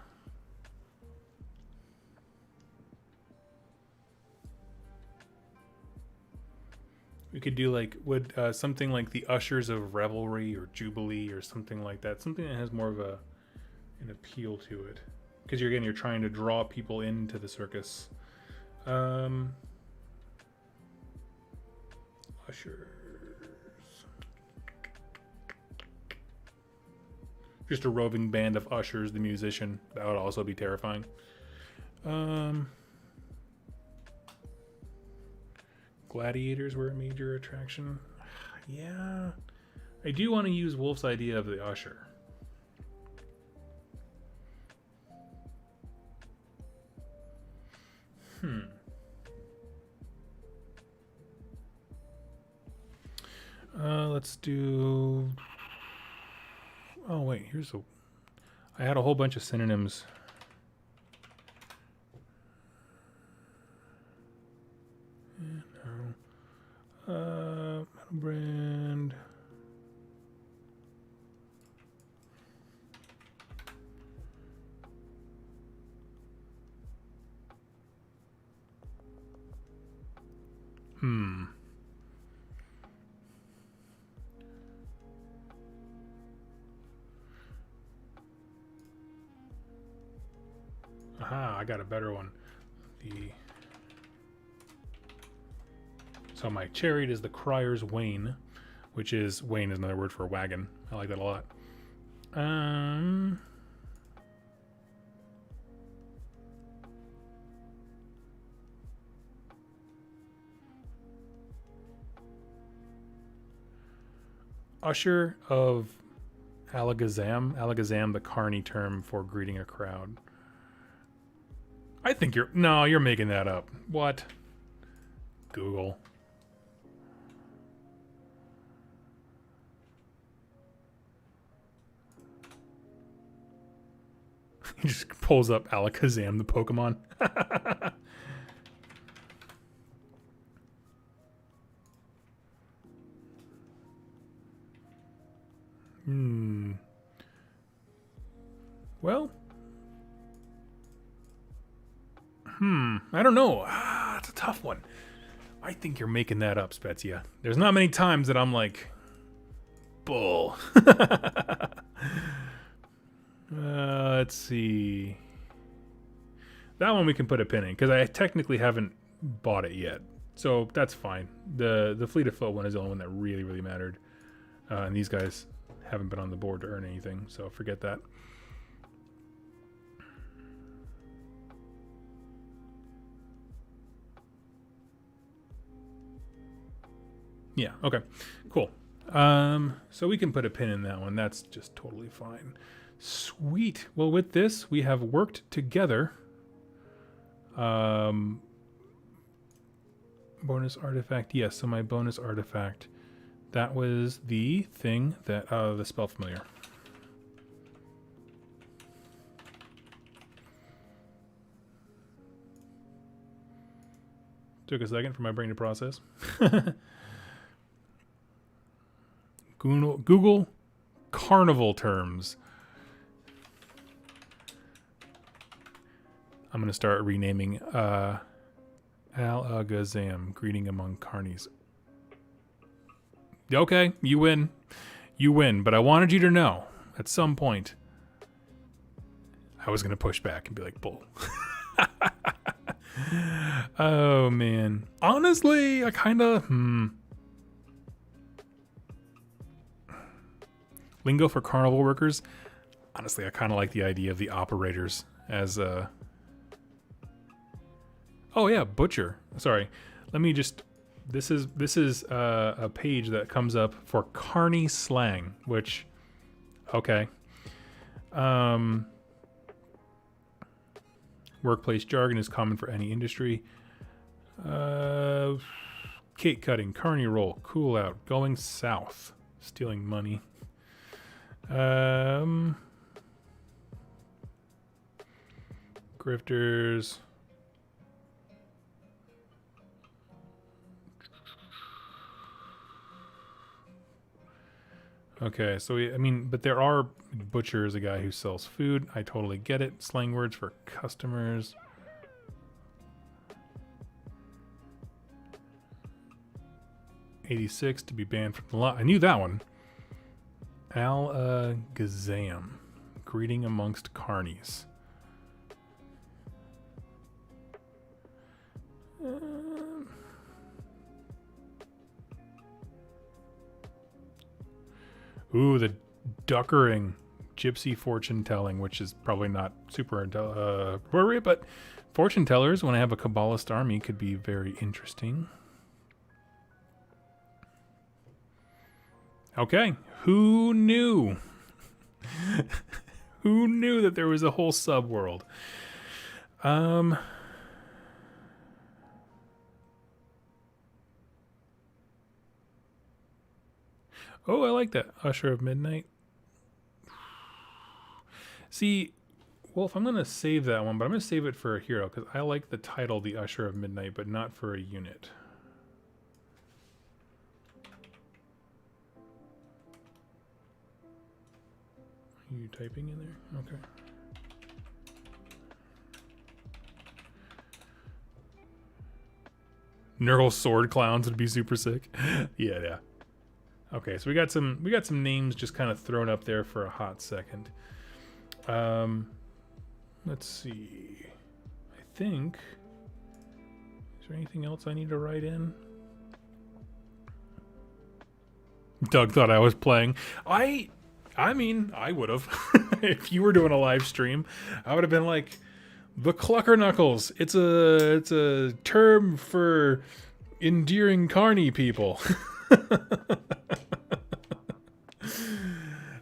We could do like something like the Ushers of Revelry or Jubilee or something like that. Something that has more of an appeal to it. Because you're trying to draw people into the circus. Ushers. Just a roving band of ushers, the musician. That would also be terrifying. Gladiators were a major attraction. Yeah. I do want to use Wolf's idea of the usher. Let's do... Oh, wait. Here's a... I had a whole bunch of synonyms. No. Brand... Aha, I got a better one. So my chariot is the Crier's Wain, which is... Wain is another word for wagon. I like that a lot. Usher of Alakazam. Alakazam, the Carney term for greeting a crowd. I think you're... No, you're making that up. What? Google. He just pulls up Alakazam, the Pokemon. Well... I don't know. It's a tough one. I think you're making that up, Spezia. There's not many times that I'm like... Bull. Let's see. That one we can put a pin in, because I technically haven't bought it yet. So that's fine. The Fleet of Foot one is the only one that really, really mattered. And these guys haven't been on the board to earn anything, so forget that. Yeah, okay, cool. So we can put a pin in that one. That's just totally fine. Sweet. Well, with this, we have worked together. Bonus artifact. Yes, so my bonus artifact. That was the thing that... the spell familiar. Took a second for my brain to process. Google carnival terms. I'm going to start renaming Alakazam, greeting among carnies. Okay, you win. You win, but I wanted you to know at some point I was going to push back and be like, bull. Oh, man. Honestly, I kind of... Lingo for carnival workers. Honestly, I kind of like the idea of the operators as a... Oh yeah, butcher. Sorry. Let me just... This is a page that comes up for carny slang, which... Okay. Workplace jargon is common for any industry. Cake cutting, carny roll, cool out, going south, stealing money. Grifters. Okay, so I mean, but there are butcher is a guy who sells food. I totally get it. Slang words for customers. '86 to be banned from the law. I knew that one. Al Gazam, greeting amongst carnies. Ooh, the duckering gypsy fortune telling, which is probably not super appropriate, but fortune tellers, when I have a Kabbalist army, could be very interesting. Okay, who knew? Who knew that there was a whole subworld? Oh, I like that. Usher of Midnight. See, Wolf, I'm going to save that one, but I'm going to save it for a hero because I like the title, The Usher of Midnight, but not for a unit. Are you typing in there? Okay. Neural sword clowns would be super sick. Yeah. Okay, so we got some names just kind of thrown up there for a hot second. Let's see. I think, is there anything else I need to write in? Doug thought I was playing. I mean, I would have. If you were doing a live stream, I would have been like, the Clucker Knuckles. It's a term for endearing carny people.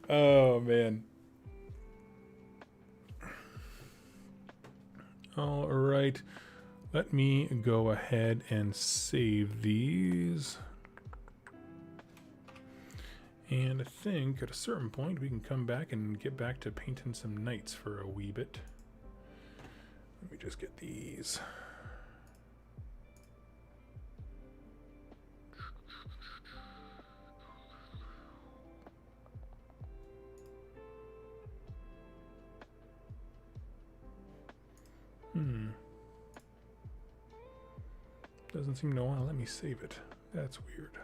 Oh man. All right. Let me go ahead and save these. And I think at a certain point we can come back and get back to painting some knights for a wee bit. Let me just get these. Doesn't seem to want to let me save it. That's weird.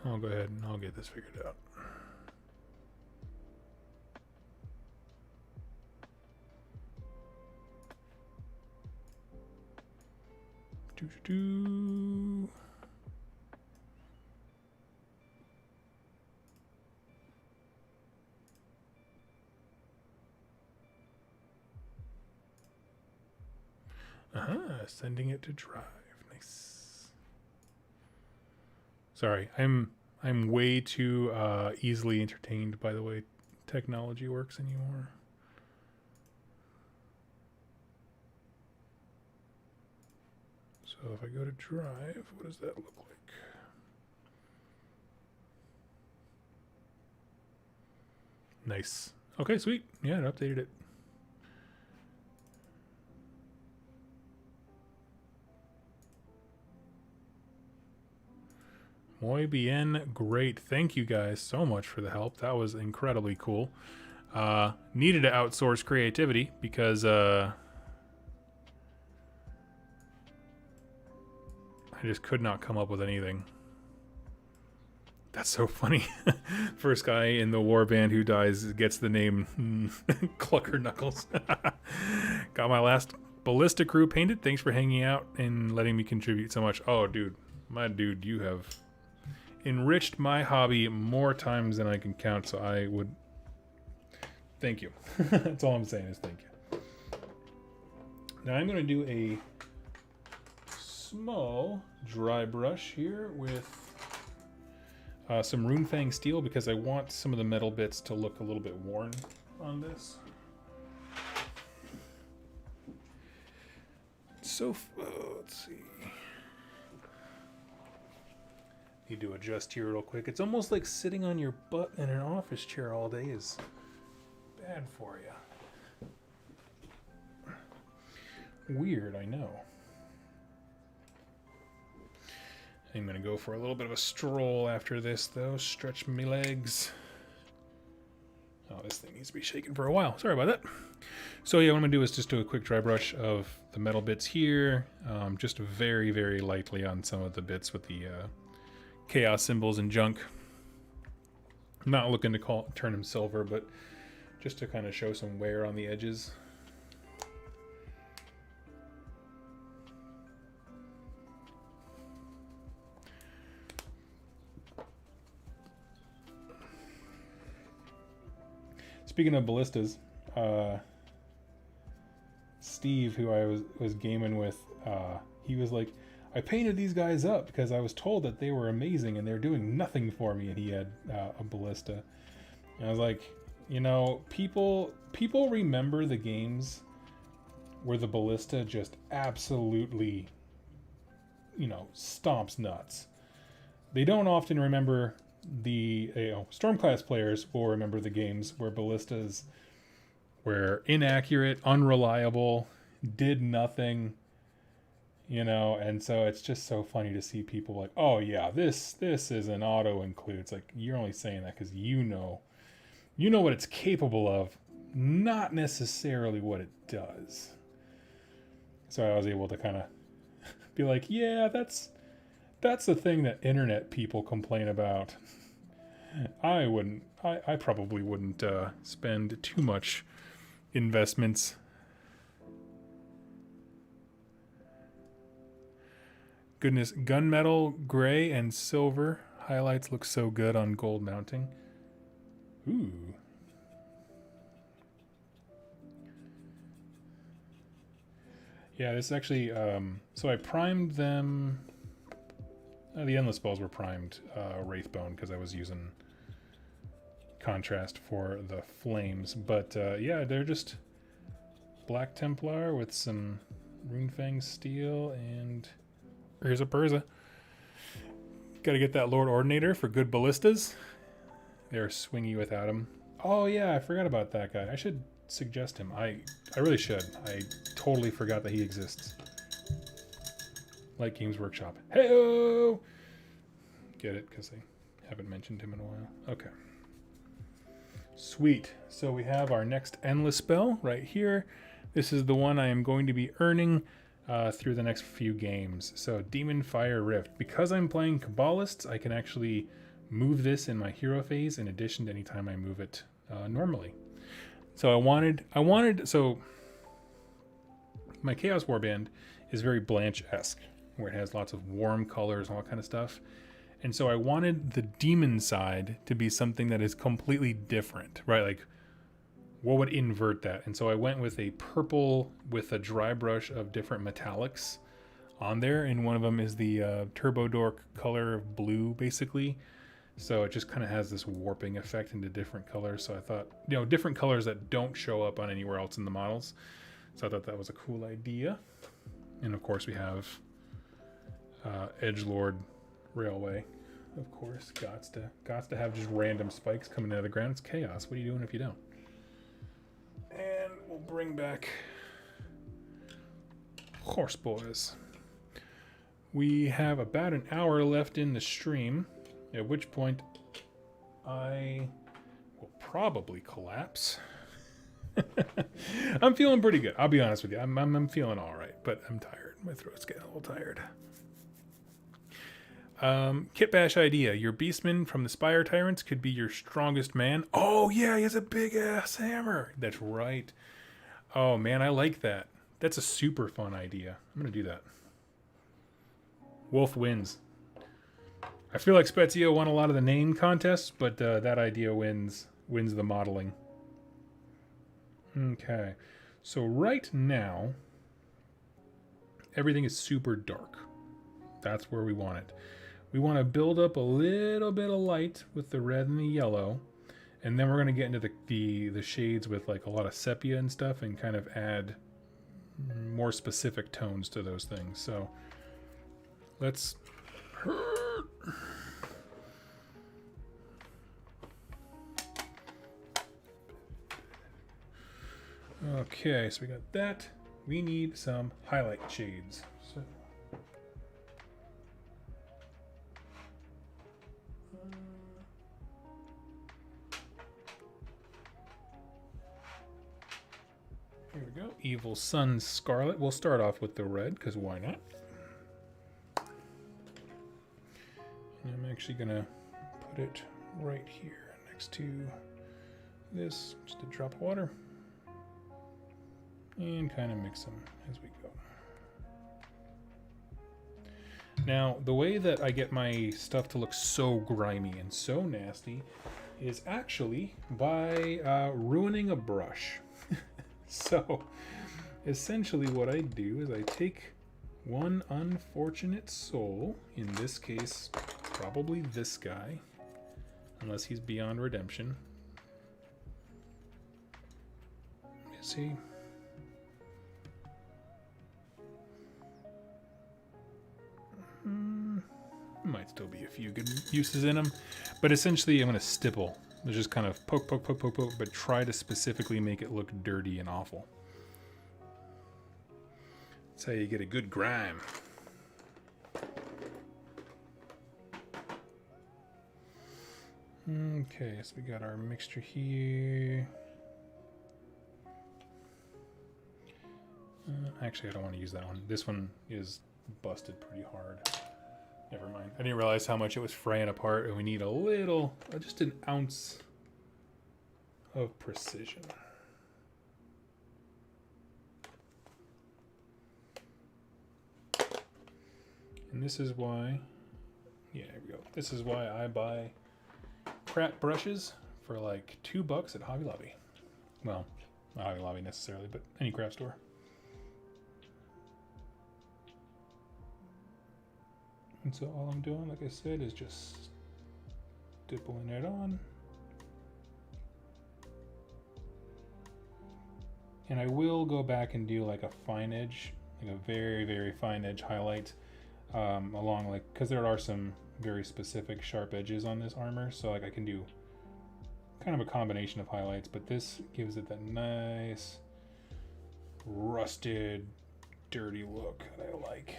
I'll go ahead and I'll get this figured out. Doo-doo-doo. Sending it to drive. Nice. Sorry, I'm way too easily entertained by the way technology works anymore. So if I go to drive, what does that look like? Nice. Okay, sweet. Yeah, it updated it. Muy bien, great. Thank you guys so much for the help. That was incredibly cool. Needed to outsource creativity because I just could not come up with anything. That's so funny. First guy in the Warband who dies gets the name Clucker Knuckles. Got my last ballista crew painted. Thanks for hanging out and letting me contribute so much. Oh, dude. My dude, you have enriched my hobby more times than I can count, so I would thank you. That's all I'm saying is thank you. Now I'm going to do a small dry brush here with some Runefang steel because I want some of the metal bits to look a little bit worn on this. So, let's see. Need to adjust here real quick. It's almost like sitting on your butt in an office chair all day is bad for you. Weird, I know. I'm going to go for a little bit of a stroll after this, though. Stretch my legs. Oh, this thing needs to be shaken for a while. Sorry about that. So yeah, what I'm going to do is just do a quick dry brush of the metal bits here. Just very, very lightly on some of the bits with the chaos symbols and junk. I'm not looking to turn them silver, but just to kind of show some wear on the edges. Speaking of ballistas, Steve, who I was gaming with, he was like, I painted these guys up because I was told that they were amazing and they're doing nothing for me, and he had a ballista. And I was like, you know, people remember the games where the ballista just absolutely, you know, stomps nuts. They don't often remember the Stormclass players will remember the games where ballistas were inaccurate, unreliable, did nothing, you know, and so it's just so funny to see people like, oh yeah, this is an auto include. It's like, you're only saying that because you know what it's capable of, not necessarily what it does. So I was able to kind of be like, yeah, that's the thing that internet people complain about. I probably wouldn't spend too much investments. Goodness, gunmetal, gray, and silver highlights look so good on gold mounting. Ooh. Yeah, this is actually, so I primed them. The endless spells were primed Wraithbone because I was using contrast for the flames. But yeah, they're just Black Templar with some Runefang steel, and here's a Perza. Gotta get that Lord Ordinator for good ballistas. They're swingy without him. Oh yeah, I forgot about that guy. I should suggest him. I really should. I totally forgot that he exists. Like Games Workshop. Hey-o! Get it? Because they haven't mentioned him in a while. Okay. Sweet. So we have our next endless spell right here. This is the one I am going to be earning through the next few games. So Demon Fire Rift. Because I'm playing Kabbalists, I can actually move this in my hero phase in addition to any time I move it normally. So so my Chaos Warband is very Blanche-esque, where it has lots of warm colors and all that kind of stuff. And so I wanted the demon side to be something that is completely different, right? Like, what would invert that? And so I went with a purple with a dry brush of different metallics on there. And one of them is the Turbo Dork color of blue, basically. So it just kind of has this warping effect into different colors. So I thought, you know, different colors that don't show up on anywhere else in the models. So I thought that was a cool idea. And of course we have Edgelord Railway. Of course, gots to have just random spikes coming out of the ground. It's chaos. What are you doing if you don't? And we'll bring back Horse Boys. We have about an hour left in the stream, at which point I will probably collapse. I'm feeling pretty good. I'll be honest with you. I'm feeling all right, but I'm tired. My throat's getting a little tired. Kit Bash idea. Your Beastman from the Spire Tyrants could be your strongest man. Oh, yeah, he has a big-ass hammer. That's right. Oh, man, I like that. That's a super fun idea. I'm going to do that. Wolf wins. I feel like Spezio won a lot of the name contests, but that idea wins the modeling. Okay. So right now, everything is super dark. That's where we want it. We want to build up a little bit of light with the red and the yellow, and then we're going to get into the shades with like a lot of sepia and stuff, and kind of add more specific tones to those things. So let's okay, so we got that. We need some highlight shades. So Here we go. Evil Sun Scarlet. We'll start off with the red, because why not? And I'm actually going to put it right here next to this. Just a drop of water. And kind of mix them as we go. Now, the way that I get my stuff to look so grimy and so nasty is actually by ruining a brush. So, essentially what I do is I take one unfortunate soul, in this case, probably this guy, unless he's beyond redemption. Is he? Might still be a few good uses in them, but essentially I'm going to stipple. Just kind of poke, poke, poke, poke, poke, but try to specifically make it look dirty and awful. That's how you get a good grime. Okay, so we got our mixture here. Actually, I don't want to use that one. This one is busted pretty hard. Never mind. I didn't realize how much it was fraying apart, and we need a little, just an ounce of precision. And this is why, yeah, there we go. This is why I buy crap brushes for like $2 at Hobby Lobby. Well, not Hobby Lobby necessarily, but any craft store. And so all I'm doing, like I said, is just stippling it on. And I will go back and do like a fine edge, like a very, very fine edge highlight along, like, because there are some very specific sharp edges on this armor. So like I can do kind of a combination of highlights, but this gives it that nice rusted, dirty look that I like.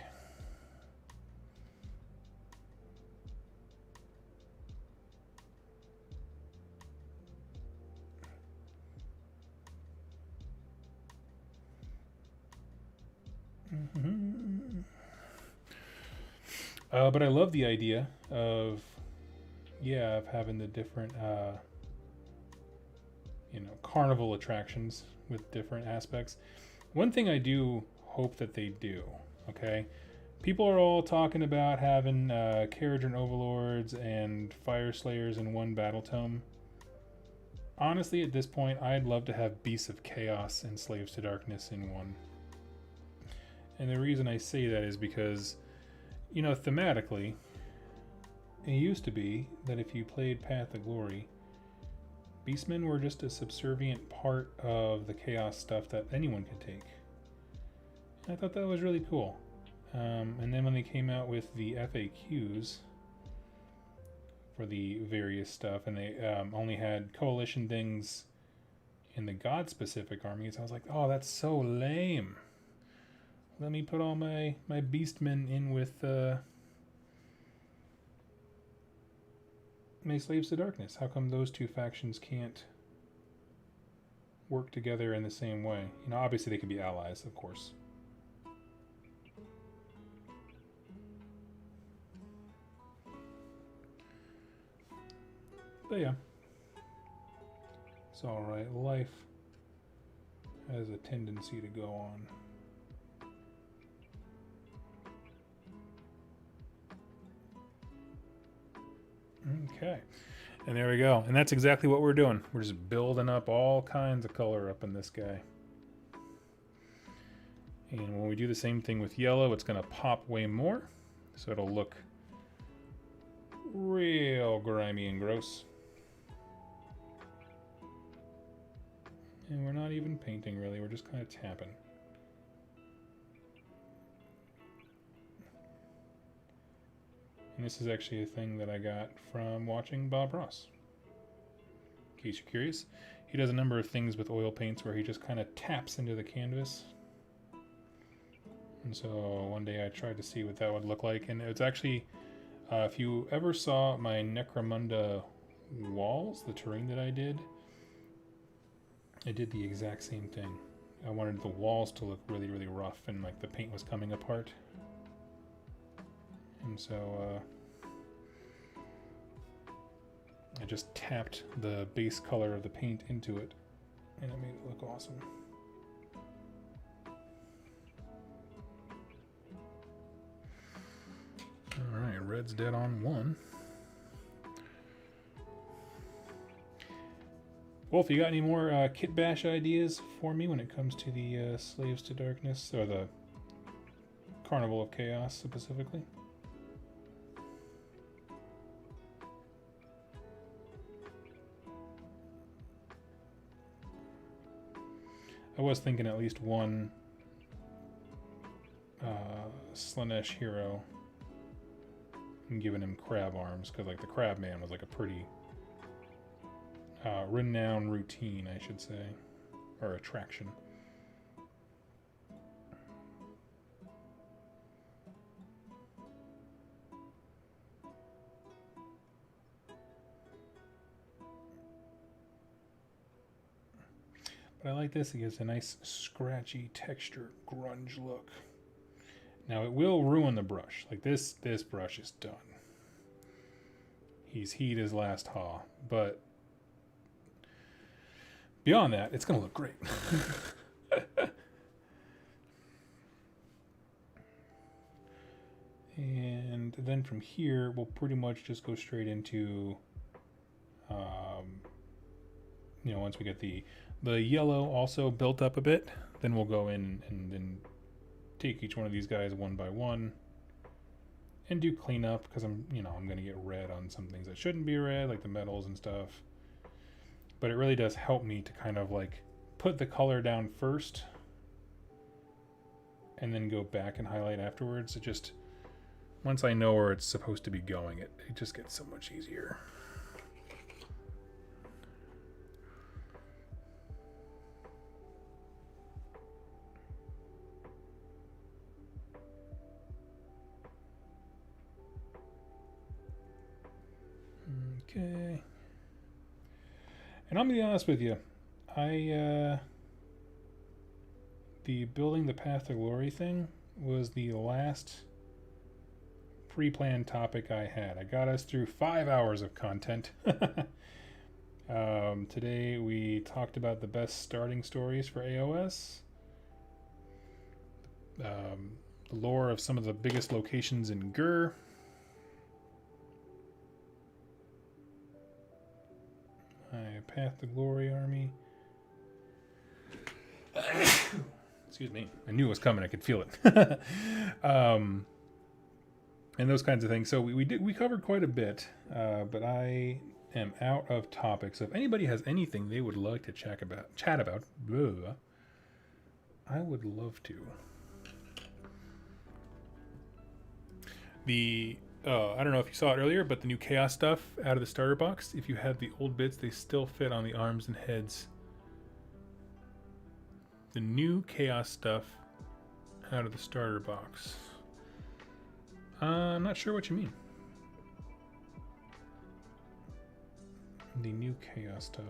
But I love the idea of, yeah, of having the different, carnival attractions with different aspects. One thing I do hope that they do, okay? People are all talking about having Carriage Overlords and Fire Slayers in one battle tome. Honestly, at this point, I'd love to have Beasts of Chaos and Slaves to Darkness in one. And the reason I say that is because, thematically, it used to be that if you played Path of Glory, Beastmen were just a subservient part of the Chaos stuff that anyone could take. And I thought that was really cool. And then when they came out with the FAQs for the various stuff, and they only had coalition things in the God-specific armies, I was like, oh, that's so lame. Let me put all my beastmen in with my Slaves to Darkness. How come those two factions can't work together in the same way? Obviously they could be allies, of course. But yeah. It's alright. Life has a tendency to go on. Okay, and there we go. And that's exactly what we're doing. We're just building up all kinds of color up in this guy. And when we do the same thing with yellow, it's going to pop way more. So it'll look real grimy and gross. And we're not even painting really, we're just kind of tapping. And this is actually a thing that I got from watching Bob Ross. In case you're curious, he does a number of things with oil paints where he just kind of taps into the canvas. And so one day I tried to see what that would look like. And it's actually, if you ever saw my Necromunda walls, the terrain that I did the exact same thing. I wanted the walls to look really, really rough and like the paint was coming apart. And so I just tapped the base color of the paint into it and it made it look awesome. Alright, red's dead on one. Wolf, you got any more kit bash ideas for me when it comes to the Slaves to Darkness, or the Carnival of Chaos specifically? I was thinking at least one Slanesh hero and giving him crab arms, because like the crab man was like a pretty renowned routine, I should say, or attraction. But I like this. It gives a nice scratchy texture, grunge look. Now it will ruin the brush. Like this brush is done. He's heat his last haw, but beyond that, it's gonna look great. And then from here, we'll pretty much just go straight into, you know, once we get the yellow also built up a bit, then we'll go in and then take each one of these guys one by one and do cleanup, because I'm going to get red on some things that shouldn't be red, like the metals and stuff. But it really does help me to kind of like put the color down first and then go back and highlight afterwards. It just, once I know where it's supposed to be going, it just gets so much easier. Okay. And I'm gonna be honest with you, the building the Path to Glory thing was the last pre-planned topic I had. I got us through 5 hours of content. Today we talked about the best starting stories for AOS, the lore of some of the biggest locations in Gur, my Path to Glory army. Excuse me. I knew it was coming. I could feel it. And those kinds of things. So we covered quite a bit, but I am out of topics. So if anybody has anything they would like to chat about, blah, I would love to. I don't know if you saw it earlier, but the new Chaos stuff out of the starter box, if you have the old bits, they still fit on the arms and heads. The new Chaos stuff out of the starter box. I'm not sure what you mean. The new Chaos stuff.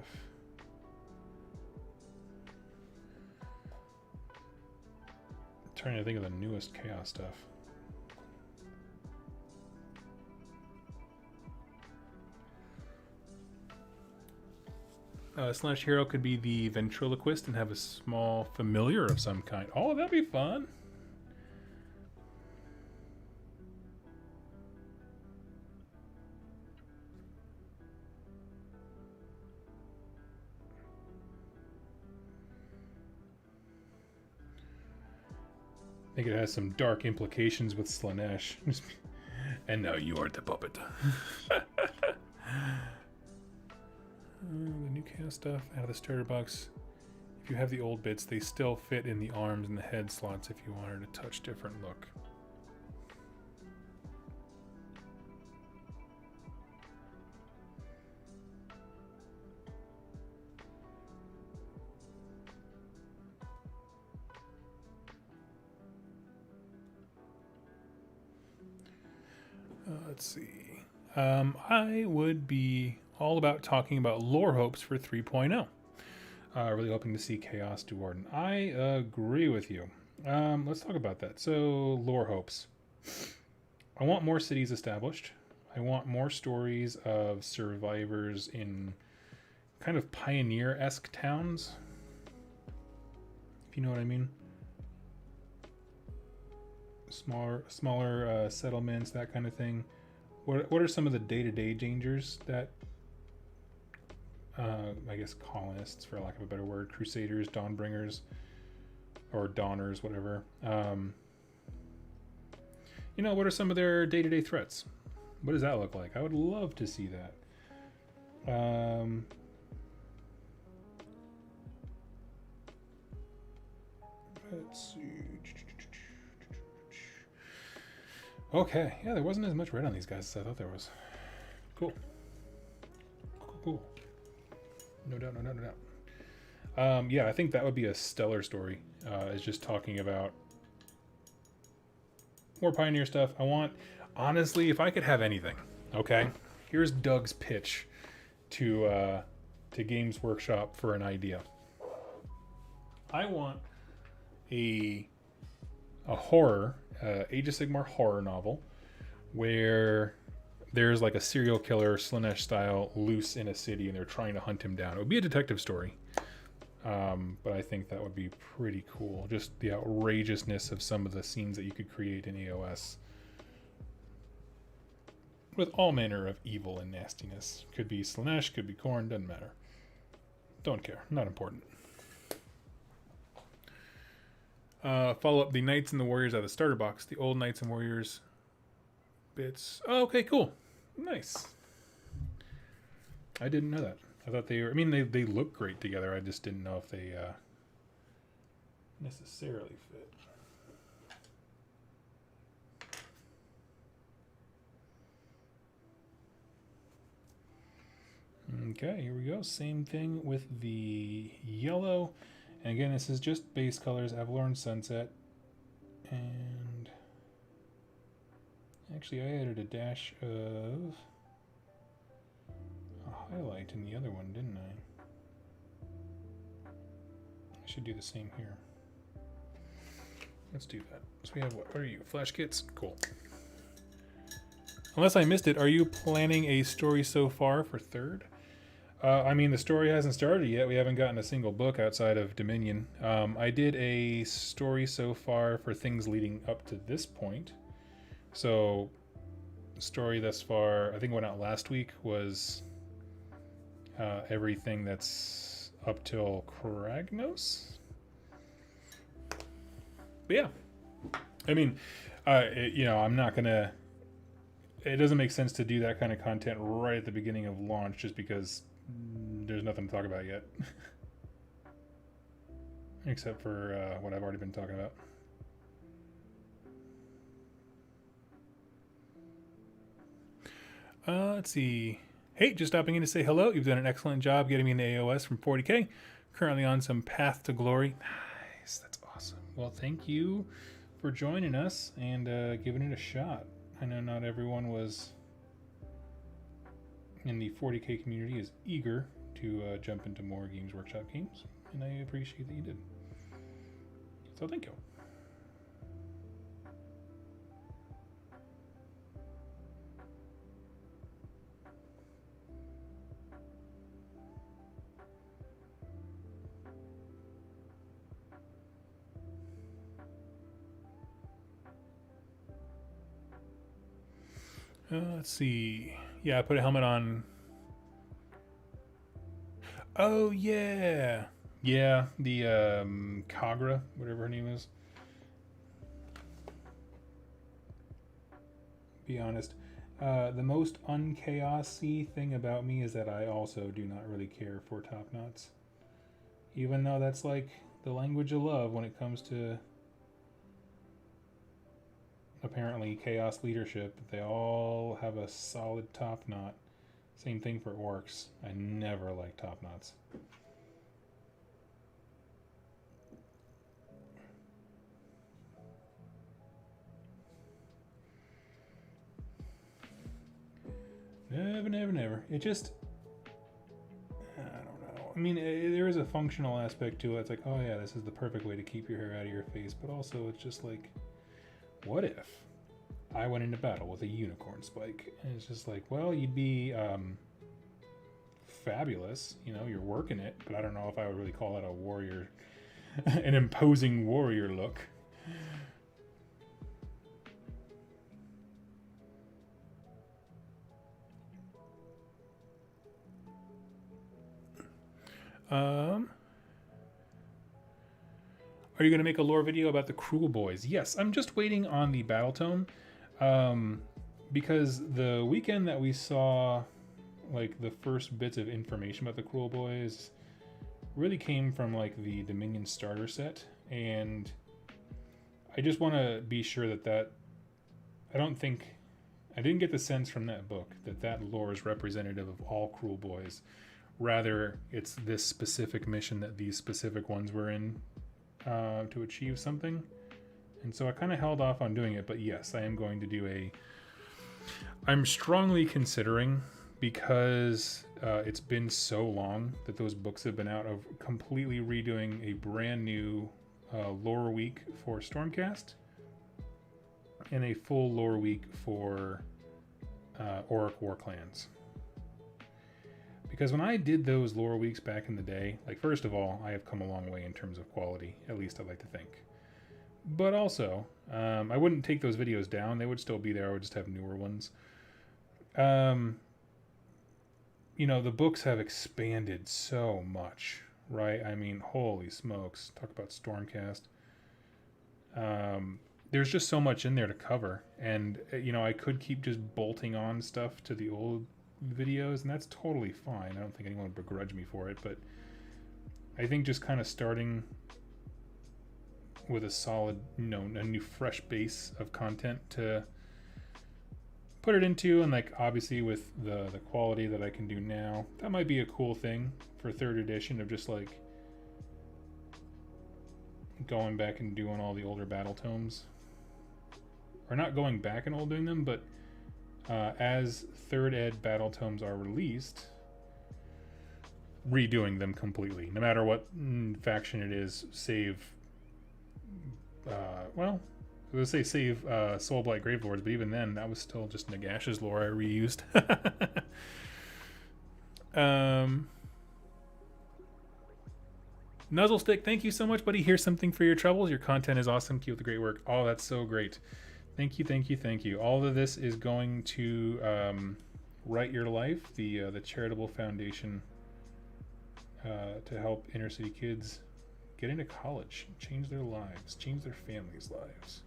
I'm trying to think of the newest Chaos stuff. Slash hero could be the ventriloquist and have a small familiar of some kind. Oh, that'd be fun. I think it has some dark implications with Slanesh. And now you are the puppet. The new Chaos stuff out of the starter box. If you have the old bits, they still fit in the arms and the head slots if you wanted a touch different look. Let's see. I would be all about talking about lore hopes for 3.0. Really hoping to see Chaos do Warden. I agree with you. Let's talk about that. So, lore hopes. I want more cities established. I want more stories of survivors in kind of pioneer-esque towns, if you know what I mean. Smaller settlements, that kind of thing. What are some of the day-to-day dangers that I guess colonists, for lack of a better word, crusaders, dawnbringers, or dawners, whatever. You know, what are some of their day-to-day threats? What does that look like? I would love to see that. Let's see. Okay, yeah, there wasn't as much red on these guys as I thought there was. Cool. Cool. No doubt, no doubt, no doubt. Yeah, I think that would be a stellar story. Is just talking about more pioneer stuff. I want, honestly, if I could have anything, okay? Here's Doug's pitch to Games Workshop for an idea. I want a horror, Age of Sigmar horror novel where there's like a serial killer, Slanesh style, loose in a city and they're trying to hunt him down. It would be a detective story. But I think that would be pretty cool. Just the outrageousness of some of the scenes that you could create in EOS. With all manner of evil and nastiness. Could be Slanesh, could be Khorne, doesn't matter. Don't care, not important. Follow up the Knights and the Warriors out of the starter box. The old Knights and Warriors bits. Oh, okay, cool. Nice. I didn't know that. I thought they were, I mean, they look great together. I just didn't know if they necessarily fit. Okay, here we go. Same thing with the yellow. And again, this is just base colors, Avalorn Sunset. And actually, I added a dash of a highlight in the other one, didn't I? I should do the same here. Let's do that. So we have what are you? Flash kits? Cool. Unless I missed it, are you planning a story so far for third? I mean, the story hasn't started yet. We haven't gotten a single book outside of Dominion. I did a story so far for things leading up to this point. So, story thus far, I think went out last week, was everything that's up till Kragnos. But yeah, I mean, you know, I'm not gonna. It doesn't make sense to do that kind of content right at the beginning of launch, just because there's nothing to talk about yet, except for what I've already been talking about. Let's see. Hey, just stopping in to say hello. You've done an excellent job getting me into AOS from 40k. Currently on some path to glory. Nice, that's awesome. Well, thank you for joining us and giving it a shot. I know not everyone was in the 40k community is eager to jump into more Games Workshop games, and I appreciate that you did. So thank you. Let's see. Yeah, I put a helmet on. Oh, yeah. Yeah, the Kagra, whatever her name is. Be honest. The most unchaosy thing about me is that I also do not really care for top knots. Even though that's like the language of love when it comes to apparently chaos leadership. They all have a solid top knot. Same thing for orcs. I never like top knots. Never. It just, I don't know. I mean, there is a functional aspect to it. It's like, oh yeah, this is the perfect way to keep your hair out of your face. But also, it's just like, what if I went into battle with a unicorn spike? And it's just like, well, you'd be fabulous. You know, you're working it. But I don't know if I would really call that a warrior, an imposing warrior look. Are you going to make a lore video about the Cruel Boys? Yes, I'm just waiting on the battle tome. Because the weekend that we saw like the first bits of information about the Cruel Boys really came from like the Dominion starter set, and I just want to be sure that I didn't get the sense from that book that lore is representative of all Cruel Boys. Rather, it's this specific mission that these specific ones were in to achieve something. And so I kind of held off on doing it, but yes, I am going to do I'm strongly considering, because it's been so long that those books have been out, of completely redoing a brand new lore week for Stormcast and a full lore week for Orc War Clans. Because when I did those lore weeks back in the day, like, first of all, I have come a long way in terms of quality, at least I'd like to think. But also, I wouldn't take those videos down. They would still be there. I would just have newer ones. You know, the books have expanded so much, right? I mean, holy smokes. Talk about Stormcast. There's just so much in there to cover. And, you know, I could keep just bolting on stuff to the old videos, and that's totally fine. I don't think anyone would begrudge me for it, but I think just kind of starting with a solid, you know, a new fresh base of content to put it into, and like obviously with the quality that I can do now, that might be a cool thing for 3rd edition, of just like going back and doing all the older battle tomes, or not going back and doing them, but as 3rd ed battle tomes are released, redoing them completely, no matter what faction it is, save well, I was going to say save Soulblight Gravelords, but even then, that was still just Nagash's lore I reused. Nuzzlestick, thank you so much, buddy. Here's something for your troubles. Your content is awesome. Keep up the great work. Oh, that's so great. Thank you, thank you, thank you. All of this is going to Write Your Life, the charitable foundation to help inner city kids get into college, change their lives, change their families' lives.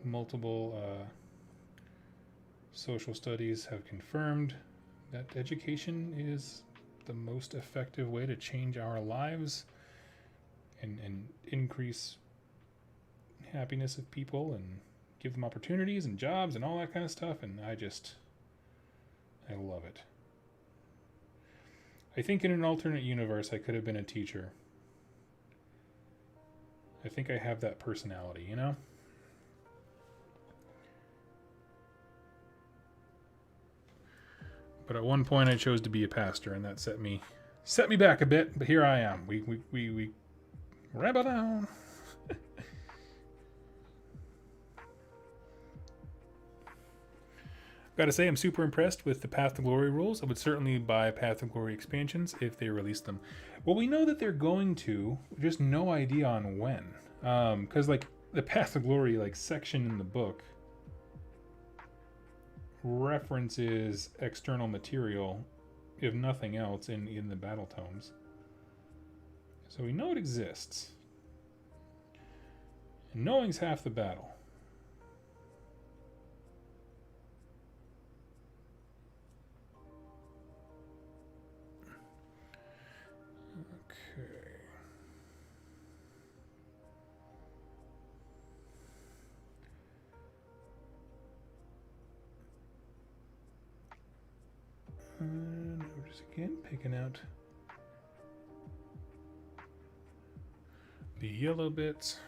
Multiple social studies have confirmed that education is the most effective way to change our lives and increase happiness of people and give them opportunities and jobs and all that kind of stuff. And I love it. I think in an alternate universe, I could have been a teacher. I think I have that personality, you know? But at one point I chose to be a pastor, and that set me back a bit, but here I am. We wrap it down. Gotta say, I'm super impressed with the Path to Glory rules. I would certainly buy Path to Glory expansions if they release them. Well, we know that they're going to, just no idea on when. Because like the Path to Glory like section in the book references external material, if nothing else, in the battle tomes. So we know it exists. And knowing's half the battle. And we're just again picking out the yellow bits.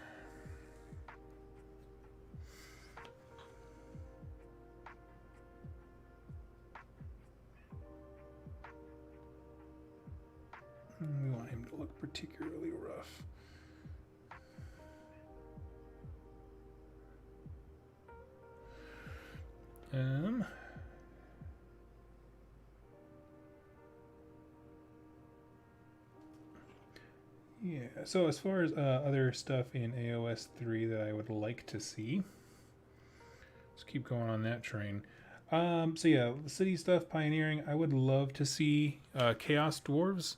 look particularly rough. Yeah, so as far as other stuff in AOS 3 that I would like to see, let's keep going on that train. So yeah, city stuff, pioneering. I would love to see Chaos Dwarves.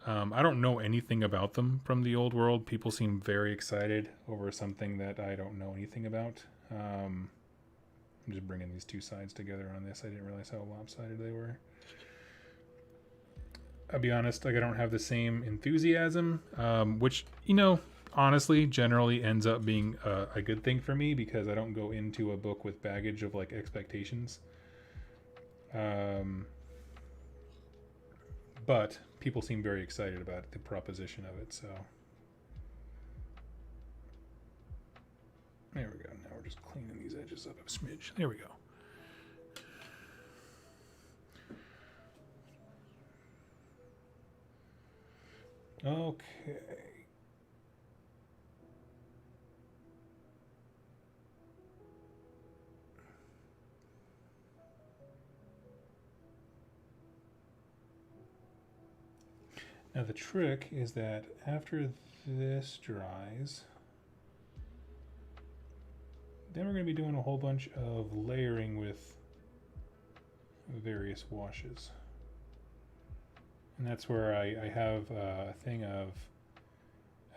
I don't know anything about them from the old world. People seem very excited over something that I don't know anything about. I'm just bringing these two sides together on this. I didn't realize how lopsided they were. I'll be honest, like I don't have the same enthusiasm, which, you know, honestly, generally ends up being a good thing for me because I don't go into a book with baggage of like expectations. But people seem very excited about the proposition of it, so. There we go. Now we're just cleaning these edges up a smidge. There we go. Okay. Now the trick is that after this dries, then we're going to be doing a whole bunch of layering with various washes. And that's where I have a thing of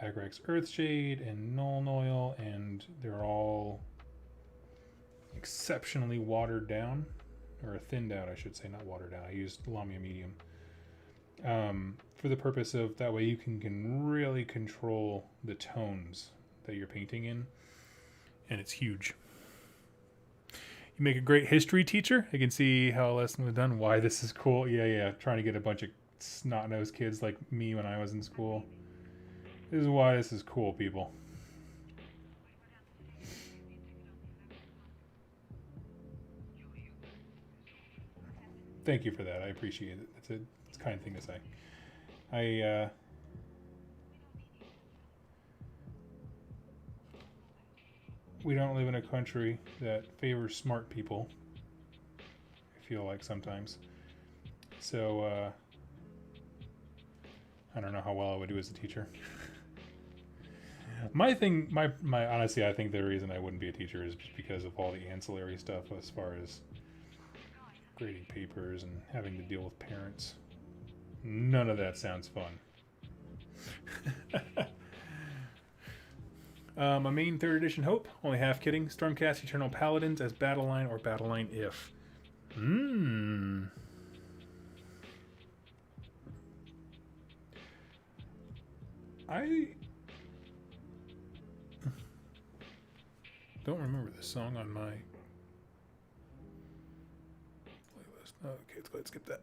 Agrax Earthshade and Nuln Oil, and they're all exceptionally watered down, or thinned out, I should say, not watered down. I used Lamia Medium. For the purpose of, that way you can really control the tones that you're painting in, and it's huge. You make a great history teacher. I can see how a lesson was done, why this is cool. Yeah, trying to get a bunch of snot-nosed kids like me when I was in school. This is why this is cool, people. Thank you for that. I appreciate it. It's a kind thing to say. We don't live in a country that favors smart people, I feel like sometimes. So, I don't know how well I would do as a teacher. My honestly, I think the reason I wouldn't be a teacher is just because of all the ancillary stuff as far as grading papers and having to deal with parents. None of that sounds fun. My main 3rd edition hope, only half kidding, Stormcast Eternal Paladins as battle line or battle line if. I don't remember this song on my playlist. Okay, let's skip that.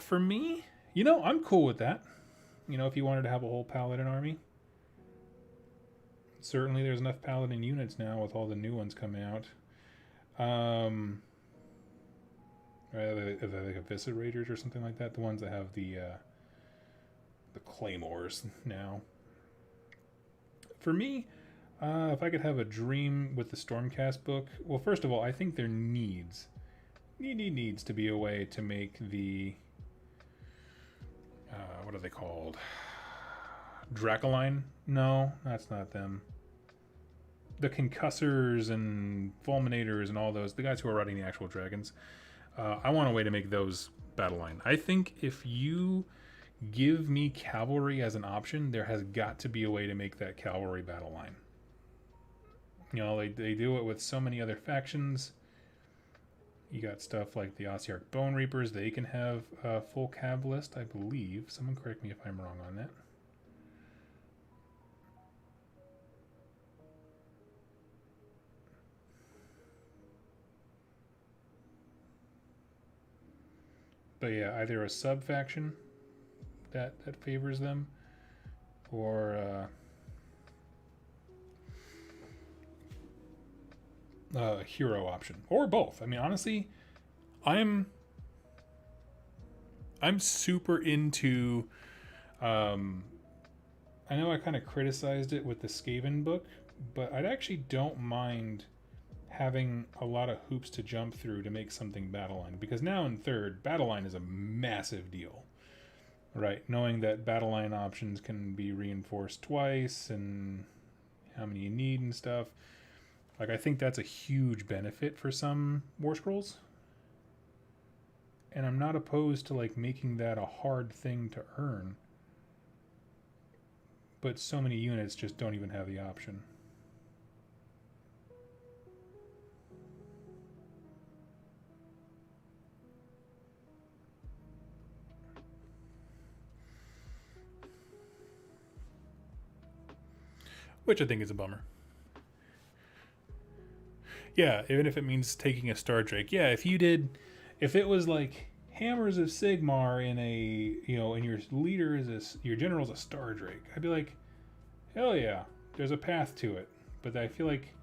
For me, you know, I'm cool with that. You know, if you wanted to have a whole paladin army. Certainly there's enough paladin units now with all the new ones coming out. Like Eviscerators or something like that. The ones that have the claymores now. For me, if I could have a dream with the Stormcast book, well, first of all, I think there needs to be a way to make the what are they called? Dracoline? No, that's not them. The Concussors and Fulminators and all those, the guys who are riding the actual dragons. I want a way to make those battle line. I think if you give me cavalry as an option, there has got to be a way to make that cavalry battle line. You know, they do it with so many other factions. You got stuff like the Ossiarch Bone Reapers. They can have a full cav list, I believe. Someone correct me if I'm wrong on that. But yeah, either a sub-faction that favors them, or a hero option, or both. I mean, honestly, I'm super into Um, I know I kind of criticized it with the Skaven book, but I actually don't mind having a lot of hoops to jump through to make something battle line, because now in third, battle line is a massive deal, right? Knowing that battle line options can be reinforced twice and how many you need and stuff. Like, I think that's a huge benefit for some War Scrolls. And I'm not opposed to like making that a hard thing to earn. But so many units just don't even have the option. Which I think is a bummer. Yeah, even if it means taking a Star Drake. Yeah, if it was like Hammers of Sigmar in a, and your leader is your general's a Star Drake, I'd be like, hell yeah, there's a path to it. But I feel like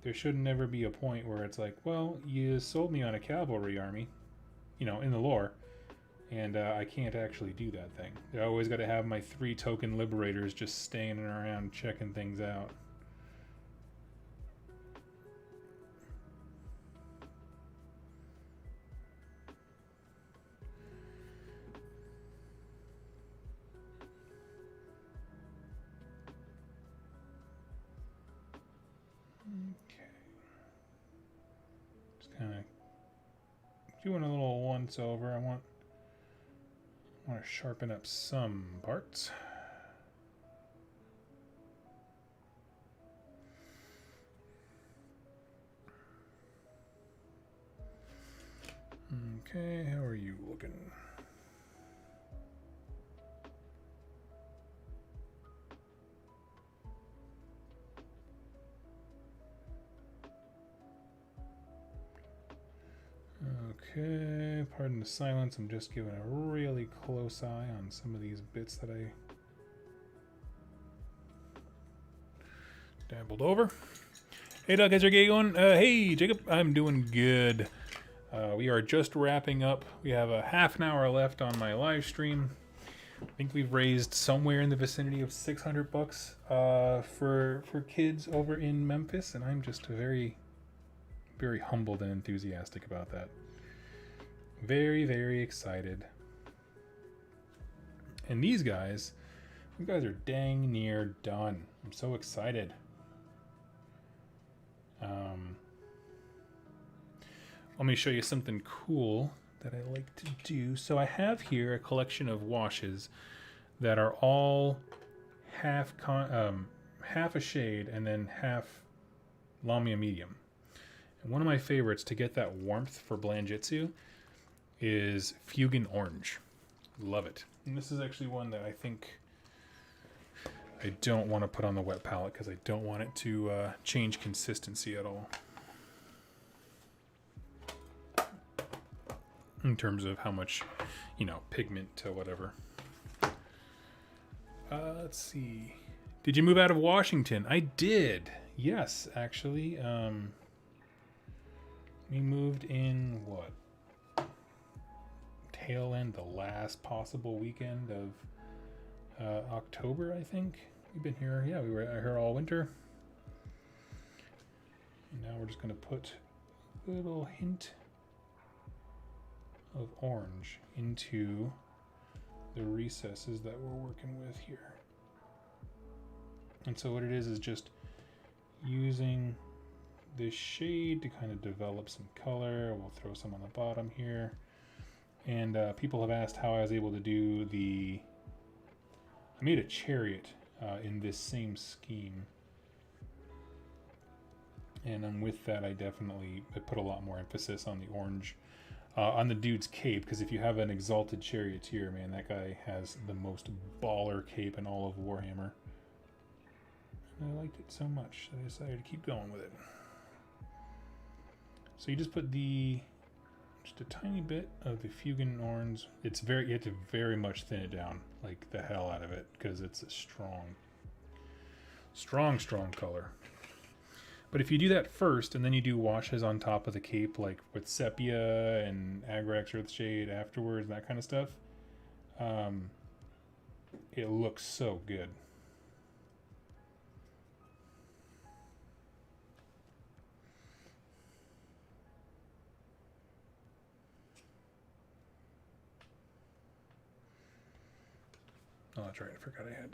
there should never be a point where it's like, well, you sold me on a cavalry army, in the lore, and I can't actually do that thing. I always got to have my 3 token liberators just standing around checking things out. Okay. Just kind of doing a little once over. I want to sharpen up some parts. Okay, how are you looking? Okay, pardon the silence. I'm just giving a really close eye on some of these bits that I dabbled over. Hey, Doug, how's your day going? Hey, Jacob, I'm doing good. We are just wrapping up. We have a half an hour left on my live stream. I think we've raised somewhere in the vicinity of $600 for kids over in Memphis, and I'm just very, very humbled and enthusiastic about that. Very, very excited. And these guys, you guys are dang near done. I'm so excited. Let me show you something cool that I like to do. So I have here a collection of washes that are all half a shade and then half Lamia medium. And one of my favorites to get that warmth for Blanjitsu is Fugan Orange. Love it. And this is actually one that I think I don't want to put on the wet palette because I don't want it to change consistency at all. In terms of how much, pigment to whatever. Let's see. Did you move out of Washington? I did. Yes, actually. We moved in, tail end, the last possible weekend of October, I think. We've been here. Yeah, we were here all winter. And now we're just going to put a little hint of orange into the recesses that we're working with here. And so what it is just using this shade to kind of develop some color. We'll throw some on the bottom here. And people have asked how I was able to do I made a chariot in this same scheme. And with that, I put a lot more emphasis on the orange. On the dude's cape, because if you have an exalted charioteer, man, that guy has the most baller cape in all of Warhammer. And I liked it so much that I decided to keep going with it. So you just put just a tiny bit of the Fugan Orange. You have to very much thin it down, like the hell out of it, because it's a strong color. But if you do that first, and then you do washes on top of the cape, like with Sepia and Agrax Earthshade afterwards, and that kind of stuff, It looks so good. Oh, that's right. I forgot I had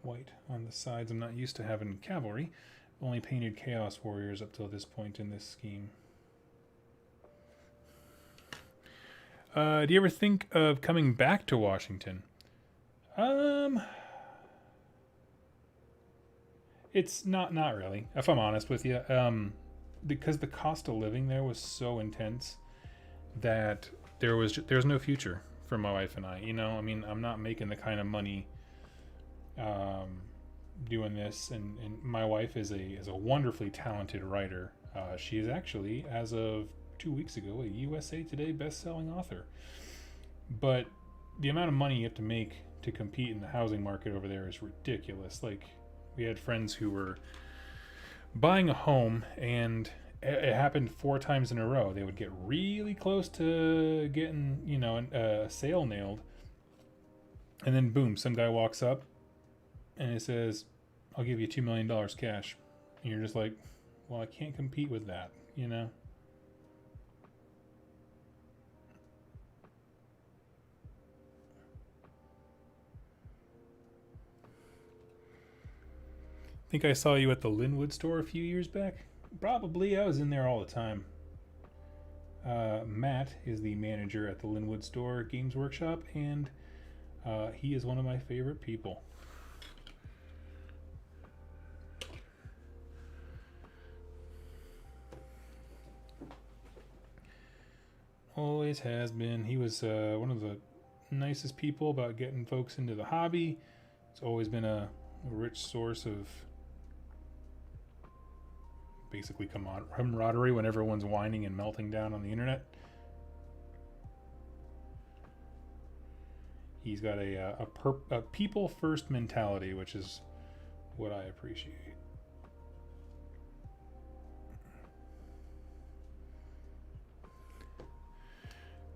white on the sides. I'm not used to having cavalry. Only painted Chaos Warriors up till this point in this scheme. Do you ever think of coming back to Washington? It's not really, if I'm honest with you. Because the cost of living there was so intense that there's no future for my wife and I. You know, I mean, I'm not making the kind of money doing this, and my wife is a wonderfully talented writer. She is actually, as of 2 weeks ago, a USA Today best-selling author. But the amount of money you have to make to compete in the housing market over there is ridiculous. Like, we had friends who were buying a home, and it happened 4 times in a row. They would get really close to getting, you know, a sale nailed, and then boom, some guy walks up and it says, "I'll give you $2 million cash." And you're just like, well, I can't compete with that, you know? I think I saw you at the Linwood store a few years back. Probably. I was in there all the time. Matt is the manager at the Linwood store Games Workshop, and he is one of my favorite people. Always has been. He was one of the nicest people about getting folks into the hobby. It's always been a rich source of basically camaraderie when everyone's whining and melting down on the internet. He's got a people first mentality, which is what I appreciate.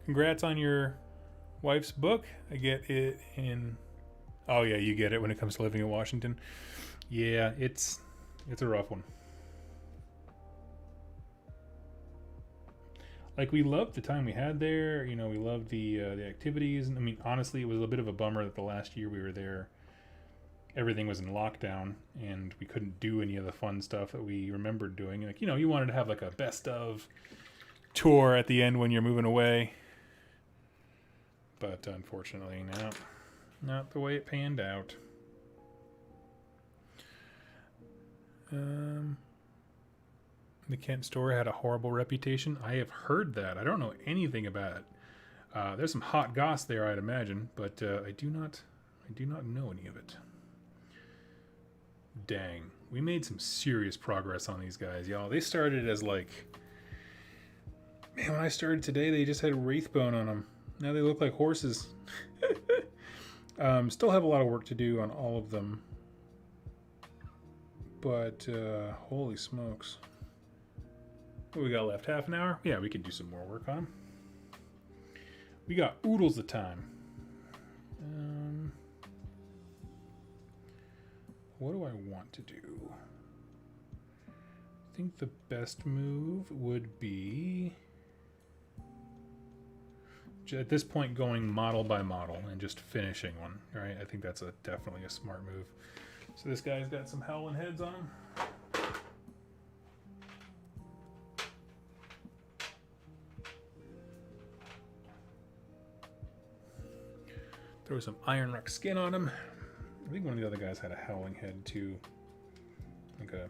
Congrats on your wife's book. I get it in... Oh yeah, you get it when it comes to living in Washington. Yeah, it's a rough one. Like, we loved the time we had there. You know, we loved the activities. I mean, honestly, it was a bit of a bummer that the last year we were there, everything was in lockdown and we couldn't do any of the fun stuff that we remembered doing. Like, you know, you wanted to have like a best of tour at the end when you're moving away. But unfortunately, no, not the way it panned out. The Kent store had a horrible reputation. I have heard that. I don't know anything about it. There's some hot goss there, I'd imagine, but I do not know any of it. Dang, we made some serious progress on these guys, y'all. They started as like, man, when I started today, they just had Wraithbone on them. Now they look like horses. Still have a lot of work to do on all of them, but holy smokes. What we got left? Half an hour? Yeah, we can do some more work on them. We got oodles of time. What do I want to do? I think the best move would be, at this point, going model by model and just finishing one. Right? I think that's definitely a smart move. So this guy's got some howling heads on him. Throw some Ironrock skin on him. I think one of the other guys had a howling head too. Like a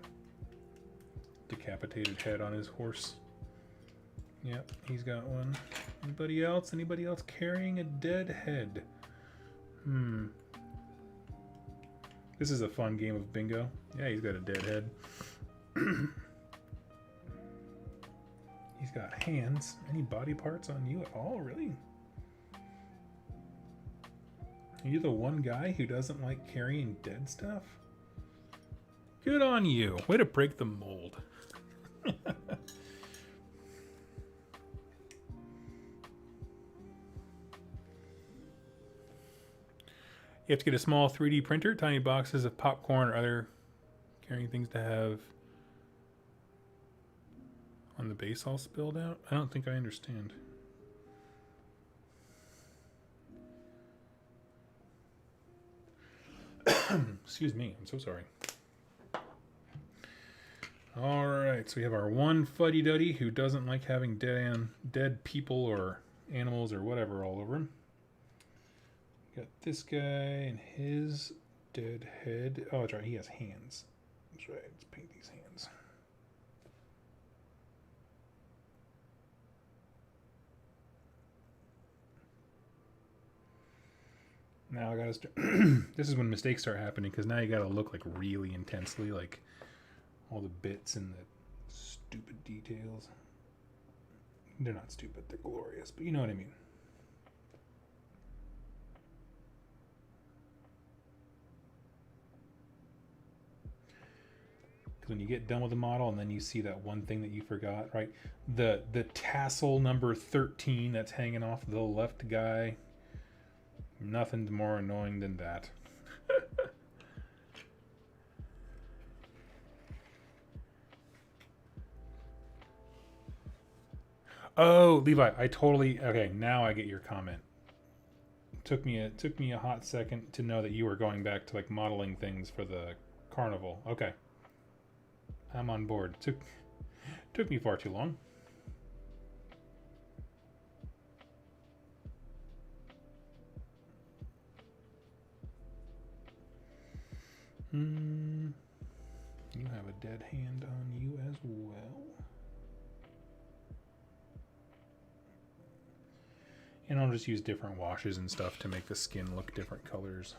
decapitated head on his horse. Yep, he's got one. Anybody else? Anybody else carrying a dead head? This is a fun game of bingo. Yeah, he's got a dead head. He's got hands. Any body parts on you at all, really? Are you the one guy who doesn't like carrying dead stuff? Good on you. Way to break the mold. You have to get a small 3D printer, tiny boxes of popcorn or other carrying things to have on the base all spilled out. I don't think I understand. Excuse me, I'm so sorry. Alright, so we have our one fuddy-duddy who doesn't like having dead people or animals or whatever all over him. Got this guy and his dead head. Oh, that's right, he has hands. That's right, let's paint these hands. Now I gotta start. This is when mistakes start happening, because now you gotta look like really intensely, like all the bits and the stupid details. They're not stupid, they're glorious, but you know what I mean. Because when you get done with the model and then you see that one thing that you forgot, right? The tassel number 13 that's hanging off the left guy. Nothing's more annoying than that. Oh, Levi, I totally okay. Now I get your comment. Took me a hot second to know that you were going back to like modeling things for the carnival. Okay, I'm on board. Took me far too long. You have a dead hand on you as well. And I'll just use different washes and stuff to make the skin look different colors.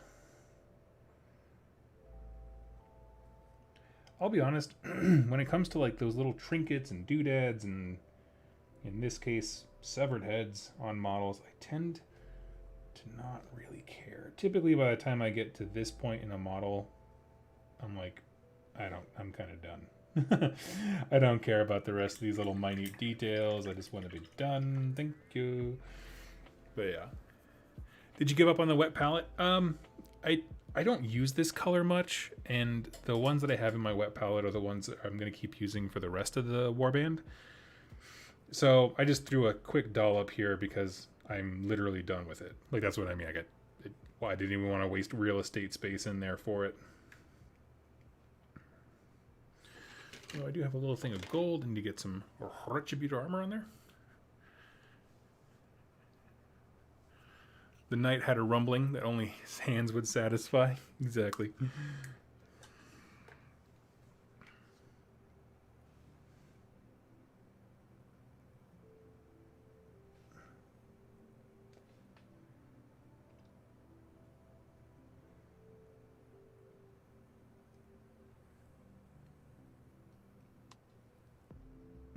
I'll be honest, when it comes to like those little trinkets and doodads and in this case severed heads on models, I tend to not really care. Typically by the time I get to this point in a model, I'm like, I'm kind of done. I don't care about the rest of these little minute details. I just want to be done. Thank you. But yeah. Did you give up on the wet palette? I don't use this color much, and the ones that I have in my wet palette are the ones that I'm going to keep using for the rest of the Warband. So I just threw a quick dollop here because I'm literally done with it. Like, that's what I mean. I didn't even want to waste real estate space in there for it. Oh, I do have a little thing of gold. I need to get some Retributor armor on there. The knight had a rumbling that only his hands would satisfy. Exactly.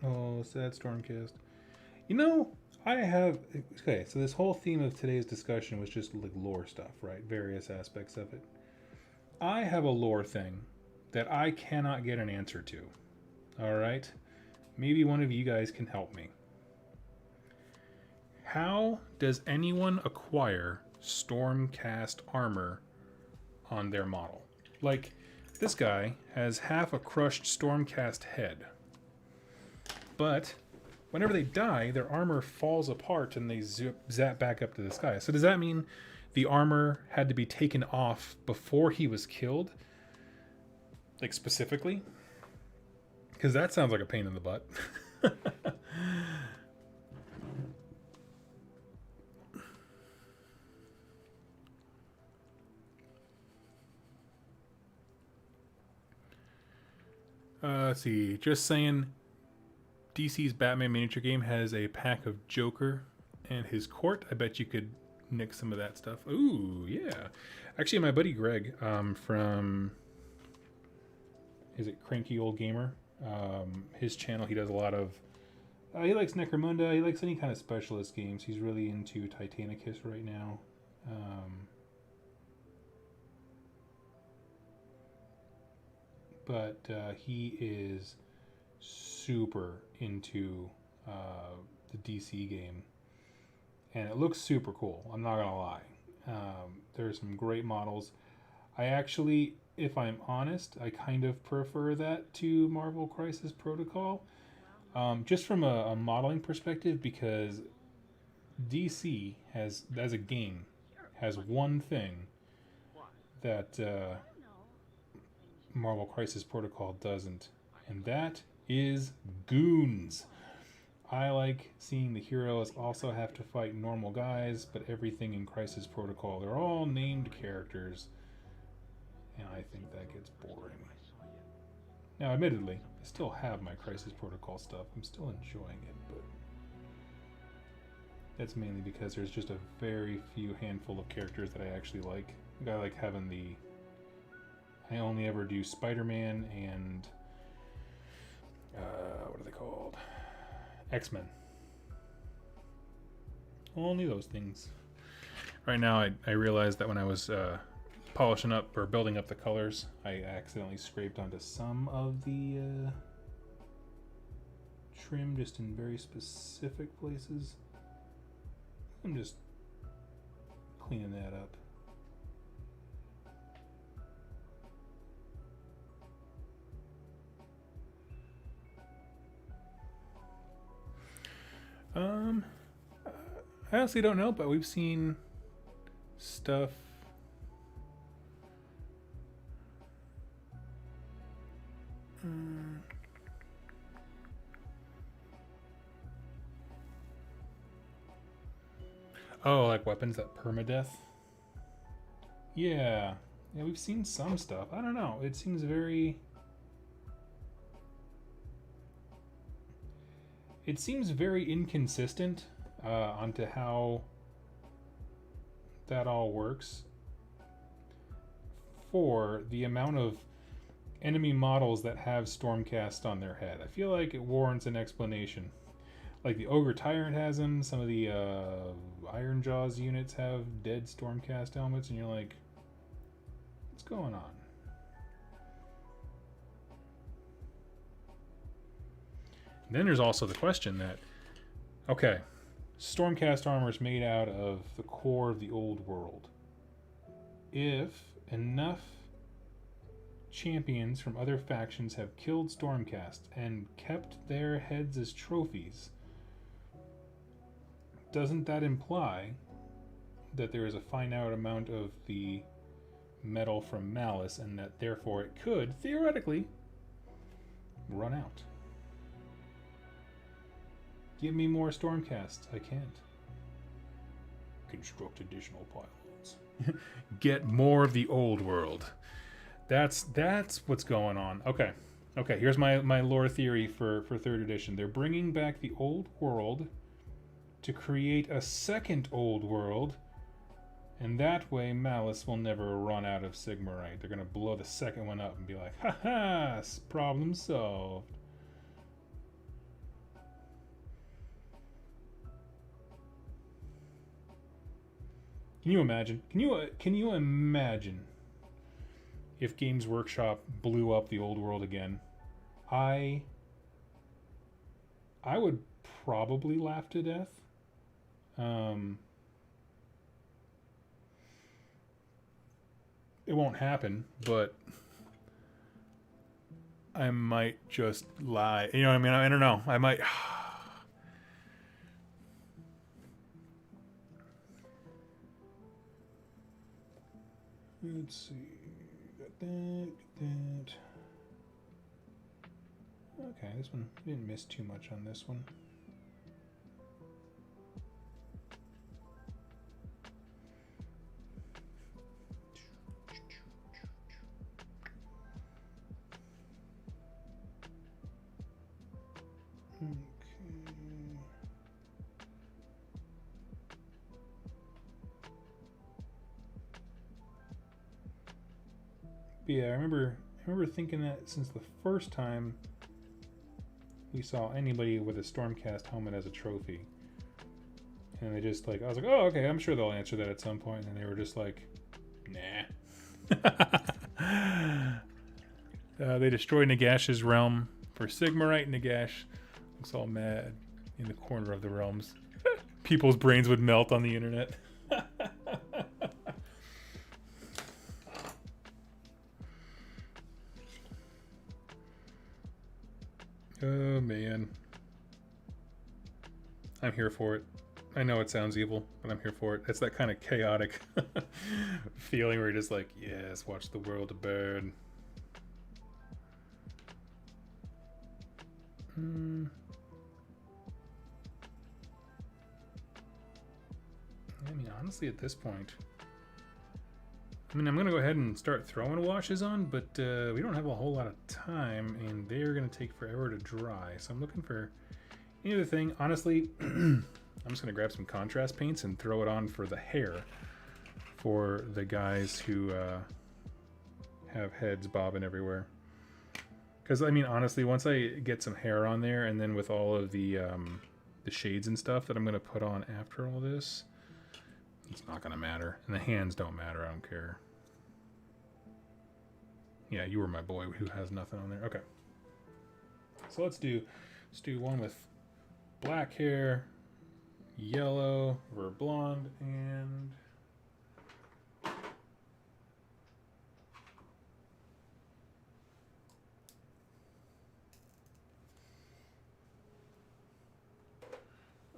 Oh, sad Stormcast. You know, I have... Okay, so this whole theme of today's discussion was just like lore stuff, right? Various aspects of it. I have a lore thing that I cannot get an answer to. Alright? Maybe one of you guys can help me. How does anyone acquire Stormcast armor on their model? Like, this guy has half a crushed Stormcast head. But whenever they die, their armor falls apart and they zap back up to the sky. So does that mean the armor had to be taken off before he was killed? Like, specifically? Because that sounds like a pain in the butt. Let's see. Just saying, DC's Batman miniature game has a pack of Joker and his court. I bet you could nick some of that stuff. Ooh, yeah. Actually, my buddy Greg from... Is it Cranky Old Gamer? His channel, he does a lot of... he likes Necromunda. He likes any kind of specialist games. He's really into Titanicus right now. But he is super into the DC game, and it looks super cool. I'm not gonna lie. There's some great models. I actually, if I'm honest, I kind of prefer that to Marvel Crisis Protocol, just from a modeling perspective, because DC has, as a game, has one thing that Marvel Crisis Protocol doesn't, and that is goons. I like seeing the heroes also have to fight normal guys, but everything in Crisis Protocol, they're all named characters, and I think that gets boring. Now, admittedly, I still have my Crisis Protocol stuff. I'm still enjoying it, but that's mainly because there's just a very few handful of characters that I actually like. Like, I like having the... I only ever do Spider-Man and... what are they called? X-Men. Only those things. Right now, I realized that when I was polishing up or building up the colors, I accidentally scraped onto some of the trim just in very specific places. I'm just cleaning that up. I honestly don't know, but we've seen stuff. Oh, like weapons that permadeath? Yeah. Yeah, we've seen some stuff. I don't know. It seems very... It seems very inconsistent onto how that all works for the amount of enemy models that have Stormcast on their head. I feel like it warrants an explanation. Like the Ogre Tyrant has them, some of the Iron Jaws units have dead Stormcast helmets, and you're like, what's going on? And then there's also the question that, okay, Stormcast armor is made out of the core of the old world. If enough champions from other factions have killed Stormcast and kept their heads as trophies, doesn't that imply that there is a finite amount of the metal from Malice, and that therefore it could, theoretically, run out? Give me more Stormcasts. I can't. Construct additional pylons. Get more of the old world. That's what's going on. Okay. Okay, here's my lore theory for 3rd edition. They're bringing back the old world to create a second old world, and that way Malice will never run out of Sigmarite. They're going to blow the second one up and be like, ha, problem solved. Can you imagine? Can you imagine if Games Workshop blew up the old world again? I would probably laugh to death. It won't happen, but I might just lie. You know what I mean? I don't know. I might. Let's see. Got that. Okay, this one didn't miss too much on this one. But yeah, I remember thinking that since the first time we saw anybody with a Stormcast helmet as a trophy. And they just like, I was like, oh, okay, I'm sure they'll answer that at some point. And they were just like, nah. They destroyed Nagash's realm for Sigmarite. Nagash looks all mad in the corner of the realms. People's brains would melt on the internet. Oh, man. I'm here for it. I know it sounds evil, but I'm here for it. It's that kind of chaotic feeling where you're just like, yes, watch the world burn. I mean, honestly, at this point, I mean, I'm going to go ahead and start throwing washes on, but we don't have a whole lot of time, and they're going to take forever to dry. So I'm looking for any other thing. Honestly, I'm just going to grab some contrast paints and throw it on for the hair for the guys who have heads bobbing everywhere. Because, I mean, honestly, once I get some hair on there, and then with all of the shades and stuff that I'm going to put on after all this, it's not going to matter. And the hands don't matter. I don't care. Yeah, you were my boy who has nothing on there. Okay. So let's do one with black hair, yellow, or blonde, and...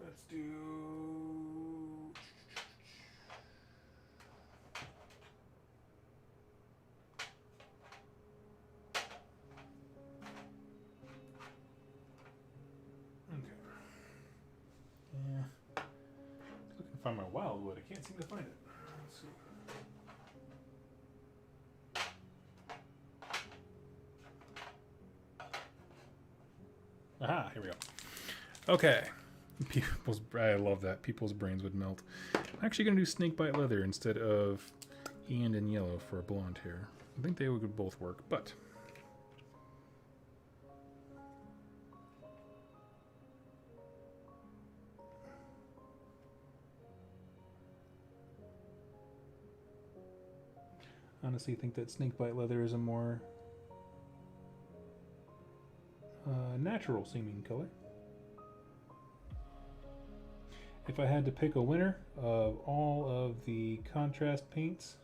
let's do... find my wildwood. I can't seem to find it. Let's see. Aha, here we go. Okay. I love that. People's brains would melt. I'm actually going to do snakebite leather instead of and yellow for a blonde hair. I think they would both work, but... honestly think that snakebite leather is a more natural seeming color. If I had to pick a winner of all of the contrast paints,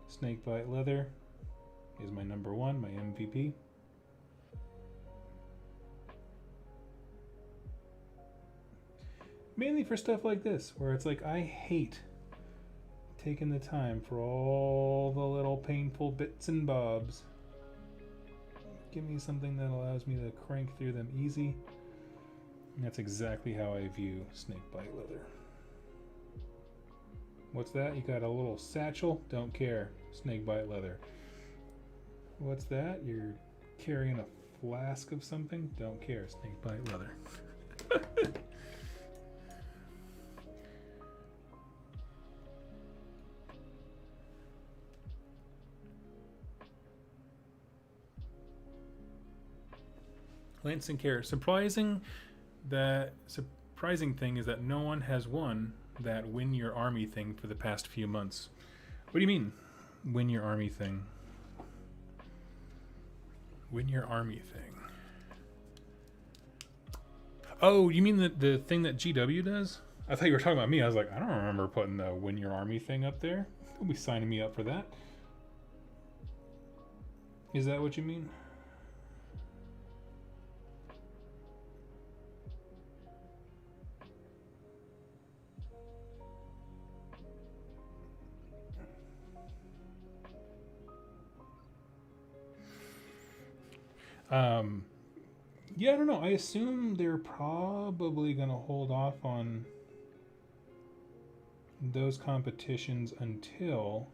snakebite leather is my number one, my MVP. Mainly for stuff like this, where it's like I hate taking the time for all the little painful bits and bobs. Give me something that allows me to crank through them easy. And that's exactly how I view snakebite leather. What's that? You got a little satchel? Don't care. Snakebite leather. What's that? You're carrying a flask of something? Don't care. Snakebite leather. Lance and Care. Surprising thing is that no one has won that win your army thing for the past few months. What do you mean, win your army thing? Win your army thing. Oh, you mean the thing that GW does? I thought you were talking about me. I was like, I don't remember putting the win your army thing up there. They'll be signing me up for that. Is that what you mean? Yeah, I don't know. I assume they're probably going to hold off on those competitions until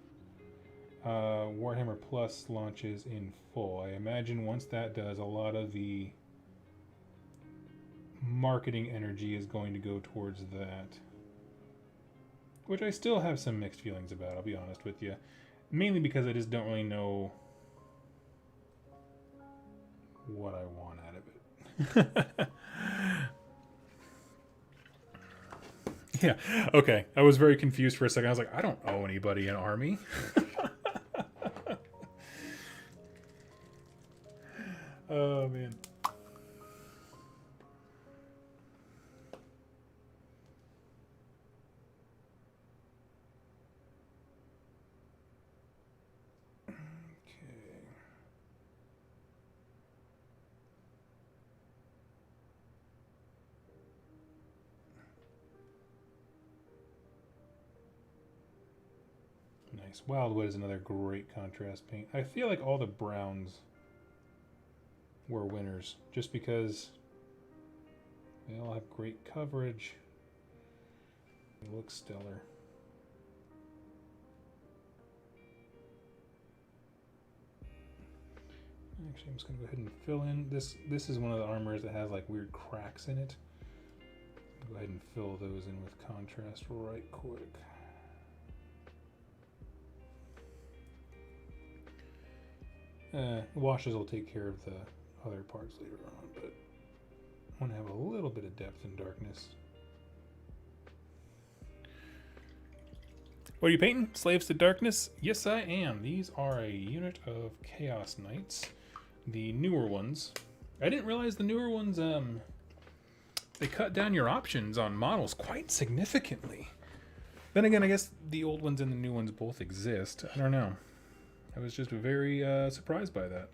Warhammer Plus launches in full. I imagine once that does, a lot of the marketing energy is going to go towards that. Which I still have some mixed feelings about, I'll be honest with you. Mainly because I just don't really know what I want out of it. Yeah, okay. I was very confused for a second. I was like, I don't owe anybody an army. Oh, man. Nice. Wildwood is another great contrast paint. I feel like all the browns were winners just because they all have great coverage. They look stellar. Actually, I'm just gonna go ahead and fill in this. This is one of the armors that has like weird cracks in it. Go ahead and fill those in with contrast right quick. Washes will take care of the other parts later on, but I want to have a little bit of depth and darkness. What are you painting? Slaves to Darkness? Yes, I am. These are a unit of Chaos Knights. The newer ones. I didn't realize the newer ones, they cut down your options on models quite significantly. Then again, I guess the old ones and the new ones both exist. I don't know. I was just very surprised by that.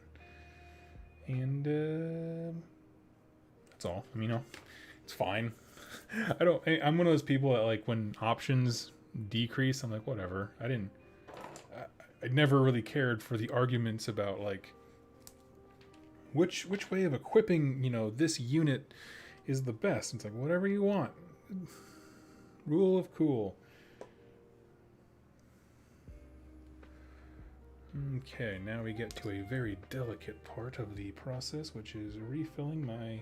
And that's all. I mean, you know, it's fine. I'm one of those people that, like, when options decrease, I'm like, whatever. I never really cared for the arguments about, like, which way of equipping, you know, this unit is the best. It's like, whatever you want. Rule of cool. Okay, now we get to a very delicate part of the process, which is refilling my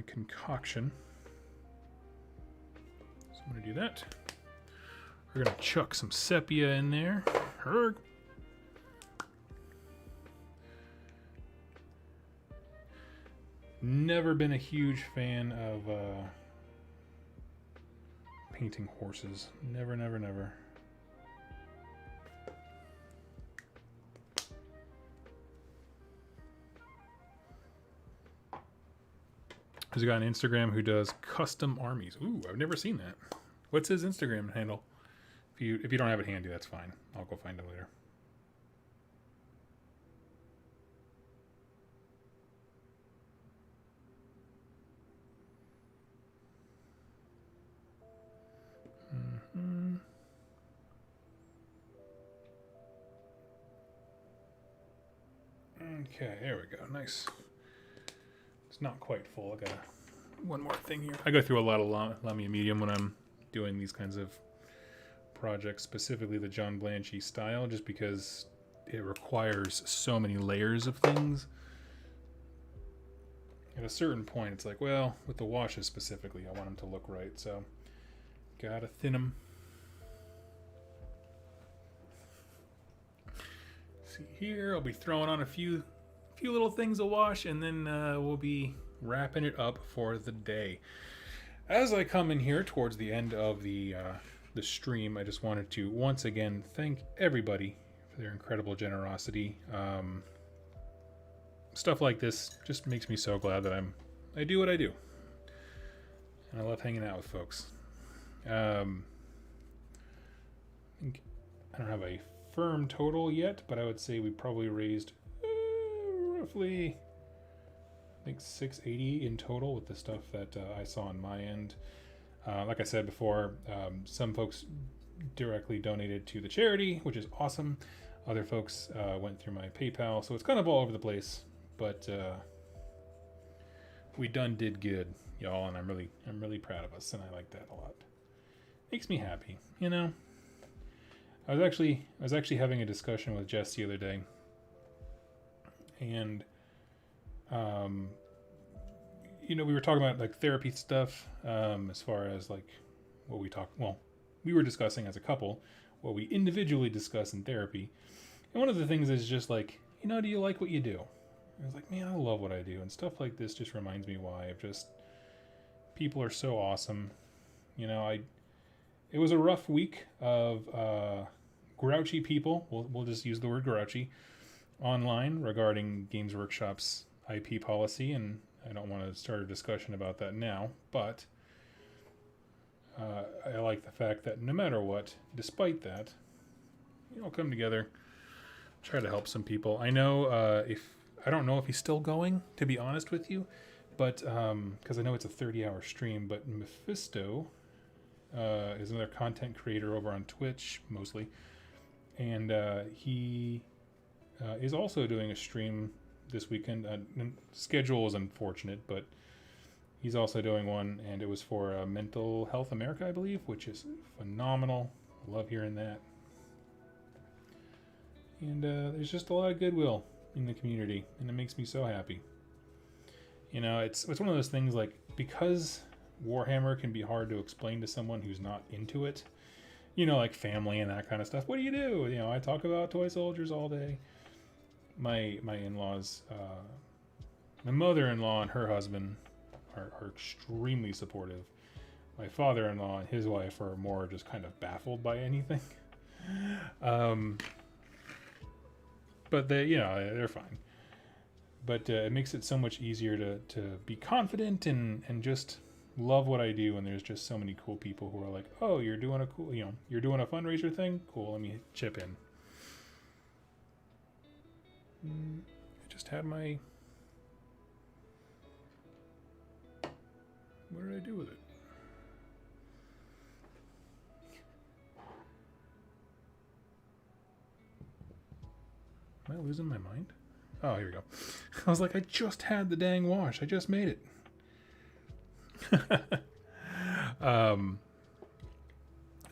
concoction. So I'm going to do that. We're going to chuck some sepia in there. Herg. Never been a huge fan of painting horses. Never, never, never. There's a guy on Instagram who does custom armies. Ooh, I've never seen that. What's his Instagram handle? If you don't have it handy, that's fine. I'll go find it later. Okay, there we go. Nice. It's not quite full. I got one more thing here. I go through a lot of Lamia medium when I'm doing these kinds of projects, specifically the John Blanchy style, just because it requires so many layers of things. At a certain point, it's like, well, with the washes specifically, I want them to look right, so gotta thin them. See here, I'll be throwing on a few little things to wash, and then we'll be wrapping it up for the day. As I come in here towards the end of the stream, I just wanted to once again thank everybody for their incredible generosity. Stuff like this just makes me so glad that I do what I do, and I love hanging out with folks. I think I don't have a firm total yet, but I would say we probably raised roughly, I think, $680 in total with the stuff that I saw on my end. Like I said before, some folks directly donated to the charity, which is awesome. Other folks went through my PayPal, so it's kind of all over the place. But we did good, y'all, and I'm really proud of us, and I like that a lot. Makes me happy, you know. I was actually having a discussion with Jess the other day, and you know, we were talking about like therapy stuff, as far as like what we were discussing as a couple, what we individually discuss in therapy. And one of the things is just like, you know, do you like what you do? I was like, man, I love what I do, and stuff like this just reminds me why people are so awesome. You know, it was a rough week of grouchy people. We'll just use the word grouchy online regarding Games Workshop's IP policy, and I don't want to start a discussion about that now, but I like the fact that no matter what, despite that, you know, come together, try to help some people. I know I don't know if he's still going, to be honest with you, but because I know it's a 30-hour stream, but Mephisto is another content creator over on Twitch mostly, and he is also doing a stream this weekend. Schedule is unfortunate, but he's also doing one, and it was for Mental Health America, I believe, which is phenomenal. I love hearing that. And there's just a lot of goodwill in the community, and it makes me so happy. You know, it's one of those things, like, because Warhammer can be hard to explain to someone who's not into it, you know, like family and that kind of stuff. What do? You know, I talk about toy soldiers all day. My in-laws, my mother-in-law and her husband are extremely supportive. My father-in-law and his wife are more just kind of baffled by anything. But they, you know, they're fine. But it makes it so much easier to be confident and just love what I do. And there's just so many cool people who are like, oh, you're doing a cool, you know, you're doing a fundraiser thing? Cool, let me chip in. I just had my... What did I do with it? Am I losing my mind? Oh, here we go. I was like, I just had the dang wash. I just made it.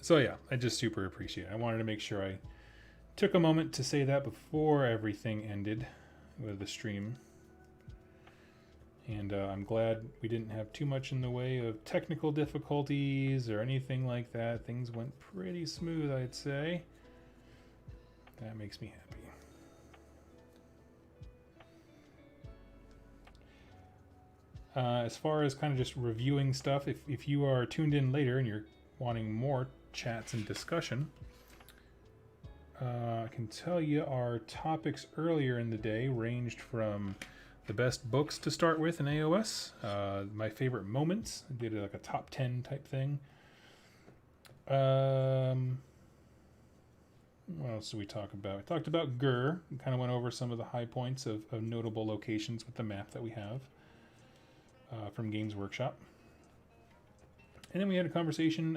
So yeah, I just super appreciate it. I wanted to make sure I took a moment to say that before everything ended with the stream. And I'm glad we didn't have too much in the way of technical difficulties or anything like that. Things went pretty smooth, I'd say. That makes me happy. As far as kind of just reviewing stuff, if you are tuned in later and you're wanting more chats and discussion, I can tell you our topics earlier in the day ranged from the best books to start with in AOS, my favorite moments. I did like a top 10 type thing. What else did we talk about? We talked about Gur. We kind of went over some of the high points of notable locations with the map that we have. From Games Workshop. And then we had a conversation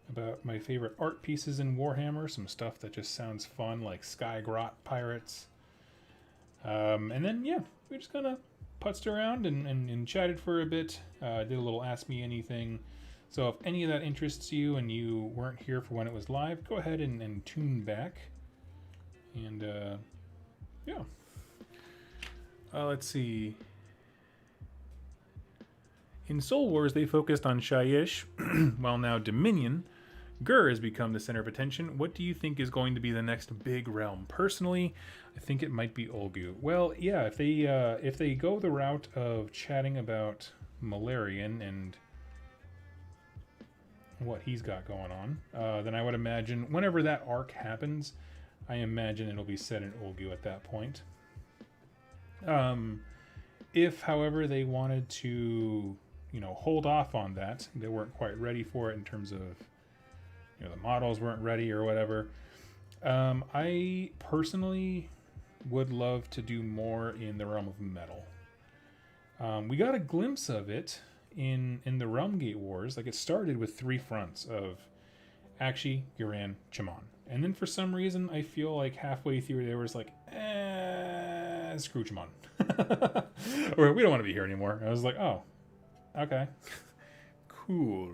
about my favorite art pieces in Warhammer, some stuff that just sounds fun, like Sky Grot Pirates. And then, yeah, we just kind of putzed around and chatted for a bit, did a little Ask Me Anything. So if any of that interests you and you weren't here for when it was live, go ahead and tune back. And, yeah. Let's see. In Soul Wars, they focused on Shyish, while now Dominion, Gur has become the center of attention. What do you think is going to be the next big realm? Personally, I think it might be Olgu. Well, yeah, if they go the route of chatting about Malarian and what he's got going on, then I would imagine whenever that arc happens, I imagine it'll be set in Olgu at that point. If, however, they wanted to, you know, hold off on that, they weren't quite ready for it in terms of, you know, the models weren't ready or whatever. I personally would love to do more in the realm of metal. We got a glimpse of it in the Realmgate Wars. Like, it started with 3 fronts of Akshi, Uran, Chaman. And then for some reason, I feel like halfway through there was like, screw Chaman. Or we don't want to be here anymore. I was like, oh, okay. Cool.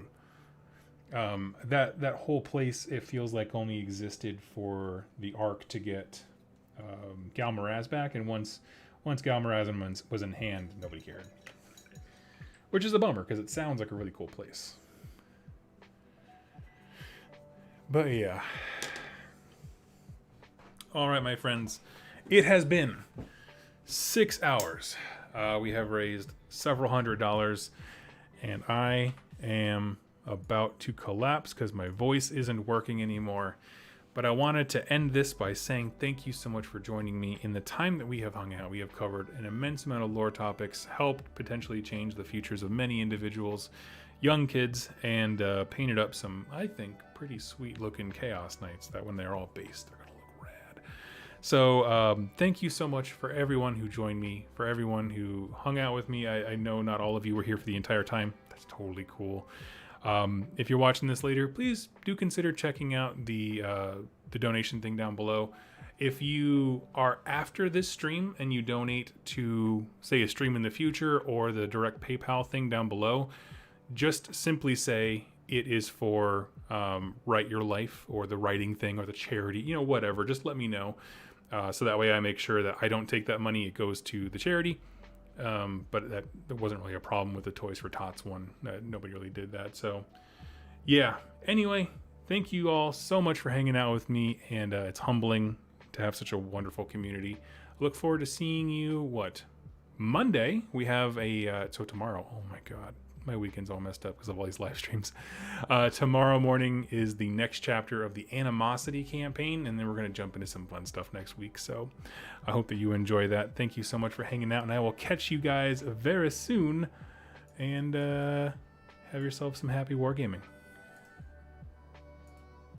That whole place, it feels like only existed for the arc to get Galmaraz back, and once Galmaraz was in hand, nobody cared. Which is a bummer, because it sounds like a really cool place. But yeah. Alright, my friends. It has been 6 hours. We have raised several $100s, and I am about to collapse because my voice isn't working anymore. But I wanted to end this by saying thank you so much for joining me. In the time that we have hung out, we have covered an immense amount of lore topics, helped potentially change the futures of many individuals, young kids, and painted up some, I think, pretty sweet looking Chaos Knights that when they're all based, they're going to look rad. So thank you so much for everyone who joined me, for everyone who hung out with me. I know not all of you were here for the entire time. That's totally cool. If you're watching this later, please do consider checking out the donation thing down below. If you are after this stream and you donate to, say, a stream in the future or the direct PayPal thing down below, just simply say it is for Write Your Life or the writing thing or the charity, you know, whatever. Just let me know. So that way I make sure that I don't take that money. It goes to the charity. But there wasn't really a problem with the Toys for Tots one. Nobody really did that. So, yeah. Anyway, thank you all so much for hanging out with me. And it's humbling to have such a wonderful community. Look forward to seeing you, Monday? We have so tomorrow. Oh my God. My weekend's all messed up because of all these live streams. Tomorrow morning is the next chapter of the Animosity campaign, and then we're going to jump into some fun stuff next week. So I hope that you enjoy that. Thank you so much for hanging out, and I will catch you guys very soon. And have yourself some happy wargaming.